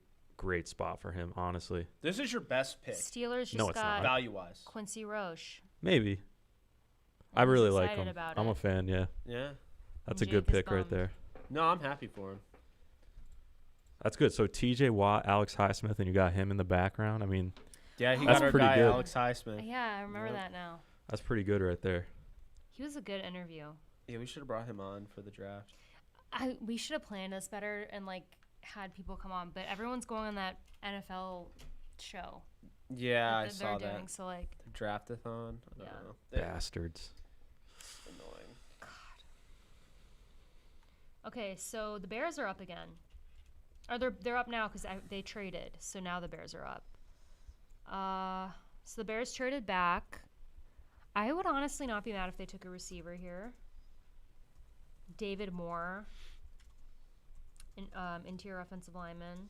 spot for him, honestly. This is your best pick, Steelers just No, it's got not. value wise. Quincy Roche. Maybe. I And he's really like excited him. about I'm a it. fan, yeah. Yeah. That's And a good Jake is pick right bummed. there. No, I'm happy for him. That's good. So TJ Watt, Alex Highsmith, and you got him in the background. I mean, Yeah, he That's got our pretty guy, good. Alex Highsmith. Yeah, I remember Yep. that now. that's pretty good right there. He was a good interview. Yeah, we should have brought him on for the draft. We should have planned this better and like had people come on, but everyone's going on that NFL show. Yeah, I that saw they're that. doing. So like, Draftathon. I Yeah. don't know. They're Bastards. annoying. okay, so the Bears are up again. Or they're up now because they traded. So now the Bears are up. So the Bears traded back. I would honestly not be mad if they took a receiver here. David Moore, interior offensive lineman.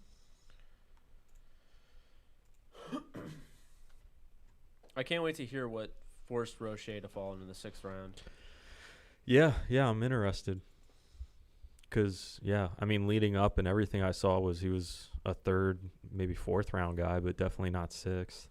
I can't wait to hear what forced Roche to fall into the 6th round. Yeah, I'm interested. Because, I mean, leading up and everything I saw was he was a 3rd, maybe 4th round guy, but definitely not 6th.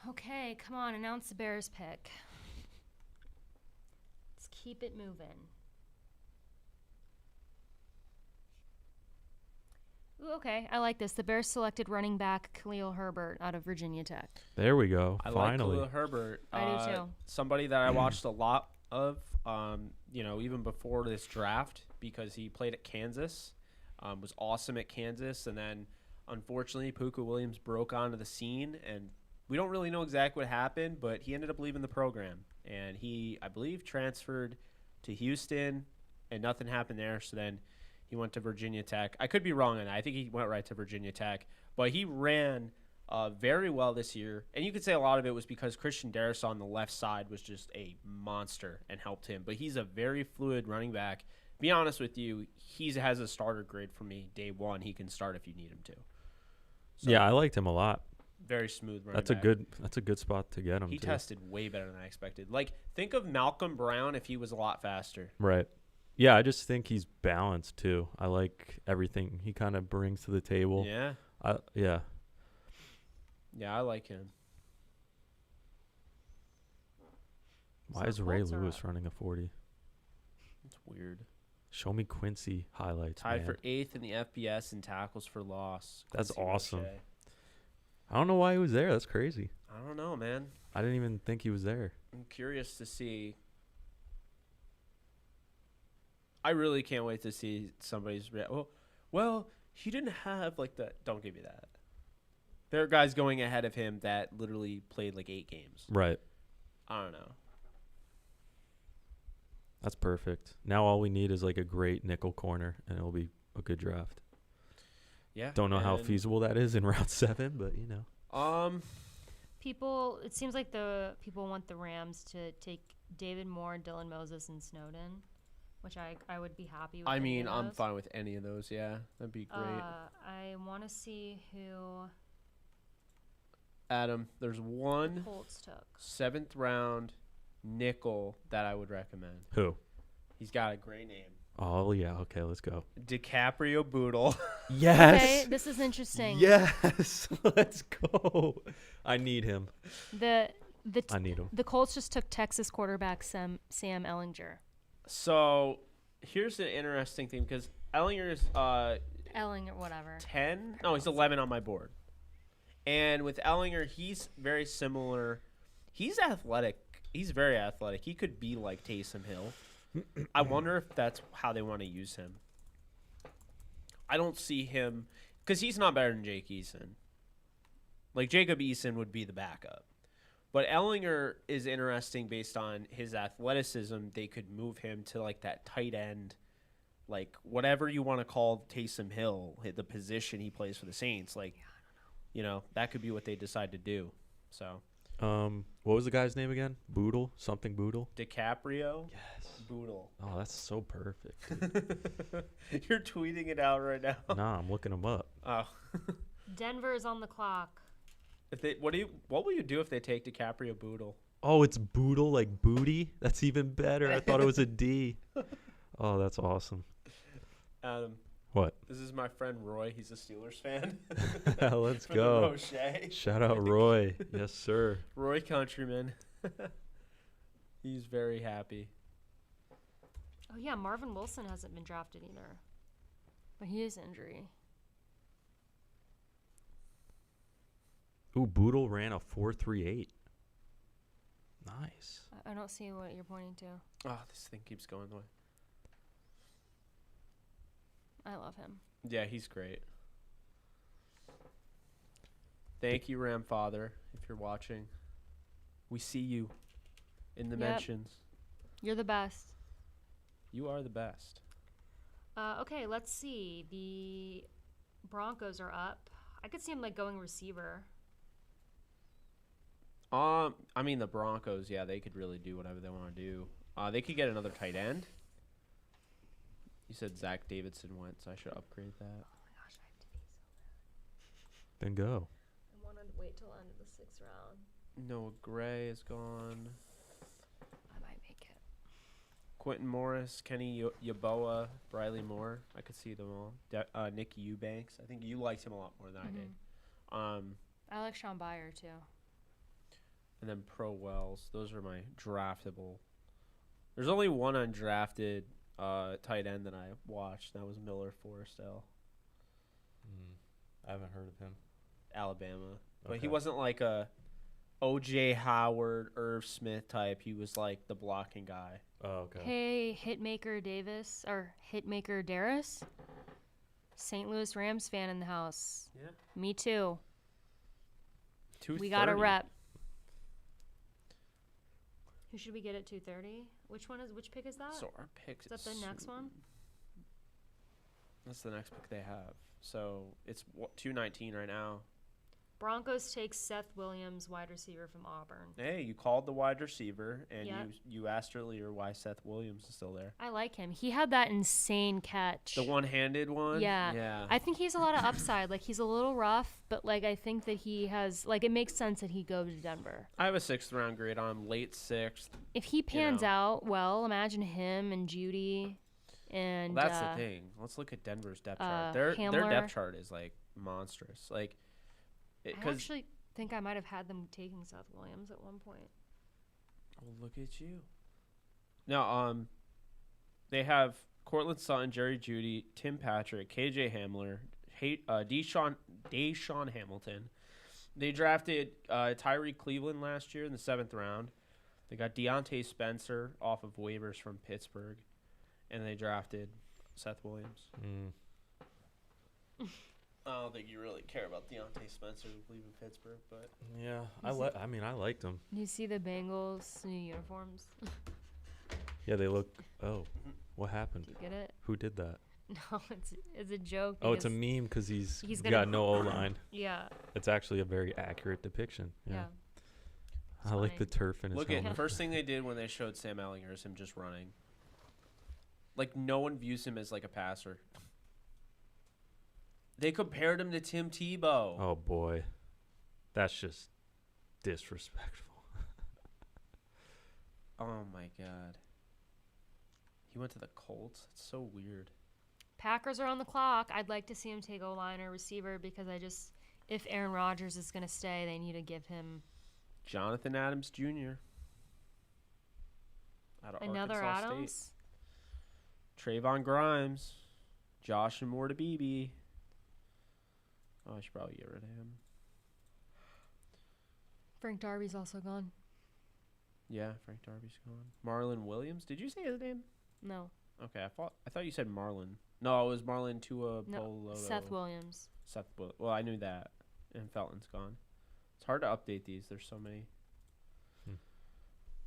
Okay, come on, announce the Bears pick. Let's keep it moving. Ooh, okay, I like this. The Bears selected running back Khalil Herbert out of Virginia Tech. There we go. I Finally. like Khalil Herbert. I do too. Somebody that I watched a lot of, even before this draft, because he played at Kansas, was awesome at Kansas, and then unfortunately Puka Williams broke onto the scene, and we don't really know exactly what happened, but he ended up leaving the program, and he, I believe, transferred to Houston, and nothing happened there, so then he went to Virginia Tech. I could be wrong on that. I think he went right to Virginia Tech. But he ran very well this year. And you could say a lot of it was because Christian Darrisaw on the left side was just a monster and helped him. But he's a very fluid running back. Be honest with you, he has a starter grade for me. Day one, he can start if you need him to. So, I liked him a lot. Very smooth running That's back. That's a good spot to get him. He too. tested way better than I expected. Like, think of Malcolm Brown if he was a lot faster. Right. Yeah, I just think he's balanced too. I like everything he kind of brings to the table. Yeah. Yeah, I like him. Why So is Ray Colts are Lewis up. running a 40? It's weird. Show me Quincy highlights. Tied man. for 8th in the FBS in tackles for loss. That's Quincy awesome. Roche. I don't know why he was there. That's crazy. I don't know, man. I didn't even think he was there. I'm curious to see. I really can't wait to see somebody's. Well, he didn't have like the. Don't give me that. There are guys going ahead of him that literally played like 8 games. Right. I don't know. That's perfect. Now all we need is like a great nickel corner, and it'll be a good draft. Yeah. Don't know how and, feasible that is in round 7, but you know. It seems like the people want the Rams to take David Moore, Dylan Moses, and Snowden, which I would be happy with. I any mean, of I'm those. fine with any of those. Yeah, that'd be great. I want to see who Adam, there's one Colts took. 7th round nickel that I would recommend. Who? He's got a great name. Oh yeah. Okay, let's go. DiCaprio Boodle. Yes. Okay, this is interesting. Yes. Let's go. I need him. I need him. The Colts just took Texas quarterback Sam Ellinger. So here's an interesting thing because Ellinger's Ellinger, whatever. 10. No, he's 11 on my board. And with Ellinger, he's very similar. He's athletic. He's very athletic. He could be like Taysom Hill. I wonder if that's how they want to use him. I don't see him because he's not better than Jake Eason. Like Jacob Eason would be the backup. But Ellinger is interesting based on his athleticism. They could move him to like that tight end, like whatever you want to call Taysom Hill, the position he plays for the Saints. Like, you know, that could be what they decide to do. So, what was the guy's name again? Boodle? Something Boodle? DiCaprio? Yes. Boodle. Oh, that's so perfect. You're tweeting it out right now. Nah, I'm looking him up. Oh. Denver is on the clock. What will you do if they take DiCaprio Boodle? Oh, it's Boodle, like booty? That's even better. I thought it was a D. Oh, that's awesome. What? This is my friend Roy. He's a Steelers fan. Let's For go. the Roche. Shout out Roy. Yes, sir. Roy Countryman. He's very happy. Oh yeah, Marvin Wilson hasn't been drafted either, but he is injury. Ooh, Boodle ran a 4.38. Nice. I don't see what you're pointing to. Oh, this thing keeps going away. I love him. Yeah, he's great. Thank you, Ram Father, if you're watching. We see you in the Yep. mentions. You're the best. You are the best. Okay, let's see. The Broncos are up. I could see him like going receiver. I mean the Broncos, yeah, they could really do whatever they want to do. They could get another tight end. You said Zach Davidson went, so I should upgrade that. Oh my gosh, I have to be so Then go. bad. I wanted to wait till end of the 6th round. Noah Gray is gone. I might make it. Quentin Morris, Kenny Yaboa, Briley Moore. I could see them all. Nick Eubanks. I think you liked him a lot more than I did. I like Sean Byer too. And then Pro Wells. Those are my draftable. There's only one undrafted tight end that I watched. That was Miller Forrestal, I haven't heard of him. Alabama. But Okay. he wasn't like a O.J. Howard, Irv Smith type. He was like the blocking guy. Oh, okay. Hey, Hitmaker Davis or Hitmaker Darris, St. Louis Rams fan in the house. Yeah. Me too. We 230. got a rep. Who should we get at 2:30? Which pick is that? So our pick Is that the next one? That's the next pick they have. So it's 219 right now. Broncos take Seth Williams, wide receiver from Auburn. Hey, you called the wide receiver, and Yep. you asked earlier why Seth Williams is still there. I like him. He had that insane catch. The one-handed one? Yeah. Yeah. I think he's a lot of upside. Like, he's a little rough, but, like, I think that he has, like, it makes sense that he go to Denver. I have a 6th-round grade on him, late 6th. If he pans know. out well, imagine him and Judy and Well, that's the thing. Let's look at Denver's depth chart. Their Hamler. depth chart is, like, monstrous. Like, I because actually think I might have had them taking Seth Williams at one point. oh, look at you. Now, they have Cortland Sutton, Jerry Jeudy, Tim Patrick, KJ Hamler, Deshaun Hamilton. They drafted Tyree Cleveland last year in the 7th round. They got Deontay Spencer off of waivers from Pittsburgh, and they drafted Seth Williams. I don't think you really care about Deontay Spencer leaving Pittsburgh, but Yeah, I liked him. You see the Bengals' new uniforms? Yeah, they look. Oh, what happened? Do you get it? Who did that? No, it's a joke. Oh, it's a because- meme because he's gonna- got no O line. Yeah, It's actually a very accurate depiction. yeah. I like funny. the turf in his look helmet. at first thing they did when they showed Sam Ellinger is him just running. Like no one views him as like a passer. They compared him to Tim Tebow. Oh boy, that's just disrespectful. Oh my god. He went to the Colts. It's so weird. Packers are on the clock. I'd like to see him take O-line or receiver because if Aaron Rodgers is going to stay, they need to give him Jonathan Adams Jr. Out of another Arkansas Adams. State. Trayvon Grimes. Josh and Morta BB. Oh, I should probably get rid of him. Frank Darby's also gone. Yeah, Frank Darby's gone. Marlon Williams. Did you say his name? No, Okay, I thought you said Marlon. No, it was Marlon Tua no. Polo. Seth Williams. Well, I knew that. And Felton's gone. It's hard to update these. There's so many.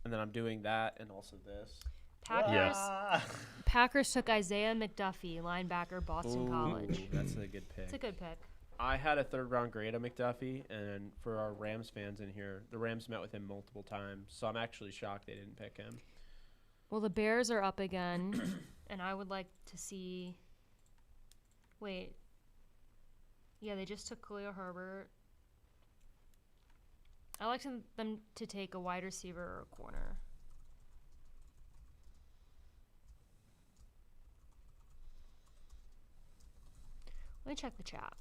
And then I'm doing that and also this. Packers. Ah! Packers took Isaiah McDuffie, linebacker, Boston College. Ooh, that's a good pick. It's a good pick. I had a 3rd-round grade on McDuffie, and for our Rams fans in here, the Rams met with him multiple times, so I'm actually shocked they didn't pick him. Well, the Bears are up again, and I would like to see. Wait. Yeah, they just took Khalil Herbert. I like them to take a wide receiver or a corner. Let me check the chat.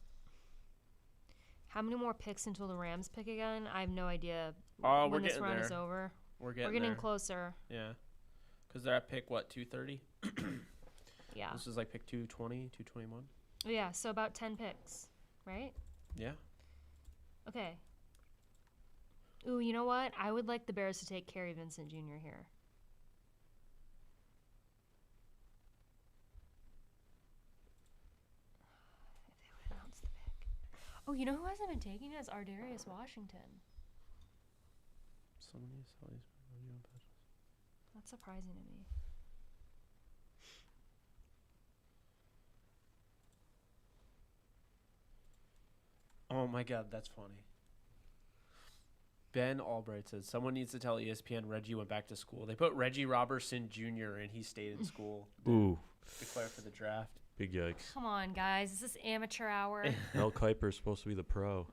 How many more picks until the Rams pick again? I have no idea Oh, we're when this getting run there. is over. We're getting We're getting there. closer. Yeah. Because they're at pick, 230? Yeah. This is like pick 220, 221? Yeah, so about 10 picks, right? Yeah. Okay. Ooh, you know what? I would like the Bears to take Kerry Vincent Jr. here. Oh, you know who hasn't been taking it is Ardarius Washington. That's surprising to me. Oh my God, that's funny. Ben Albright says someone needs to tell ESPN Reggie went back to school. They put Reggie Robertson Jr. and he stayed in school. Ooh, Declare for the draft. big yikes. Come on, guys. This is amateur hour. Mel Kiper's supposed to be the pro.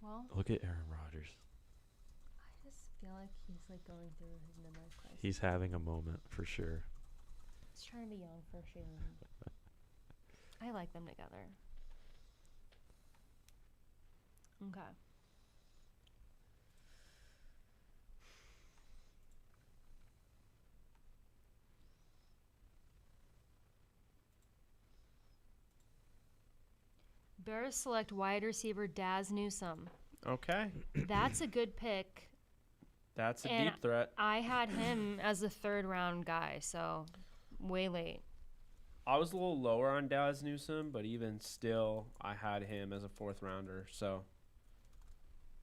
Well, Look at Aaron Rodgers. I just feel like he's like going through his midlife crisis. He's having a moment for sure. He's trying to be young for Shailene. I like them together. Okay. Bears select wide receiver Daz Newsome. Okay. That's a good pick. That's a And deep threat. I had him as a third round guy, so way late. I was a little lower on Daz Newsome, but even still, I had him as a fourth rounder. So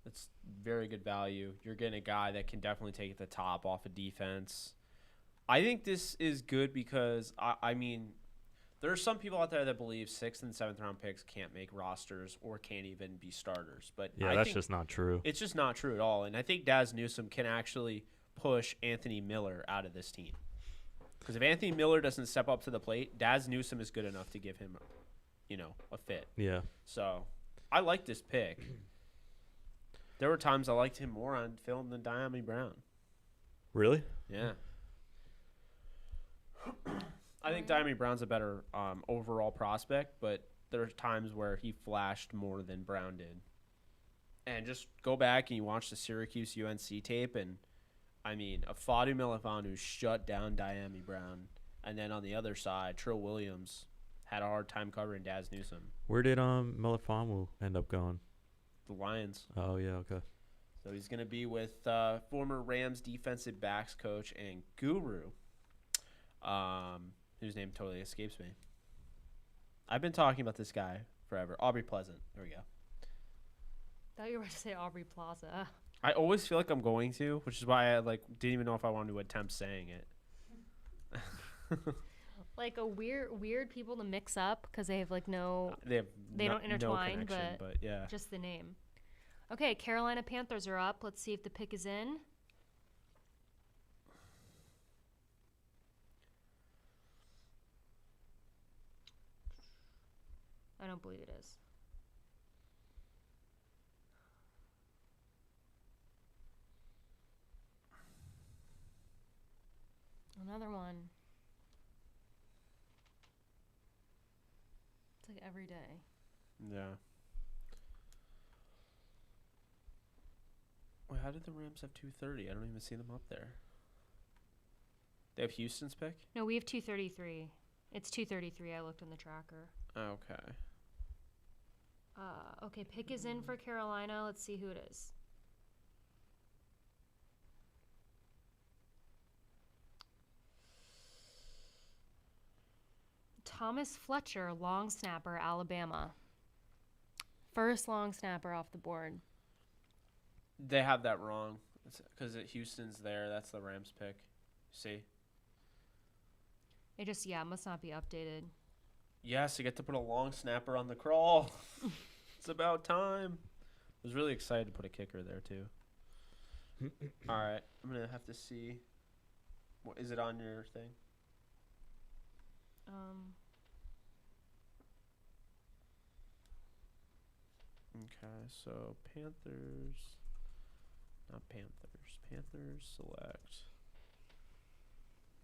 it's very good value. You're getting a guy that can definitely take the top off of defense. I think this is good because, I mean, there are some people out there that believe 6th and 7th round picks can't make rosters or can't even be starters. But Yeah, I that's think just not true. it's just not true at all. And I think Daz Newsome can actually push Anthony Miller out of this team. Because if Anthony Miller doesn't step up to the plate, Daz Newsome is good enough to give him, a fit. Yeah. So I like this pick. There were times I liked him more on film than Diami Brown. Really? Yeah. I think Diami Brown's a better overall prospect, but there are times where he flashed more than Brown did. And just go back and you watch the Syracuse UNC tape, and I mean, Afadu Melifonwu shut down Diami Brown, and then on the other side, Trill Williams had a hard time covering Daz Newsome. Where did Melifonwu end up going? The Lions. Oh yeah, okay. So he's going to be with former Rams defensive backs coach and guru, whose name totally escapes me. I've been talking about this guy forever. Aubrey Pleasant. There we go. Thought you were going to say Aubrey Plaza. I always feel like I'm going to, which is why I didn't even know if I wanted to attempt saying it. Like a weird people to mix up because they have no They don't intertwine, no connection, but yeah. just the name. Okay, Carolina Panthers are up. Let's see if the pick is in. I don't believe it is. Another one. It's like every day. Yeah. Wait, how did the Rams have 230? I don't even see them up there. They have Houston's pick? No, we have 233. It's 233. I looked in the tracker. Okay. Okay, pick is in for Carolina. Let's see who it is. Thomas Fletcher, long snapper, Alabama. First long snapper off the board. They have that wrong. Because Houston's there. That's the Rams pick. See? It just, must not be updated. Yes, I get to put a long snapper on the crawl. It's about time. I was really excited to put a kicker there, too. All right. I'm going to have to see. What, is it on your thing? Okay, so Panthers. Not Panthers. Panthers select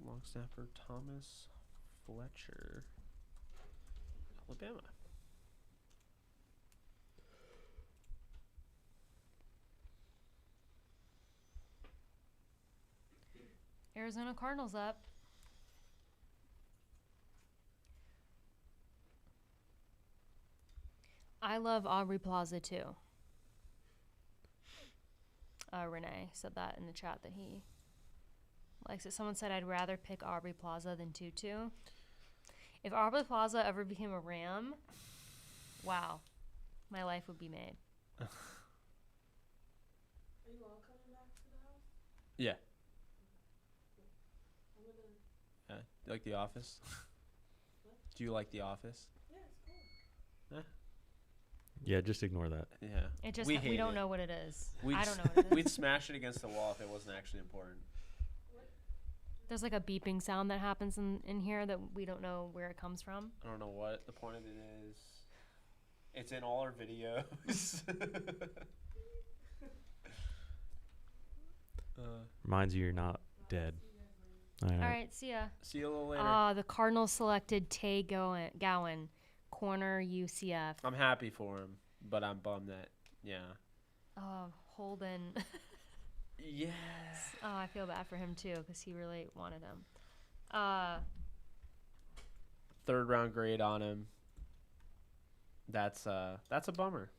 long snapper Thomas Fletcher, Alabama. Arizona Cardinals up. I love Aubrey Plaza too. Renee said that in the chat that he likes it. Someone said I'd rather pick Aubrey Plaza than Tutu. If Aubrey Plaza ever became a Ram, wow, my life would be made. Are you all coming back to the house? Yeah. I'm gonna. Yeah. You like The Office? Do you like The Office? Yeah, it's cool. Yeah, just ignore that. Yeah. It just We we hate don't it. know what it is. We'd I s- don't know what it is. We'd smash it against the wall if it wasn't actually important. There's like a beeping sound that happens in here that we don't know where it comes from. I don't know what the point of it is. It's in all our videos. Reminds you you're not dead. All All right. right, see ya. See you a little later. The Cardinals selected Tay Gowan, corner UCF. I'm happy for him, but I'm bummed that, yeah. Holden. Yeah. Oh, I feel bad for him too because he really wanted him. Third round grade on him. That's a bummer,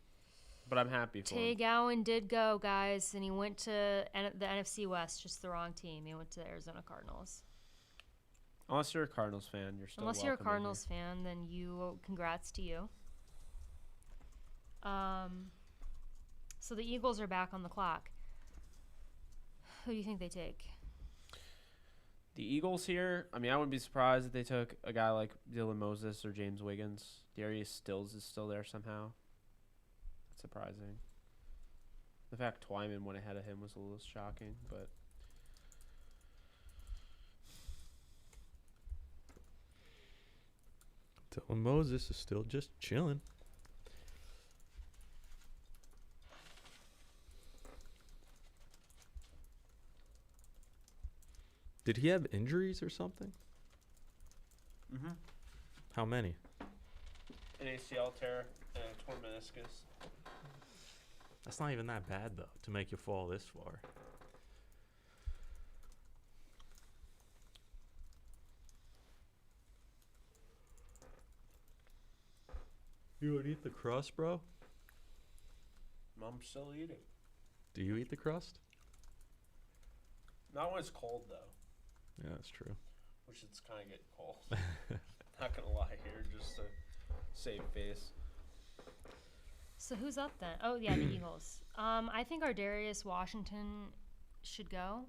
but I'm happy for Tay him. Gowan did go, guys, and he went to the NFC West, just the wrong team. He went to the Arizona Cardinals. Unless you're a Cardinals fan, you're still Unless you're a welcome in here. Cardinals fan, then congrats to you. So the Eagles are back on the clock. Who do you think they take? The Eagles here, I mean, I wouldn't be surprised if they took a guy like Dylan Moses or James Wiggins. Darius Stills is still there somehow. That's surprising. The fact Twyman went ahead of him was a little shocking, but Dylan Moses is still just chilling. Did he have injuries or something? How many? an ACL tear and a torn meniscus. That's not even that bad, though, to make you fall this far. You would eat the crust, bro? I'm still eating. Do you eat the crust? Not when it's cold, though, Yeah, that's true. which it's kind of getting cold. Not going to lie here, just to save face. So who's up then? Oh yeah, the Eagles. I think our Darius Washington should go.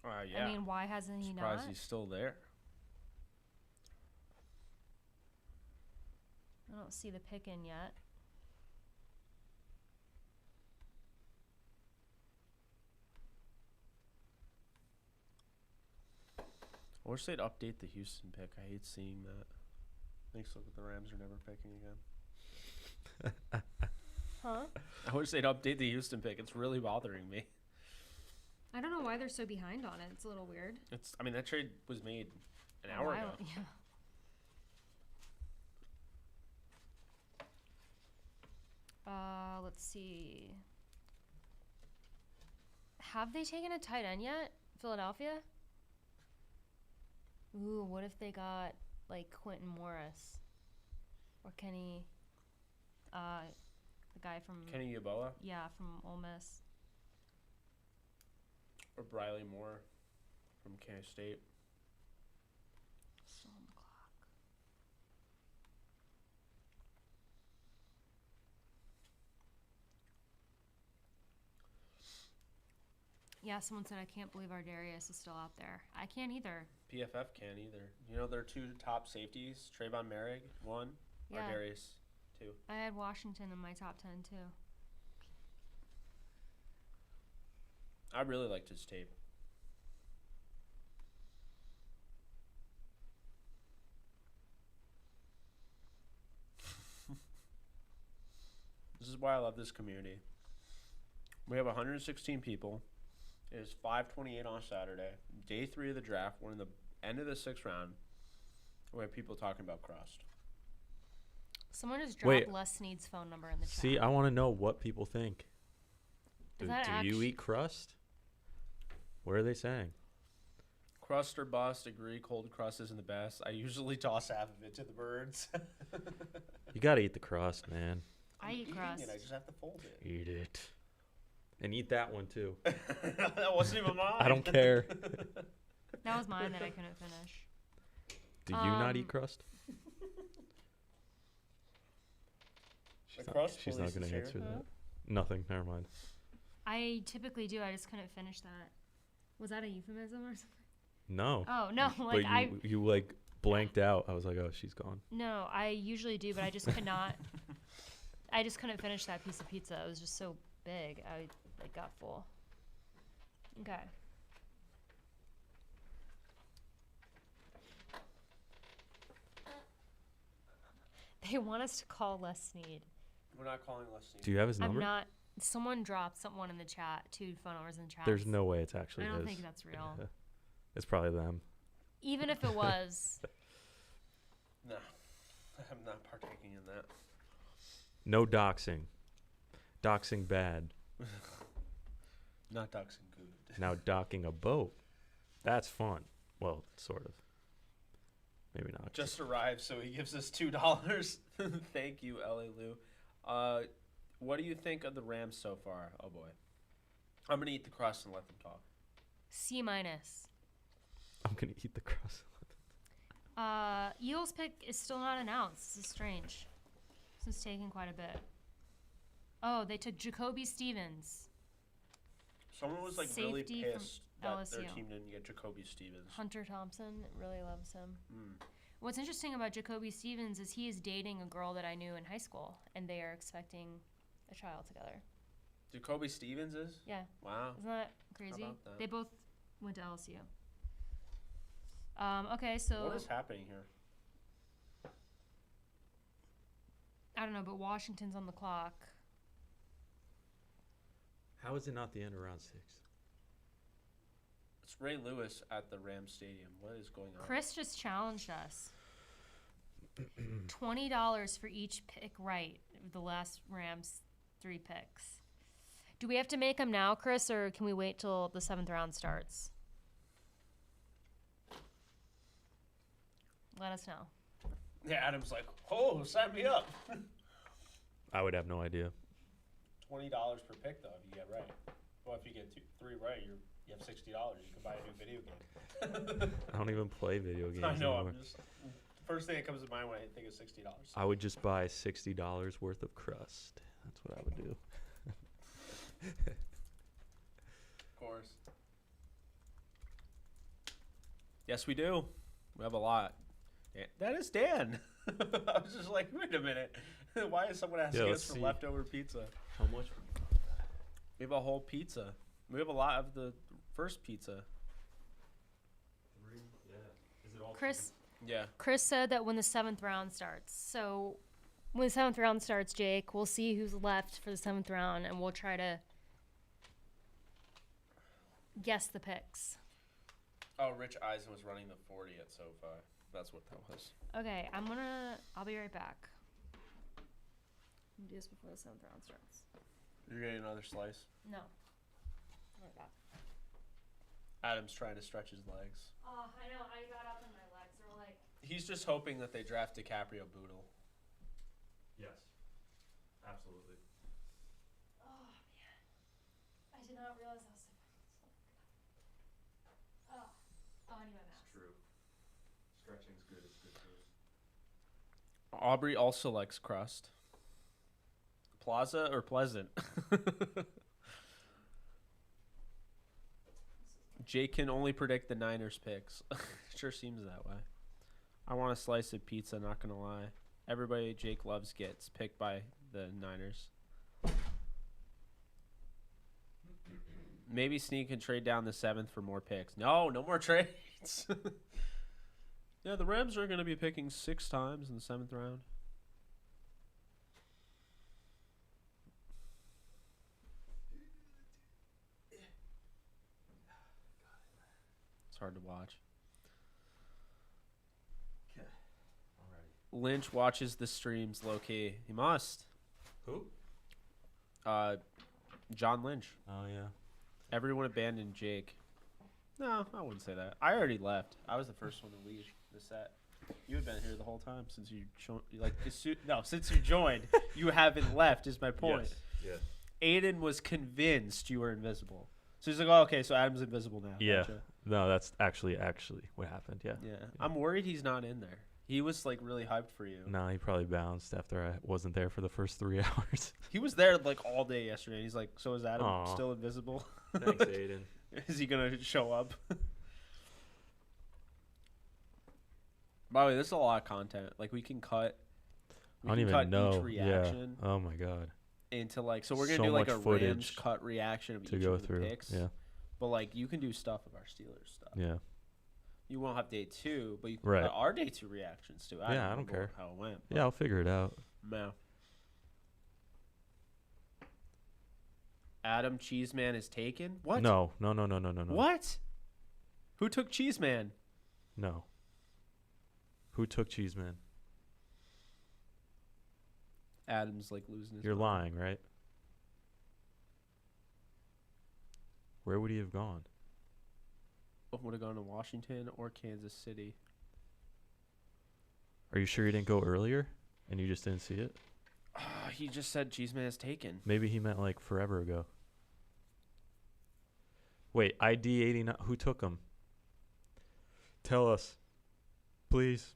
Yeah. I mean, why hasn't he Surprised not? he's still there. I don't see the pick in yet. I wish they'd update the Houston pick. I hate seeing that. Makes it look like the Rams are never picking again. Huh? I wish they'd update the Houston pick. It's really bothering me. I don't know why they're so behind on it. It's a little weird. I mean, that trade was made an A hour while- ago. Yeah. Let's see. Have they taken a tight end yet? Philadelphia? Ooh, what if they got like Quentin Morris or Kenny? The guy from Kenny Yeboah from Ole Miss. or Briley Moore from K State. Still on the clock. Yeah, someone said I can't believe our Darius is still out there. I can't either. PFF can't either. You know, their two top safeties, Trayvon Merrick, one, Yeah. Ardarius, two. I had Washington in my top 10 too. I really liked his tape. This is why I love this community. We have 116 people. It is 5:28 on Saturday, day 3 of the draft. We're in the end of the 6th round. We have people talking about crust. Someone just Wait. dropped Les Snead's phone number in the chat. See, I want to know what people think. Is Do that you actu- eat crust? What are they saying? Crust or bust, agree cold crust isn't the best. I usually toss half of it to the birds. You got to eat the crust, man. I eat eating crust. it. I just have to fold it. Eat it. And eat that one too. That wasn't even mine. I don't care. That was mine that I couldn't finish. Do you not eat crust? She's not going to answer that. Nothing. Never mind. I typically do. I just couldn't finish that. Was that a euphemism or something? No. Oh no! But you like blanked out. I was like, oh, she's gone. No, I usually do, but I just could not. I just couldn't finish that piece of pizza. It was just so big. I got full. Okay. They want us to call Les Snead. We're not calling Les Snead. Do you have his number? I'm not. Someone dropped someone in the chat. 2 phone numbers in chat. There's no way it's actually I don't his. think that's real. Yeah. It's probably them. Even if it was. No. I'm not partaking in that. No doxing. Doxing bad. Not doxing good. Now docking a boat. That's fun. Well, sort of. Maybe not. Just arrived, so he gives us $2. Thank you, LA Lou. What do you think of the Rams so far? Oh boy. I'm gonna eat the crust and let them talk. C-. I'm going to eat the crust. Eagles pick is still not announced. This is strange. This is taking quite a bit. Oh, they took Jacoby Stevens. Someone was like really Safety from pissed that their LSU. team didn't get Jacoby Stevens. Hunter Thompson really loves him. Mm. What's interesting about Jacoby Stevens is he is dating a girl that I knew in high school, and they are expecting a child together. Jacoby Stevens is? Yeah. Wow. Isn't that crazy? about that? They both went to LSU. Okay, so What is happening here? I don't know, but Washington's on the clock. How is it not the end of round 6? It's Ray Lewis at the Rams Stadium. What is going on? Chris just challenged us. $20 for each pick right of the last Rams 3 picks. Do we have to make them now, Chris, or can we wait till the 7th round starts? Let us know. Yeah, Adam's like, oh, sign me up. I would have no idea. $20 per pick, though, if you get right. Well, if you get 3 right, you have $60. You can buy a new video game. I don't even play video games I know. anymore. I'm just first thing that comes to mind when I think of $60. I would just buy $60 worth of crust. That's what I would do. Of course. Yes, we do. We have a lot. That is Dan. I was just like, wait a minute. Why is someone asking us for leftover pizza? How much? We have a whole pizza. We have a lot of the first pizza. 3? Yeah. Is it all? Chris, Yeah. Chris said that when the 7th round starts. So when the 7th round starts, Jake, we'll see who's left for the 7th round, and we'll try to guess the picks. Oh, Rich Eisen was running the 40 at SoFi. That's what that was. Okay, I'll be right back. Do this before the 7th round starts. You're getting another slice? No. Right back. Adam's trying to stretch his legs. Oh, I know. I got up in my legs. They were like... He's just hoping that they draft DiCaprio Boodle. Yes. Absolutely. Oh, man. I did not realize how sick I was. Oh, I need my mask. True. Stretching's good. It's good for us. Aubrey also likes crust. Plaza or Pleasant? Jake can only predict the Niners picks. Sure seems that way. I want a slice of pizza, not gonna lie. Everybody Jake loves gets picked by the Niners. Maybe Sneak can trade down the 7th for more picks. No more trades. Yeah, the Rams are going to be picking 6 times in the 7th round. It's hard to watch. Okay. All right. Lynch watches the streams low key. He must. Who? John Lynch. Oh, yeah. Everyone abandoned Jake. No, I wouldn't say that. I already left. I was the first one to leave the set. You have been here the whole time since you since you joined. You haven't left. Is my point. Yes. Aiden was convinced you were invisible. So he's like, "Oh, okay, so Adam's invisible now." Yeah. Gotcha. No, that's actually what happened. Yeah. Yeah. I'm worried he's not in there. He was like really hyped for you. No, he probably bounced after I wasn't there for the first 3 hours. He was there like all day yesterday. He's like, "So is Adam Aw. still invisible? Thanks, Aiden. Is he gonna show up?" By the way, this is a lot of content. Like we can cut. I don't can even cut know. each reaction Yeah. Oh my god. into like. So we're gonna So do like much a Rams footage cut reaction of To each go of the through. picks. Yeah. But like you can do stuff of our Steelers stuff. Yeah. You won't have day 2, but you can Right. cut our day 2 reactions too. Yeah, I don't remember care. how it went. Yeah, I'll figure it out. No. Adam Cheeseman is taken. What? No. No. What? Who took Cheeseman? No. Who took Cheeseman? Adam's like losing his. You're mind. lying, right? Where would he have gone? Would have gone to Washington or Kansas City. Are you sure he didn't go earlier and you just didn't see it? He just said Cheeseman is taken. Maybe he meant like forever ago. Wait, ID 89. Who took him? Tell us. Please.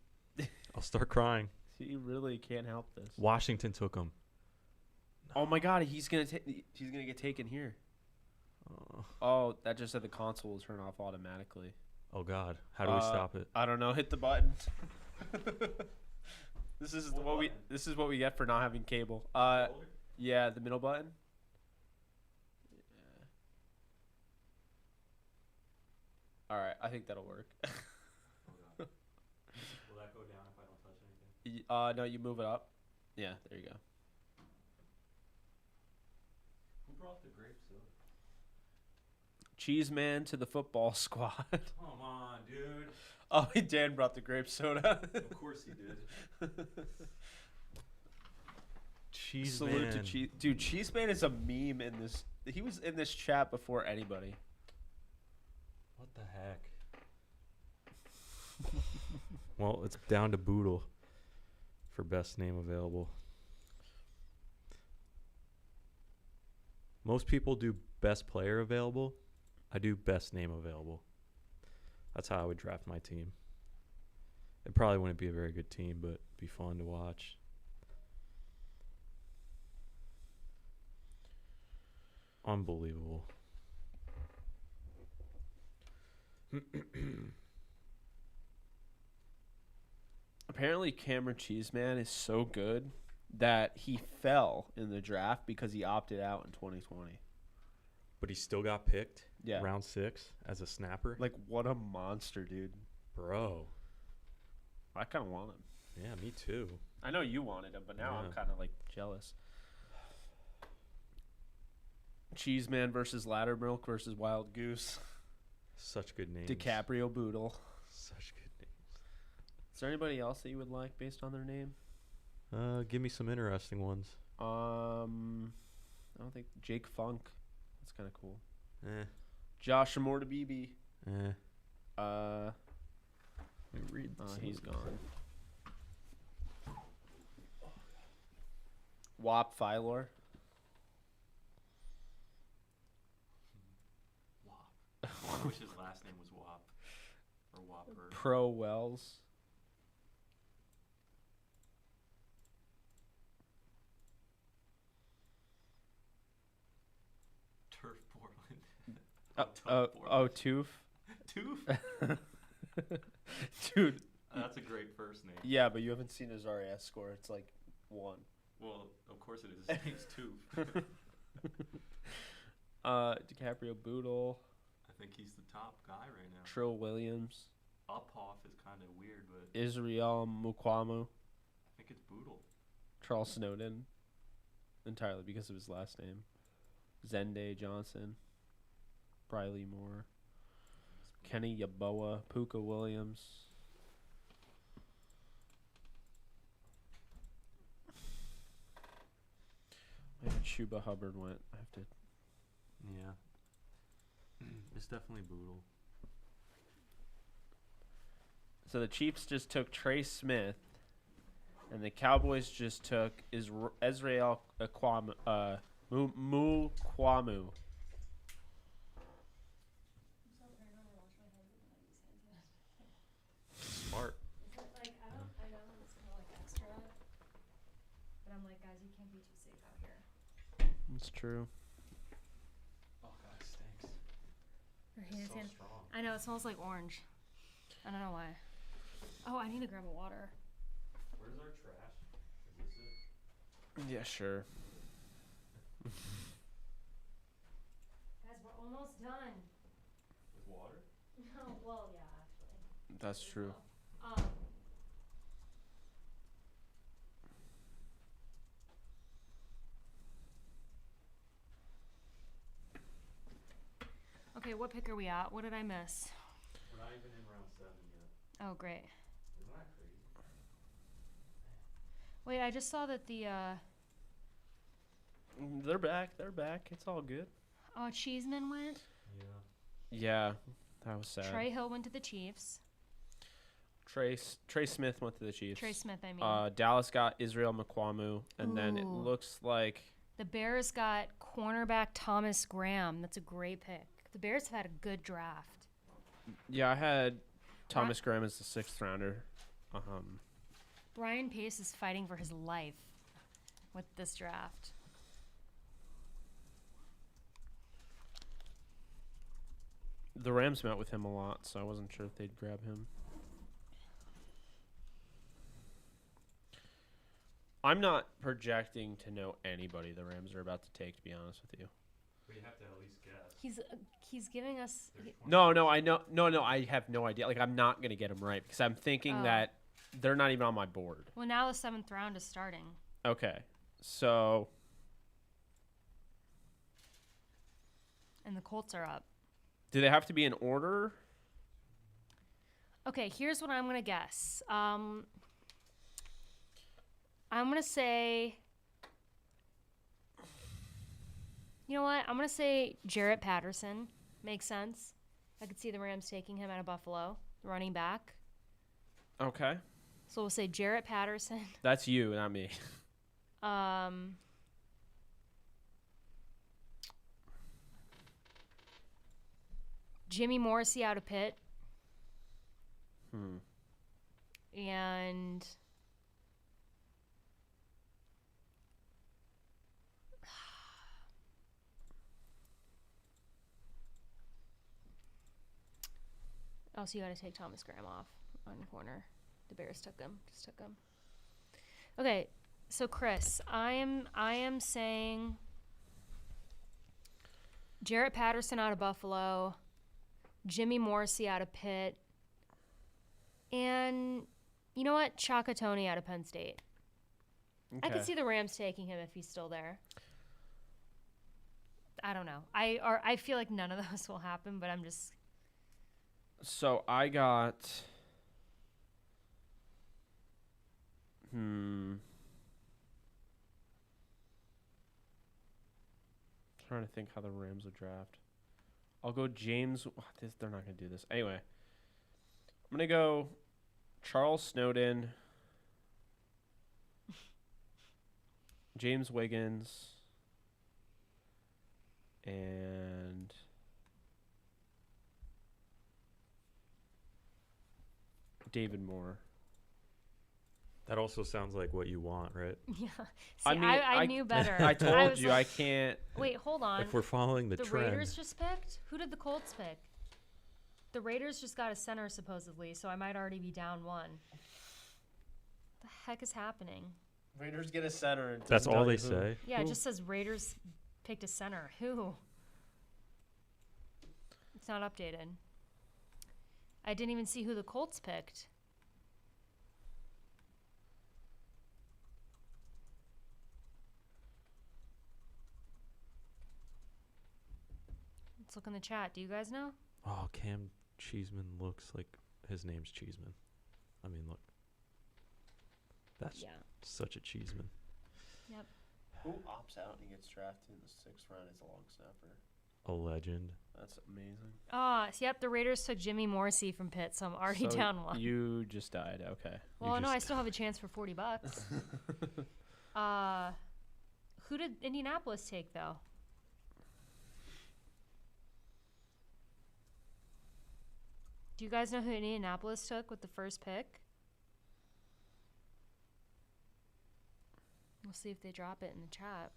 I'll start crying. He really can't help this. Washington took him. Oh my God, he's gonna get taken here. Oh, that just said the console will turn off automatically. Oh God. How do we stop it? I don't know. Hit the button. This is what we get for not having cable. Yeah, the middle button. Yeah. All right, I think that'll work. Will that go down if I don't touch anything? No, you move it up. Yeah, there you go. Who brought the grape soda? Cheeseman to the football squad. Come on, dude. Oh, Dan brought the grape soda. Of course he did. Cheese Salute man. to Cheese. Dude, Cheeseman is a meme in this. He was in this chat before anybody. What the heck? Well, it's down to Boodle for best name available. Most people do best player available. I do best name available. That's how I would draft my team. It probably wouldn't be a very good team, but it'd be fun to watch. Unbelievable. Apparently, Cameron Cheeseman is so good that he fell in the draft because he opted out in 2020. But he still got picked Yeah. round 6 as a snapper. Like, what a monster, dude. Bro. I kind of want him. Yeah, me too. I know you wanted him, but now I'm Yeah. kind of, like, jealous. Cheeseman versus Laddermilk versus Wild Goose. Such good names. DiCaprio Boodle. Such good names. Is there anybody else that you would like based on their name? Give me some interesting ones. I don't think Jake Funk. That's kind of cool. Eh. Josh Amor to BB. Eh. Let me read this. He's gone. Wop Phylor. I wish his last name was Wop. Or Whopper. Pro Wells. Turf Portland. Toof. Toof? Dude. That's a great first name. Yeah, but you haven't seen his RAS score. It's like 1. Well, of course it is. His name's Toof. DiCaprio Boodle. I think he's the top guy right now. Trill Williams. Uphoff is kind of weird, but Israel Mukwamu. I think it's Boodle. Charles Snowden. Entirely because of his last name. Zende Johnson. Briley Moore. Kenny Yaboa. Puka Williams. Man, Chuba Hubbard went. I have to. Yeah. It's definitely Boodle. So the Chiefs just took Trey Smith, and the Cowboys just took Israel Akwamu. Mukwamu. Smart. I know it's kind of like extra, but I'm like, guys, you can't be too safe out here. That's true. Oh god, it stinks. Your It's hands, so strong. I know, it smells like orange. I don't know why. Oh, I need to grab a water. Where's our trash? Is this it? Yeah, sure. Guys, we're almost done. With water? No, well, yeah, actually. That's true. Okay, what pick are we at? What did I miss? We're not even in round 7 yet. Oh, great. Isn't that crazy? Wait, I just saw that the, They're back. They're back. It's all good. Cheeseman went. Yeah. Yeah, that was sad. Trey Hill went to the Chiefs. Trey Smith went to the Chiefs. Trey Smith, I mean. Dallas got Israel Mukwamu, and then it Ooh. looks like The Bears got cornerback Thomas Graham. That's a great pick. The Bears have had a good draft. I had Thomas Graham as the 6th rounder. Brian Pace is fighting for his life with this draft. The Rams met with him a lot, so I wasn't sure if they'd grab him. I'm not projecting to know anybody the Rams are about to take, to be honest with you. But you have to at least guess. He's giving us. There's 20. No, I know. No, I have no idea. Like, I'm not going to get him right because I'm thinking Oh. that they're not even on my board. Well, now the 7th round is starting. Okay, so And the Colts are up. do they have to be in order? Okay, here's what I'm going to guess. I'm going to say. You know what? I'm going to say Jarrett Patterson. Makes sense. I could see the Rams taking him out of Buffalo, running back. Okay, So we'll say Jarrett Patterson. that's you, not me. Jimmy Morrissey out of Pitt. Hmm. And also you got to take Thomas Graham off on corner. The Bears took him. Just took him. Okay, so Chris, I am saying Jarrett Patterson out of Buffalo, Jimmy Morrissey out of Pitt, and you know what? Chaka Tony out of Penn State. I Okay. could see the Rams taking him if he's still there. I don't know. I feel like none of those will happen, but I'm just. So I got. Trying to think how the Rams would draft. I'll go James. They're not going to do this. Anyway, I'm going to go Charles Snowden, James Wiggins, and David Moore. That also sounds like what you want, right? Yeah. See, I mean, I knew better. I told was you like, I can't. Wait, hold on. If we're following the The trend, Raiders just picked? Who did the Colts pick? The Raiders just got a center, supposedly, so I might already be down one. What the heck is happening? Raiders get a center. And that's all they say. Yeah, it just says Raiders picked a center. Who? It's not updated. I didn't even see who the Colts picked. Let's look in the chat. Do you guys know? Oh, Cam Cheeseman looks like his name's Cheeseman. I mean, look. That's Yeah. such a Cheeseman. Who opts out and he gets drafted in the 6th round as a long snapper? A legend. That's amazing. Yep, the Raiders took Jimmy Morrissey from Pitt, so I'm already So down one. You just died. Okay. Well, no, just- I still have a chance for $40. Who did Indianapolis take, though? Do you guys know who Indianapolis took with the first pick? We'll see if they drop it in the chat.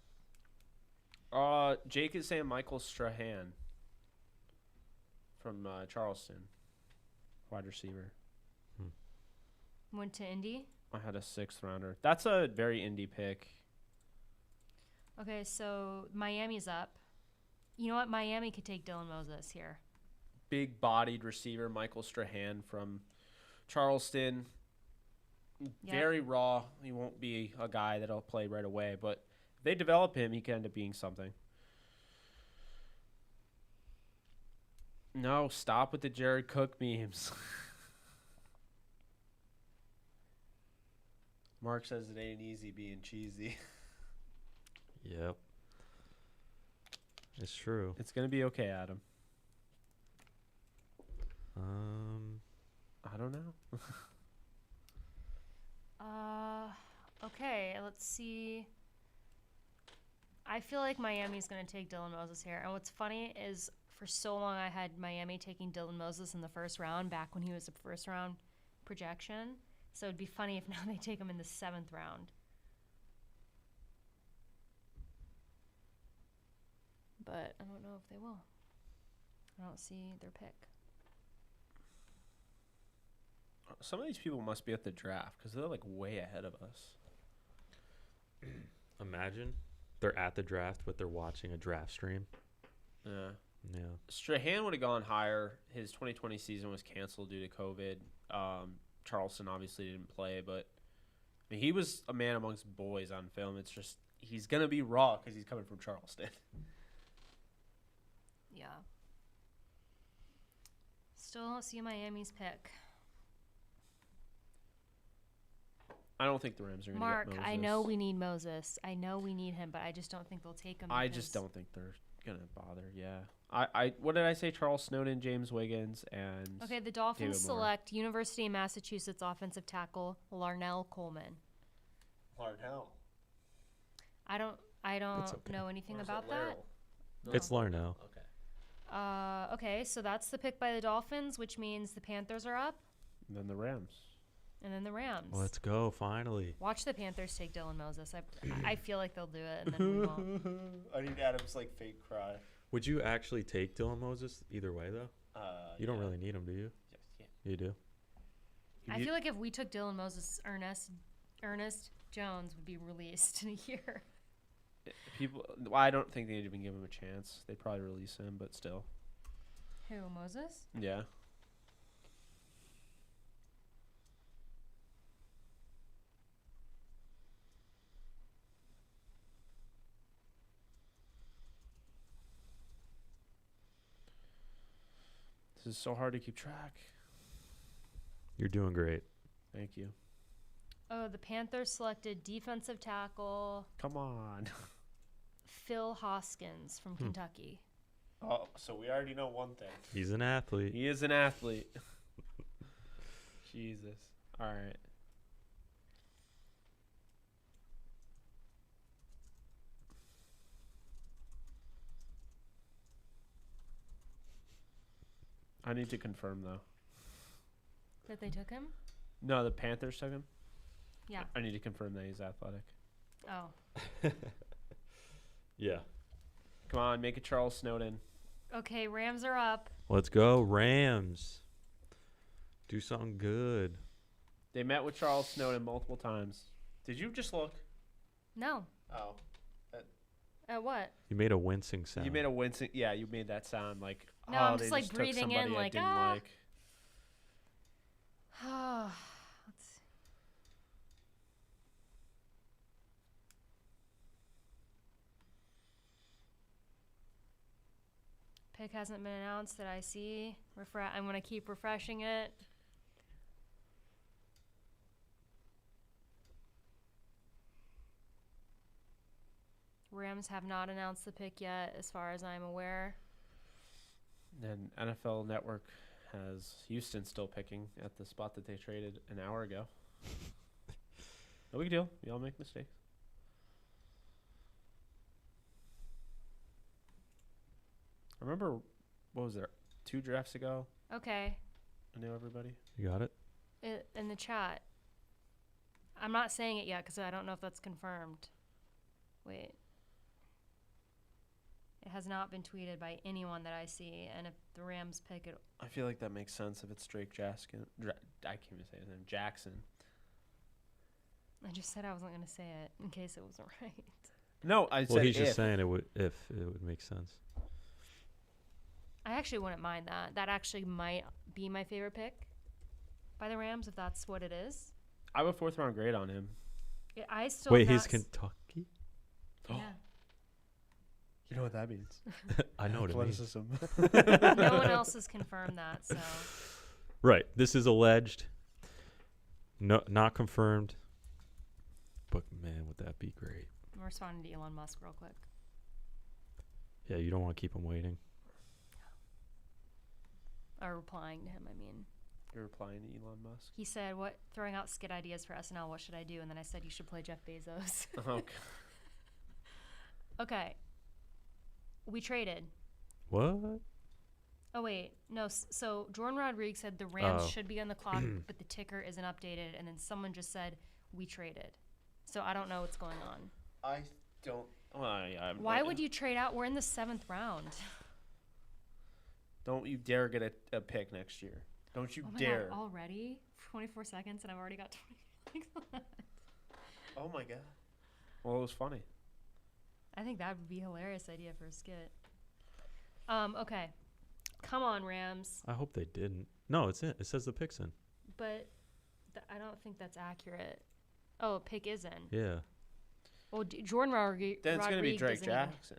Jake is saying Michael Strahan from Charleston, wide receiver. Went to Indy? I had a 6th rounder. That's a very indie pick. Okay, so Miami's up. You know what? Miami could take Dylan Moses here. Big bodied receiver, Michael Strahan from Charleston. Yep. Very raw. He won't be a guy that'll play right away, but if they develop him, he can end up being something. No, stop with the Jared Cook memes. Mark says it ain't easy being cheesy. Yep. It's true. It's going to be okay, Adam. I don't know. Okay, let's see. I feel like Miami's going to take Dylan Moses here. And what's funny is for so long I had Miami taking Dylan Moses in the first round back when he was a first round projection. So it'd be funny if now they take him in the 7th round. But I don't know if they will. I don't see their pick. Some of these people must be at the draft because they're like way ahead of us. Imagine they're at the draft, but they're watching a draft stream. Yeah. Yeah. Strahan would have gone higher. His 2020 season was canceled due to COVID. Charleston obviously didn't play, but I mean, he was a man amongst boys on film. It's just he's going to be raw because he's coming from Charleston. Yeah. Still don't see Miami's pick. I don't think the Rams are going to Mark, get Moses. I know we need Moses. I know we need him, but I just don't think they'll take him. I just don't think they're going to bother. Yeah. I what did I say? Charles Snowden, James Wiggins, and Okay, the Dolphins David Moore. select University of Massachusetts offensive tackle Larnell Coleman. Larnell. I don't It's okay. know anything about that. It's Larnell. Okay. Okay, so that's the pick by the Dolphins, which means the Panthers are up, And then the Rams. and then the Rams. Let's go, finally. Watch the Panthers take Dylan Moses. I feel like they'll do it, and then we won't. I need Adam's like fake cry. Would you actually take Dylan Moses either way, though? You don't really need him, do you? Yes, yeah. You do? I feel like if we took Dylan Moses, Ernest Jones would be released in a year. People, well, I don't think they'd even give him a chance. They'd probably release him, but still. Who, Moses? Yeah. This is so hard to keep track. You're doing great. Thank you. Oh, the Panthers selected defensive tackle Come on. Phil Hoskins from Kentucky. Oh, so we already know one thing. He's an athlete. He is an athlete. Jesus. All right. I need to confirm though. That they took him? No, the Panthers took him. Yeah. I need to confirm that he's athletic. Oh. Yeah. Come on, make it Charles Snowden. Okay, Rams are up. Let's go, Rams. Do something good. They met with Charles Snowden multiple times. Did you just look? No. Oh. At what? You made a wincing sound. You made a wincing. Yeah, you made that sound like. No, oh, I'm they just, like, took breathing in, somebody I like, didn't ah. like. Let's see. Pick hasn't been announced that I see. I'm going to keep refreshing it. Rams have not announced the pick yet, as far as I'm aware. And NFL Network has Houston still picking at the spot that they traded an hour ago. No big deal. We all make mistakes. I remember, what was there, 2 drafts ago? Okay. I knew everybody. You got it? In the chat. I'm not saying it yet because I don't know if that's confirmed. Wait. It has not been tweeted by anyone that I see, and if the Rams pick it, I feel like that makes sense if it's Drake Jackson. I can't even say his name. Jackson. I just said I wasn't going to say it in case it wasn't right. No, I Well, said he's just if. saying it would if it would make sense. I actually wouldn't mind that. That actually might be my favorite pick by the Rams if that's what it is. I have a 4th round grade on him. Yeah, I still Wait, not he's s- Kentucky? Yeah. You know what that means? I know what it means. Athleticism. No one else has confirmed that, so Right. This is alleged. No, not confirmed. But man, would that be great? I'm responding to Elon Musk real quick. Yeah, you don't want to keep him waiting. Or replying to him, I mean. You're replying to Elon Musk. He said, "What throwing out skit ideas for SNL, what should I do?" And then I said, "You should play Jeff Bezos." Okay. Okay. We traded. What? Oh wait, no. So Jordan Rodriguez said the Rams Oh. should be on the clock, but the ticker isn't updated. And then someone just said we traded. So I don't know what's going on. I don't. Well, yeah, Why would you trade out? We're in the 7th round. Don't you dare get a pick next year. Don't you Oh my dare. God, already 24 seconds, and I've already got 20 likes. Oh my god. Well, it was funny. I think that would be a hilarious idea for a skit. Okay. Come on, Rams. I hope they didn't. No, it's in. It says the pick's in. But I don't think that's accurate. Oh, pick is in. Yeah. Well, Jordan Rodriguez. Then it's going to be Drake Jackson.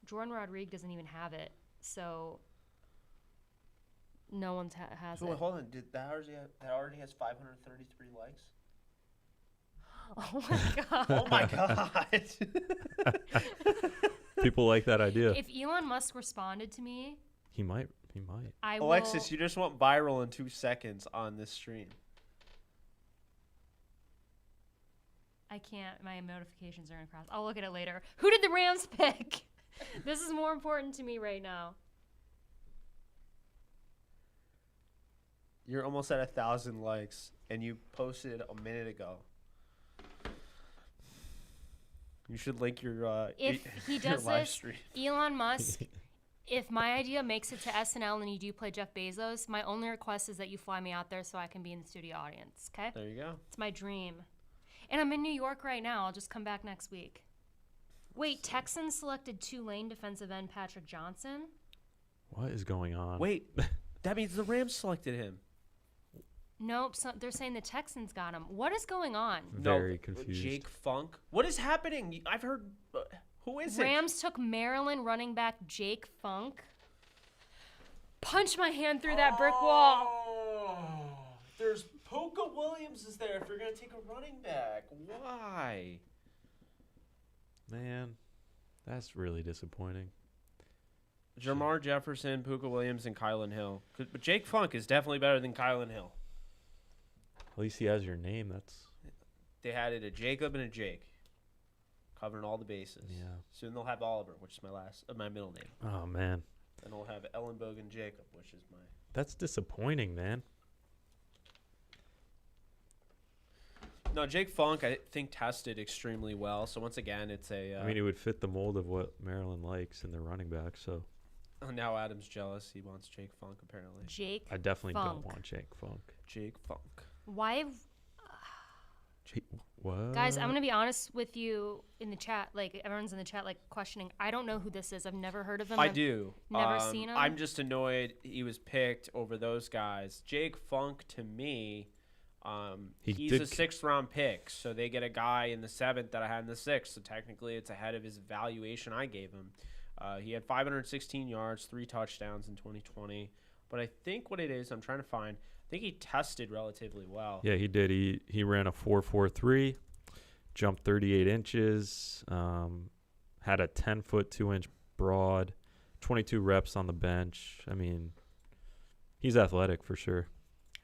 Jordan Rodriguez doesn't even have it, so no one's has So wait, it. hold on. Did that already has 533 likes? Oh my god! Oh my god! People like that idea. If Elon Musk responded to me, He might. He might. I Alexis, will. you just went viral in 2 seconds on this stream. I can't. My notifications are in cross. I'll look at it later. Who did the Rams pick? This is more important to me right now. You're almost at 1,000 likes, and you posted a minute ago. You should link your If he your does live this, stream. Elon Musk, if my idea makes it to SNL and you do play Jeff Bezos, my only request is that you fly me out there so I can be in the studio audience, okay? There you go. It's my dream. And I'm in New York right now. I'll just come back next week. Wait, Texans selected Tulane defensive end Patrick Johnson? What is going on? Wait, that means the Rams selected him. Nope, so they're saying the Texans got him. What is going on? Very confused. Jake Funk. What is happening? I've heard. Who is it? Rams took Maryland running back Jake Funk. Punch my hand through that brick wall. Oh, there's Puka Williams is there if you're going to take a running back. Why? Man, that's really disappointing. Jamar Jefferson, Puka Williams, and Kylan Hill. But Jake Funk is definitely better than Kylan Hill. At least he has your name. That's They had it a Jacob and a Jake. Covering all the bases. yeah. Soon they'll have Oliver, which is my middle name. Oh man, And they'll have Ellenbogen Jacob, which is my... that's disappointing, man. No, Jake Funk, I think, tested extremely well. So once again, it's a... I mean, it would fit the mold of what Maryland likes in their running back. So now Adam's jealous. He wants Jake Funk, apparently. Jake I definitely Funk. don't want Jake Funk. Jake Funk. Why? Jake, what? Guys, I'm going to be honest with you in the chat. Like, everyone's in the chat, like, questioning. I don't know who this is. I've never heard of him. I I've do. never seen him. I'm just annoyed he was picked over those guys. Jake Funk, to me, he's a 6th-round pick. So they get a guy in the 7th that I had in the 6th. So technically it's ahead of his valuation I gave him. He had 516 yards, 3 touchdowns in 2020. But I think what it is, I'm trying to find, I think he tested relatively well. Yeah, he did. He ran a 4.43, jumped 38 inches, had a 10-foot 2-inch broad, 22 reps on the bench. I mean, he's athletic for sure.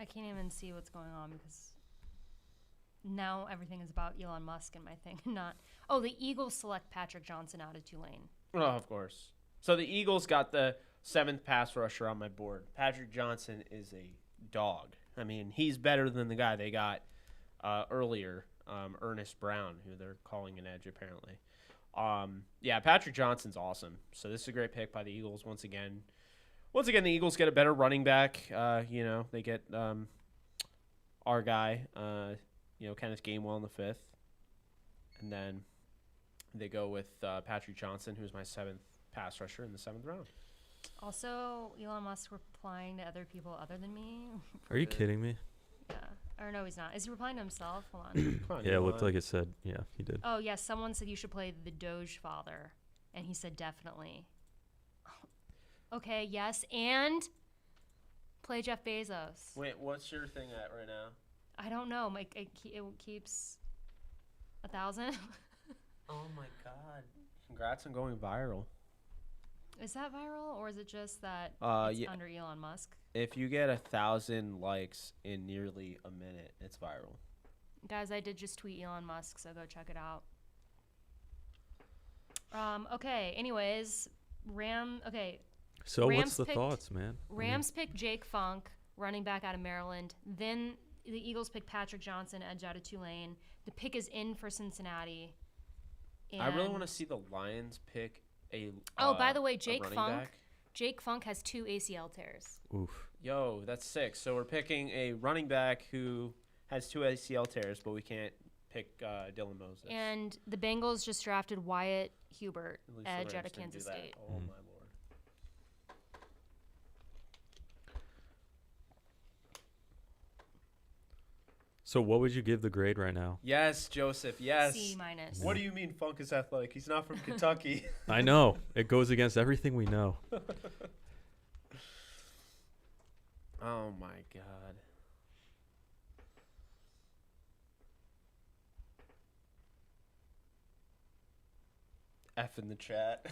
I can't even see what's going on because now everything is about Elon Musk in my thing. Not. Oh, the Eagles select Patrick Johnson out of Tulane. Oh, of course. So the Eagles got the 7th pass rusher on my board. Patrick Johnson is a dog. I mean, he's better than the guy they got earlier, Ernest Brown, who they're calling an edge apparently. Yeah, Patrick Johnson's awesome. So this is a great pick by the Eagles once again. Once again, the Eagles get a better running back. They get our guy, Kenneth Gainwell in the 5th. And then they go with Patrick Johnson, who's my 7th pass rusher in the 7th round. Also, Elon Musk replying to other people other than me. Are you kidding me? Yeah. Or no, he's not. Is he replying to himself? Hold on. Come on, Yeah, it Elon. looked like it said. Yeah, he did. Oh, yes. Someone said you should play the Doge Father. And he said definitely. Okay, yes. And play Jeff Bezos. Wait, what's your thing at right now? I don't know. It keeps 1,000. Oh my God! Congrats on going viral. Is that viral, or is it just that it's yeah. under Elon Musk? If you get 1,000 likes in nearly a minute, it's viral. Guys, I did just tweet Elon Musk, so go check it out. Okay. Anyways, So Rams what's the picked- thoughts, man? Rams picked Jake Funk, running back out of Maryland. Then the Eagles picked Patrick Johnson, edge out of Tulane. The pick is in for Cincinnati. I really And- want to see the Lions pick a. Oh, by the way, a Jake running Funk. back. Jake Funk has 2 ACL tears. Oof. Yo, that's sick. So we're picking a running back who has 2 ACL tears, but we can't pick Dylan Moses. And the Bengals just drafted Wyatt Hubert, At least the edge Rams out of didn't do Kansas that. State. Oh Mm. my lord. So what would you give the grade right now? Yes, Joseph. Yes. C minus. What do you mean Funk is athletic? He's not from Kentucky. I know it goes against everything we know. Oh my God. F in the chat.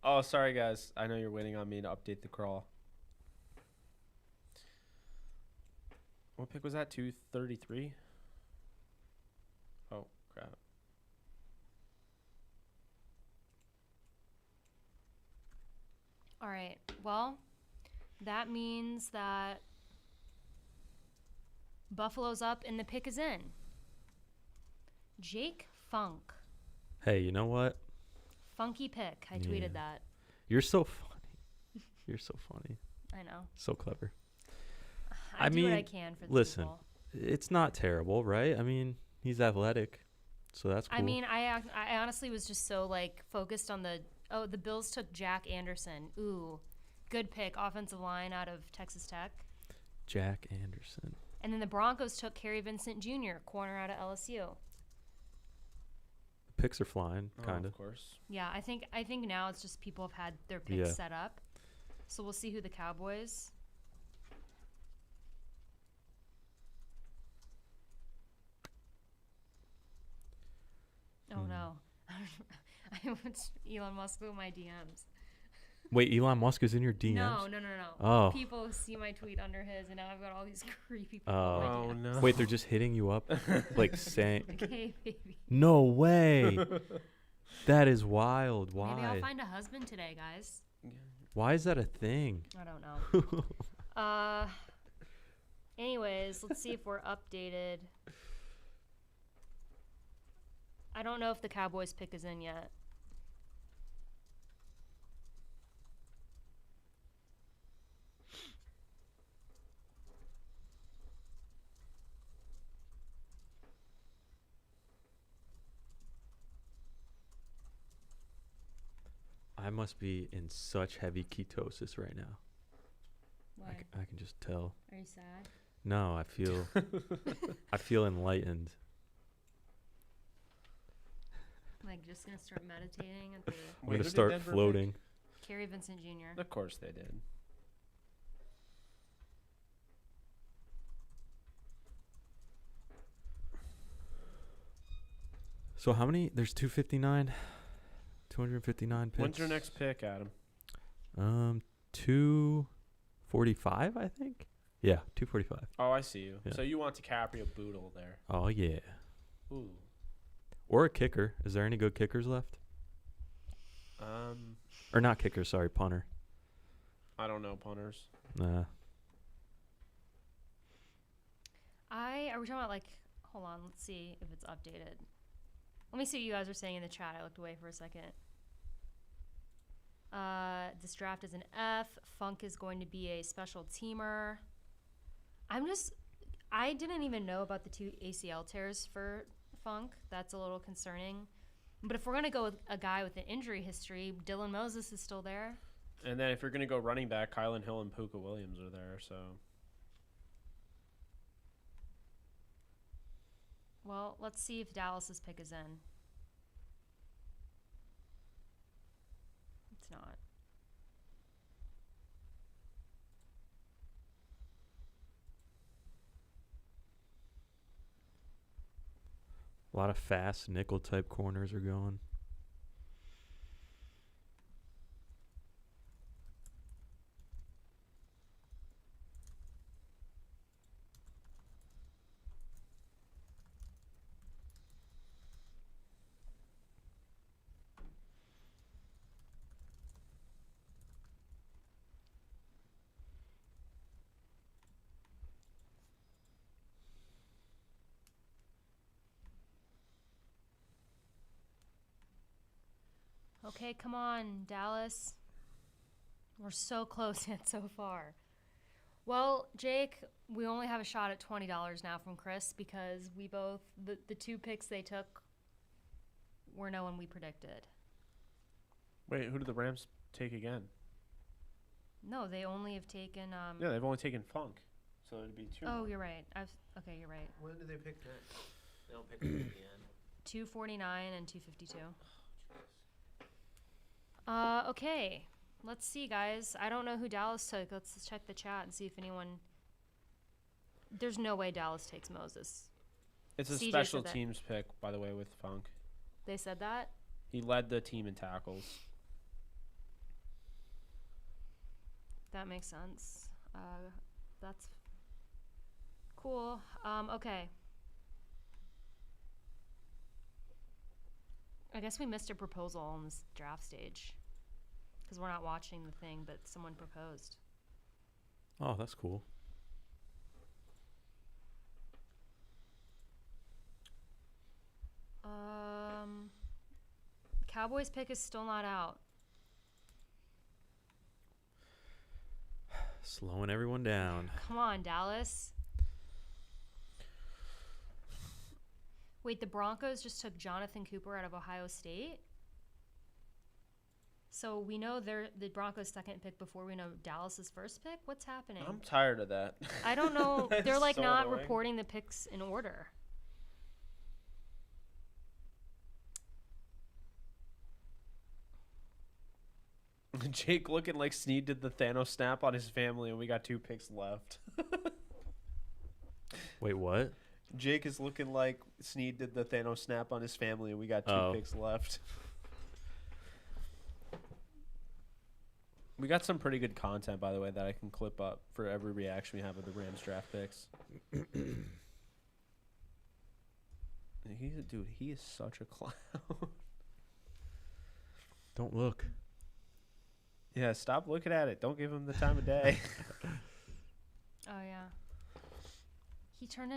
Oh, sorry guys. I know you're waiting on me to update the crawl. What pick was that? 233? Oh, crap. All right. Well, that means that Buffalo's up and the pick is in. Jake Funk. Hey, you know what? Funky pick. I Yeah. tweeted that. You're so funny. You're so funny. I know. So clever. I I do what I mean, can for the listen, people. It's not terrible, right? I mean, he's athletic, so that's cool. I mean, I honestly was just so focused on the Bills took Jack Anderson. Ooh, good pick. Offensive line out of Texas Tech. Jack Anderson. And then the Broncos took Kerry Vincent Jr., corner out of LSU. The picks are flying, kind Of of. course. Yeah, I think now it's just people have had their picks Yeah. set up. So we'll see who the Cowboys. Oh no. I went Elon Musk with my DMs. Wait, Elon Musk is in your DMs? No. Oh. People see my tweet under his, and now I've got all these creepy people. Oh. in my Oh DMs. no. Wait, they're just hitting you up, like saying, Like, hey, baby. "No way." That is wild. Maybe I'll Why? find a husband today, guys. Why is that a thing? I don't know. Anyways, let's see if we're updated. I don't know if the Cowboys pick is in yet. I must be in such heavy ketosis right now. Why? I can just tell. Are you sad? No, I feel enlightened. Like, just gonna start meditating at the I'm Wait, gonna who did start Denver floating. Kerry Vincent Jr. Of course they did. So how many? There's 259. 259 picks. When's your next pick, Adam? 245, I think. Yeah, 245. Oh, I see you. Yeah. So you want DiCaprio Boodle there. Oh, yeah. Ooh. Or a kicker. Is there any good kickers left? Or not kicker, sorry, punter. I don't know punters. Nah. Are we talking about like? Hold on, let's see if it's updated. Let me see what you guys are saying in the chat. I looked away for a second. This draft is an F. Funk is going to be a special teamer. I didn't even know about the 2 ACL tears for Funk. That's a little concerning. But if we're going to go with a guy with an injury history, Dylan Moses is still there. And then if you're going to go running back, Kylan Hill and Puka Williams are there. So. Well, let's see if Dallas's pick is in. It's not. A lot of fast nickel type corners are going. Okay, come on, Dallas. We're so close yet so far. Well, Jake, we only have a shot at $20 now from Chris because we both, the 2 picks they took were no one we predicted. Wait, who did the Rams take again? No, they only have taken. Yeah, they've only taken Funk. So it'd be 2. Oh, you're right. Okay, you're right. When do they pick next? They don't pick it at the end. 249 and 252. Okay. Let's see, guys. I don't know who Dallas took. Let's check the chat and see if anyone. There's no way Dallas takes Moses. It's a CJ special said that. teams pick, by the way, with Funk. They said that? He led the team in tackles. That makes sense. That's cool. Okay. I guess we missed a proposal on this draft stage because we're not watching the thing, but someone proposed. Oh, that's cool. Cowboys pick is still not out. Slowing everyone down. Come on, Dallas. Wait, the Broncos just took Jonathan Cooper out of Ohio State? So we know they're the Broncos' second pick before we know Dallas's first pick? What's happening? I'm tired of that. I don't know. That's They're like so not annoying. reporting the picks in order. Jake looking like Snead did the Thanos snap on his family, and we got 2 picks left. Wait, what? Jake is looking like Snead did the Thanos snap on his family, and we got 2 picks left. We got some pretty good content, by the way, that I can clip up for every reaction we have of the Rams draft picks. He is such a clown. Don't look. Yeah, stop looking at it. Don't give him the time of day. Oh yeah. He tuned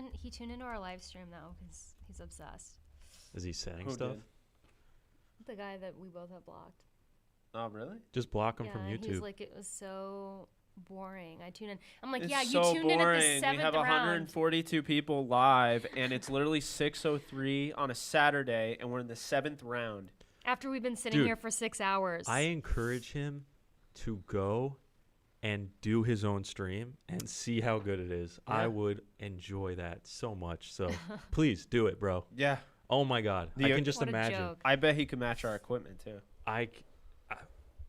into our live stream though because he's obsessed. Is he saying Who stuff? did? The guy that we both have blocked. Oh, really? Just block him Yeah, from YouTube. he's like, it was so boring. I tuned in. I'm like, It's yeah, so you tuned in at the boring. 7th We have round. 142 people live, and it's literally 6:03 on a Saturday, and we're in the 7th round. After we've been sitting Dude, here for 6 hours. I encourage him to go and do his own stream and see how good it is. Yeah. I would enjoy that so much. So please do it, bro. Yeah. Oh my God. I can just What a imagine. joke. I bet he could match our equipment, too. I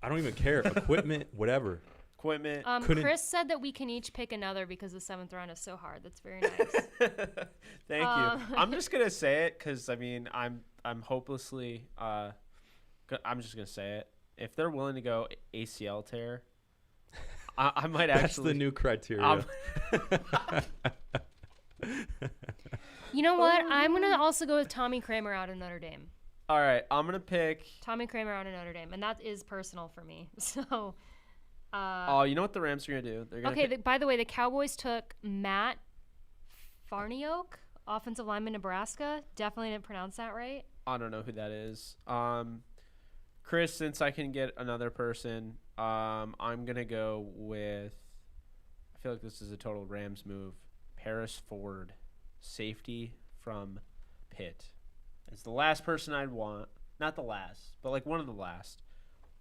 don't even care. Equipment, whatever. Equipment. couldn't- Chris said that we can each pick another because the 7th round is so hard. That's very nice. Thank you. I'm just going to say it because, I mean, I'm hopelessly I'm just gonna say it. If they're willing to go ACL tear, I might actually. That's the new criteria. You know what? I'm gonna also go with Tommy Kramer out of Notre Dame. All right, I'm gonna pick. Tommy Kramer out of Notre Dame, and that is personal for me. So. You know what the Rams are gonna do? They're gonna Okay. By the way, the Cowboys took Matt Farniok, offensive lineman, Nebraska. Definitely didn't pronounce that right. I don't know who that is. Chris, since I can get another person, I'm gonna go with. I feel like this is a total Rams move. Paris Ford, safety from Pitt. It's the last person I'd want. Not the last, but like one of the last.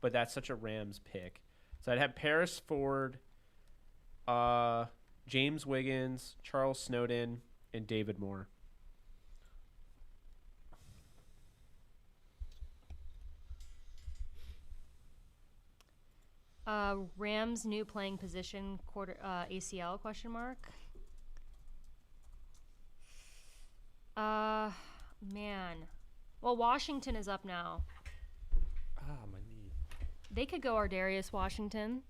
But that's such a Rams pick. So I'd have Paris Ford, James Wiggins, Charles Snowden, and David Moore. Rams new playing position ACL question mark. Man. Well, Washington is up now. My knee. They could go Ardarius Washington.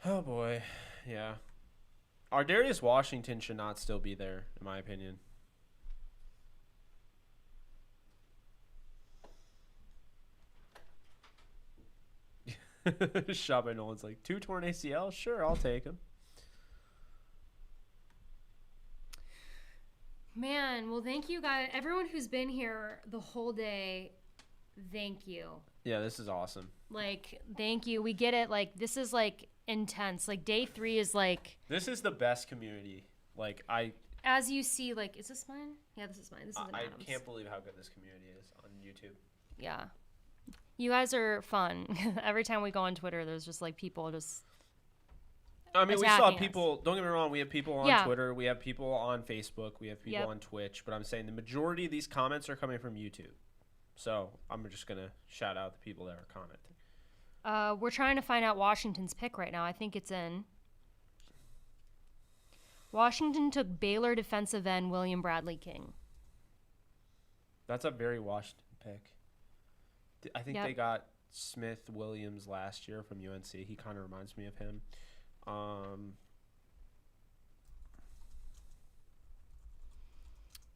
Oh boy, yeah. Ardarius Washington should not still be there, in my opinion. Shot by Nolan's like 2 torn ACL. Sure, I'll take him. Man, well, thank you guys. Everyone who's been here the whole day, thank you. Yeah, this is awesome. Like, thank you. We get it. Like, this is like intense. Like, day 3 is like. This is the best community. Like, As you see, like, is this mine? Yeah, this is mine. This is an I Adams. can't believe how good this community is on YouTube. Yeah. You guys are fun. Every time we go on Twitter, there's just like people just. I mean, we attacking saw us. people. Don't get me wrong. We have people on Yeah. Twitter. We have people on Facebook. We have people Yep. on Twitch. But I'm saying the majority of these comments are coming from YouTube. So I'm just gonna shout out the people that are commenting. We're trying to find out Washington's pick right now. I think it's in. Washington took Baylor defensive end William Bradley King. That's a very Washington pick. I think Yep. they got Smith Williams last year from UNC. He kind of reminds me of him.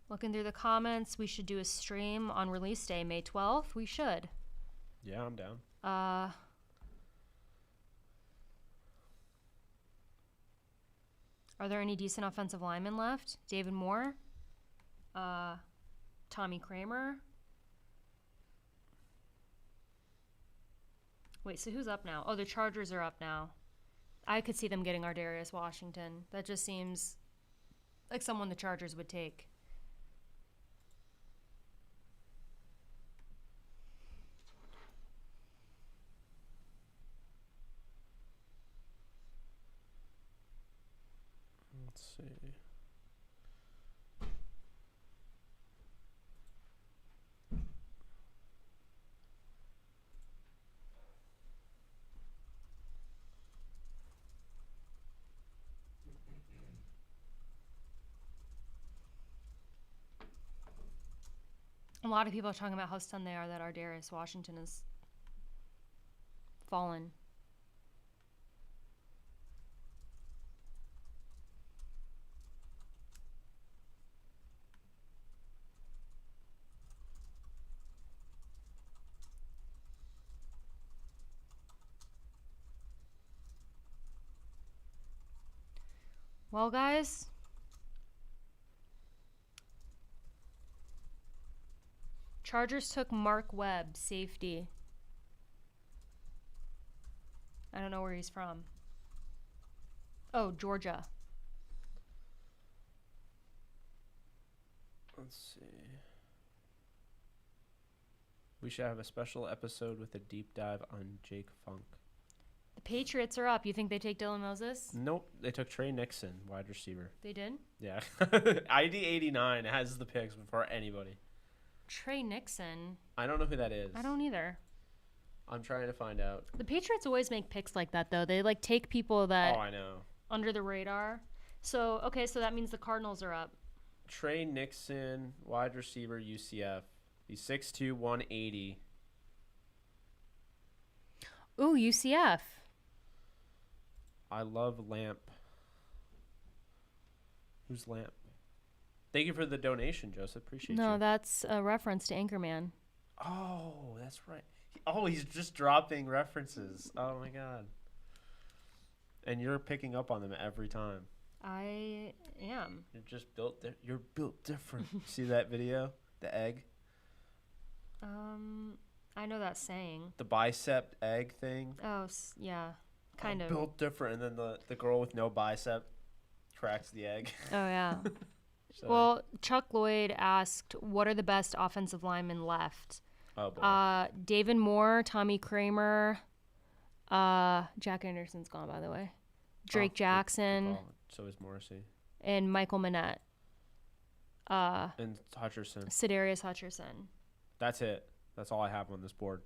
Looking through the comments, we should do a stream on release day, May 12th. We should. Yeah, I'm down. Are there any decent offensive linemen left? David Moore? Tommy Kramer? Wait, so who's up now? Oh, the Chargers are up now. I could see them getting Ardarius Washington. That just seems like someone the Chargers would take. Let's see. A lot of people are talking about how stunned they are that Ardarius Washington has fallen. Well, guys, Chargers took Mark Webb, safety. I don't know where he's from. Oh, Georgia. Let's see. We should have a special episode with a deep dive on Jake Funk. The Patriots are up. You think they take Dylan Moses? Nope, they took Trey Nixon, wide receiver. They did? Yeah. ID 89 has the picks before anybody. Trey Nixon. I don't know who that is. I don't either. I'm trying to find out. The Patriots always make picks like that, though. They, like, take people that Oh, I know. under the radar. So, okay, so that means the Cardinals are up. Trey Nixon, wide receiver, UCF. He's 6'2", 180. Ooh, UCF. I love Lamp. Who's Lamp? Thank you for the donation, Joseph. Appreciate you. No, that's a reference to Anchorman. Oh, that's right. Oh, he's just dropping references. Oh, my God. And you're picking up on them every time. I am. You're just built. You're built different. See that video? The egg. I know that saying. The bicep egg thing. Oh, yeah, kind of. Built different, and then the girl with no bicep cracks the egg. Oh yeah. So, Well, Chuck Lloyd asked, "What are the best offensive linemen left?" oh boy. David Moore, Tommy Kramer, Jack Anderson's gone, by the way. Drake Good Jackson, call. So is Morrissey and Michael Manette. and Hutcherson. Sedarius Hutcherson. That's it. That's all I have on this board.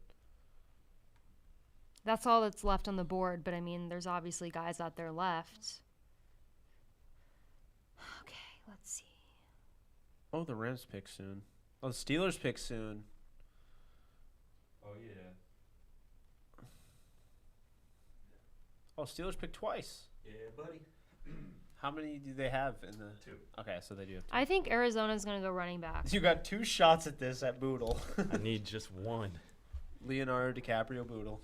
That's all that's left on the board, but I mean, there's obviously guys out there left. Okay, let's see. Oh, the Rams pick soon. Oh, the Steelers pick soon. Oh yeah. Oh, Steelers pick twice. Yeah, buddy. How many do they have in the? 2. Okay, so they do have two. I think Arizona's going to go running back. You got 2 shots at this at Boodle. I need just one. Leonardo DiCaprio Boodle.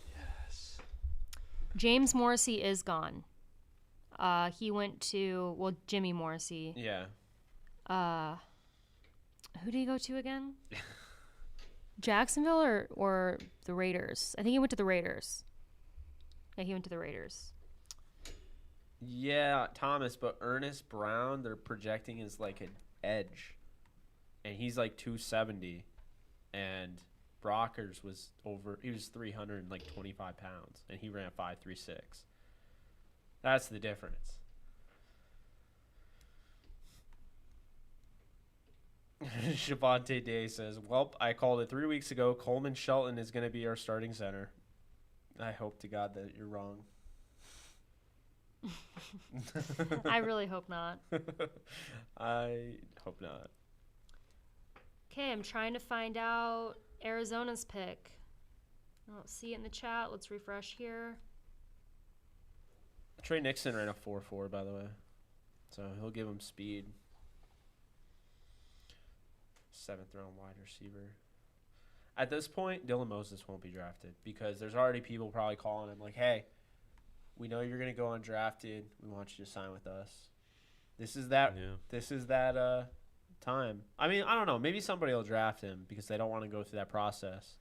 Yes. James Morrissey is gone. He went to, well, Jimmy Morrissey. Yeah. Who did he go to again? Jacksonville or the Raiders? I think he went to the Raiders. Yeah, he went to the Raiders. Yeah, Thomas, but Ernest Brown, they're projecting as like an edge. And he's like 270. And Brockers was he was 325 pounds. And he ran 5.36. That's the difference. Shavonte Day says, "Welp, I called it 3 weeks ago. Coleman Shelton is going to be our starting center. I hope to God that you're wrong." I really hope not. I hope not. Okay, I'm trying to find out Arizona's pick. I don't see it in the chat. Let's refresh here. Trey Nixon ran a 4.4, by the way. So he'll give him speed. 7th round wide receiver. At this point, Dylan Moses won't be drafted because there's already people probably calling him like, "Hey, we know you're going to go undrafted. We want you to sign with us." This is that time. I mean, I don't know. Maybe somebody will draft him because they don't want to go through that process.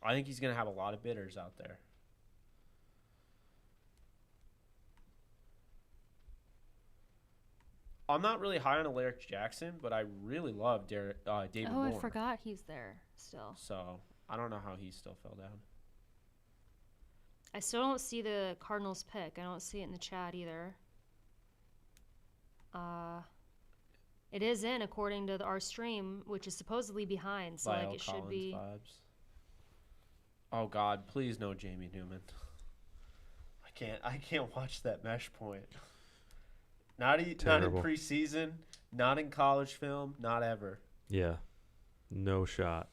I think he's going to have a lot of bidders out there. I'm not really high on Alaric Jackson, but I really love David Moore. I forgot he's there still. So I don't know how he still fell down. I still don't see the Cardinals pick. I don't see it in the chat either. It is in according to our stream, which is supposedly behind, so like it should be. Vibes. Oh God, please no Jamie Newman. I can't watch that mesh point. Not in preseason, not in college film, not ever. Yeah. No shot.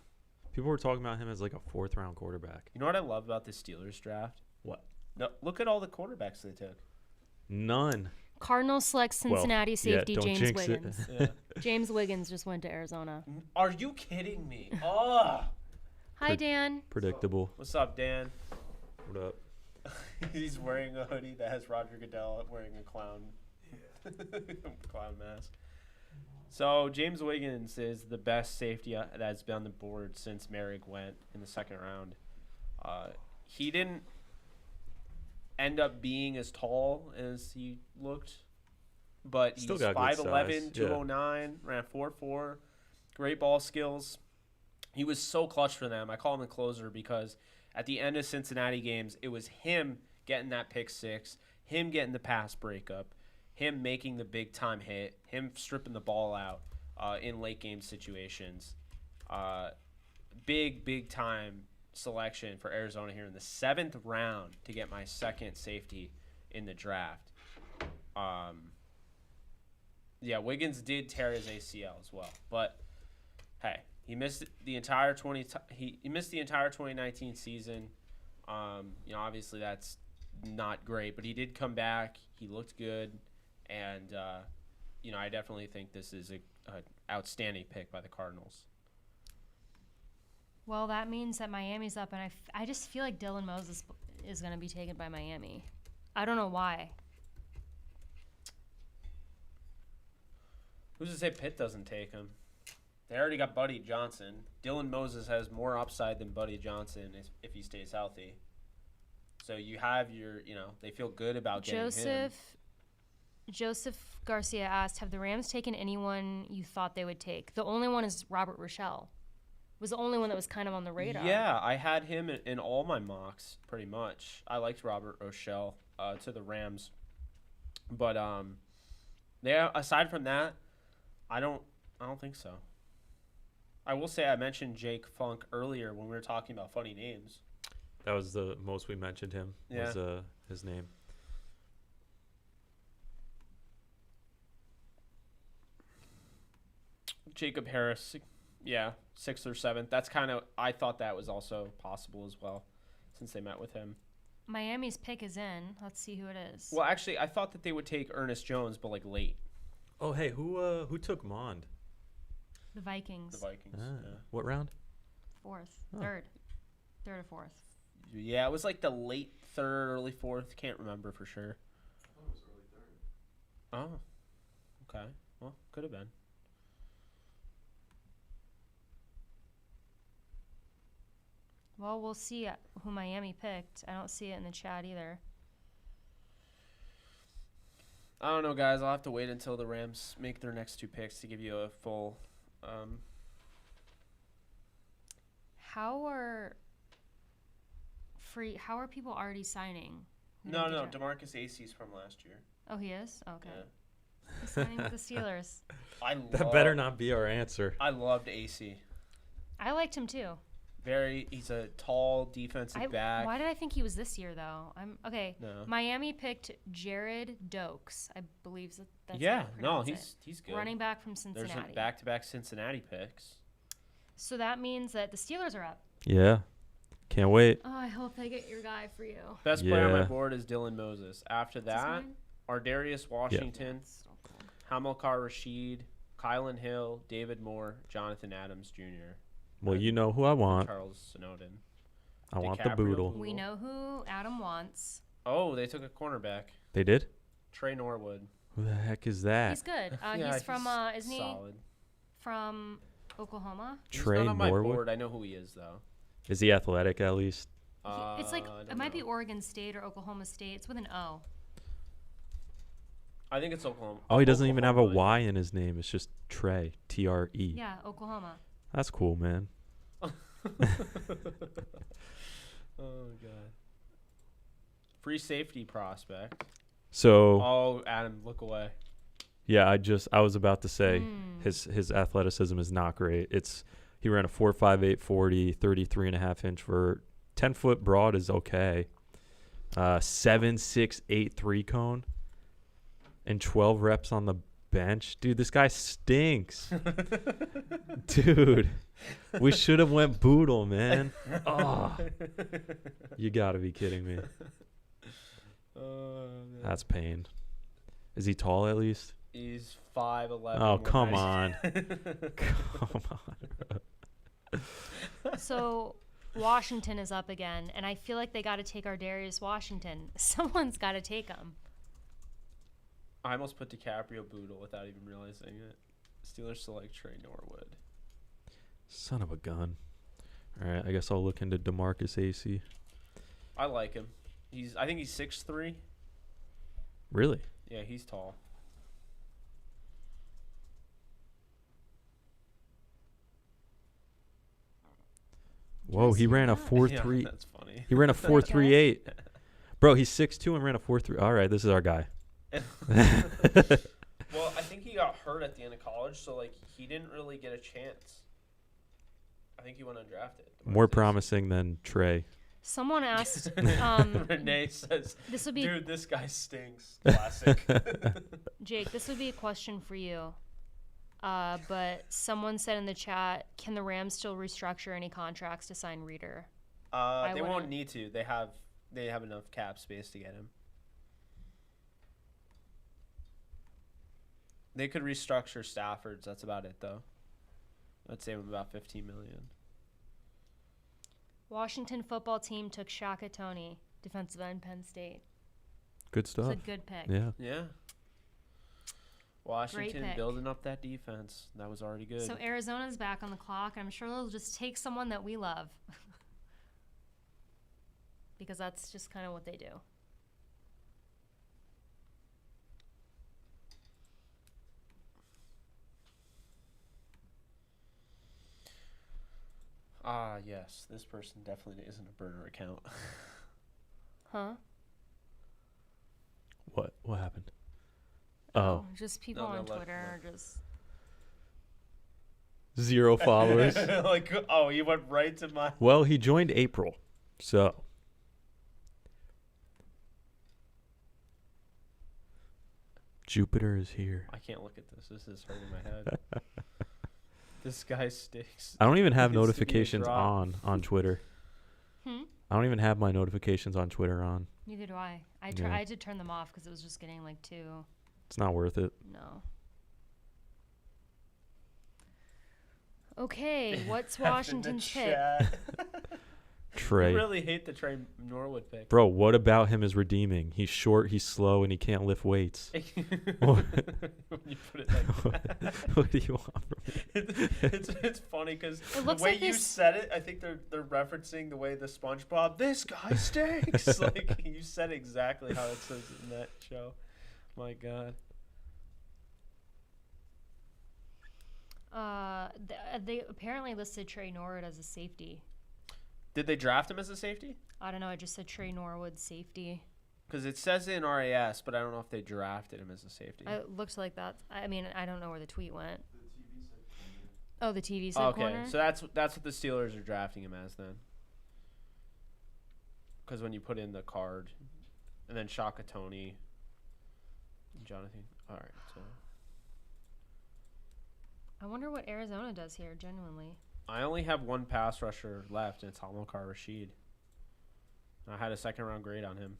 People were talking about him as like a 4th round quarterback. You know what I love about the Steelers draft? What? No, look at all the quarterbacks they took. None. Cardinals select Cincinnati safety don't James jinx it. Wiggins. Yeah. James Wiggins just went to Arizona. Are you kidding me? Oh. Hi, Dan. Predictable. What's up, Dan? What up? He's wearing a hoodie that has Roger Goodell wearing a clown mask. So James Wiggins is the best safety that's been on the board since Merrick went in the 2nd round. He didn't end up being as tall as he looked, but he's 5'11", 209, ran 4.4, great ball skills. He was so clutch for them. I call him the closer because at the end of Cincinnati games, it was him getting that pick 6, him getting the pass breakup, him making the big time hit, him stripping the ball out in late game situations. Big time selection for Arizona here in the 7th round to get my second safety in the draft. Yeah, Wiggins did tear his ACL as well, but hey, he missed the entire he missed the entire 2019 season. Obviously that's not great, but he did come back. He looked good, and I definitely think this is a outstanding pick by the Cardinals. Well, that means that Miami's up, and I just feel like Dylan Moses is going to be taken by Miami. I don't know why. Who's to say Pitt doesn't take him? They already got Buddy Johnson. Dylan Moses has more upside than Buddy Johnson if he stays healthy. So you have they feel good about getting him. Joseph Garcia asked, have the Rams taken anyone you thought they would take? The only one is Robert Rochelle. Was the only one that was kind of on the radar. Yeah, I had him in all my mocks pretty much. I liked Robert Rochelle to the Rams. But aside from that, I don't think so. I will say I mentioned Jake Funk earlier when we were talking about funny names. That was the most we mentioned him. Yeah. Was his name. Jacob Harris, yeah, 6th or 7th. That's I thought that was also possible as well, since they met with him. Miami's pick is in. Let's see who it is. Well, actually, I thought that they would take Ernest Jones, but late. Oh, hey, who took Mond? The Vikings. The Vikings. Yeah. What round? 4th. Oh. 3rd or 4th. Yeah, it was the late 3rd, early 4th. Can't remember for sure. Oh, it was early 3rd. Oh, okay. Well, could have been. Well, we'll see who Miami picked. I don't see it in the chat either. I don't know, guys. I'll have to wait until the Rams make their next 2 picks to give you a full. How are people already signing? No, DeMarcus Acey's from last year. Oh, he is? Okay. Yeah. He's signing with the Steelers. That better not be our answer. I loved Acey. I liked him too. He's a tall defensive back. Why did I think he was this year though? No. Miami picked Jared Dokes. I believe that's Yeah, how you pronounce it. he's good. Running back from Cincinnati. There's back-to-back Cincinnati picks. So that means that the Steelers are up. Yeah. Can't wait. Oh, I hope they get your guy for you. Best player on my board is Dylan Moses. After that, Ardarius Washington, So cool. Hamilcar Rashid, Kylan Hill, David Moore, Jonathan Adams Jr. Well, you know who I want. Charles Snowden. I want the DiCaprio Boodle. We know who Adam wants. Oh, they took a cornerback. They did? Trey Norwood. Who the heck is that? He's good. Yeah, he's from, isn't he solid. from Oklahoma? Trey He's not on my Norwood? board. I know who he is, though. Is he athletic at least? It's I it don't might be know. Oregon State or Oklahoma State. It's with an O. I think it's Oklahoma. Oh, he doesn't even have a Oklahoma. Y in his name. It's just Trey. T-R-E. Yeah, Oklahoma. That's cool, man. Oh, God. Free safety prospect. So, Oh, Adam, look away. yeah, I was about to say his athleticism is not great. He ran a 4.58 40, 33.5-inch vert. 10-foot broad is okay. 7.6 3 cone and 12 reps on the bench. Dude, this guy stinks. Dude, we should have went Boodle, man. Oh, you got to be kidding me. That's pain. Is he tall at least? He's 5'11". Oh, come on. Come on. So Washington is up again, and I feel like they got to take Ardarius Washington. Someone's got to take him. I almost put DiCaprio Boodle without even realizing it. Steelers select Trey Norwood. Son of a gun. All right, I guess I'll look into DeMarcus Acey. I like him. I think he's 6'3". Really? Yeah, he's tall. Whoa, he ran a that? 4.3. Yeah, that's funny. He ran a 4.38. Bro, he's 6'2" and ran a 4.3. All right, this is our guy. Well, I think he got hurt at the end of college, so he didn't really get a chance. I think he went undrafted. More promising than Trey. Someone asked. Renee says, This would be "Dude, this guy stinks." Classic. Jake. This would be a question for you. But someone said in the chat, can the Rams still restructure any contracts to sign Reader? They won't wouldn't. need to. They have enough cap space to get him. They could restructure Stafford's. That's about it, though. I'd save him about $15 million. Washington football team took Shaka Toney, defensive end, Penn State. Good stuff. It's a good pick. Yeah. Yeah. Washington pick. building up that defense. That was already good. So Arizona's back on the clock. I'm sure they'll just take someone that we love. Because that's just kind of what they do. Yes. This person definitely isn't a burner account. Huh? What happened? Oh, Just people No, on look, Twitter are just... 0 followers. Like, oh, you went right to my... Well, he joined April, so. Jupiter is here. I can't look at this. This is hurting my head. This guy stinks. I don't even have Needs to be a notifications drop. on Twitter. I don't even have my notifications on Twitter on. Neither do I. I Yeah. did turn them off because it was just getting like too... It's not worth it. No. Okay, what's In the Washington's pick? chat. Trey. You really hate the Trey Norwood pick. Bro, what about him is redeeming? He's short, he's slow, and he can't lift weights. When you put it like that. What do you want from me? It's funny because the looks way like you he's- said it, I think they're referencing the way the SpongeBob, this guy stinks. Like, you said exactly how it says in that show. My God. They apparently listed Trey Norwood as a safety. Did they draft him as a safety? I don't know. I just said Trey Norwood safety. Because it says in RAS, but I don't know if they drafted him as a safety. It looked like that. I mean, I don't know where the tweet went. The TV said corner. Oh, the TV said Okay, corner. so that's what the Steelers are drafting him as then. Because when you put in the card, and then Shaka Toney, Jonathan. All right, so I wonder what Arizona does here. Genuinely. I only have one pass rusher left, and it's Hamilcar Rashid. I had a second round grade on him.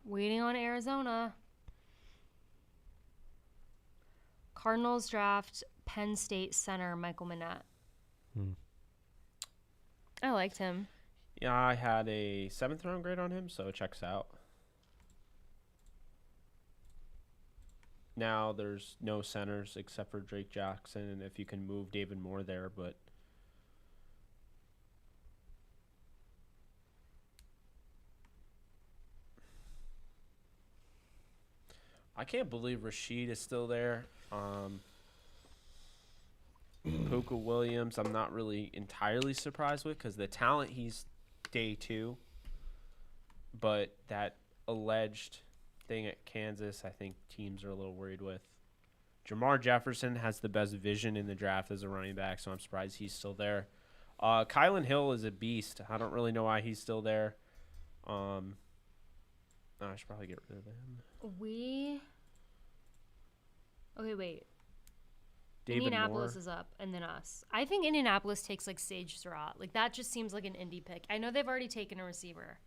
Waiting on Arizona. Cardinals draft Penn State center Michael Manette. I liked him. Yeah, I had a 7th round grade on him, so it checks out. Now there's no centers except for Drake Jackson, and if you can move David Moore there, but I can't believe Rashid is still there. Puka Williams, I'm not really entirely surprised with because the talent, he's day 2. But that alleged thing at Kansas, I think teams are a little worried with. Jamar Jefferson has the best vision in the draft as a running back, so I'm surprised he's still there. Kylan Hill is a beast. I don't really know why he's still there. I should probably get rid of him. Okay, wait. David Indianapolis Moore. is up, and then us. I think Indianapolis takes like Sage Surratt. Like that just seems like an indie pick. I know they've already taken a receiver.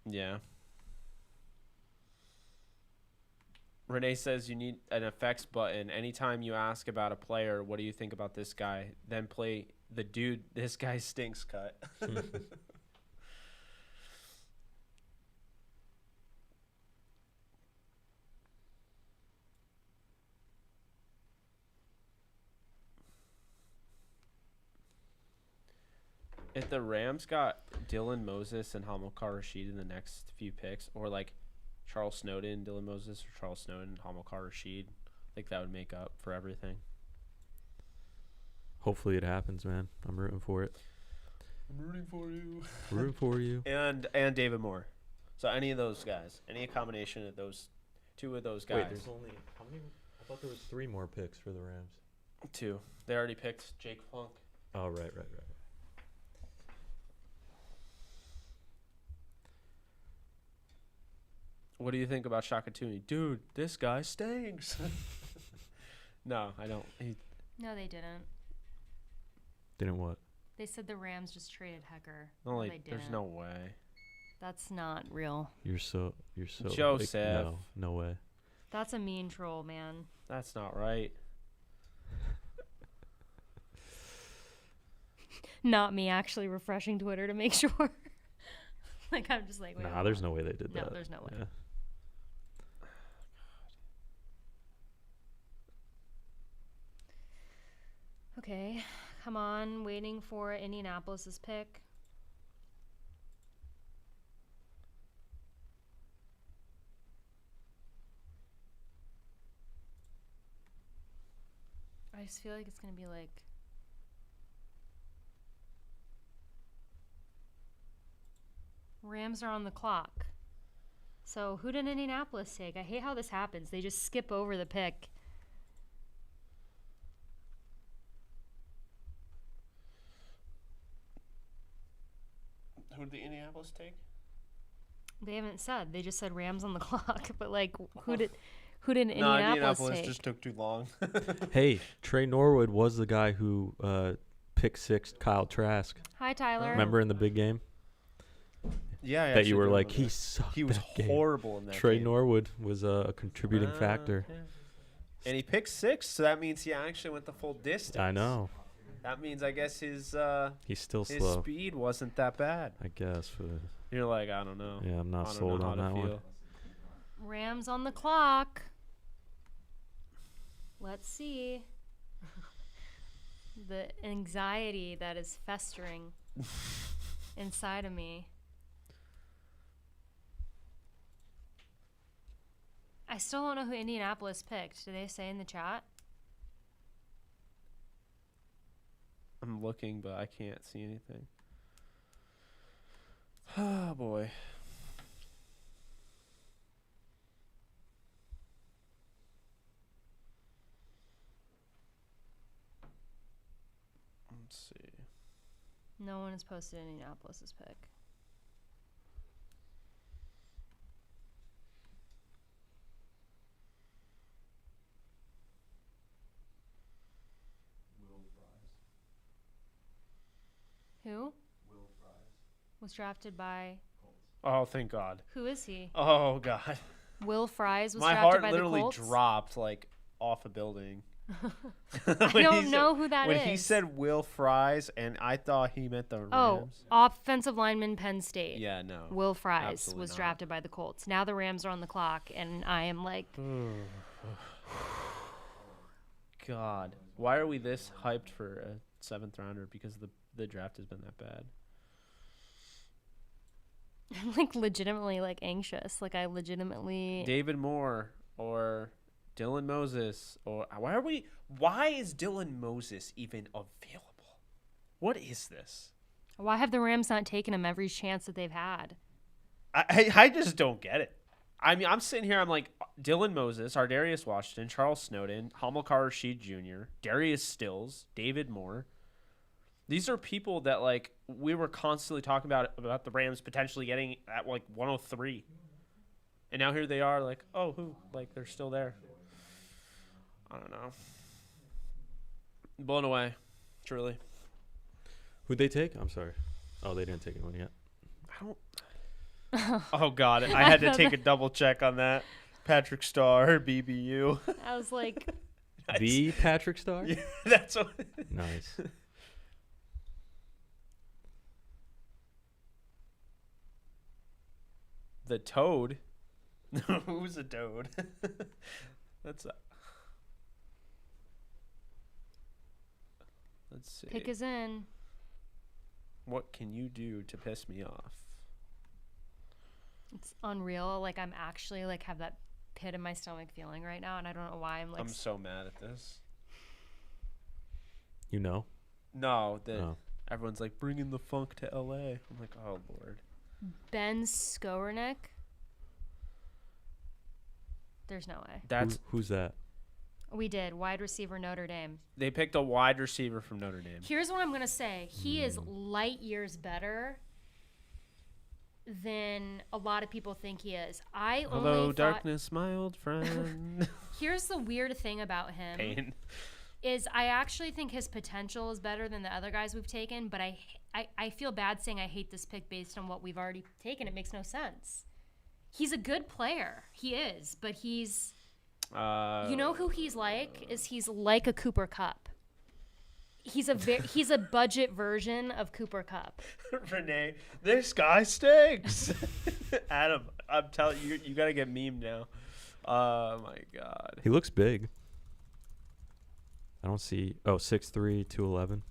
Yeah. Renee says you need an effects button. Anytime you ask about a player, what do you think about this guy? Then play the dude, this guy stinks cut. If the Rams got Dylan Moses and Hamilcar Rashid in the next few picks, or like Charles Snowden, Dylan Moses, or Charles Snowden, Hamilcar Rashid. I think that would make up for everything. Hopefully it happens, man. I'm rooting for it. I'm rooting for you. Rooting for you. And David Moore. So any of those guys, any combination of those, two of those guys. Wait, there's only how many? I thought there was 3 more picks for the Rams. 2. They already picked Jake Funk. Oh, right. What do you think about Shakatuni? Dude, this guy stinks. No, I don't. No, they didn't. Didn't what? They said the Rams just traded Hecker. No, They didn't. there's no way. That's not real. You're so Joseph. no way. That's a mean troll, man. That's not right. Not me actually refreshing Twitter to make sure. Like, I'm just like, wait. Nah, there's no way they did that. No, there's no way. Yeah. Okay, come on. Waiting for Indianapolis's pick. I just feel like it's going to be like... Rams are on the clock. So who did Indianapolis take? I hate how this happens. They just skip over the pick. Who did the Indianapolis take? They haven't said. They just said Rams on the clock. But like, who did Indianapolis take? Just took too long. Hey, Trey Norwood was the guy who picked 6 Kyle Trask. Hi, Tyler. Remember in the big game? Yeah, that you were like, he sucked. He was that game. horrible in that Trey game. Norwood was a contributing factor. Yeah. And he picked 6, so that means he actually went the full distance. I know. That means I guess his He's still his slow. speed wasn't that bad. I guess. You're like, I don't know. Yeah, I'm I not don't sold know on how that to one. feel. Rams on the clock. Let's see. The anxiety that is festering inside of me. I still don't know who Indianapolis picked. Did they say in the chat? I'm looking, but I can't see anything. Oh, boy. Let's see. No one has posted Indianapolis's pick. Who? Will Fries. Was drafted by... Oh, thank God. Who is he? Oh, God. Will Fries was My drafted heart by literally the Colts? dropped, like, off a building. I don't know who that is. When he said Will Fries, and I thought he meant the Rams. Oh, offensive lineman, Penn State. Yeah, no. Will Fries Absolutely was not. drafted by the Colts. Now the Rams are on the clock, and I am like... God. Why are we this hyped for a 7th rounder? Because the draft has been that bad. I'm like legitimately like anxious. Like I legitimately... David Moore or Dylan Moses or why is Dylan Moses even available? What is this? Why have the Rams not taken him every chance that they've had? I just don't get it. I mean, I'm sitting here, I'm like, Dylan Moses, Ardarius Washington, Charles Snowden, Hamilcar Rashid Jr., Darius Stills, David Moore. These are people that, like, we were constantly talking about the Rams potentially getting at, like, 103. And now here they are, like, oh, who? Like, they're still there. I don't know. Blown away, truly. Who'd they take? I'm sorry. Oh, they didn't take anyone yet. I don't... Oh, God. I had to take a double check on that. Patrick Starr, BBU. I was like... The Patrick Starr? Yeah, that's what... Nice. The Toad? Who's a Toad? Let's see. Pick is in. What can you do to piss me off? It's unreal. Like I'm actually like have that pit in my stomach feeling right now, and I don't know why. I'm so mad at this. You know? No, that Oh. everyone's like bringing the funk to LA. I'm like, oh Lord. Ben Skoranek. There's no way. That's Who's that? We did wide receiver Notre Dame. they picked a wide receiver from Notre Dame. Here's what I'm gonna say. He is light years better than a lot of people think he is. I Hello, only thought, darkness, my old friend. here's the weird thing about him Pain. is I actually think his potential is better than the other guys we've taken, but I feel bad saying I hate this pick based on what we've already taken. It makes no sense. He's a good player. He is, but he's you know who he's like? Is he's like a Cooper Kupp. He's a budget version of Cooper Kupp. Renee, this guy stinks. Adam, I'm telling you, you gotta get memed now. Oh my God. He looks big. I don't see. Oh, 6'3", 211.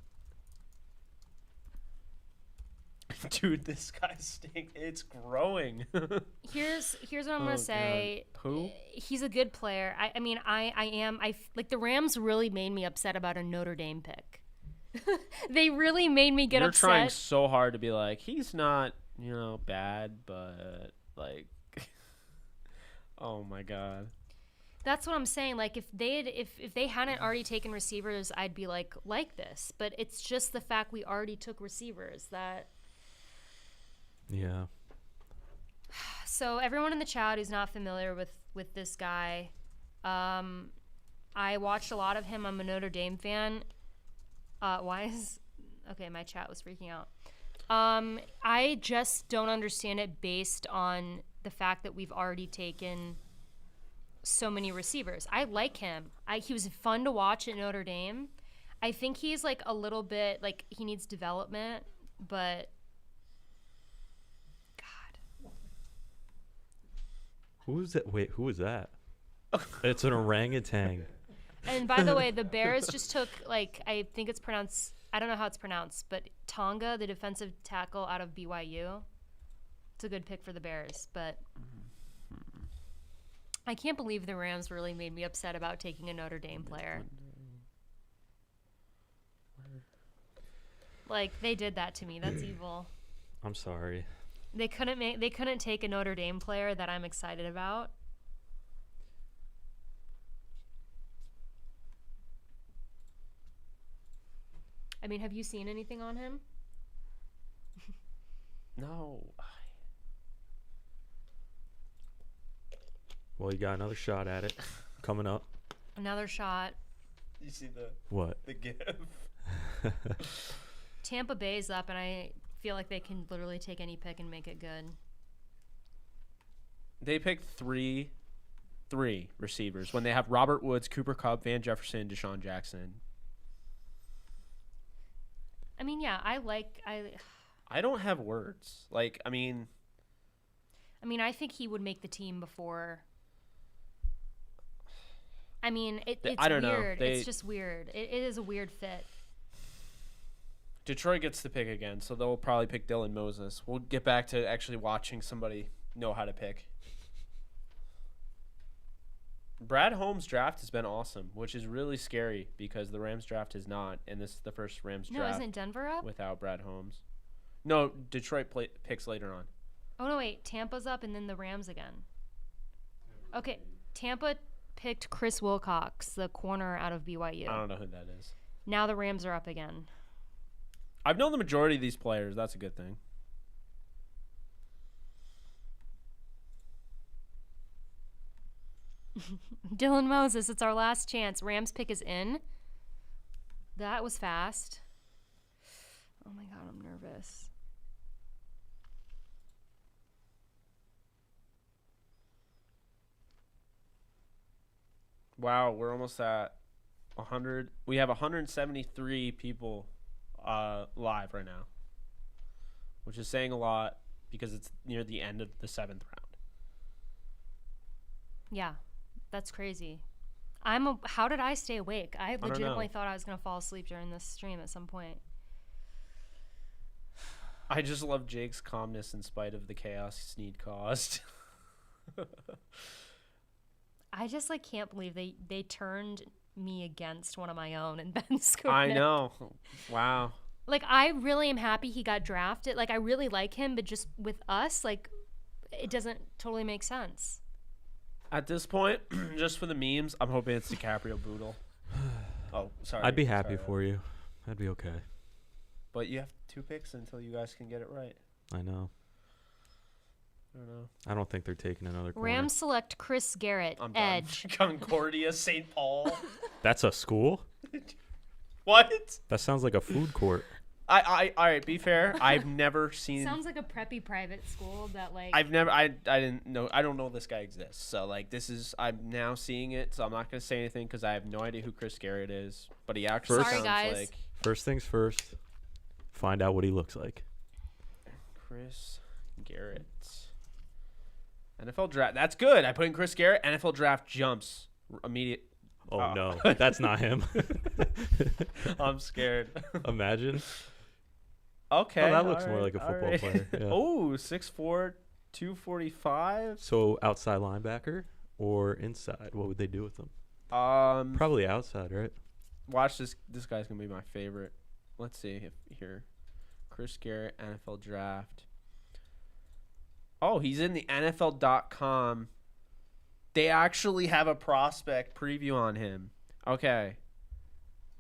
Dude, this guy stinks. It's growing. Here's what I'm gonna say. God. Who? He's a good player. I mean, like the Rams really made me upset about a Notre Dame pick. They really made me get You're upset. trying so hard to be like, he's not, bad, but like, oh my God. That's what I'm saying. Like if they hadn't already taken receivers, I'd be like this. But it's just the fact we already took receivers that. Yeah. So everyone in the chat who's not familiar with this guy, I watched a lot of him. I'm a Notre Dame fan. Okay, my chat was freaking out. I just don't understand it based on the fact that we've already taken so many receivers. I like him. He was fun to watch at Notre Dame. I think he's like a little bit like he needs development, but God. Who was that? Wait, who was that? It's an orangutan. And by the way, the Bears just took I think it's pronounced. I don't know how it's pronounced, but Tonga, the defensive tackle out of BYU. It's a good pick for the Bears, but I can't believe the Rams really made me upset about taking a Notre Dame player. Like they did that to me. That's evil. I'm sorry. They couldn't take a Notre Dame player that I'm excited about. I mean, have you seen anything on him? No. Well, you got another shot at it coming up. Another shot. You see the What? gif? Tampa Bay's up, and I feel like they can literally take any pick and make it good. They picked three receivers when they have Robert Woods, Cooper Kupp, Van Jefferson, Deshaun Jackson. I mean, yeah, I don't have words. Like, I mean, I think he would make the team before. I mean, it's I don't know. weird. It's just weird. It is a weird fit. Detroit gets the pick again, so they'll probably pick Dylan Moses. We'll get back to actually watching somebody know how to pick. Brad Holmes' draft has been awesome, which is really scary because the Rams draft is not, and this is the first Rams No, draft isn't Denver up? without Brad Holmes. No, Detroit picks later on. Oh, no, wait. Tampa's up and then the Rams again. Okay, Tampa picked Chris Wilcox, the corner out of BYU. I don't know who that is. Now the Rams are up again. I've known the majority of these players. That's a good thing. Dylan Moses, it's our last chance. Rams pick is in. That was fast. Oh my God, I'm nervous. Wow, we're almost at 100. We have 173 people live right now, which is saying a lot because it's near the end of the 7th round. Yeah, that's crazy. How did I stay awake? I legitimately thought I was going to fall asleep during this stream at some point. I just love Jake's calmness in spite of the chaos Snead caused. I just like can't believe they turned me against one of my own and Ben Skopnik. I know. Wow. Like, I really am happy he got drafted. Like, I really like him, but just with us, like, it doesn't totally make sense. At this point, just for the memes, I'm hoping it's DiCaprio Boodle. Oh, sorry. I'd be happy for you. That'd be okay. But you have 2 picks until you guys can get it right. I know. I don't know. I don't think they're taking another corner. Rams select Chris Garrett, I'm done. edge. Concordia, St. Paul. That's a school? What? That sounds like a food court. All right, be fair. I've never seen. Sounds like a preppy private school that like. I didn't know. I don't know this guy exists. So like, I'm now seeing it. So I'm not gonna say anything because I have no idea who Chris Garrett is. But he actually Sorry, sounds guys. like First things first. Find out what he looks like. Chris Garrett. NFL draft. That's good. I put in Chris Garrett. NFL draft jumps immediate. Oh no, that's not him. I'm scared. Imagine. Okay. Oh, that looks more like a football player. Yeah. Oh, 6'4", 245. So outside linebacker or inside? What would they do with him? Probably outside, right? Watch this. This guy's gonna be my favorite. Let's see if here. Chris Garrett, NFL draft. Oh, he's in the NFL.com. They actually have a prospect preview on him. Okay.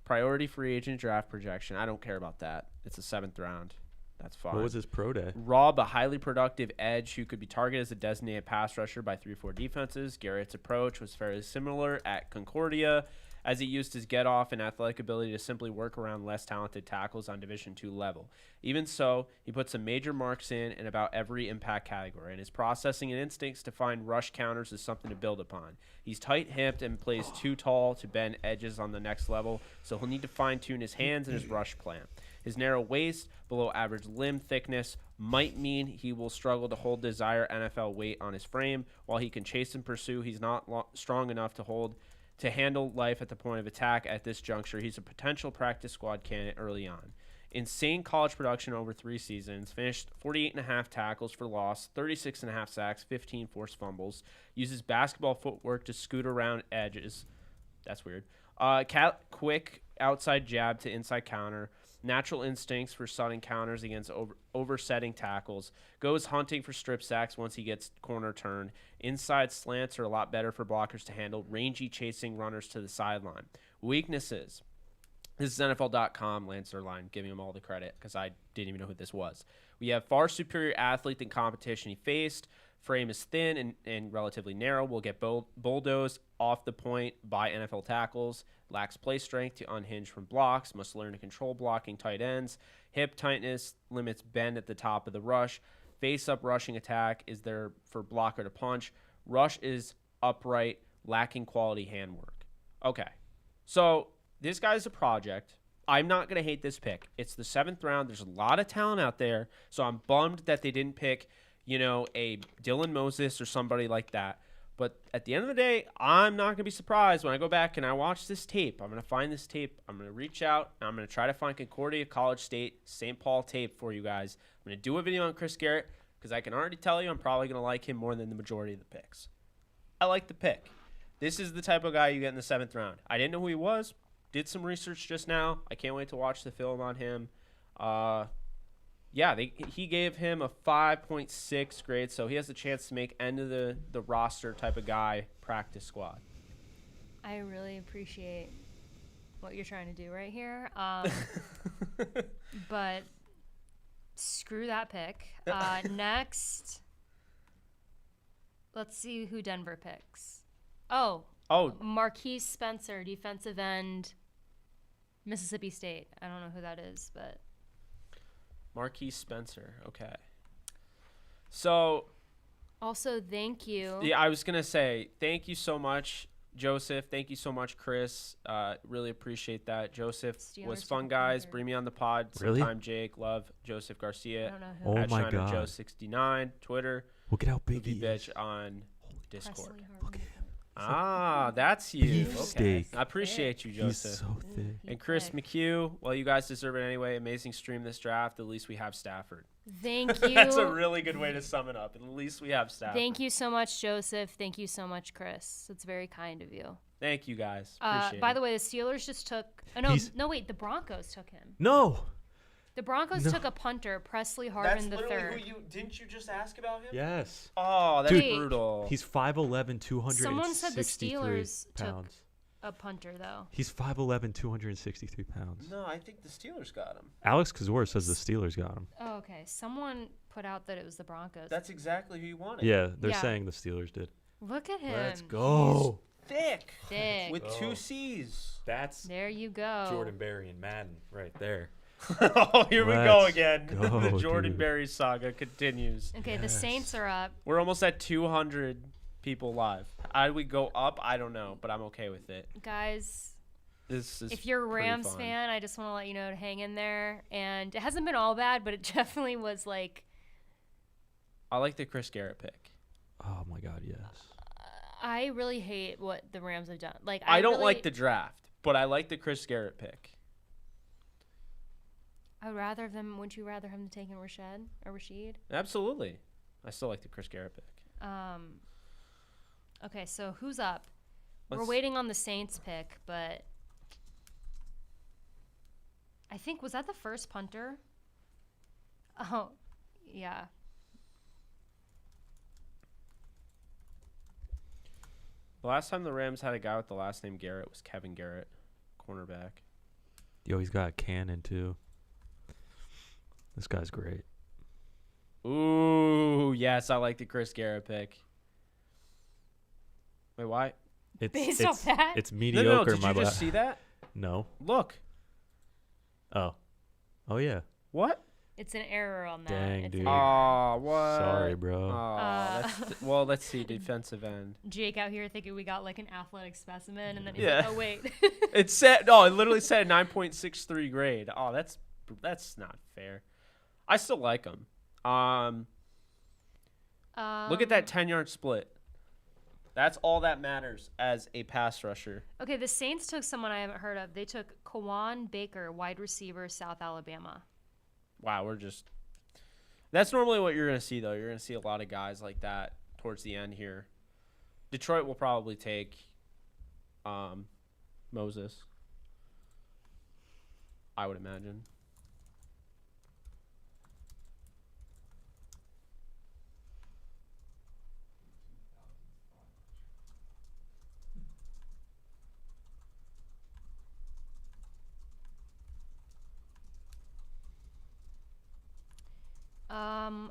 Priority free agent draft projection. I don't care about that. It's the 7th round. That's fine. What was his pro day? Raw but highly productive edge who could be targeted as a designated pass rusher by 3-4 defenses. Garrett's approach was fairly similar at Concordia, as he used his get-off and athletic ability to simply work around less talented tackles on Division II level. Even so, he put some major marks in about every impact category, and his processing and instincts to find rush counters is something to build upon. He's tight-hipped and plays too tall to bend edges on the next level, so he'll need to fine-tune his hands and his rush plan. His narrow waist, below average limb thickness, might mean he will struggle to hold desired NFL weight on his frame. While he can chase and pursue, he's not strong enough to handle life at the point of attack at this juncture. He's a potential practice squad candidate early on. Insane college production over 3 seasons. Finished 48.5 tackles for loss, 36.5 sacks, 15 forced fumbles. Uses basketball footwork to scoot around edges. That's weird. Quick outside jab to inside counter. Natural instincts for sudden counters against oversetting tackles. Goes hunting for strip sacks once he gets corner turned. Inside slants are a lot better for blockers to handle. Rangy chasing runners to the sideline. Weaknesses. This is NFL.com, Lancer Line, giving him all the credit because I didn't even know who this was. We have far superior athlete than competition he faced. Frame is thin and relatively narrow. Will get bulldozed off the point by NFL tackles. Lacks play strength to unhinge from blocks. Must learn to control blocking tight ends. Hip tightness limits bend at the top of the rush. Face-up rushing attack is there for blocker to punch. Rush is upright, lacking quality handwork. Okay, so this guy's a project. I'm not going to hate this pick. It's the 7th round. There's a lot of talent out there, so I'm bummed that they didn't pick, a Dylan Moses or somebody like that. But at the end of the day, I'm not going to be surprised when I go back and I watch this tape. I'm going to find this tape. I'm going to reach out, and I'm going to try to find Concordia, College State, St. Paul tape for you guys. I'm going to do a video on Chris Garrett because I can already tell you I'm probably going to like him more than the majority of the picks. I like the pick. This is the type of guy you get in the 7th round. I didn't know who he was. Did some research just now. I can't wait to watch the film on him. He gave him a 5.6 grade, so he has a chance to make end of the roster type of guy, practice squad. I really appreciate what you're trying to do right here. But screw that pick. Next, let's see who Denver picks. Oh, Marquise Spencer, defensive end, Mississippi State. I don't know who that is, but... Marquise Spencer. Okay. So. Also, thank you. Yeah, I was going to say, thank you so much, Joseph. Thank you so much, Chris. Really appreciate that. Joseph was fun, guys. Bring me on the pod sometime, Jake. Love Joseph Garcia. I don't know who. Oh, my God. Joe69, Twitter. Look at how big he bitch is. on Discord. Look at him. Ah, that's you. Beef Okay. steak. I appreciate you, He's Joseph. so thick. And Chris McHugh, well, you guys deserve it anyway. Amazing stream this draft. At least we have Stafford. Thank you. That's a really good way to sum it up. At least we have Stafford. Thank you so much, Joseph. Thank you so much, Chris. It's very kind of you. Thank you, guys. Appreciate By it. the way, the Steelers just took. Oh, no, wait. The Broncos took him. No. The Broncos took a punter, Presley Harvin III. Didn't you just ask about him? Yes. Oh, that's Dude. brutal. He's 5'11", 263 Someone said the Steelers pounds. took a punter, though. He's 5'11", 263 pounds. No, I think the Steelers got him. Alex Kazor says the Steelers got him. Oh, okay. Someone put out that it was the Broncos. That's exactly who you wanted. Yeah, they're Yeah. saying the Steelers did. Look at him. Let's go. Thick. Thick. With Go. 2 C's. That's There you go. Jordan Berry and Madden right there. Oh, here we go Let's again. go, The Jordan dude. Berry saga continues. Okay, the Saints are up. We're almost at 200 people live. How do we go up? I don't know, but I'm okay with it. Guys, This is if you're a pretty Rams fun. fan, I just want to let you know to hang in there. And it hasn't been all bad, but it definitely was like, I like the Chris Garrett pick. Oh my God, yes. I really hate what the Rams have done. Like, I don't really, like the draft, but I like the Chris Garrett pick. I would rather them. Would you rather have them taken Rashid? Absolutely. I still like the Chris Garrett pick. Okay, so who's up? We're Let's- waiting on the Saints pick, but I think was that the first punter? Oh, yeah. The last time the Rams had a guy with the last name Garrett was Kevin Garrett, cornerback. Yo, he's got a cannon too. This guy's great. Ooh, yes, I like the Chris Garrett pick. Wait, why? It's Based off that? It's No, mediocre. did you just see that? No. Look. Oh. Oh yeah. What? It's an error on that. Dang, It's dude. an error. Oh, what? Sorry, bro. Well, let's see. Defensive end. Jake out here thinking we got like an athletic specimen, and then he's Yeah. like, oh wait. It said no. It literally said 9.63 grade. Oh, that's not fair. I still like him. Look at that 10-yard split. That's all that matters as a pass rusher. Okay, the Saints took someone I haven't heard of. They took Kawan Baker, wide receiver, South Alabama. Wow, that's normally what you're going to see, though. You're going to see a lot of guys like that towards the end here. Detroit will probably take Moses, I would imagine.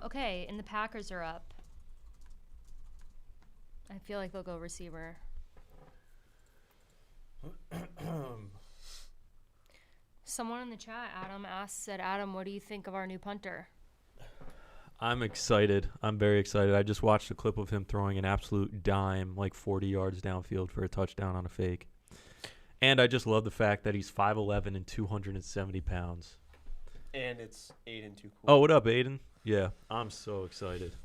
Okay, and the Packers are up. I feel like they'll go receiver. Someone in the chat, Adam said, Adam, what do you think of our new punter? I'm excited. I'm very excited. I just watched a clip of him throwing an absolute dime, like 40 yards downfield for a touchdown on a fake. And I just love the fact that he's 5'11" and 270 pounds. And it's Aiden too cool. Oh, what up, Aiden? Yeah, I'm so excited.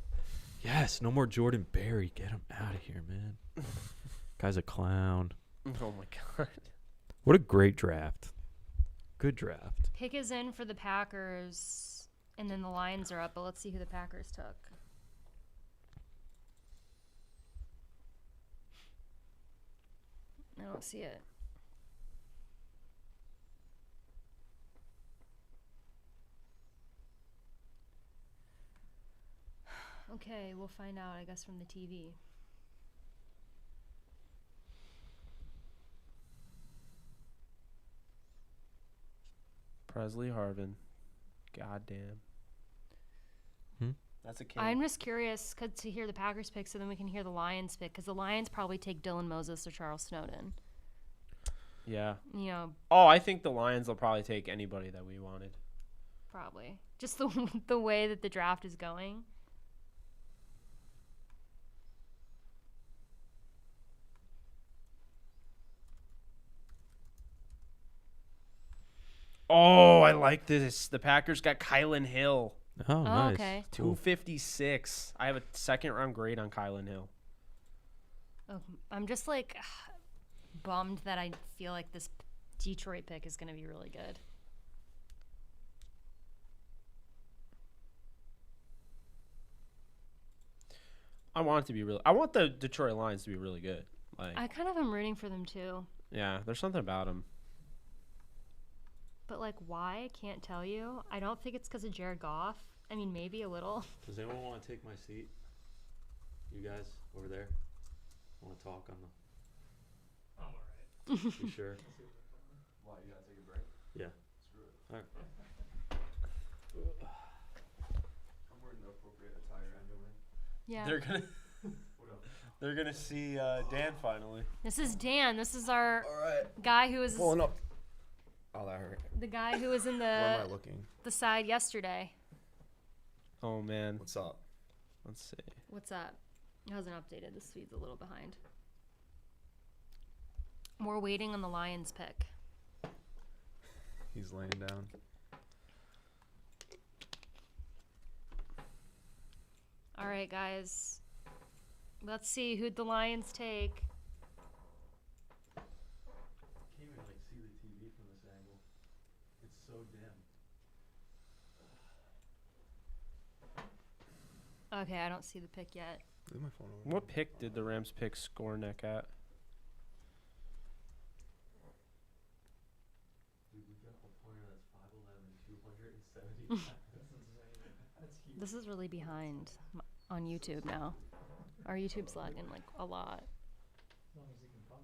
Yes, no more Jordan Berry. Get him out of here, man. Guy's a clown. Oh my god. What a great draft. Good draft. Pick is in for the Packers, and then the Lions are up, but let's see who the Packers took. I don't see it. Okay, we'll find out, I guess, from the TV. Presley Harvin. Goddamn. That's a king. I'm just curious to hear the Packers pick so then we can hear the Lions pick, because the Lions probably take Dylan Moses or Charles Snowden. Yeah. You know, Oh, I think the Lions will probably take anybody that we wanted. probably. Just the way that the draft is going. Oh, I like this. The Packers got Kylan Hill. Oh, nice. Okay. Cool. 256. I have a second round grade on Kylan Hill. I'm just like bummed that I feel like this Detroit pick is going to be really good. I want it to be really. I want the Detroit Lions to be really good. Like, I kind of am rooting for them too. yeah, there's something about them. But like, why? I can't tell you. I don't think it's because of Jared Goff. I mean, maybe a little. Does anyone want to take my seat? You guys over there want to talk on the? I'm alright. You sure? Why, you gotta take a break? Yeah. Screw it. All right. I'm wearing the appropriate attire anyway. Yeah. They're gonna. What up? They're gonna see Dan finally. This is Dan. This is our Alright. guy who was Pulling up. Oh, that hurt. the guy who was in Where am the I looking? side yesterday. Oh man. What's up? Let's see. What's up? It hasn't updated. This feed's a little behind. We're waiting on the Lions pick. He's laying down. All right, guys. Let's see who'd the Lions take. Can't even like see the TV from this angle. It's so dim. Okay, I don't see the pick yet. Leave my phone over. What pick did the Rams pick score neck at? Dude, we got a pointer that's 5'11", 275. That's insane. That's huge. This is really behind on YouTube now. Our YouTube's lagging like a lot. As long as he can pump.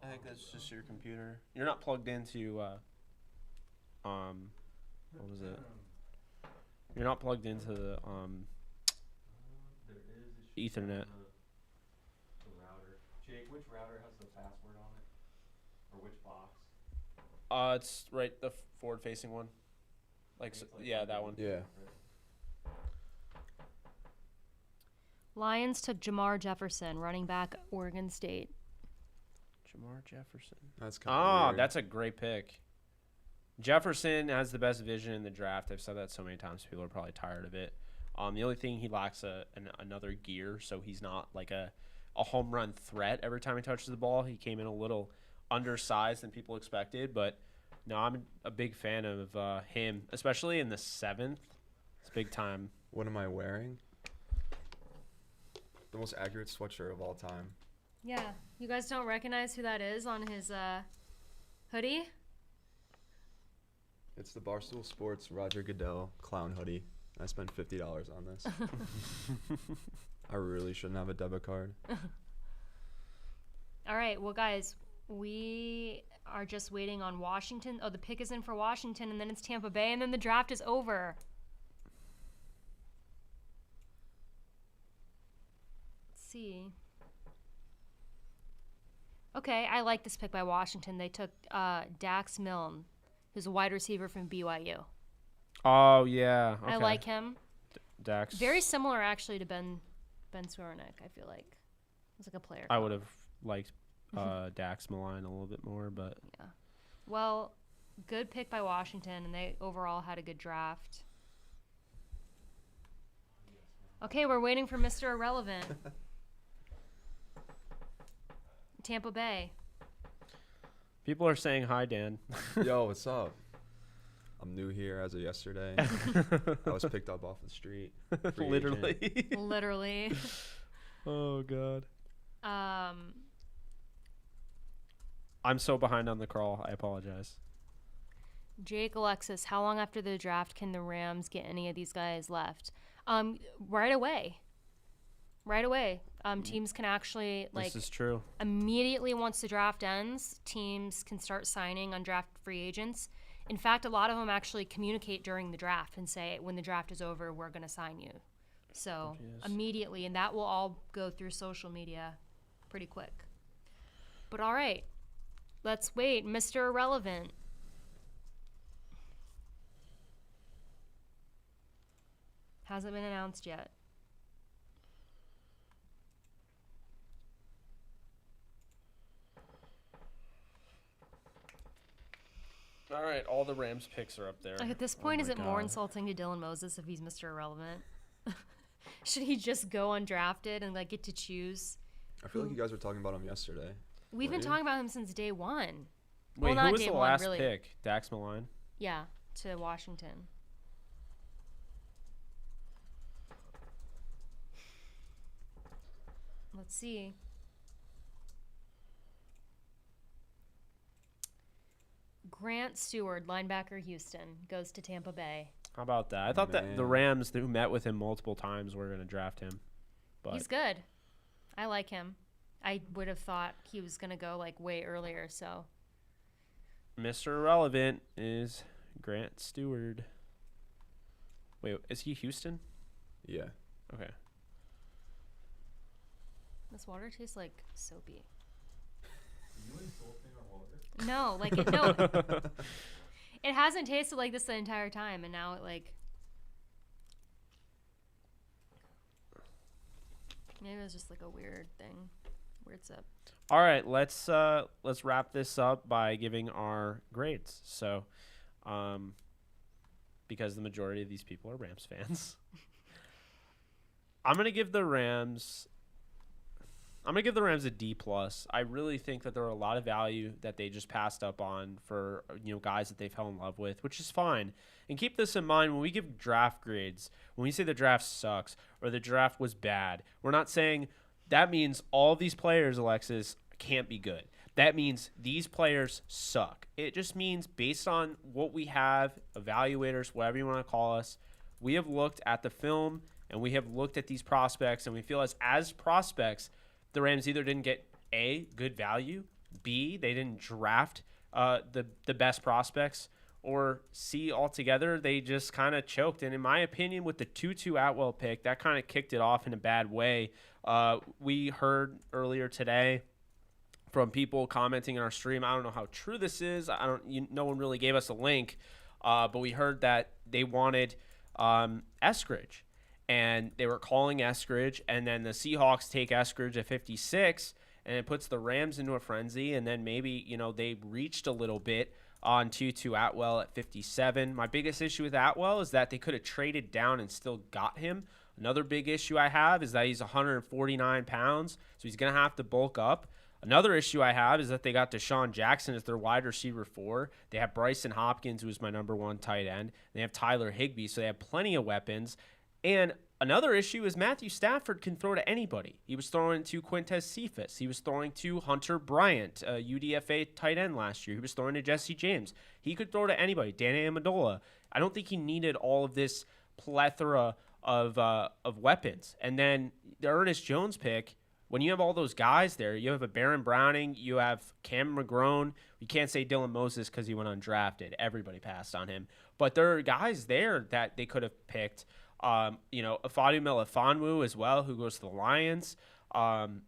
I think that's just your computer. You're not plugged into what was it? You're not plugged into the There is. It should Ethernet. be on the router. Jake, which router has the password on it? Or which box? It's right the forward facing one. Like, It's like yeah, that one. Yeah. Lions took Jamar Jefferson, running back, Oregon State. Jamar Jefferson. That's kind of weird. That's a great pick. Jefferson has the best vision in the draft. I've said that so many times. People are probably tired of it. The only thing, he lacks another gear, so he's not like a home run threat every time he touches the ball. He came in a little undersized than people expected, but no, I'm a big fan of him, especially in the 7th. It's big time. What am I wearing? The most accurate sweatshirt of all time. Yeah, you guys don't recognize who that is on his hoodie? It's the Barstool Sports Roger Goodell clown hoodie. I spent $50 on this. I really shouldn't have a debit card. All right, well, guys, we are just waiting on Washington. Oh, the pick is in for Washington, and then it's Tampa Bay, and then the draft is over. Let's see. Okay, I like this pick by Washington. They took Dax Milne, who's a wide receiver from BYU. Oh, yeah. Okay. I like him. Dax. Very similar, actually, to Ben Swernick, I feel like. He's like a player. I would have liked Dax Milne a little bit more, but Yeah. Well, good pick by Washington, and they overall had a good draft. Okay, we're waiting for Mr. Irrelevant. Tampa Bay. people are saying hi, Dan. Yo, what's up? I'm new here as of yesterday. I was picked up off the street. Free Literally. agent. Literally. Oh, God. Um, I'm so behind on the crawl. I apologize. Jake, Alexis, how long after the draft can the Rams get any of these guys left? Right away. Right away. Teams can actually, like, This is true. immediately once the draft ends, teams can start signing undrafted free agents. In fact, a lot of them actually communicate during the draft and say, when the draft is over, we're going to sign you. So Yes. immediately, and that will all go through social media pretty quick. But all right, let's wait. Mr. Irrelevant. Hasn't been announced yet. All right, all the Rams picks are up there. Like, at this point, Oh is my it more God. insulting to Dylan Moses if he's Mr. Irrelevant? Should he just go undrafted and like get to choose I feel like you guys were talking about him yesterday. We've been Weren't you? talking about him since day one. Wait, not who was day the one, last really. pick? Dax Maline? Yeah, to Washington. Let's see. Grant Stewart, linebacker, Houston, goes to Tampa Bay. How about that? I thought that the Man. Rams, who met with him multiple times, were going to draft him. But He's good. I like him. I would have thought he was going to go like way earlier, so. Mr. Irrelevant is Grant Stewart. Wait, is he Houston? Yeah. Okay. This water tastes like soapy. You insulting our water? No, like it, no. It hasn't tasted like this the entire time, and now it like. Maybe it was just like a weird thing. Weird sip. All right, let's wrap this up by giving our grades. So, because the majority of these people are Rams fans, I'm gonna give the Rams a D plus. I really think that there are a lot of value that they just passed up on for guys that they fell in love with, which is fine. And keep this in mind when we give draft grades. When we say the draft sucks or the draft was bad, we're not saying that means all these players, Alexis, can't be good. That means these players suck. It just means based on what we have, evaluators, whatever you want to call us, we have looked at the film and we have looked at these prospects, and we feel as prospects, the Rams either didn't get A, good value, B, they didn't draft the best prospects, or C, altogether, they just kind of choked. And in my opinion, with the 2-2 Atwell pick, that kind of kicked it off in a bad way. We heard earlier today from people commenting in our stream. I don't know how true this is. No one really gave us a link, but we heard that they wanted Eskridge. And they were calling Eskridge, and then the Seahawks take Eskridge at 56, and it puts the Rams into a frenzy, and then maybe, they reached a little bit on 2-2 Atwell at 57. My biggest issue with Atwell is that they could have traded down and still got him. Another big issue I have is that he's 149 pounds, so he's going to have to bulk up. Another issue I have is that they got Deshaun Jackson as their wide receiver 4. They have Bryson Hopkins, who is my number 1 tight end. They have Tyler Higbee, so they have plenty of weapons. And another issue is Matthew Stafford can throw to anybody. He was throwing to Quintez Cephas. He was throwing to Hunter Bryant, a UDFA tight end last year. He was throwing to Jesse James. He could throw to anybody. Danny Amendola. I don't think he needed all of this plethora of weapons. And then the Ernest Jones pick, when you have all those guys there, you have a Baron Browning, you have Cam McGrone. You can't say Dylan Moses because he went undrafted. Everybody passed on him. But there are guys there that they could have picked. Afadu Melifonwu as well, who goes to the Lions, and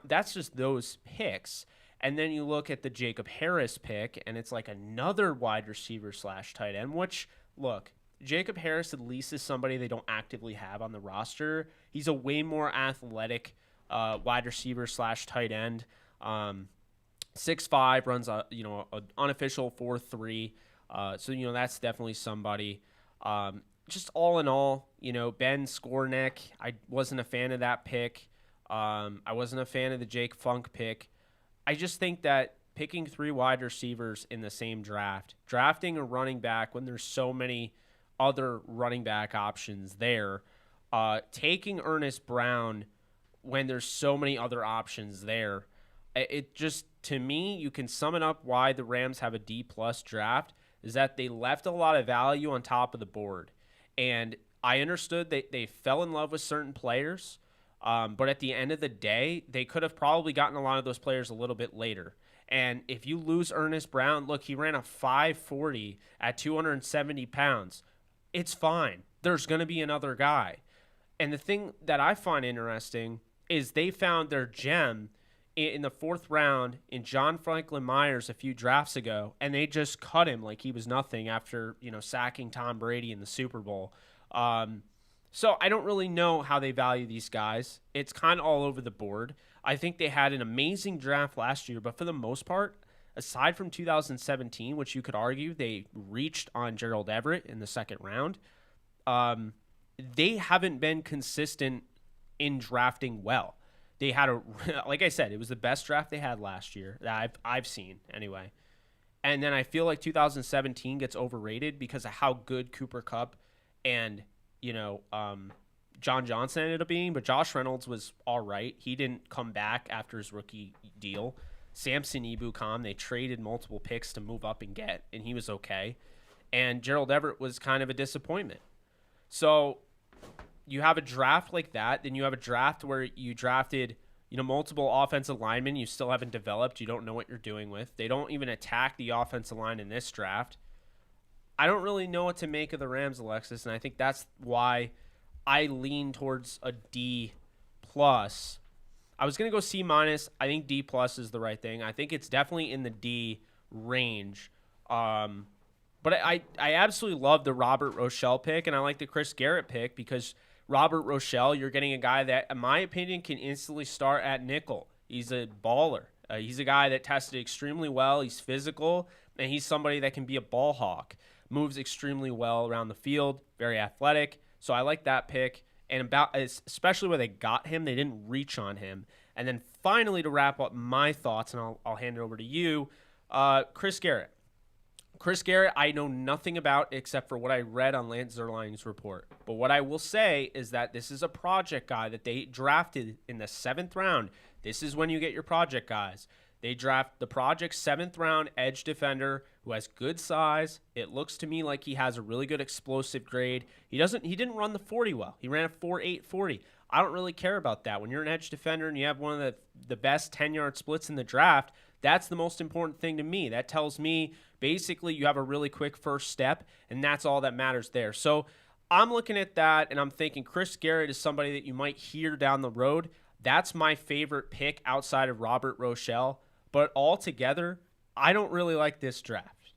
that's just those picks. And then you look at the Jacob Harris pick, and it's like another wide receiver / tight end, which, look, Jacob Harris at least is somebody they don't actively have on the roster. He's a way more athletic wide receiver / tight end. 6'5", runs an unofficial 4.3. So, that's definitely somebody. Just all in all, Ben Skornek, I wasn't a fan of that pick. I wasn't a fan of the Jake Funk pick. I just think that picking 3 wide receivers in the same draft, drafting a running back when there's so many other running back options there, taking Ernest Brown when there's so many other options there, it just, to me, you can sum it up why the Rams have a D-plus draft, is that they left a lot of value on top of the board. And I understood they fell in love with certain players, but at the end of the day, they could have probably gotten a lot of those players a little bit later. And if you lose Ernest Brown, look, he ran a 5.40 at 270 pounds. It's fine. There's going to be another guy. And the thing that I find interesting is they found their gem in the 4th round in John Franklin Myers a few drafts ago, and they just cut him like he was nothing after, sacking Tom Brady in the Super Bowl. So I don't really know how they value these guys. It's kind of all over the board. I think they had an amazing draft last year, but for the most part, aside from 2017, which you could argue they reached on Gerald Everett in the 2nd round, they haven't been consistent in drafting well. They had like I said, it was the best draft they had last year that I've seen anyway. And then I feel like 2017 gets overrated because of how good Cooper Kupp and, John Johnson ended up being. But Josh Reynolds was all right. He didn't come back after his rookie deal. Samson Ebukam, they traded multiple picks to move up and get, and he was okay. And Gerald Everett was kind of a disappointment. So you have a draft like that. Then you have a draft where you drafted multiple offensive linemen you still haven't developed. You don't know what you're doing with. They don't even attack the offensive line in this draft. I don't really know what to make of the Rams, Alexis, and I think that's why I lean towards a D+. I was going to go C-. I think D+ is the right thing. I think it's definitely in the D range. But I absolutely love the Robert Rochelle pick, and I like the Chris Garrett pick because Robert Rochelle, you're getting a guy that, in my opinion, can instantly start at nickel. He's a baller. He's a guy that tested extremely well. He's physical, and he's somebody that can be a ball hawk. Moves extremely well around the field, very athletic. So I like that pick. And especially where they got him, they didn't reach on him. And then finally, to wrap up my thoughts, and I'll hand it over to you, Chris Garrett. Chris Garrett, I know nothing about except for what I read on Lance Zierlein's report. But what I will say is that this is a project guy that they drafted in the 7th round. This is when you get your project guys. They draft the project 7th round edge defender who has good size. It looks to me like he has a really good explosive grade. He didn't run the 40 well. He ran a 4.8 40. I don't really care about that. When you're an edge defender and you have one of the best 10-yard splits in the draft, that's the most important thing to me. That tells me basically you have a really quick first step, and that's all that matters there. So I'm looking at that, and I'm thinking Chris Garrett is somebody that you might hear down the road. That's my favorite pick outside of Robert Rochelle. But altogether, I don't really like this draft.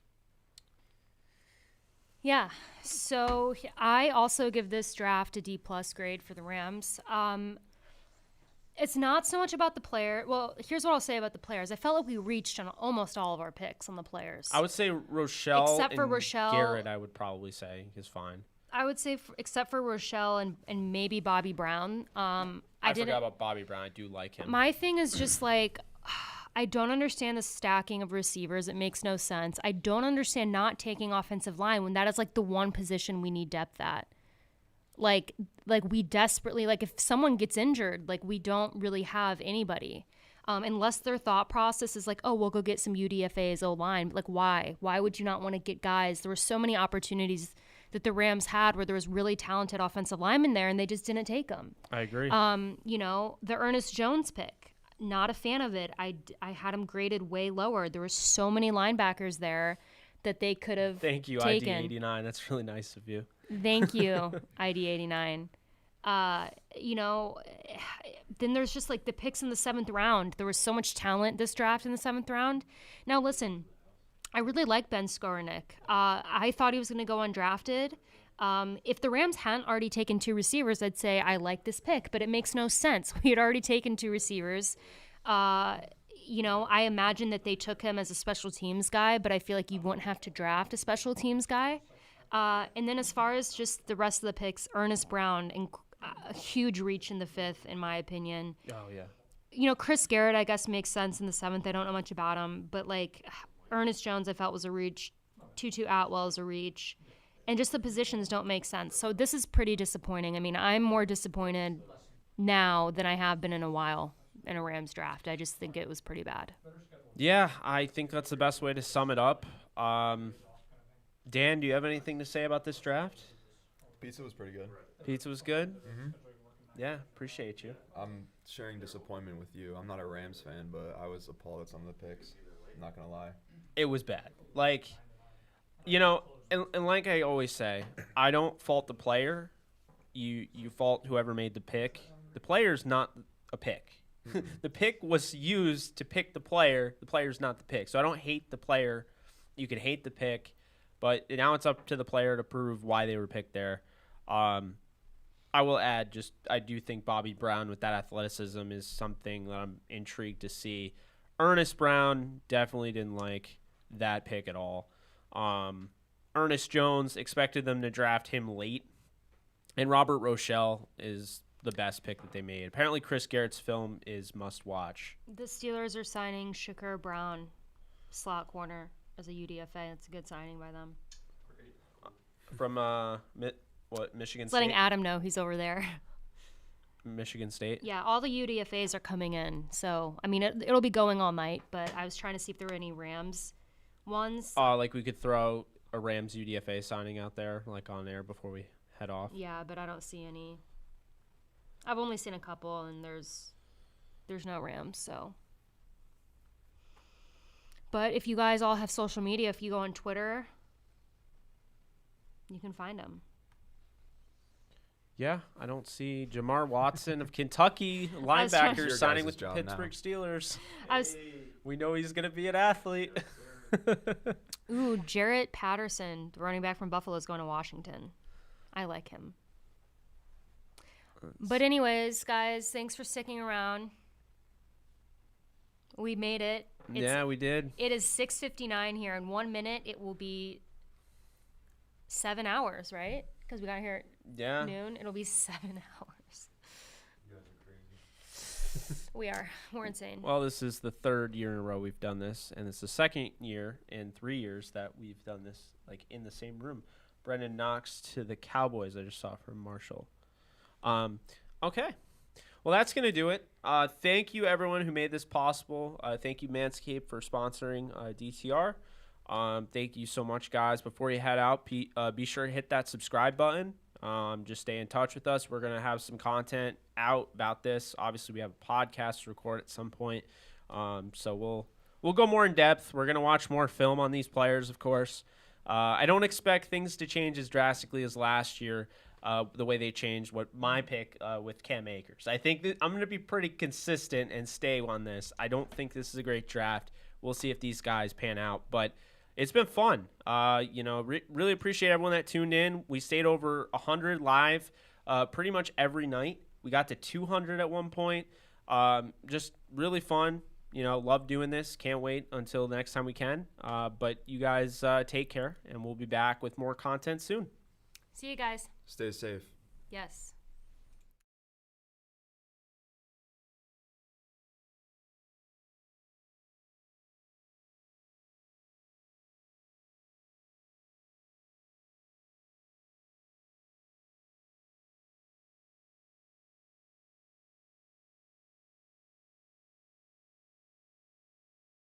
Yeah, so I also give this draft a D+ grade for the Rams. It's not so much about the player. Well, here's what I'll say about the players. I felt like we reached on almost all of our picks on the players. I would say Rochelle except for and Rochelle, Garrett, I would probably say is fine. I would say except for Rochelle and maybe Bobby Brown. I forgot about Bobby Brown. I do like him. My thing is just like, I don't understand the stacking of receivers. It makes no sense. I don't understand not taking offensive line when that is like the one position we need depth at. Like we desperately, like if someone gets injured, like we don't really have anybody. Unless their thought process is like, oh, we'll go get some UDFA's O-line. Like why? Why would you not want to get guys? There were so many opportunities that the Rams had where there was really talented offensive linemen there and they just didn't take them. I agree. The Ernest Jones pick, not a fan of it. I had him graded way lower. There were so many linebackers there that they could have Thank you, taken. ID89. That's really nice of you. Thank you, ID89. Then there's just like the picks in the 7th round. There was so much talent this draft in the 7th round. Now, listen, I really like Ben Skowronek. I thought he was going to go undrafted. If the Rams hadn't already taken 2 receivers, I'd say I like this pick, but it makes no sense. We had already taken 2 receivers. I imagine that they took him as a special teams guy, but I feel like you wouldn't have to draft a special teams guy. And then as far as just the rest of the picks, Ernest Brown, and a huge reach in the 5th, in my opinion. Oh, yeah. Chris Garrett, I guess, makes sense in the 7th. I don't know much about him, but like Ernest Jones, I felt was a reach. Tutu Atwell is a reach. And just the positions don't make sense. So this is pretty disappointing. I mean, I'm more disappointed now than I have been in a while in a Rams draft. I just think it was pretty bad. Yeah, I think that's the best way to sum it up. Dan, do you have anything to say about this draft? Pizza was pretty good. Pizza was good? Mm-hmm. Yeah, appreciate you. I'm sharing disappointment with you. I'm not a Rams fan, but I was appalled at some of the picks. I'm not going to lie. It was bad. Like, and like I always say, I don't fault the player. You fault whoever made the pick. The player's not a pick. The pick was used to pick the player. The player's not the pick. So I don't hate the player. You can hate the pick. But now it's up to the player to prove why they were picked there. I will add, I do think Bobby Brown with that athleticism is something that I'm intrigued to see. Ernest Brown, definitely didn't like that pick at all. Ernest Jones, expected them to draft him late. And Robert Rochelle is the best pick that they made. Apparently, Chris Garrett's film is must watch. The Steelers are signing Shakur Brown, slot corner, as a UDFA. It's a good signing by them. From Michigan Just State? letting Adam know he's over there. Michigan State? Yeah, all the UDFAs are coming in. So, I mean, it'll be going all night, but I was trying to see if there were any Rams ones. Like we could throw a Rams UDFA signing out there, like on air before we head off. Yeah, but I don't see any. I've only seen a couple, and there's no Rams, so. But if you guys all have social media, if you go on Twitter, you can find them. Yeah, I don't see Jamar Watson of Kentucky, was trying- linebacker, Your signing guys' with the job Pittsburgh now. Steelers. We know he's going to be an athlete. Ooh, Jarrett Patterson, the running back from Buffalo, is going to Washington. I like him. But anyways, guys, thanks for sticking around. We made it. Yeah, we did. It is 6:59 here. In 1 minute, it will be 7 hours, right? Because we got here Yeah. at noon. It'll be 7 hours. You guys are crazy. We're insane. Well, this is the third year in a row we've done this, and it's the second year in 3 years that we've done this, like, in the same room. Brendan Knox to the Cowboys, I just saw from Marshall. Okay. Well, that's going to do it. Thank you, everyone who made this possible. Thank you, Manscaped, for sponsoring DTR. Thank you so much, guys. Before you head out, be sure to hit that subscribe button. Just stay in touch with us. We're going to have some content out about this. Obviously, we have a podcast to record at some point. So we'll go more in depth. We're going to watch more film on these players, of course. I don't expect things to change as drastically as last year, the way they changed my pick with Cam Akers. I think that I'm going to be pretty consistent and stay on this. I don't think this is a great draft. We'll see if these guys pan out, but it's been fun. Really appreciate everyone that tuned in. We stayed over 100 live pretty much every night. We got to 200 at one point. Just really fun. Love doing this. Can't wait until the next time we can. But you guys take care, and we'll be back with more content soon. See you guys. Stay safe. Yes.